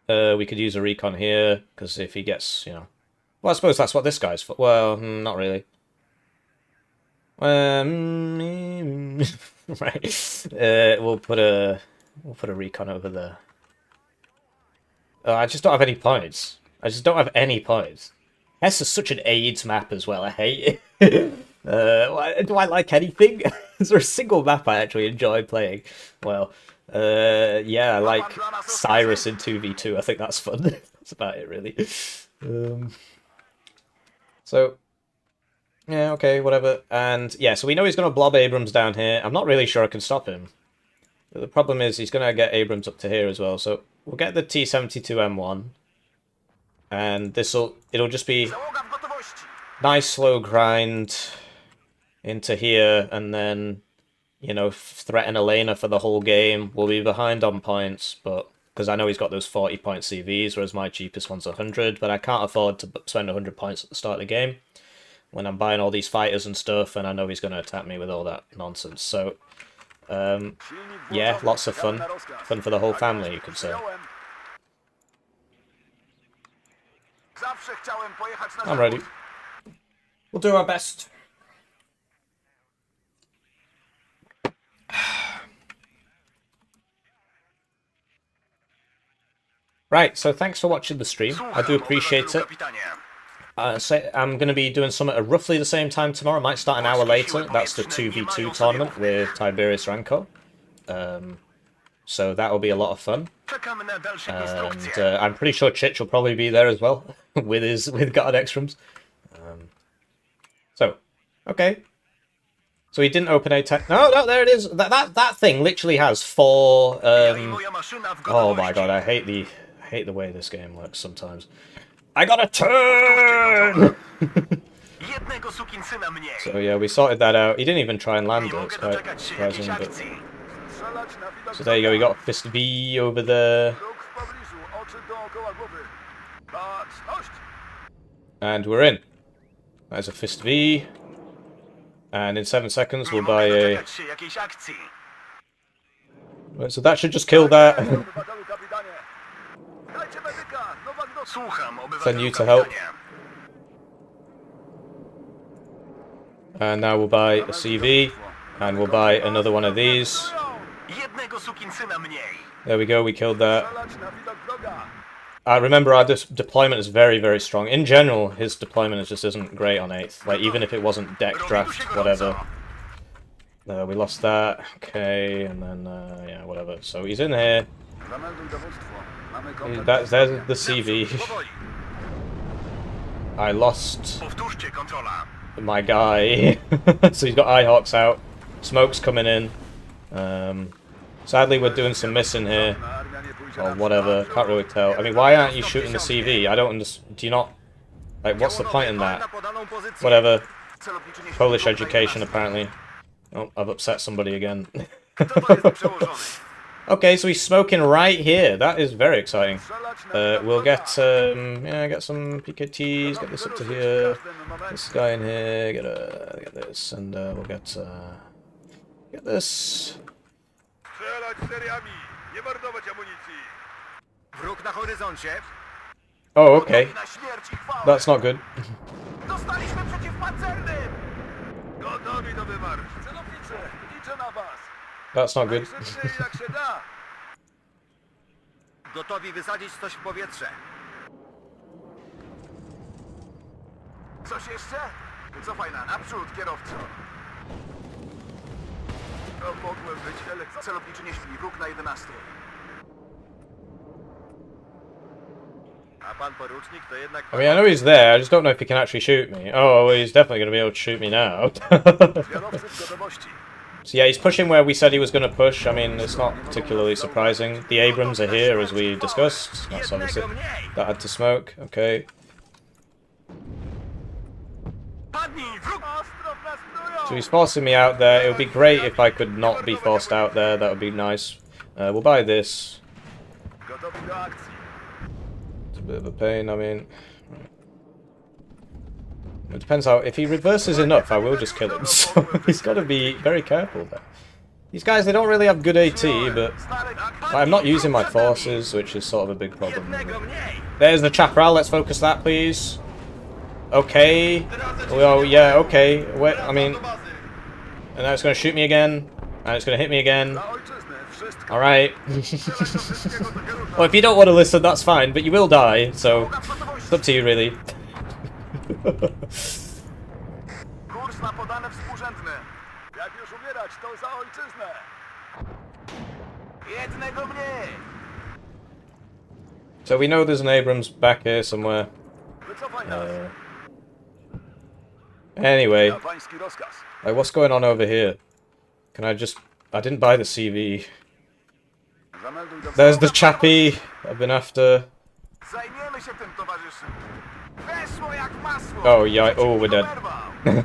We could use a recon here, because if he gets, you know... Well, I suppose that's what this guy's for. Well, not really. Right. We'll put a recon over there. I just don't have any points. I just don't have any points. Hess is such an AIDS map as well. I hate it. Do I like anything? Is there a single map I actually enjoy playing? Well, yeah, I like Cyrus in 2v2. I think that's fun. That's about it, really. So, yeah, okay, whatever. And, yeah, so we know he's going to blob Abrams down here. I'm not really sure I can stop him. But the problem is he's going to get Abrams up to here as well. So, we'll get the T-72M1. And it'll just be nice slow grind into here, and then, you know, threaten Elena for the whole game. We'll be behind on points, but because I know he's got those 40-point CVs, whereas my cheapest one's 100, but I can't afford to spend 100 points at the start of the game when I'm buying all these fighters and stuff, and I know he's going to attack me with all that nonsense. So, yeah, lots of fun. Fun for the whole family, you could say. I'm ready. We'll do our best. Right, so thanks for watching the stream. I do appreciate it. I'm going to be doing something at roughly the same time tomorrow. Might start an hour later. That's the 2v2 tournament with Tiberius Ranko. So that will be a lot of fun. And I'm pretty sure Chich will probably be there as well with guard extrams. So, okay. So he didn't open a tech. No, there it is. That thing literally has 4. Oh my god, I hate the way this game works sometimes. I got a turn. So yeah, we sorted that out. He didn't even try and land it. It's quite surprising, but... So there you go. We got Fist V over there. And we're in. There's a Fist V. And in 7 seconds we'll buy a... Right, so that should just kill that. Send you to help. And now we'll buy a CV. And we'll buy another one of these. There we go, we killed that. Remember, our deployment is very, very strong. In general, his deployment just isn't great on 8th. Like, even if it wasn't deck draft, whatever. We lost that. Okay, and then, yeah, whatever. So he's in here. There's the CV. I lost my guy. So he's got Eyehawks out. Smoke's coming in. Sadly, we're doing some missing here. Or whatever, can't really tell. I mean, why aren't you shooting the CV? I don't understand. Do you not... Like, what's the point in that? Whatever. Polish education, apparently. Oh, I've upset somebody again. Okay, so he's smoking right here. That is very exciting. We'll get, yeah, get some PKTs, get this up to here. This guy in here, get this, and we'll get this. Oh, okay. That's not good. That's not good. Gotowi wysadzić coś w powietrze. Coś jeszcze? Cofaj naprzód, kierowco. To mogłem być celowniczy nie śpi, róg na 11. A pan porucznik to jednak... I mean, I know he's there, I just don't know if he can actually shoot me. Oh, well, he's definitely going to be able to shoot me now. Zwiadowcy w gotowości. So yeah, he's pushing where we said he was going to push. I mean, it's not particularly surprising. The Abrams are here, as we discussed. That's obviously... That had to smoke, okay. Padnij, wróg! Ostrov nas prują! So he's forcing me out there. It would be great if I could not be forced out there. That would be nice. We'll buy this. Gotowi do akcji. It's a bit of a pain, I mean... It depends how... If he reverses enough, I will just kill him. So he's got to be very careful there. These guys, they don't really have good AT, but... I'm not using my forces, which is sort of a big problem. Jednego mniej! There's the chaparral. Let's focus that, please. Okay. Oh, yeah, okay. Wait, I mean... And now it's going to shoot me again. And it's going to hit me again. Za ojczyznę wszystko. Alright. Wszystkiego do kierunku. Well, if you don't want to listen, that's fine, but you will die, so... It's up to you, really. Kurs na podane współrzędne. Jak już umierać, to za ojczyznę. Jednego mniej! So we know there's an Abrams back here somewhere. Wycofaj nas. Anyway, Na pański rozkaz. like, what's going on over here? Can I just... I didn't buy the CV. Zamelduj do... There's the chappie I've been after. Zajmiemy się tym, towarzyszu. Weszło jak masło. Oh, yeah. Oh, we're dead. Oberwał.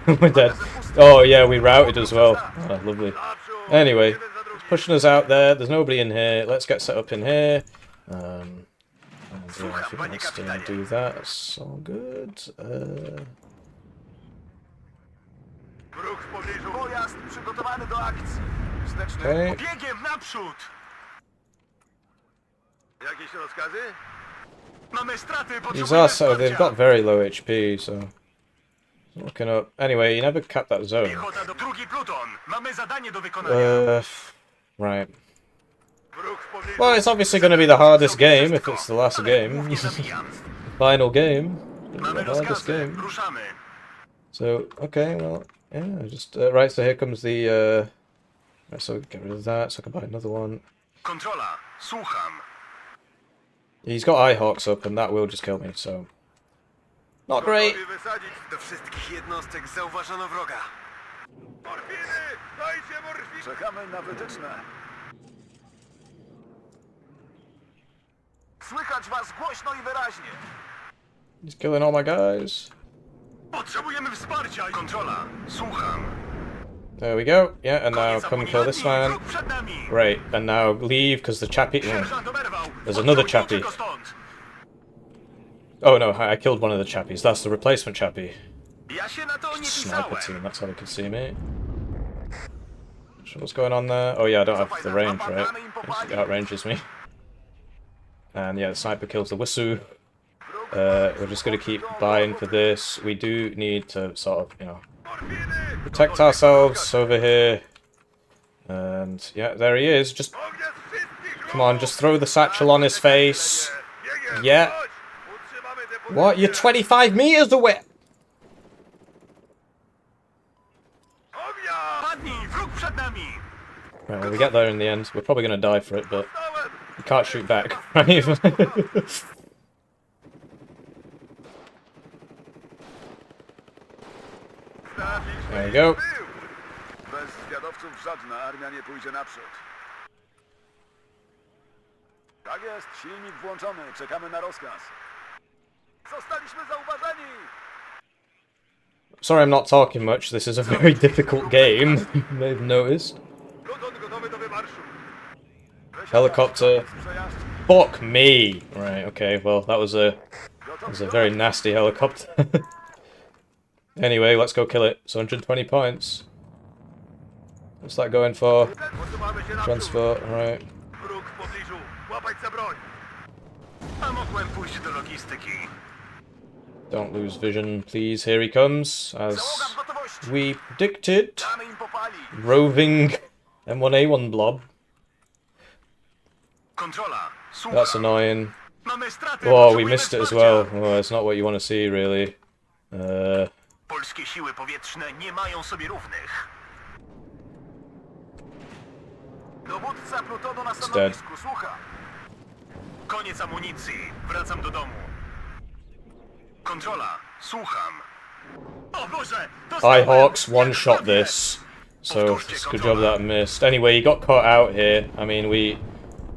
We're dead. Oh, yeah, we routed as well. Oh, lovely. Naprzód. Anyway, Jeden za drugim. pushing us out there. There's nobody in here. Let's get set up in here. And yeah, if he wants to do that, that's all good. Wróg w pobliżu. Pojazd przygotowany do akcji. Wsteczny. Okay. Biegiem naprzód! Jakieś rozkazy? Mamy straty, These potrzebujemy are so they've wsparcia! got very low HP, so looking up. Anyway, you never cap that zone. Piechota do drugi pluton! Mamy zadanie do wykonania! Right. Wróg w pobliżu. Well, it's obviously going to be the hardest game if it's the last game. Głównie zabijam. Final game. Mamy The hardest rozkazy, game. ruszamy! So okay, well, yeah, just right. So here comes the. Right, so get rid of that. So I can buy another one. Kontrola, słucham. He's got Eyehawks up, and that will just kill me. So not great. Gotowi wysadzić. Do wszystkich jednostek zauważono wroga. Morfiny! Dajcie morfiny! Czekamy na wytyczne. Słychać was głośno i wyraźnie. He's killing all my guys. Potrzebujemy wsparcia! Kontrola, słucham. There we go. Yeah, and now Koniec come kill this amunicji, man. wróg przed nami! Right, and now leave because the chappie. Sierżant oberwał! There's another chappie. Odciągnijcie go stąd. Oh no, I killed one of the chappies. That's the replacement chappie. Ja się na to nie Sniper pisałem! team, that's how they can see me. So what's going on there? Oh yeah, I don't have the range, right? He outranges me. And yeah, the sniper kills the Wissoo. We're just going to keep buying for this. We do need to sort of, you know, Morfiny! protect ourselves over here. And yeah, there he is. Just, Ognia z wszystkich come on, just throw the satchel on his face. Biegiem, Yeah. chodź! Utrzymamy tę pozycję. What? You're 25 meters away! Ognia! Padnij, wróg przed nami! Right, well, we get there in the end. We're probably going to die for it, but Stałem! you can't shoot back, right? Znaleźliśmy There we ich go. tył. Bez zwiadowców żadna armia nie pójdzie naprzód. Tak jest, silnik włączony, czekamy na rozkaz. Zostaliśmy zauważeni! Sorry I'm not talking much, this is a very difficult game, you may have noticed. Pluton gotowy do wymarszu. Helicopter. Przejazd. Fuck me! Right, okay, well that was a very nasty helicopter. Anyway, let's go kill it. It's 120 points. What's that going for? Posuwamy się naprzód. Transport, right. Wróg w pobliżu. Łapać za broń. A mogłem pójść do logistyki. Don't lose vision, please. Here he comes, Załoga as w gotowości. we predicted. Damy im popalić. Roving M1A1 blob. Kontrola, słucham. That's annoying. Mamy straty, Oh, we potrzebujemy missed it as wsparcia. well. Oh, it's not what you want to see, really. Polskie siły powietrzne nie mają sobie równych. Dowódca plutonu na dead. stanowisku, słucha. Koniec amunicji. Wracam do domu. Kontrola, słucham. O Boże! I Hawks one-shot this. So, it's a good job that I missed. Anyway, he got caught out here. I mean,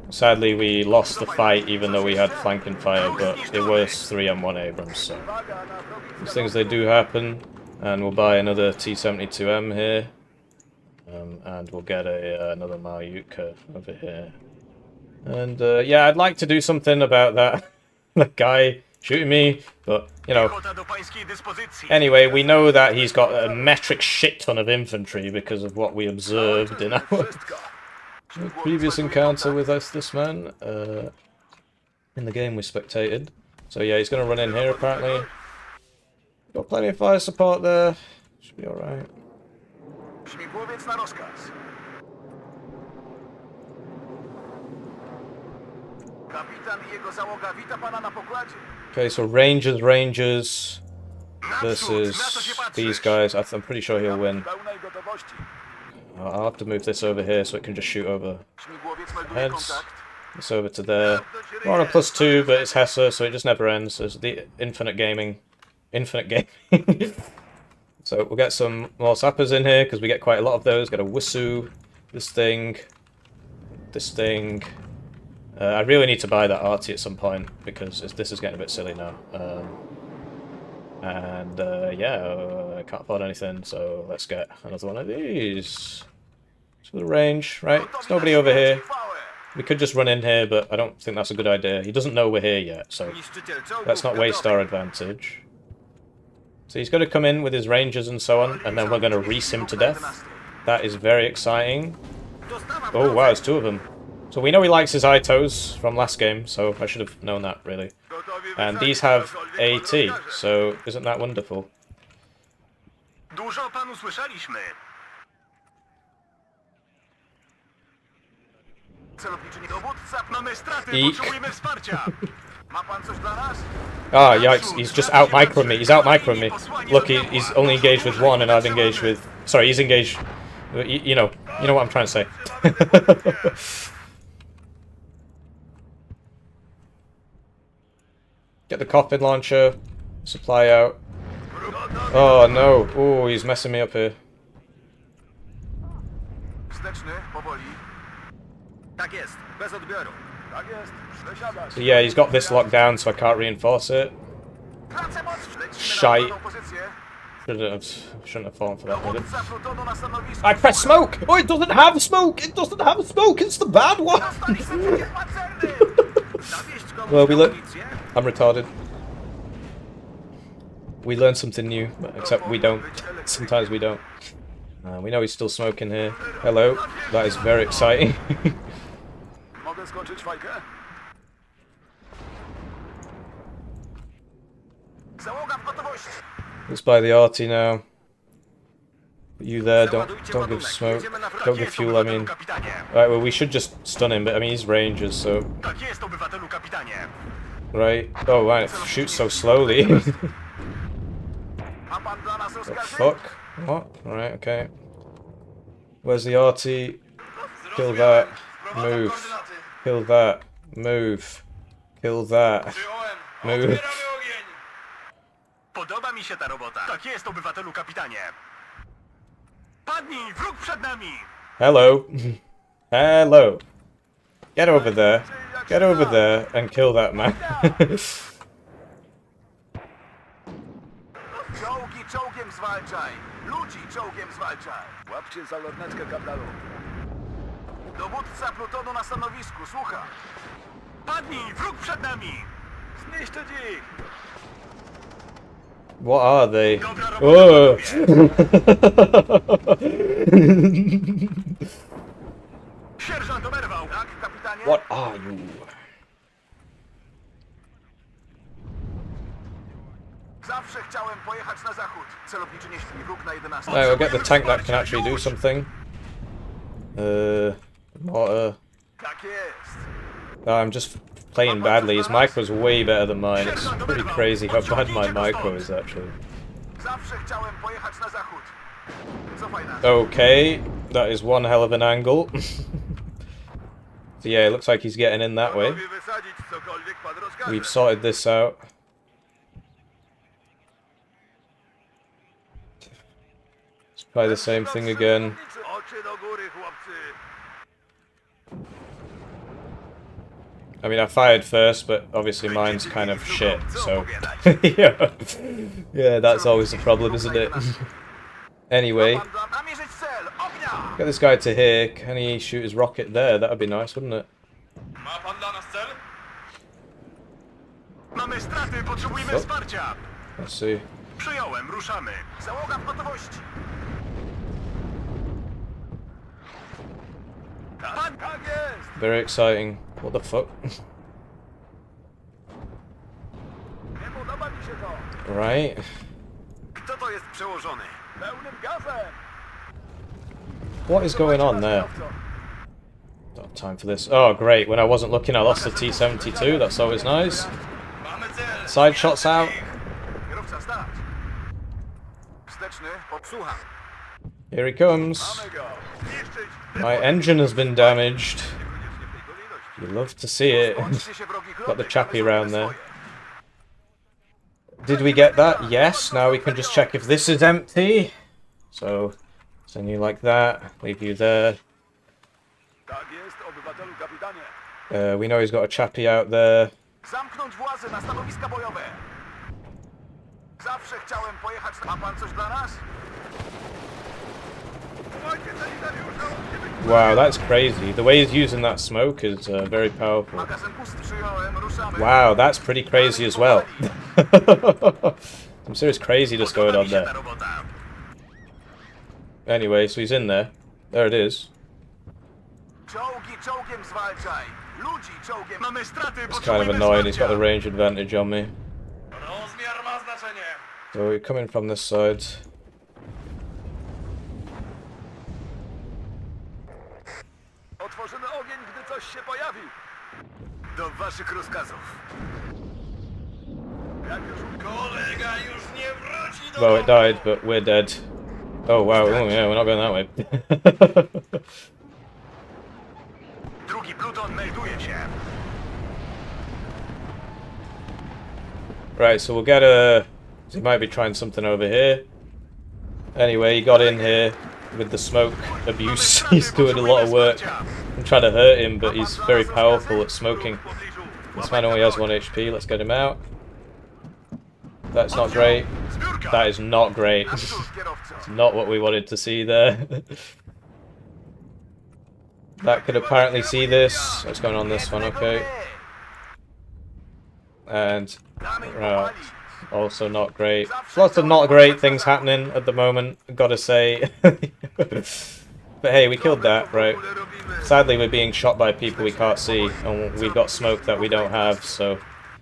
sadly, we lost the fight even though we had flanking fire, but it was 3-on-1 Abrams, so... These things, they do happen. And we'll buy another T-72M here. And we'll get another Malyutka over here. And, yeah, I'd like to do something about that, that guy shooting me, but, you know... Anyway, we know that he's got a metric shit ton of infantry because of what we observed in our previous encounter with this man. In the game we spectated. So yeah, he's going to run in here apparently. Got plenty of fire support there. Should be alright. Śmigłowiec na rozkaz. Kapitan i jego załoga wita pana na pokładzie. Okay, so Rangers versus these guys. I'm pretty sure he'll win. I'll have to move this over here so it can just shoot over heads. It's over to there. We're on a +2, but it's Hesse, so it just never ends. It's the infinite gaming. Infinite gaming. So we'll get some more sappers in here, because we get quite a lot of those. Get a Wissu, this thing. I really need to buy that arty at some point, because this is getting a bit silly now. Yeah, I can't afford anything, so let's get another one of these. To the range, right? There's nobody over here. We could just run in here, but I don't think that's a good idea. He doesn't know we're here yet, so let's not waste our advantage. So he's going to come in with his rangers and so on, and then we're going to reese him to death. That is very exciting. Oh wow, there's two of them. So we know he likes his Itos from last game, so I should have known that, really. And these have AT, so isn't that wonderful? Dużo o panu słyszeliśmy. Celowniczy dowódca, mamy straty, potrzebujemy wsparcia. Ma pan coś dla nas? Ah, yikes, he's just out-microing me. He's out-microing me. Look, he's only engaged with one, and I've engaged with... Sorry, he's engaged... You know what I'm trying to say. Get the coffin launcher. Supply out. Oh, no. Oh, he's messing me up here. So yeah, he's got this locked down, so I can't reinforce it. Shite. Shouldn't have fallen for that, did it? I pressed smoke! Oh, it doesn't have smoke! It doesn't have smoke! It's the bad one! Well, I'm retarded. We learn something new, except we don't. Sometimes we don't. We know he's still smoking here. Hello. That is very exciting. Let's buy the arty now. You there, don't give smoke. Don't give fuel, I mean. Right, well we should just stun him, but I mean he's rangers, so... Right. Oh right, it shoots so slowly. The fuck? What? Alright, okay. Where's the arty? Kill that. Move. Kill that. Move. Kill that. Move. Podoba mi się ta robota. Tak jest, obywatelu kapitanie. Padnij, wróg przed nami. Hello. Hello. Get over there. Get over there and kill that man. Czołgi czołgiem zwalczaj. Ludzi czołgiem zwalczaj. Łapcie za lornetkę, kapitalu. Dowódca plutonu na stanowisku, słucha. Padnij, wróg przed nami. Zniszczyć ich. What are they? Oh. Sierżant oberwał. Tak, kapitanie? What are you? Zawsze chciałem pojechać na zachód. Celowniczy nie śpi, wróg na 11. No, we'll get the tank that can actually do something. Mortar. Tak jest. I'm just playing badly. His micro's way better than mine. It's pretty crazy how bad my micro is, actually. Zawsze chciałem pojechać na zachód. Cofaj nas. Okay, that is one hell of an angle. So yeah, it looks like he's getting in that way. We've sorted this out. Try the same thing again. Oczy do góry, chłopcy. I mean, I fired first, but obviously mine's kind of shit, so... yeah. Yeah, that's always the problem, isn't it? Anyway, Namierzyć cel, ognia! get this guy to here. Can he shoot his rocket there? That'd be nice, wouldn't it? Ma pan dla nas cel? Mamy straty, potrzebujemy O. wsparcia. Let's see. Przyjąłem, ruszamy. Załoga w gotowości. Tak jest! Very exciting. What the fuck? Nie podoba mi się to. Right. Kto to jest przełożony? Pełnym gazem! What is going on there? Not time for this. Oh, great. When I wasn't looking, I lost the T-72. That's always nice. Mamy cel. Side shots out. Kierowca, stać! Wsteczny, podsłucham. Here he comes. Mamy go! Zniszczyć! My engine has been damaged. Niekoniecznie w tej kolejności. You love to see it. Bądźcie się wrogich Got the lotych, chappie ale around zrobimy there. Did we get that? Yes. Now we can just check if this is empty. So, send you like that. Leave you there. Tak jest, obywatelu kapitanie. We know he's got a chappie out there. Zamknąć włazy na stanowiska bojowe. Zawsze chciałem pojechać. Ma pan coś dla nas? Wow, that's crazy. The way he's using that smoke is very powerful. Magazyn pusty, przyjąłem, ruszamy. Wow, that's pretty crazy as well. Some serious craziness going on there. Anyway, so he's in there. There it is. Czołgi czołgiem zwalczaj. Ludzi czołgiem. Mamy straty, It's kind of annoying. He's got the range advantage on me. Rozmiar ma znaczenie. So we're coming from this side. Otworzymy ogień, gdy coś się pojawi. Do waszych rozkazów. Jak już Kolega już nie wróci do Well, it domu. died, but we're dead. Oh wow, oh yeah, we're not going that way. drugi pluton melduje się. Right, so we'll get a... He might be trying something over here. Anyway, he got in here with the smoke abuse. He's doing a lot of work. I'm trying to hurt him, but he's very powerful at smoking. This man only has 1 HP, let's get him out. That's not great. That is not great. Naprzód, kierowco. Not what we wanted to see there. That could apparently see this. What's going on this one? Okay. And right, also not great. Lots of not great things happening at the moment, gotta say. But hey, we killed that, right? Sadly, we're being shot by people we can't see, and we've got smoke that we don't have, so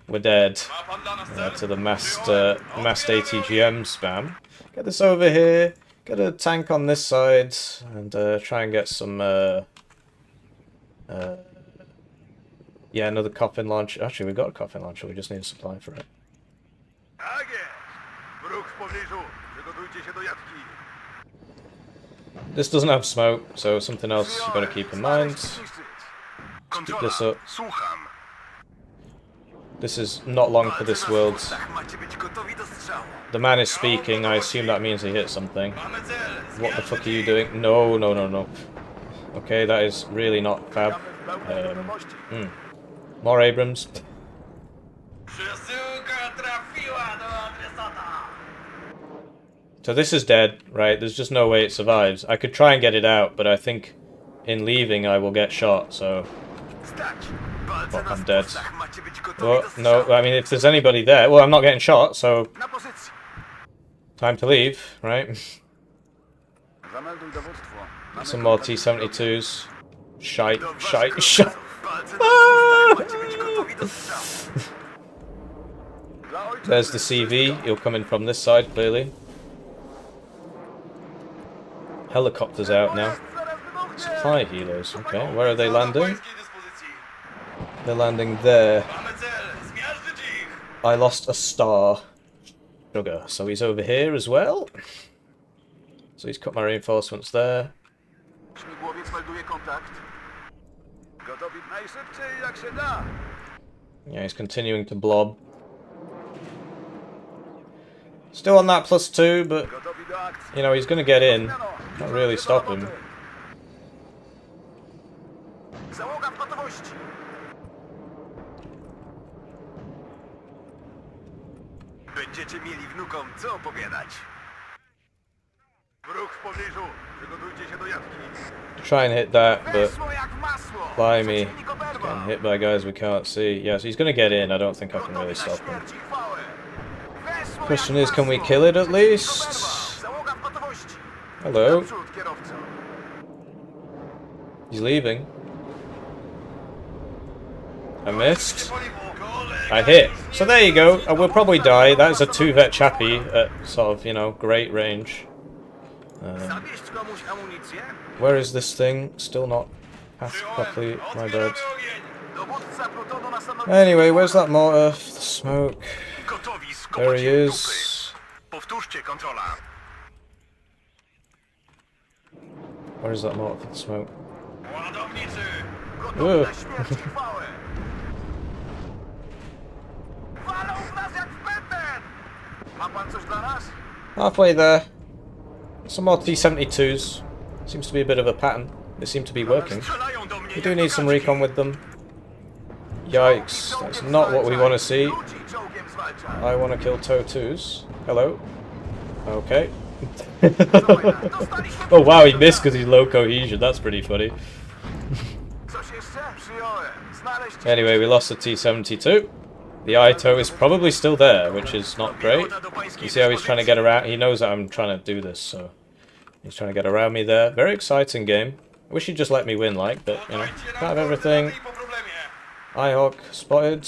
we're dead. Ma pan dla nas cel? To the massed ATGM spam. Get this over here. Get a tank on this side, and try and get some. Yeah, another coffin launcher. Actually, we've got a coffin launcher. We just need a supply for it. Tak jest. Wróg w pobliżu. Przygotujcie się do jatki. This doesn't have smoke, so something else you've got to keep in mind. Keep this up. Słucham. This is not long for this world. Macie być gotowi do strzału. The man is speaking. I assume that means he hit something. Mamy cel. What the fuck are you doing? No, no, no, no. Okay, that is really not fab. More Abrams. Przesyłka trafiła do adresata. So this is dead, right? There's just no way it survives. I could try and get it out, but I think in leaving I will get shot, so... Stać. Palce Well, na I'm dead. spustach. Macie być gotowi Well, do strzału. no, I mean, if there's anybody there... Well, I'm not getting shot, so... Na pozycji. Time to leave, right? Zamelduj dowództwo. Mamy Some more kontakt. T-72s. Shite, Do waszych shite, rozkazów. shite. Palce na spustach. Macie być gotowi do strzału. Dla ojczyzny. There's the CV. He'll come in from this side, clearly. Helicopter's out now. Zaraz wybuchnie. Supply healers, okay. Where are they Do landing? pańskiej dyspozycji. They're landing there. Mamy cel. Zmiażdżyć ich. I lost a star. Sugar. So he's over here as well. So he's cut my reinforcements there. Śmigłowiec melduje kontakt. Gotowi najszybciej jak się da. Yeah, he's continuing to blob. Still on that +2, but Gotowi do you know, he's going to get in. Can't really stop him. Załoga w gotowości. Będziecie mieli wnukom co opowiadać. Wróg w pobliżu. Przygotujcie się do jatki. Try and hit that, but Weszło jak masło. blimey, Przeciwnik getting oberwał. hit by guys we can't see. Yes, he's going to get in. I don't think I can really Gotowi na stop him. śmierć i chwałę. Weszło Question jak is, can we masło. kill it at Przeciwnik least? oberwał. Załoga w gotowości. Hello, Naprzód, kierowco. he's leaving. I missed. I hit. So there you go. I will probably die. That is a 2-vet chappie at sort of, you know, great range. Zawieźć komuś amunicję? Where is this thing? Still not passed properly. My bad. Dowódca plutonu na stanowisku. Anyway, where's that mortar? The smoke. Gotowi There skopać he jej is. dupy. Powtórzcie, kontrola. Where is that mortar for the smoke? Ładownicy! Ugh. Gotowi na śmierć i chwałę. Walą w nas jak w bęben! Ma pan coś dla nas? Halfway there. Some more T-72s. Seems to be a bit of a pattern. They seem to be working. Strzelają do mnie We do jak need do some kaczki. recon with them. Yikes, that's not what we want to see. Ludzi czołgiem zwalczaj. I want to kill TOW2s. Hello. Okay. Dostaliśmy Oh wow, he missed because he's low cohesion. That's pretty funny. Coś jeszcze? Przyjąłem. Znaleźć Anyway, we lost the T-72. The ITO is probably still there, which is not great. You see how he's trying to get around? He knows that I'm trying to do this, so he's trying to get around me there. Very exciting game. I wish he'd just let me win, like, but you know, can't have everything. IHawk spotted.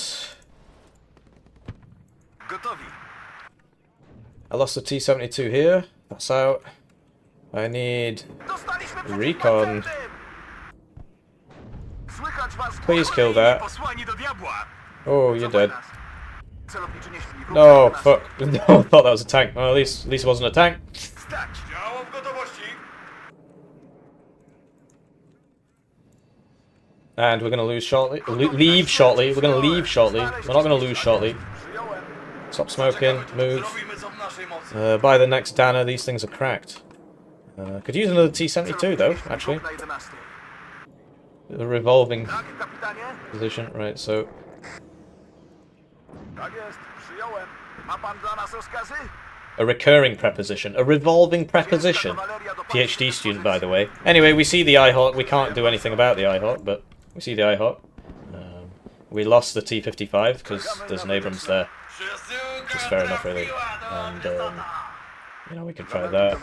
Gotowi. I lost the T-72 here. That's out. I need Dostaliśmy recon. przeciwpancernym! Słychać was Please kill that. posłani do diabła. Oh, you're dead. Celowniczy nie śpi. Wróg No, nas. fuck. No, I thought that was a tank. Well, at least it wasn't a tank. Stać. Działo w gotowości. And we're gonna lose shortly. Leave shortly. We're gonna leave shortly. We're not gonna lose shortly. Przyjąłem. Stop smoking. Move. Zrobimy co w naszej mocy. By the next Dana, these things are cracked. Could use another T-72 though, actually. Na 11. A revolving Tak, kapitanie? position, right? So Tak jest. Przyjąłem. Ma pan dla nas rozkazy? a recurring preposition, a revolving preposition. PhD student, by the way. Anyway, we see the IHawk. We can't do anything about the IHawk, but we see the IHawk. We lost the T-55 because there's an Abrams there, which is fair enough, really. And you know, we can try that.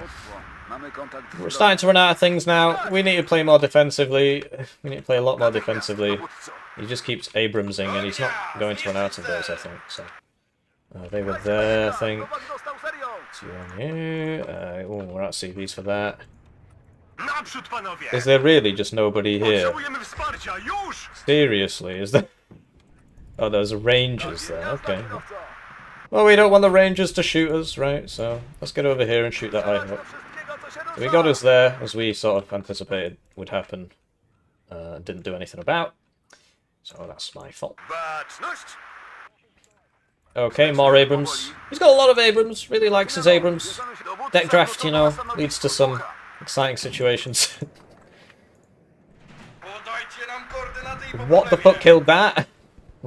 Mamy kontakt. We're starting to run out of things now. We need to play more defensively. We need to play a lot more defensively. He just keeps Abramsing, and he's not going to run out of those, I think. So they were there, I think. Chłopak dostał serią. Two on here. Oh, we're out CVs for that. Naprzód, panowie! Is there really just nobody here? Potrzebujemy wsparcia, już! Seriously, is there? Oh, there's Rangers there. Okay. Well, we don't want the Rangers to shoot us, right? So let's get over here and shoot that IHawk. Wszystkiego, co się So we got us there, as we sort of anticipated would happen. Didn't do anything about. So that's my fault. Baczność! Okay, more Abrams. He's got a lot of Abrams. Really likes his Abrams. Deck draft, you know, leads to some exciting situations. Podajcie nam koordynaty i po What the problemie. fuck killed that?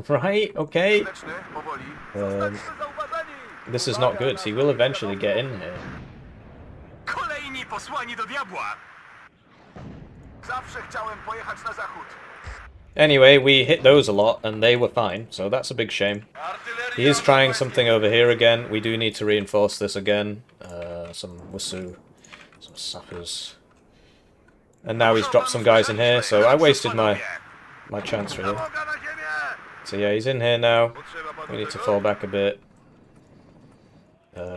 Right, okay. Leczny, powoli. Um, Zostaliśmy zauważeni! This is not good. He will eventually get in here. Kolejni posłani do diabła! Zawsze chciałem pojechać na zachód. Anyway, we hit those a lot, and they were fine, so that's a big shame. Artyleria He is w trying kwestii. something over here again. We do need to reinforce this again. Some Wusu, some sappers. And now he's dropped some guys in here, so I wasted my chance really. Załoga na ziemię! So yeah, he's in here now. Potrzeba panu We need to tego? fall back a bit.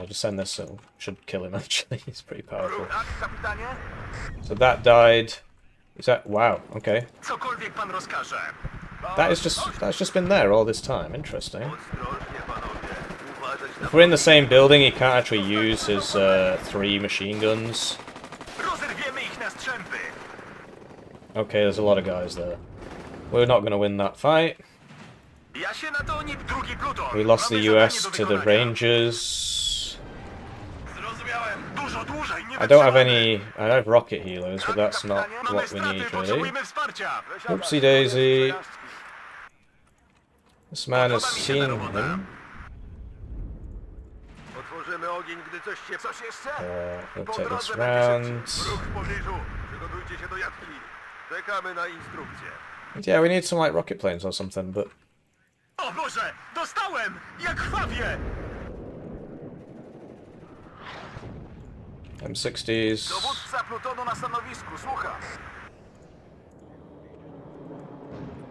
Just send this, so should kill him actually. He's pretty powerful. Tak, kapitanie? So that died. Is that wow? Okay, Cokolwiek pan rozkaże. that's just been there all this time. Interesting. Ostrożnie, panowie. Uważać na... If we're in the same building, he can't actually use his 3 machine guns. Rozerwiemy ich na strzępy! Okay, there's a lot of guys there. We're not going to win that fight. Ja się na to nip drugi pluton. We lost the Mamy US zadanie to do the wykonania. Rangers. Zrozumiałem. Dużo dłużej! I don't have any... I have rocket healers, but that's not what we need, really. Oopsie daisy. This man has seen him. Otworzymy ogień, gdy coś się... Coś jeszcze? We'll take this round. Ruch w pobliżu. Przygotujcie się do jatki. Czekamy na instrukcję. Yeah, we need some like rocket planes or something, but... O Boże! Dostałem! Jak krwawie! M60s. Dowódca plutonu na stanowisku, słucham.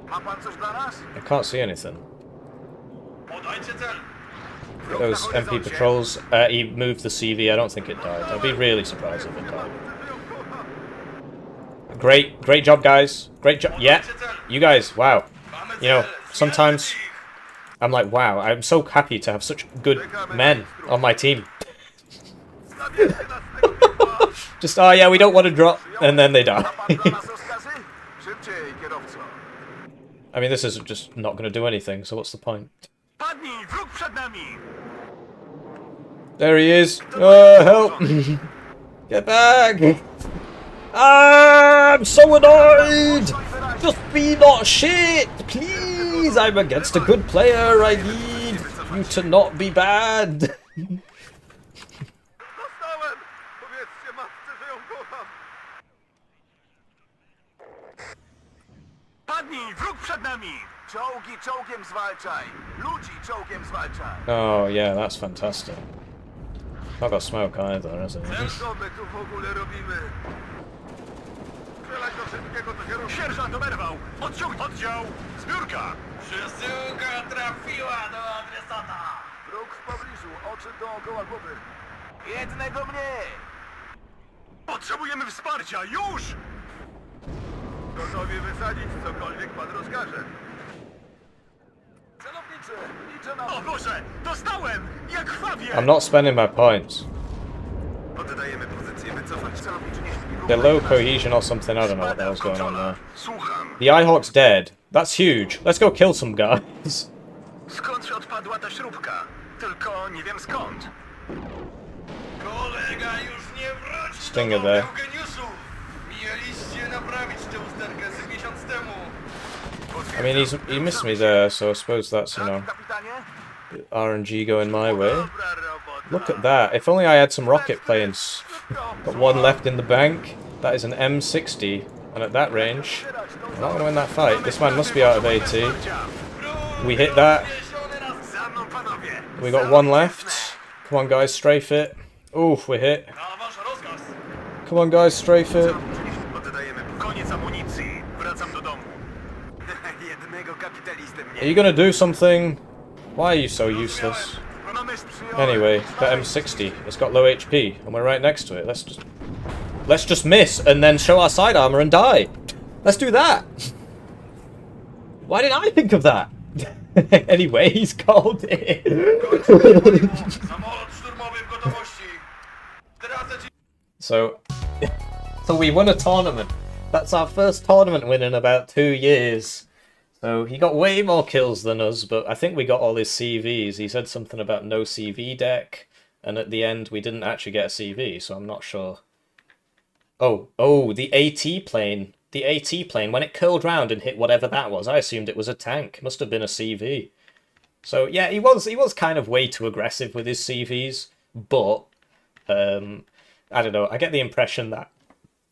Ma pan coś dla nas? I can't see anything. Podajcie cel! Those MP patrols. He moved the CV. I don't think it died. I'd be really surprised if it died. Great job, guys. Great job. Yeah, you guys. Wow. You know, sometimes I'm like, wow. I'm so happy to have such good men on my team. Just, oh yeah, we don't want to drop, and then they die. Szybciej, kierowco. I mean, this is just not going to do anything. So what's the point? Padnij! Wróg przed nami! There he is. Oh, help! Get back! I'm so annoyed! Just be not shit! Please! I'm against a good player. I need you to not be bad. Dostałem! Powiedzcie matce, że ją kocham. Padnij! Wróg przed nami! Czołgi czołgiem zwalczaj! Ludzi czołgiem zwalczaj! Oh, yeah, that's fantastic. Not got smoke either, has it? Co my tu w ogóle robimy? Strzelać do wszystkiego, co się robi. Sierżant oberwał! Oddział! Zbiórka! Przesyłka trafiła do adresata! Wróg w pobliżu, oczy dookoła głowy. Jednego mniej! Potrzebujemy wsparcia, już! Gotowi wysadzić cokolwiek pan rozkaże. Celowniczy, liczę na... O Boże! Dostałem! Jak krwawie! I'm not spending my points. Oddajemy pozycję, wycofać. Celowniczy, nie śpi. They're low cohesion or something. I don't know what the hell's going on there. Słucham. The Ihawk's dead. That's huge. Let's go kill some guys. Skąd się odpadła ta śrubka? Tylko nie wiem skąd. Kolega już nie wróci. Stinger there. Eugeniuszu! Mieliście naprawić tę usterkę z miesiąc temu. I mean, he missed me there, so I suppose that's, you know, RNG going my way. Look at that. If only I had some rocket planes. Got one left in the bank. That is an M60. And at that range, I'm not going to win that fight. This man must be out of AT. We hit that. We got one left. Come on, guys, strafe it. Oof, we hit. Come on, guys, strafe it. Koniec amunicji. Wracam do domu. Are you going to do something? Why are you so useless? Anyway, that M60, it's got low HP, and we're right next to it. Let's just miss, and then show our side armor and die. Let's do that. Why didn't I think of that? Anyway, he's called it. So we won a tournament. That's our first tournament win in about 2 years. So he got way more kills than us, but I think we got all his CVs. He said something about no CV deck, and at the end we didn't actually get a CV, so I'm not sure. Oh, the AT plane. The AT plane, when it curled round and hit whatever that was, I assumed it was a tank. Must have been a CV. So yeah, he was kind of way too aggressive with his CVs, but I don't know. I get the impression that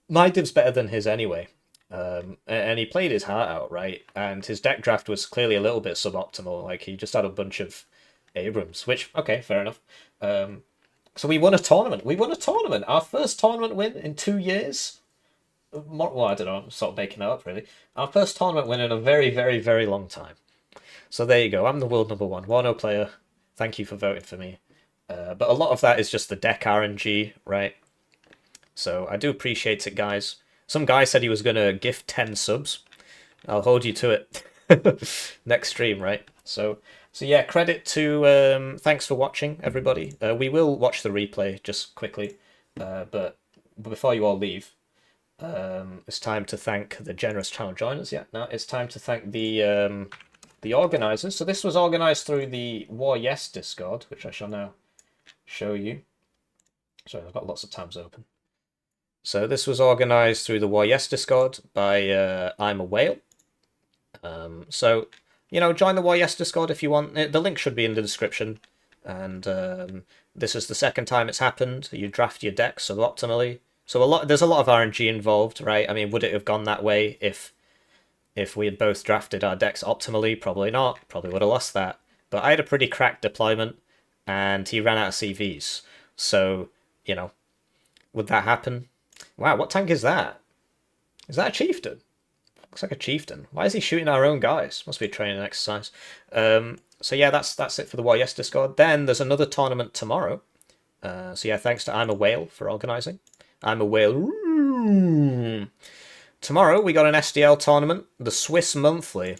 my div's better than his anyway. And he played his heart out, right? And his deck draft was clearly a little bit suboptimal. Like, he just had a bunch of Abrams, which, okay, fair enough. So we won a tournament. We won a tournament. Our first tournament win in 2 years. Well, I don't know. I'm sort of making that up, really. Our first tournament win in a very, very, very long time. So there you go. I'm the world number one Warno player. Thank you for voting for me. But a lot of that is just the deck RNG, right? So I do appreciate it, guys. Some guy said he was going to gift 10 subs. I'll hold you to it. Next stream, right? So yeah, credit to... thanks for watching, everybody. We will watch the replay just quickly. But before you all leave, it's time to thank the generous channel joiners. Yeah, now it's time to thank the organisers. So this was organised through the War Yes Discord, which I shall now show you. Sorry, I've got lots of tabs open. So this was organized through the War Yes Discord by I'm a Whale. So, you know, join the War Yes Discord if you want. The link should be in the description. And this is the second time it's happened. You draft your decks suboptimally. So there's a lot of RNG involved, right? I mean, would it have gone that way if we had both drafted our decks optimally? Probably not. Probably would have lost that. But I had a pretty cracked deployment, and he ran out of CVs. So, you know, would that happen? Wow, what tank is that? Is that a chieftain? Looks like a chieftain. Why is he shooting our own guys? Must be a training exercise. So yeah, that's it for the War Yes Discord. Then there's another tournament tomorrow. So yeah, thanks to I'm a Whale for organising. I'm a Whale. Tomorrow we got an SDL tournament, the Swiss Monthly.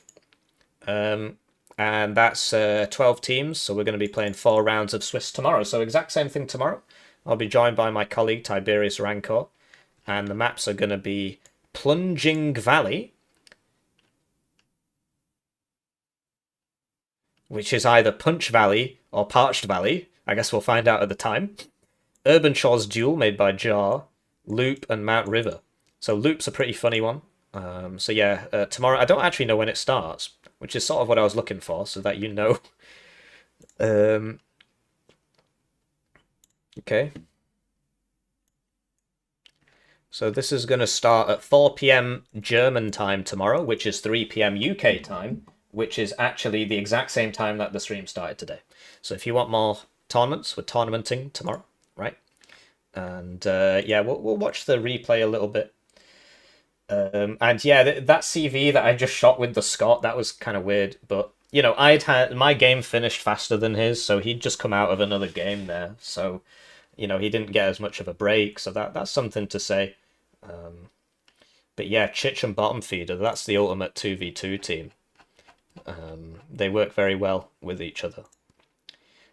And that's 12 teams, so we're going to be playing 4 rounds of Swiss tomorrow. So exact same thing tomorrow. I'll be joined by my colleague Tiberius Rancor. And the maps are going to be Plunging Valley, which is either Punch Valley or Parched Valley. I guess we'll find out at the time. Urban Shores Duel, made by Jar, Loop, and Mount River. So Loop's a pretty funny one. So yeah, tomorrow, I don't actually know when it starts, which is sort of what I was looking for, so that you know. Okay. So this is going to start at 4 p.m. German time tomorrow, which is 3 p.m. UK time, which is actually the exact same time that the stream started today. So if you want more tournaments, we're tournamenting tomorrow, right? And yeah, we'll watch the replay a little bit. And yeah, that CV that I just shot with the Scott, that was kind of weird. But, you know, I'd had my game finished faster than his, so he'd just come out of another game there. So, you know, he didn't get as much of a break, so that's something to say. But yeah, Chich and Bottom Feeder, that's the ultimate 2v2 team. They work very well with each other.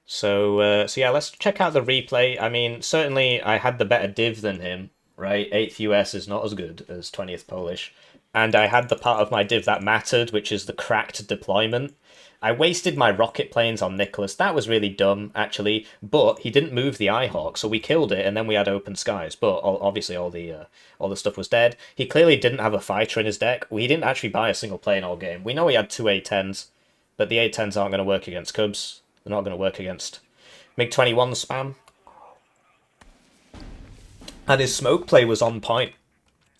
So yeah, let's check out the replay. I mean, certainly I had the better div than him, right? 8th US is not as good as 20th Polish. And I had the part of my div that mattered, which is the cracked deployment. I wasted my rocket planes on Nicholas. That was really dumb, actually. But he didn't move the Eyehawk, so we killed it, and then we had open skies. But obviously all the stuff was dead. He clearly didn't have a fighter in his deck. He didn't actually buy a single plane all game. We know he had 2 A-10s, but the A-10s aren't going to work against Cubs. They're not going to work against MiG-21 spam. And his smoke play was on point.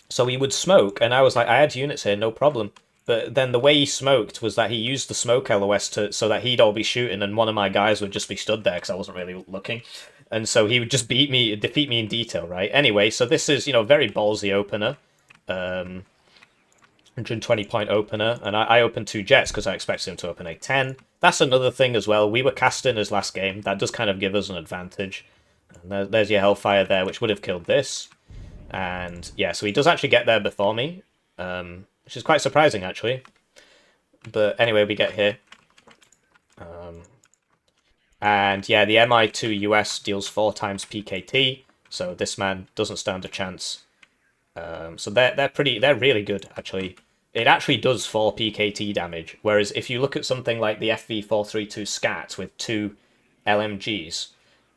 So he would smoke, and I was like, I had units here, no problem. But then the way he smoked was that he used the smoke LOS so that he'd all be shooting, and one of my guys would just be stood there because I wasn't really looking. And so he would just defeat me in detail, right? Anyway, so this is, you know, very ballsy opener. 120-point opener, and I opened 2 jets because I expected him to open a 10. That's another thing as well. We were casting his last game. That does kind of give us an advantage. And there's your Hellfire there, which would have killed this. And yeah, so he does actually get there before me. Which is quite surprising, actually. But anyway, we get here. And yeah, the MI2 US deals 4 times PKT, so this man doesn't stand a chance. So they're really good, actually. It actually does 4 PKT damage, whereas if you look at something like the FV432 Scat with 2 LMGs,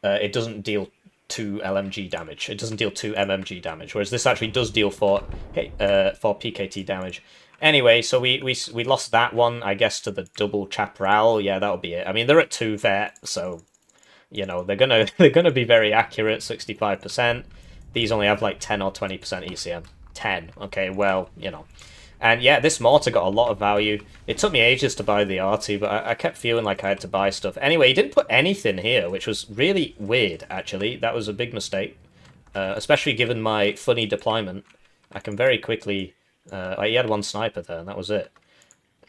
it doesn't deal 2 LMG damage. It doesn't deal 2 MMG damage, whereas this actually does deal 4 PKT damage. Anyway, so we lost that one, I guess, to the double Chaparral. Yeah, that'll be it. I mean, they're at 2 vet, so you know they're gonna be very accurate, 65%. These only have like 10 or 20% ECM. 10. Okay, well, you know. And yeah, this mortar got a lot of value. It took me ages to buy the RT, but I kept feeling like I had to buy stuff. Anyway, he didn't put anything here, which was really weird, actually. That was a big mistake, especially given my funny deployment. I can very quickly... he had 1 sniper there, and that was it.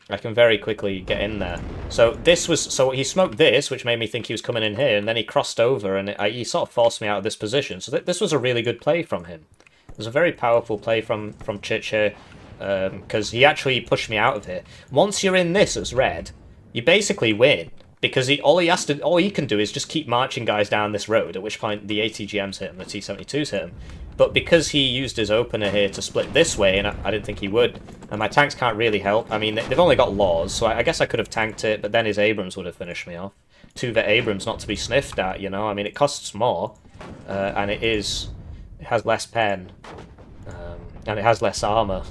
I can very quickly get in there. So he smoked this, which made me think he was coming in here, and then he crossed over, and he sort of forced me out of this position. So this was a really good play from him. It was a very powerful play from Chich here. Because he actually pushed me out of here. Once you're in this as red, you basically win, because all he can do is just keep marching guys down this road, at which point the ATGMs hit him, the T-72s hit him. But because he used his opener here to split this way, and I didn't think he would, and my tanks can't really help. I mean, they've only got laws, so I guess I could have tanked it, but then his Abrams would have finished me off. 2-vet Abrams not to be sniffed at, you know. I mean, it costs more, and it is It has less pen. And it has less armor.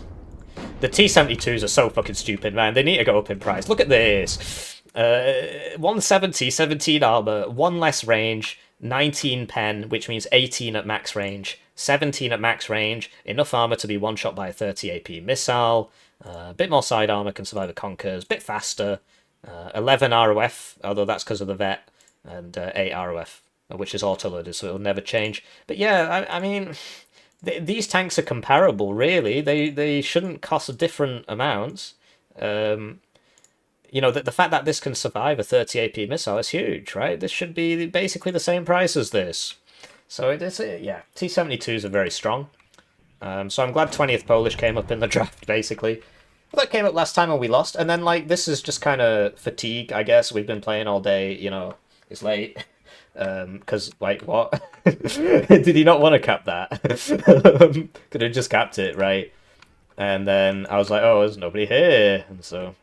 The T-72s are so fucking stupid, man. They need to go up in price. Look at this. 170, 17 armor, 1 less range, 19 pen, which means 18 at max range, 17 at max range, enough armor to be one-shot by a 30 AP missile, a bit more side armor, can survive the Conkers, bit faster, 11 ROF, although that's because of the vet, and 8 ROF, which is auto-loaded, so it'll never change. But yeah, I mean, these tanks are comparable, really. They shouldn't cost different amounts. You know, the fact that this can survive a 30 AP missile is huge, right? This should be basically the same price as this. So yeah, T-72s are very strong. So I'm glad 20th Polish came up in the draft, basically. That came up last time when we lost, and then, like, this is just kind of fatigue, I guess. We've been playing all day, you know, it's late. Because, like, what? Did he not want to cap that? Could have just capped it, right? And then I was like, oh, there's nobody here, and so...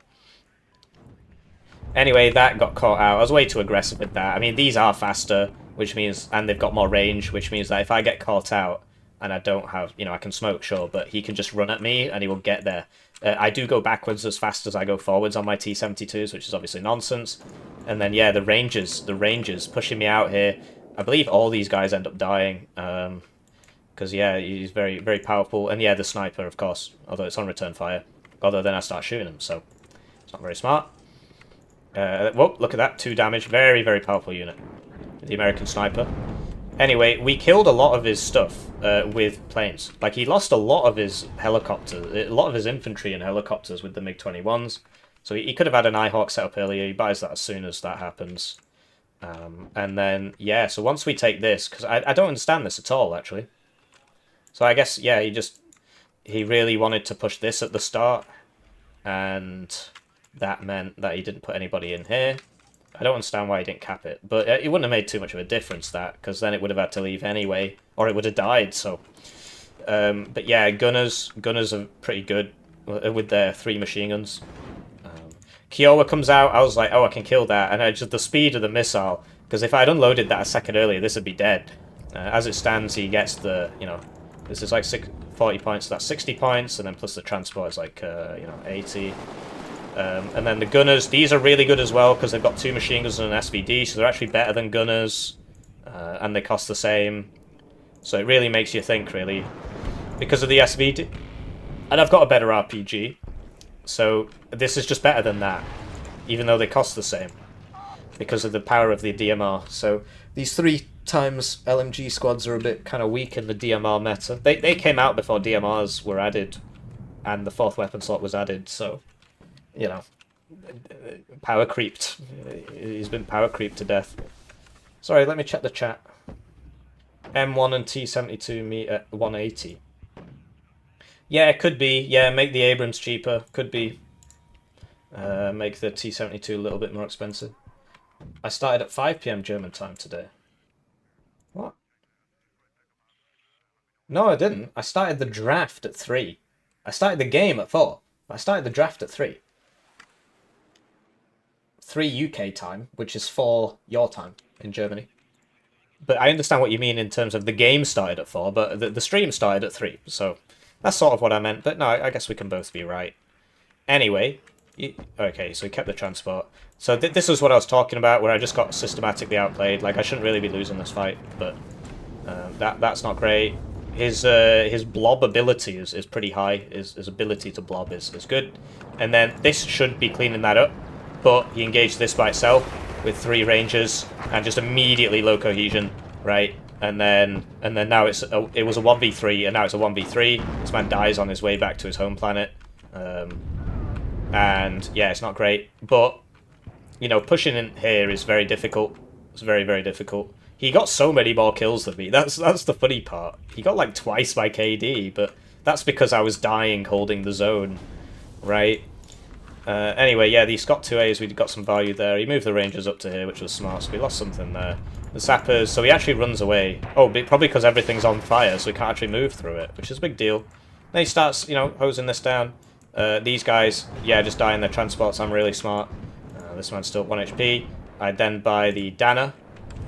Anyway, that got caught out. I was way too aggressive with that. I mean, these are faster, which means... And they've got more range, which means that if I get caught out and I don't have... You know, I can smoke, sure, but he can just run at me and he will get there. I do go backwards as fast as I go forwards on my T-72s, which is obviously nonsense. And then, yeah, the Rangers pushing me out here. I believe all these guys end up dying. Because, yeah, he's very, very powerful. And, yeah, the sniper, of course, although it's on return fire. Although then I start shooting him, so it's not very smart. Whoa, look at that, 2 damage. Very, very powerful unit. The American sniper. Anyway, we killed a lot of his stuff with planes. Like, he lost a lot of his helicopters, a lot of his infantry and helicopters with the MiG-21s. So he could have had an IHawk set up earlier. He buys that as soon as that happens. And then, yeah, so once we take this, because I don't understand this at all, actually. So I guess, yeah, he really wanted to push this at the start. And that meant that he didn't put anybody in here. I don't understand why he didn't cap it. But it wouldn't have made too much of a difference, that, because then it would have had to leave anyway. Or it would have died, so... but yeah, gunners are pretty good with their 3 machine guns. Kiowa comes out, I was like, oh, I can kill that, and just the speed of the missile, because if I'd unloaded that a second earlier, this would be dead. As it stands, he gets the, you know, this is like 40 points, so that's 60 points, and then plus the transport is like, you know, 80. And then the gunners, these are really good as well, because they've got 2 machine guns and an SVD, so they're actually better than gunners, and they cost the same. So it really makes you think, really, because of the SVD. And I've got a better RPG. So this is just better than that, even though they cost the same, because of the power of the DMR. So these 3 times LMG squads are a bit kind of weak in the DMR meta. They came out before DMRs were added, and the 4th weapon slot was added, so, you know, power creeped. He's been power creeped to death. Sorry, let me check the chat. M1 and T-72 meet at 180. Yeah, it could be. Yeah, make the Abrams cheaper. Could be. Make the T-72 a little bit more expensive. I started at 5 PM German time today. What? No, I didn't. I started the draft at 3. I started the game at 4. I started the draft at 3. 3 UK time, which is 4 your time in Germany. But I understand what you mean in terms of the game started at 4, but the stream started at 3, so... That's sort of what I meant, but no, I guess we can both be right. Anyway, okay, so he kept the transport. So this was what I was talking about, where I just got systematically outplayed. Like, I shouldn't really be losing this fight, but that's not great. His blob ability is pretty high. His ability to blob is good. And then this should be cleaning that up, but he engaged this by itself with 3 rangers and just immediately low cohesion, right? And then now it was a 1v3, and now it's a 1v3. This man dies on his way back to his home planet. And yeah, it's not great. But, you know, pushing in here is very difficult. It's very, very difficult. He got so many more kills than me. That's the funny part. He got like twice my KD, but that's because I was dying holding the zone, right? Anyway, yeah, the Scott 2As, we got some value there. He moved the Rangers up to here, which was smart, so we lost something there. The Sappers, so he actually runs away. Oh, probably because everything's on fire, so he can't actually move through it, which is a big deal. Then he starts, you know, hosing this down. These guys, yeah, just die in their transports. I'm really smart. This man's still 1 HP. I then buy the Dana.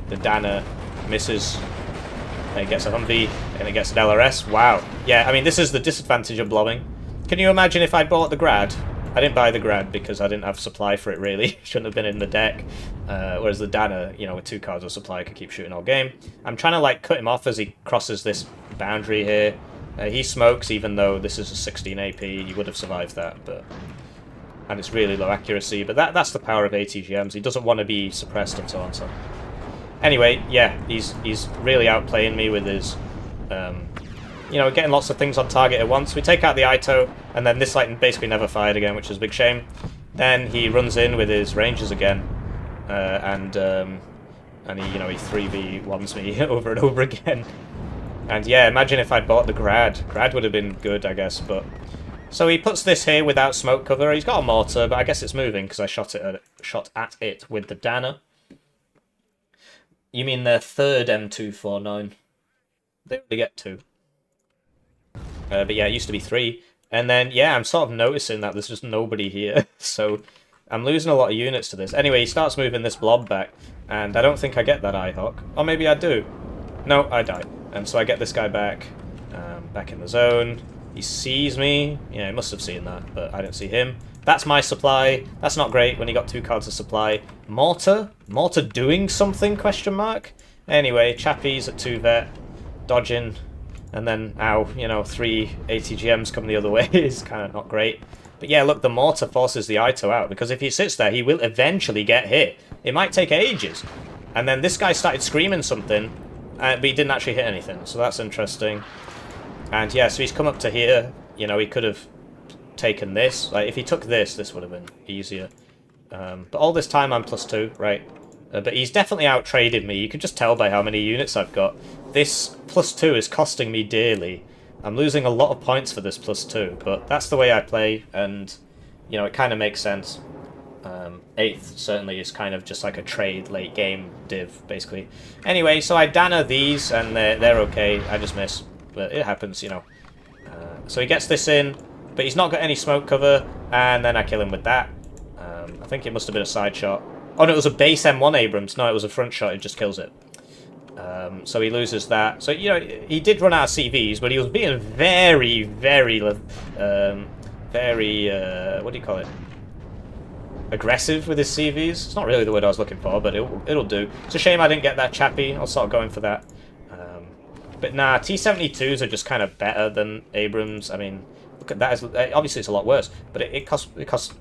The Dana misses. And he gets a Humvee. and it gets an LRS. Wow. Yeah, I mean, this is the disadvantage of blobbing. Can you imagine if I bought the Grad? I didn't buy the Grad because I didn't have supply for it, really. Shouldn't have been in the deck. Whereas the Dana, you know, with 2 cards of supply, I could keep shooting all game. I'm trying to, like, cut him off as he crosses this boundary here. He smokes, even though this is a 16 AP. He would have survived that, but... And it's really low accuracy, but that's the power of ATGMs. He doesn't want to be suppressed and so on, so... Anyway, yeah, he's really outplaying me with his... you know, getting lots of things on target at once. We take out the Ito, and then this light basically never fired again, which is a big shame. Then he runs in with his Rangers again, and he, you know, he 3v1s me over and over again. And yeah, imagine if I'd bought the Grad. Grad would have been good, I guess, but... So he puts this here without smoke cover. He's got a mortar, but I guess it's moving because I shot at it with the Dana. You mean their third M249? They only get 2. But yeah, it used to be 3. And then, yeah, I'm sort of noticing that there's just nobody here. So I'm losing a lot of units to this. Anyway, he starts moving this blob back. And I don't think I get that Ihawk. Or maybe I do. No, I die. And so I get this guy back. Back in the zone. He sees me. Yeah, he must have seen that, but I didn't see him. That's my supply. That's not great when you got 2 cards of supply. Mortar? Mortar doing something, question mark? Anyway, Chappies at 2 vet. Dodging. And then, ow, you know, 3 ATGMs come the other way is kind of not great. But yeah, look, the mortar forces the Ito out, because if he sits there, he will eventually get hit. It might take ages. And then this guy started screaming something, but he didn't actually hit anything, so that's interesting. And yeah, so he's come up to here. You know, he could have taken this. Like, if he took this, this would have been easier. But all this time I'm +2, right? But he's definitely out-traded me. You can just tell by how many units I've got. This +2 is costing me dearly. I'm losing a lot of points for this +2, but that's the way I play, and, you know, it kind of makes sense. 8th certainly is kind of just like a trade late game div, basically. Anyway, so I Dana these, and they're okay. I just miss, but it happens, you know. So he gets this in, but he's not got any smoke cover, and then I kill him with that. I think it must have been a side shot. Oh no, it was a base M1 Abrams. No, it was a front shot. It just kills it. So he loses that. So, you know, he did run out of CVs, but he was being very, very, what do you call it? Aggressive with his CVs. It's not really the word I was looking for, but it'll do. It's a shame I didn't get that Chappie. I'll start going for that. But nah, T-72s are just kind of better than Abrams. I mean, look at that. Obviously, it's a lot worse, but it costs.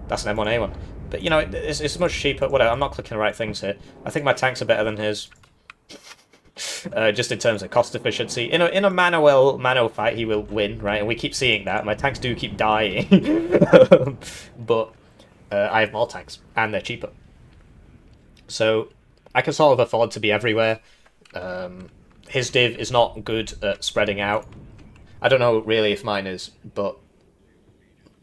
That's an M1A1. But, you know, it's much cheaper. Whatever, I'm not clicking the right things here. I think my tanks are better than his. Just in terms of cost efficiency. In a mano fight, he will win, right? And we keep seeing that. My tanks do keep dying. But I have more tanks, and they're cheaper. So I can sort of afford to be everywhere. His div is not good at spreading out. I don't know really if mine is, but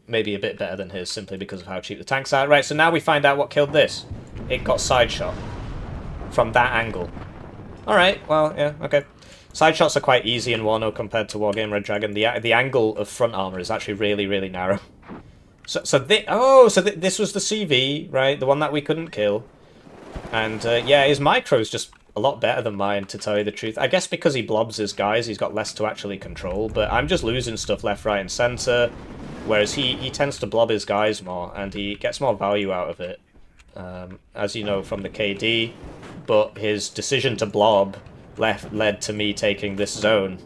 maybe a bit better than his, simply because of how cheap the tanks are. Right, so now we find out what killed this. It got side shot from that angle. Alright, well, yeah, okay. Side shots are quite easy in Warno compared to Wargame Red Dragon. The angle of front armor is actually really, really narrow. So this was the CV, right? The one that we couldn't kill. And, yeah, his micro's just a lot better than mine, to tell you the truth. I guess because he blobs his guys, he's got less to actually control, but I'm just losing stuff left, right, and center, whereas he tends to blob his guys more, and he gets more value out of it, as you know from the KD, but his decision to blob led to me taking this zone,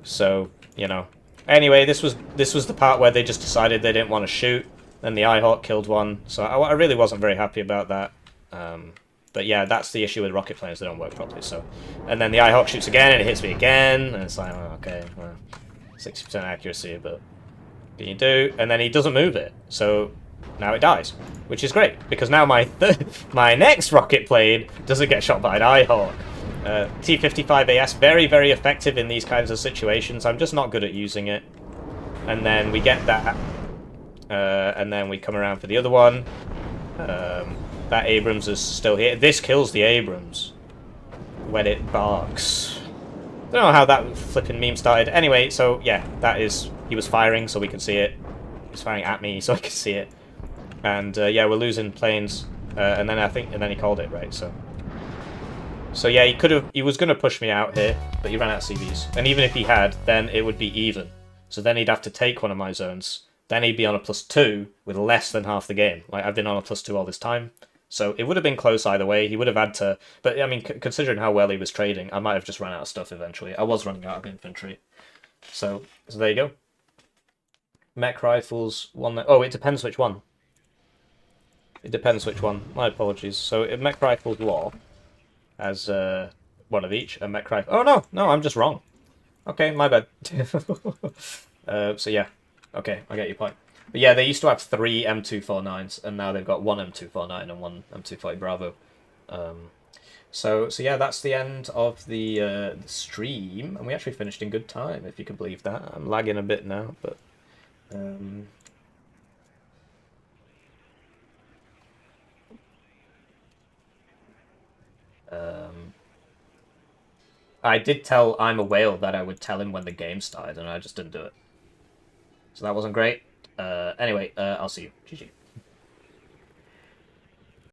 so, you know. Anyway, this was the part where they just decided they didn't want to shoot, then the Ihawk killed one, so I really wasn't very happy about that. But yeah, that's the issue with rocket planes, they don't work properly, so... And then the Ihawk shoots again, and it hits me again, and it's like, oh, okay, well, 60% accuracy, but... What can you do? And then he doesn't move it, so now it dies. Which is great, because now my next rocket plane doesn't get shot by an Ihawk. T-55AS, very, very effective in these kinds of situations. I'm just not good at using it. And then we get that, and then we come around for the other one. That Abrams is still here. This kills the Abrams when it barks. Don't know how that flipping meme started. Anyway, so yeah, that is... He was firing, so we can see it. He was firing at me, so I can see it. And yeah, we're losing planes. And then he called it, right? So So yeah, he was gonna push me out here, but he ran out of CVs. And even if he had, then it would be even. So then he'd have to take one of my zones. Then he'd be on a +2 with less than half the game. Like, I've been on a +2 all this time. So it would have been close either way. He would have had to... But, I mean, considering how well he was trading, I might have just run out of stuff eventually. I was running out of infantry. So there you go. Mech rifles, one... Oh, it depends which one. It depends which one. My apologies. So, mech rifles war as one of each. A mech rifle... Oh, no, I'm just wrong. Okay, my bad. So, yeah. Okay, I get your point. But yeah, they used to have 3 M249s, and now they've got 1 M249 and 1 M240 Bravo. So yeah, that's the end of the stream, and we actually finished in good time, if you can believe that. I'm lagging a bit now, but... I did tell I'm a Whale that I would tell him when the game started, and I just didn't do it. So that wasn't great. Anyway, I'll see you. GG.